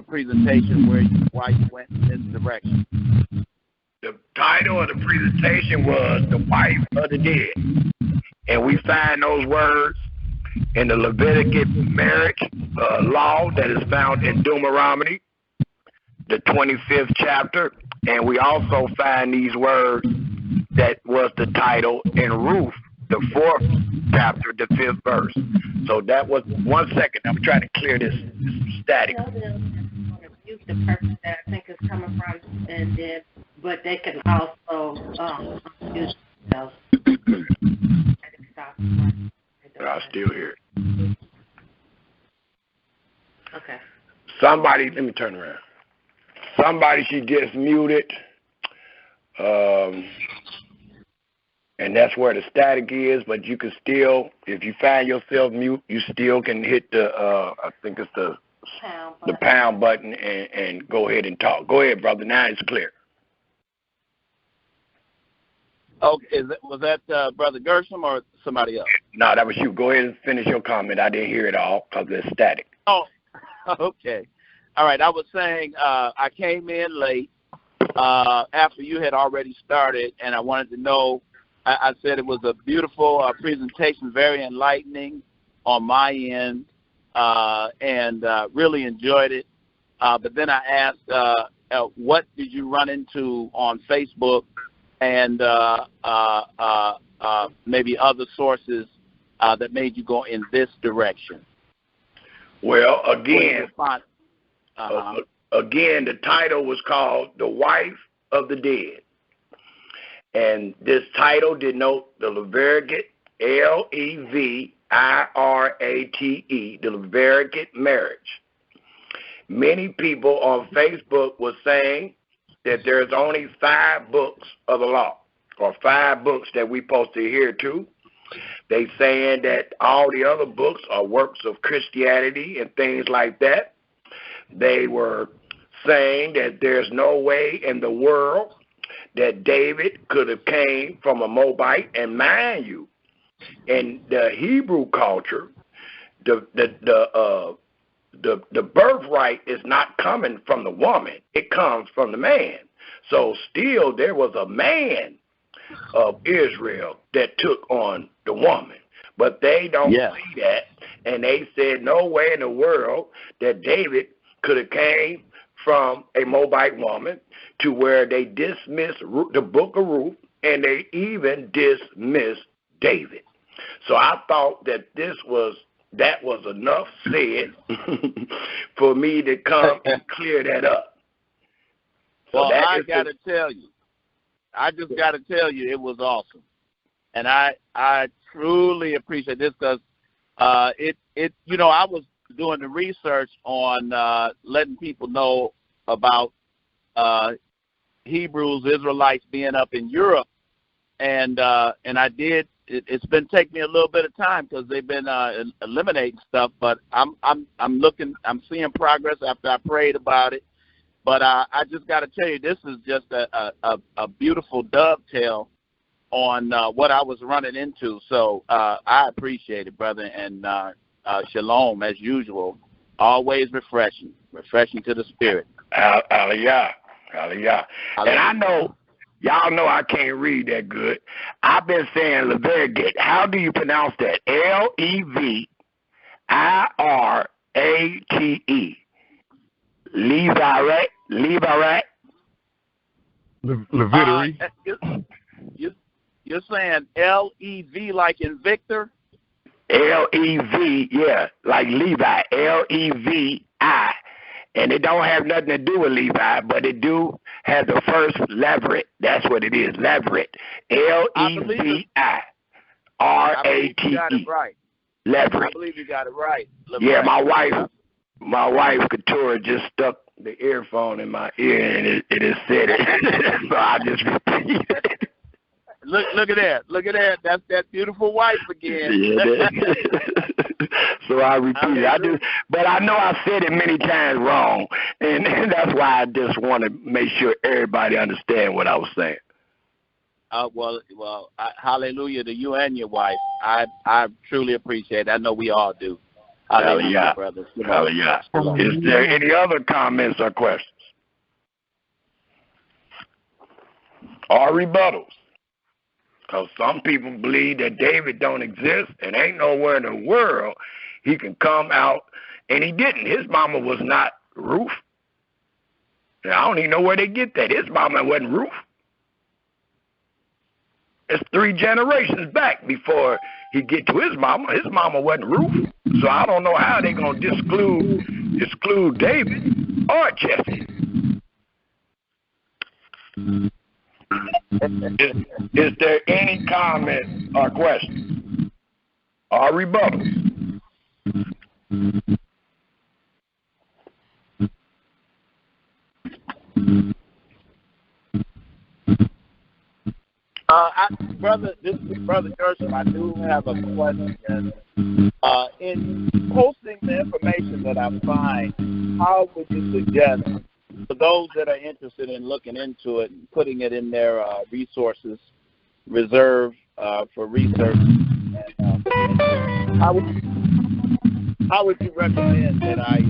presentation, why you went in this direction? The title of the presentation was The Wife of the Dead. And we find those words in the Leviticus marriage law that is found in Deuteronomy, the 25th chapter. And we also find these words that was the title in Ruth, the 4th chapter, the 5th verse. So that was 1 second. I'm trying to clear this static. Use the purpose that I think is coming from, and then, but they can also use themselves. I still hear it. Okay. Somebody, let me turn around. Somebody she just muted. And that's where the static is, but you can still, if you find yourself mute, you still can hit the, I think it's the pound button and go ahead and talk. Go ahead, brother. Now it's clear. Okay, was that Brother Gershom or somebody else? No, that was you. Go ahead and finish your comment. I didn't hear it all because it's static. Oh, okay. All right, I was saying I came in late after you had already started, and I wanted to know, I said it was a beautiful presentation, very enlightening on my end, and really enjoyed it. But then I asked, what did you run into on Facebook and maybe other sources that made you go in this direction? Well, again, again, the title was called The Wife of the Dead. And this title denotes the Levirate, Levirate, the Levirate marriage. Many people on Facebook were saying that there's only 5 books of the law, or 5 books that we're supposed to adhere to. They saying that all the other books are works of Christianity and things like that. They were saying that there's no way in the world that David could have came from a Moabite. And mind you, in the Hebrew culture, the birthright is not coming from the woman; it comes from the man. So still, there was a man of Israel that took on the woman, but they don't see that, and they said no way in the world that David could have came from a Moabite woman, to where they dismissed the book of Ruth, and they even dismissed David. So I thought that that was enough said for me to come and clear that up. So well, I got to tell you, I just got to tell you, it was awesome, and I truly appreciate this, because you know, I was doing the research on letting people know about Hebrews, Israelites being up in Europe, and I did. It's been taking me a little bit of time because they've been eliminating stuff, but I'm seeing progress after I prayed about it. But I just got to tell you, this is just a beautiful dovetail on what I was running into. So I appreciate it, brother, and shalom as usual. Always refreshing to the spirit. Hallelujah. Hallelujah. And I know, y'all know I can't read that good. I've been saying Levirate. How do you pronounce that? Levirate. Levirate. Levirate. You're saying L-E-V like in Victor? L-E-V, yeah, like Levi, L-E-V-I. And it don't have nothing to do with Levi, but it do have the first Levirate. That's what it is, Levirate. L-E-V-I. R-A-T-E. Right. Levirate. I believe you got it right. Yeah, my wife, Katura, just stuck the earphone in my ear, and it has said it. So I just repeat it. Look at that. Look at that. That's that beautiful wife again. Yeah, so I repeat it. But I know I said it many times wrong, and that's why I just want to make sure everybody understand what I was saying. Hallelujah to you and your wife. I truly appreciate it. I know we all do. Hallelujah, brothers. Hallelujah. Is there any other comments or questions? Or rebuttals? Because some people believe that David don't exist and ain't nowhere in the world he can come out, and he didn't. His mama was not Ruth. And I don't even know where they get that. His mama wasn't Ruth. It's 3 generations back before he get to his mama. His mama wasn't Ruth. So I don't know how they going to exclude David or Jesse. Is there any comments or questions or rebuttals? Brother Gershom, I do have a question. In posting the information that I find, how would you suggest for those that are interested in looking into it and putting it in their resources reserve for research, and, how would you recommend that I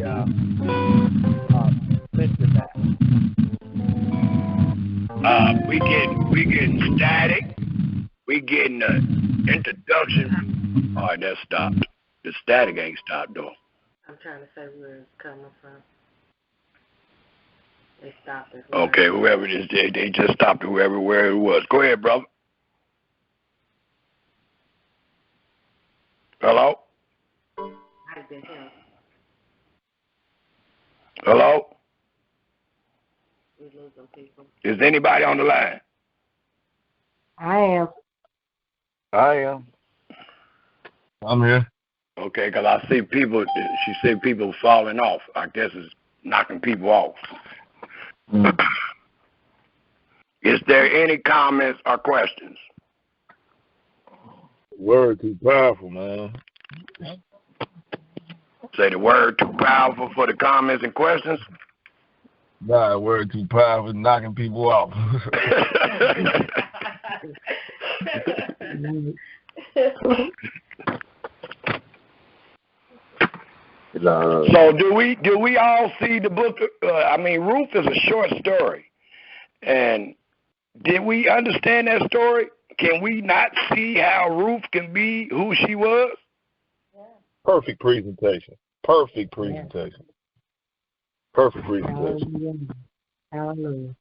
mention that? We getting static. We getting an introduction. All right, that stopped. The static ain't stopped though. I'm trying to say where it's coming from. They stopped it. Okay, whoever it is, they just stopped it where it was. Go ahead, brother. Hello? I've been here. Hello? We losing people. Is anybody on the line? I am. I'm here. Okay, because I see people, she said people falling off. I guess it's knocking people off. Is there any comments or questions? Word too powerful, man. Say the word too powerful for the comments and questions? Nah, word too powerful, knocking people off. No. So do we all see the book? Ruth is a short story, and did we understand that story? Can we not see how Ruth can be who she was? Perfect presentation. Perfect presentation. Perfect presentation. Hallelujah.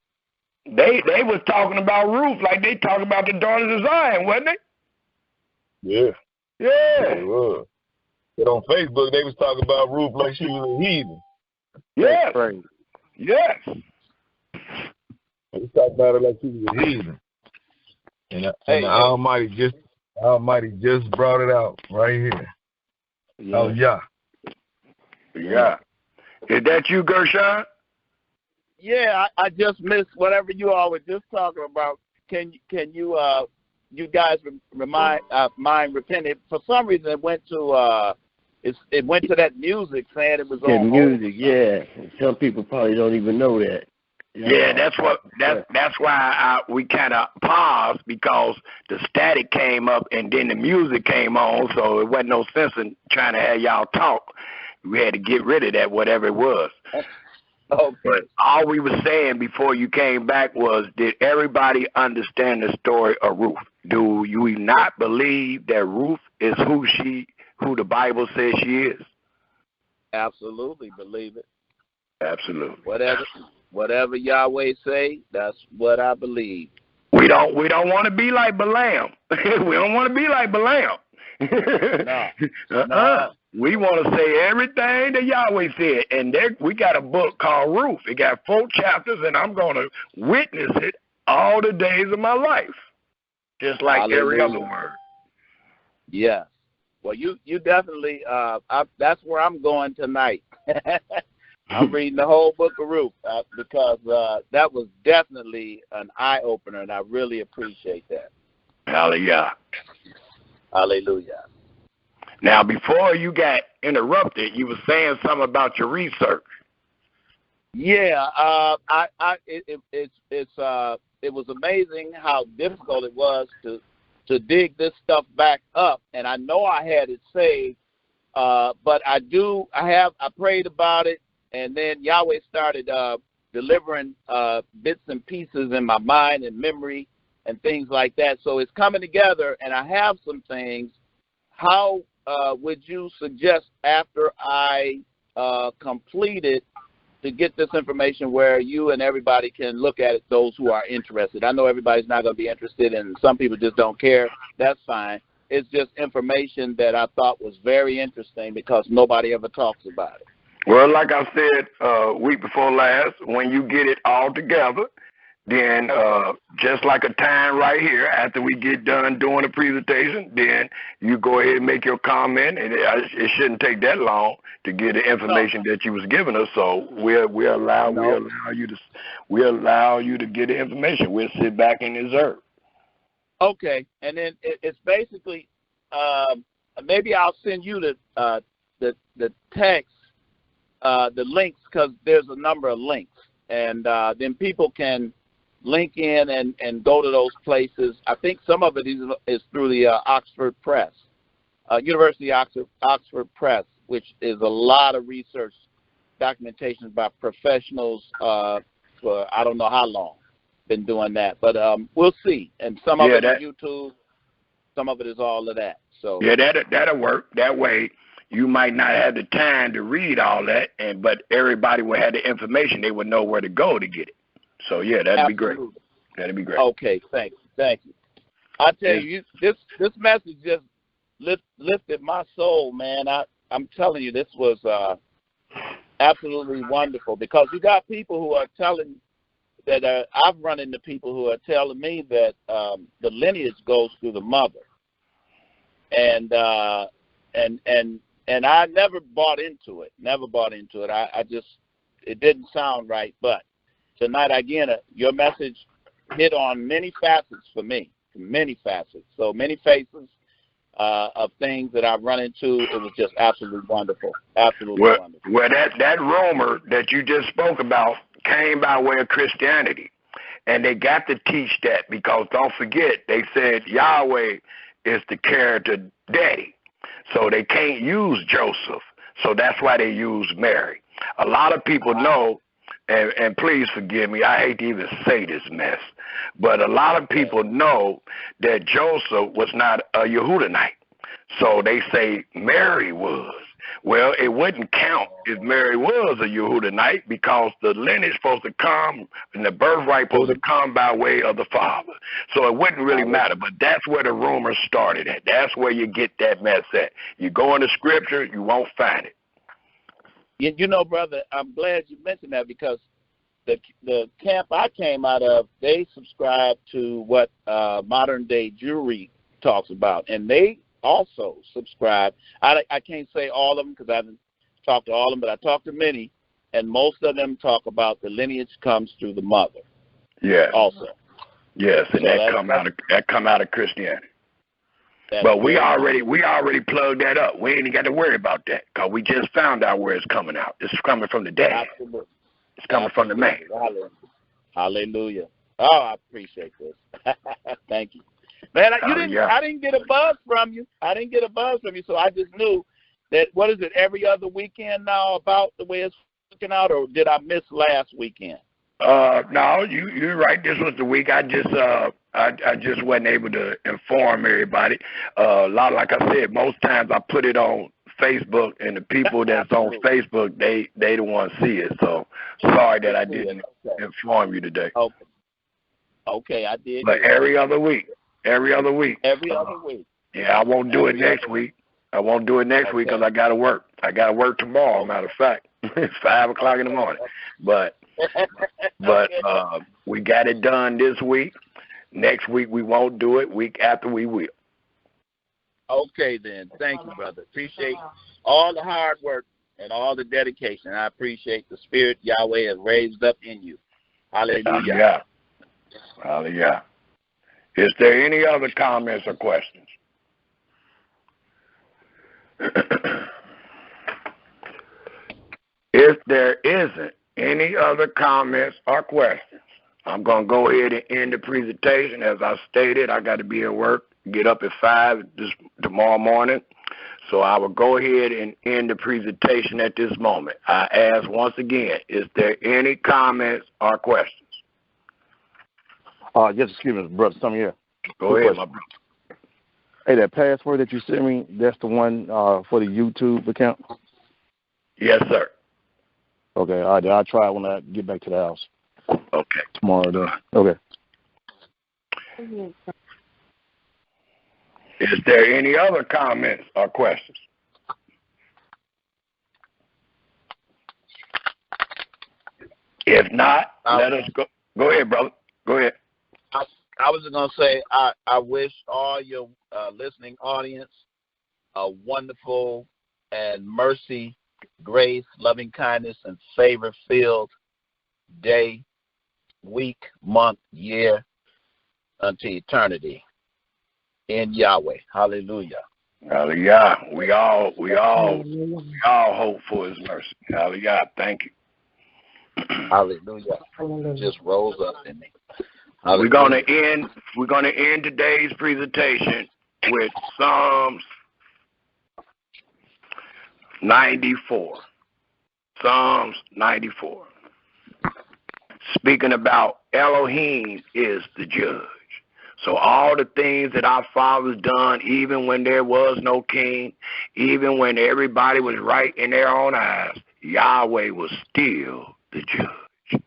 They was talking about Ruth like they talking about the daughters of Zion, wasn't they? Yeah. Yeah. They was. But on Facebook, they was talking about Ruth like she was a heathen. Yes. Right. Yes. They was talking about her like she was a heathen. And the Almighty just brought it out right here. Yeah. Oh, yeah. Yeah. Is that you, Gershon? Yeah, I just missed whatever you all were just talking about. Can you you guys mind repenting? For some reason, it went to that music saying it was on music. Yeah, some people probably don't even know that. Yeah, that's why we kind of paused, because the static came up and then the music came on, so it wasn't no sense in trying to have y'all talk. We had to get rid of that, whatever it was. Okay. But all we were saying before you came back was, did everybody understand the story of Ruth? Do you not believe that Ruth is who the Bible says she is? Absolutely believe it. Absolutely. Whatever Yahweh say, that's what I believe. We don't want to be like Balaam. We don't want to be like Balaam. No. We want to say everything that Yahweh said. And we got a book called Ruth. It got 4 chapters, and I'm going to witness it all the days of my life, just like every other word. Yes. Well, you definitely, that's where I'm going tonight. I'm reading the whole book of Ruth because that was definitely an eye-opener, and I really appreciate that. Hallelujah. Hallelujah. Now, before you got interrupted, you were saying something about your research. Yeah, it was amazing how difficult it was to dig this stuff back up, and I know I had it saved, but I prayed about it, and then Yahweh started delivering bits and pieces in my mind and memory and things like that. So it's coming together, and I have some things. How would you suggest after I complete it to get this information where you and everybody can look at it, those who are interested? I know everybody's not going to be interested, and some people just don't care. That's fine. It's just information that I thought was very interesting because nobody ever talks about it. Well, like I said week before last, when you get it all together, then just like a time right here, after we get done doing the presentation, then you go ahead and make your comment, and it shouldn't take that long to get the information that you was giving us. So we'll allow you to get the information. We'll sit back and observe. Okay, and then it's basically maybe I'll send you the text, the links, because there's a number of links, and then people can link in and go to those places. I think some of it is through the Oxford Press, University Oxford Press, which is a lot of research documentation by professionals for I don't know how long, been doing that. But we'll see. And some of it is YouTube, some of it is all of that. So yeah, that'll work. That way you might not have the time to read all that, but everybody will have the information. They would know where to go to get it. So yeah, that'd be great. That'd be great. Okay, thank you. I tell you, this message just lifted my soul, man. I'm telling you, this was absolutely wonderful, because you got people who are telling that I've run into people who are telling me that the lineage goes through the mother, and I never bought into it. I just, it didn't sound right, but tonight, again, your message hit on many facets for me, many facets. So many faces of things that I've run into. It was just absolutely wonderful. Wonderful. Well, that rumor that you just spoke about came by way of Christianity. And they got to teach that, because don't forget, they said Yahweh is the character daddy. So they can't use Joseph. So that's why they use Mary. A lot of people know, and please forgive me, I hate to even say this mess, but a lot of people know that Joseph was not a Yehudinite. So they say Mary was. Well, it wouldn't count if Mary was a Yehudinite because the lineage supposed to come and the birthright supposed to come by way of the father. So it wouldn't really matter. But that's where the rumor started at. That's where you get that mess at. You go into scripture, you won't find it. You know, brother, I'm glad you mentioned that because the camp I came out of, they subscribe to what modern day Jewry talks about, and they also subscribe. I can't say all of them because I haven't talked to all of them, but I talked to many, and most of them talk about the lineage comes through the mother. Yeah. Also. Yes, and so that come out of Christianity. But we already plugged that up. We ain't got to worry about that because we just found out where it's coming out. It's coming from the dad. Absolutely. It's coming from the man. Hallelujah. Oh, I appreciate this. Thank you. Man, I didn't get a buzz from you. So I just knew that, what is it, every other weekend now about the way it's looking out, or did I miss last weekend? No, you're right. This was the week. I just wasn't able to inform everybody. Like I said, most times I put it on Facebook, and the people that's on Facebook, they the ones see it. So sorry that I didn't inform you today. Okay, I did. But every other week. Every other week. Yeah, I won't do it next week. I won't do it next week because I got to work. I got to work tomorrow, matter of fact. It's 5 o'clock in the morning. But we got it done this week. Next week we won't do it. Week after we will. Okay, then. Thank you, brother. Appreciate all the hard work and all the dedication. I appreciate the spirit Yahweh has raised up in you. Hallelujah. Hallelujah. Is there any other comments or questions? If there isn't any other comments or questions, I'm going to go ahead and end the presentation. As I stated, I got to be at work, get up at 5 tomorrow morning. So I will go ahead and end the presentation at this moment. I ask once again, is there any comments or questions? Just excuse me, brother. Some here. Go ahead, my brother. Hey, that password that you sent me, that's the one for the YouTube account? Yes, sir. Okay, all right, I'll try it when I get back to the house. Okay. Tomorrow, though. Okay. Is there any other comments or questions? If not, let us go. Go ahead, brother. Go ahead. I was going to say, I wish all your listening audience a wonderful and mercy, grace, loving kindness, and favor-filled day, week, month, year, unto eternity. In Yahweh. Hallelujah. Hallelujah. We all hope for his mercy. Hallelujah. Thank you. Hallelujah. Just rose up in me. We're gonna end today's presentation with Psalms 94. Psalms 94. Speaking about Elohim is the judge. So all the things that our fathers done, even when there was no king, even when everybody was right in their own eyes, Yahweh was still the judge.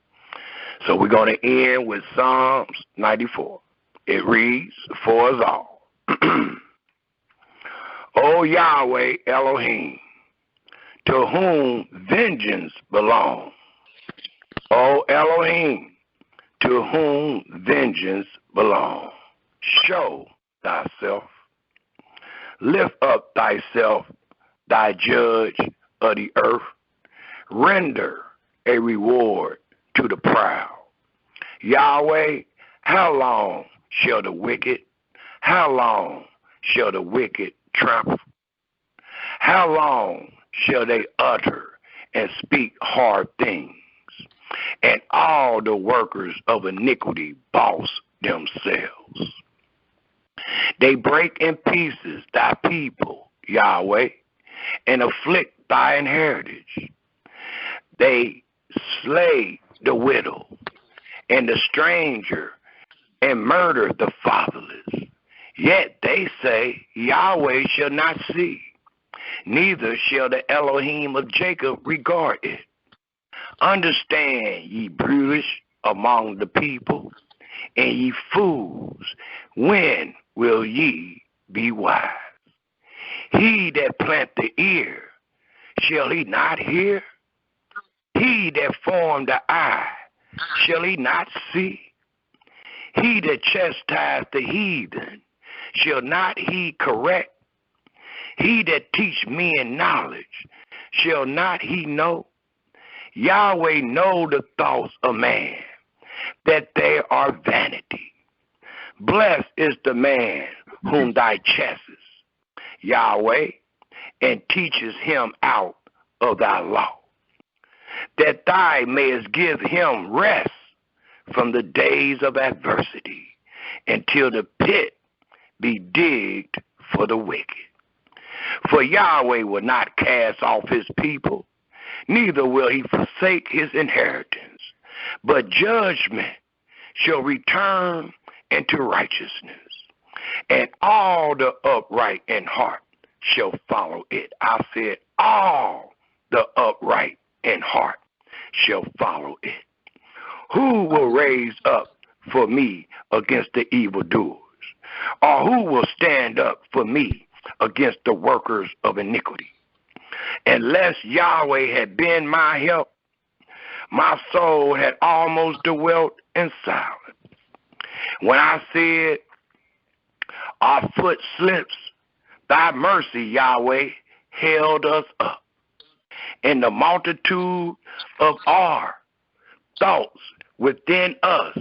So we're going to end with Psalms 94. It reads, for us all. O Yahweh Elohim, to whom vengeance belongs. O Elohim, to whom vengeance belongs. Show thyself. Lift up thyself, thy judge of the earth. Render a reward to the proud. Yahweh, how long shall the wicked trample? How long shall they utter and speak hard things? And all the workers of iniquity boss themselves. They break in pieces thy people, Yahweh, and afflict thy inheritance. They slay the widow and the stranger and murder the fatherless. Yet they say, Yahweh shall not see, neither shall the Elohim of Jacob regard it. Understand, ye brutish among the people, and ye fools, when will ye be wise? He that plant the ear, shall he not hear? He that formed the eye, shall he not see? He that chastised the heathen, shall not he correct? He that teach men knowledge, shall not he know? Yahweh know the thoughts of man, that they are vanity. Blessed is the man whom thou chastest, Yahweh, and teaches him out of thy law, that thou mayest give him rest from the days of adversity, until the pit be digged for the wicked. For Yahweh will not cast off his people, neither will he forsake his inheritance, but judgment shall return into righteousness, and all the upright in heart shall follow it. I said, all the upright in heart shall follow it. Who will raise up for me against the evildoers? Or who will stand up for me against the workers of iniquity? Unless Yahweh had been my help, my soul had almost dwelt in silence. When I said, our foot slips, thy mercy, Yahweh, held us up. In the multitude of our thoughts within us,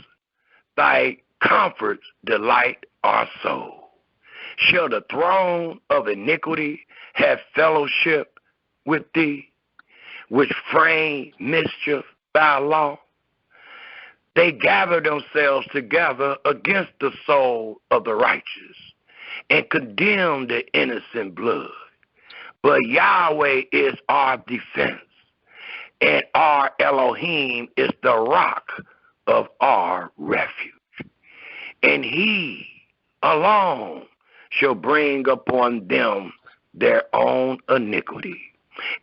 thy comforts delight our soul. Shall the throne of iniquity have fellowship with thee, which frame mischief thy law? They gather themselves together against the soul of the righteous, and condemn the innocent blood. But Yahweh is our defense, and our Elohim is the rock of our refuge. And he alone shall bring upon them their own iniquity,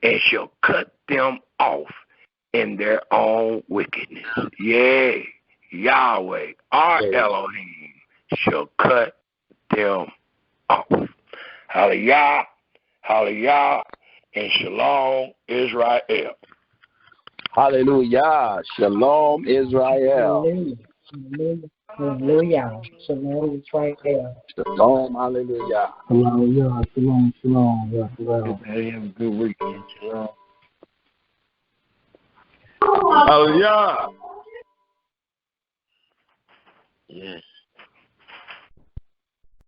and shall cut them off in their own wickedness. Yea, Yahweh, our Elohim, shall cut them off. Hallelujah, hallelujah, and shalom, Israel. Hallelujah. Shalom, Israel. Hallelujah. Hallelujah. Shalom is right there. Shalom, hallelujah. Hallelujah. Shalom, shalom. Yes, well. Everybody have a good weekend. Shalom. Hallelujah. Yes.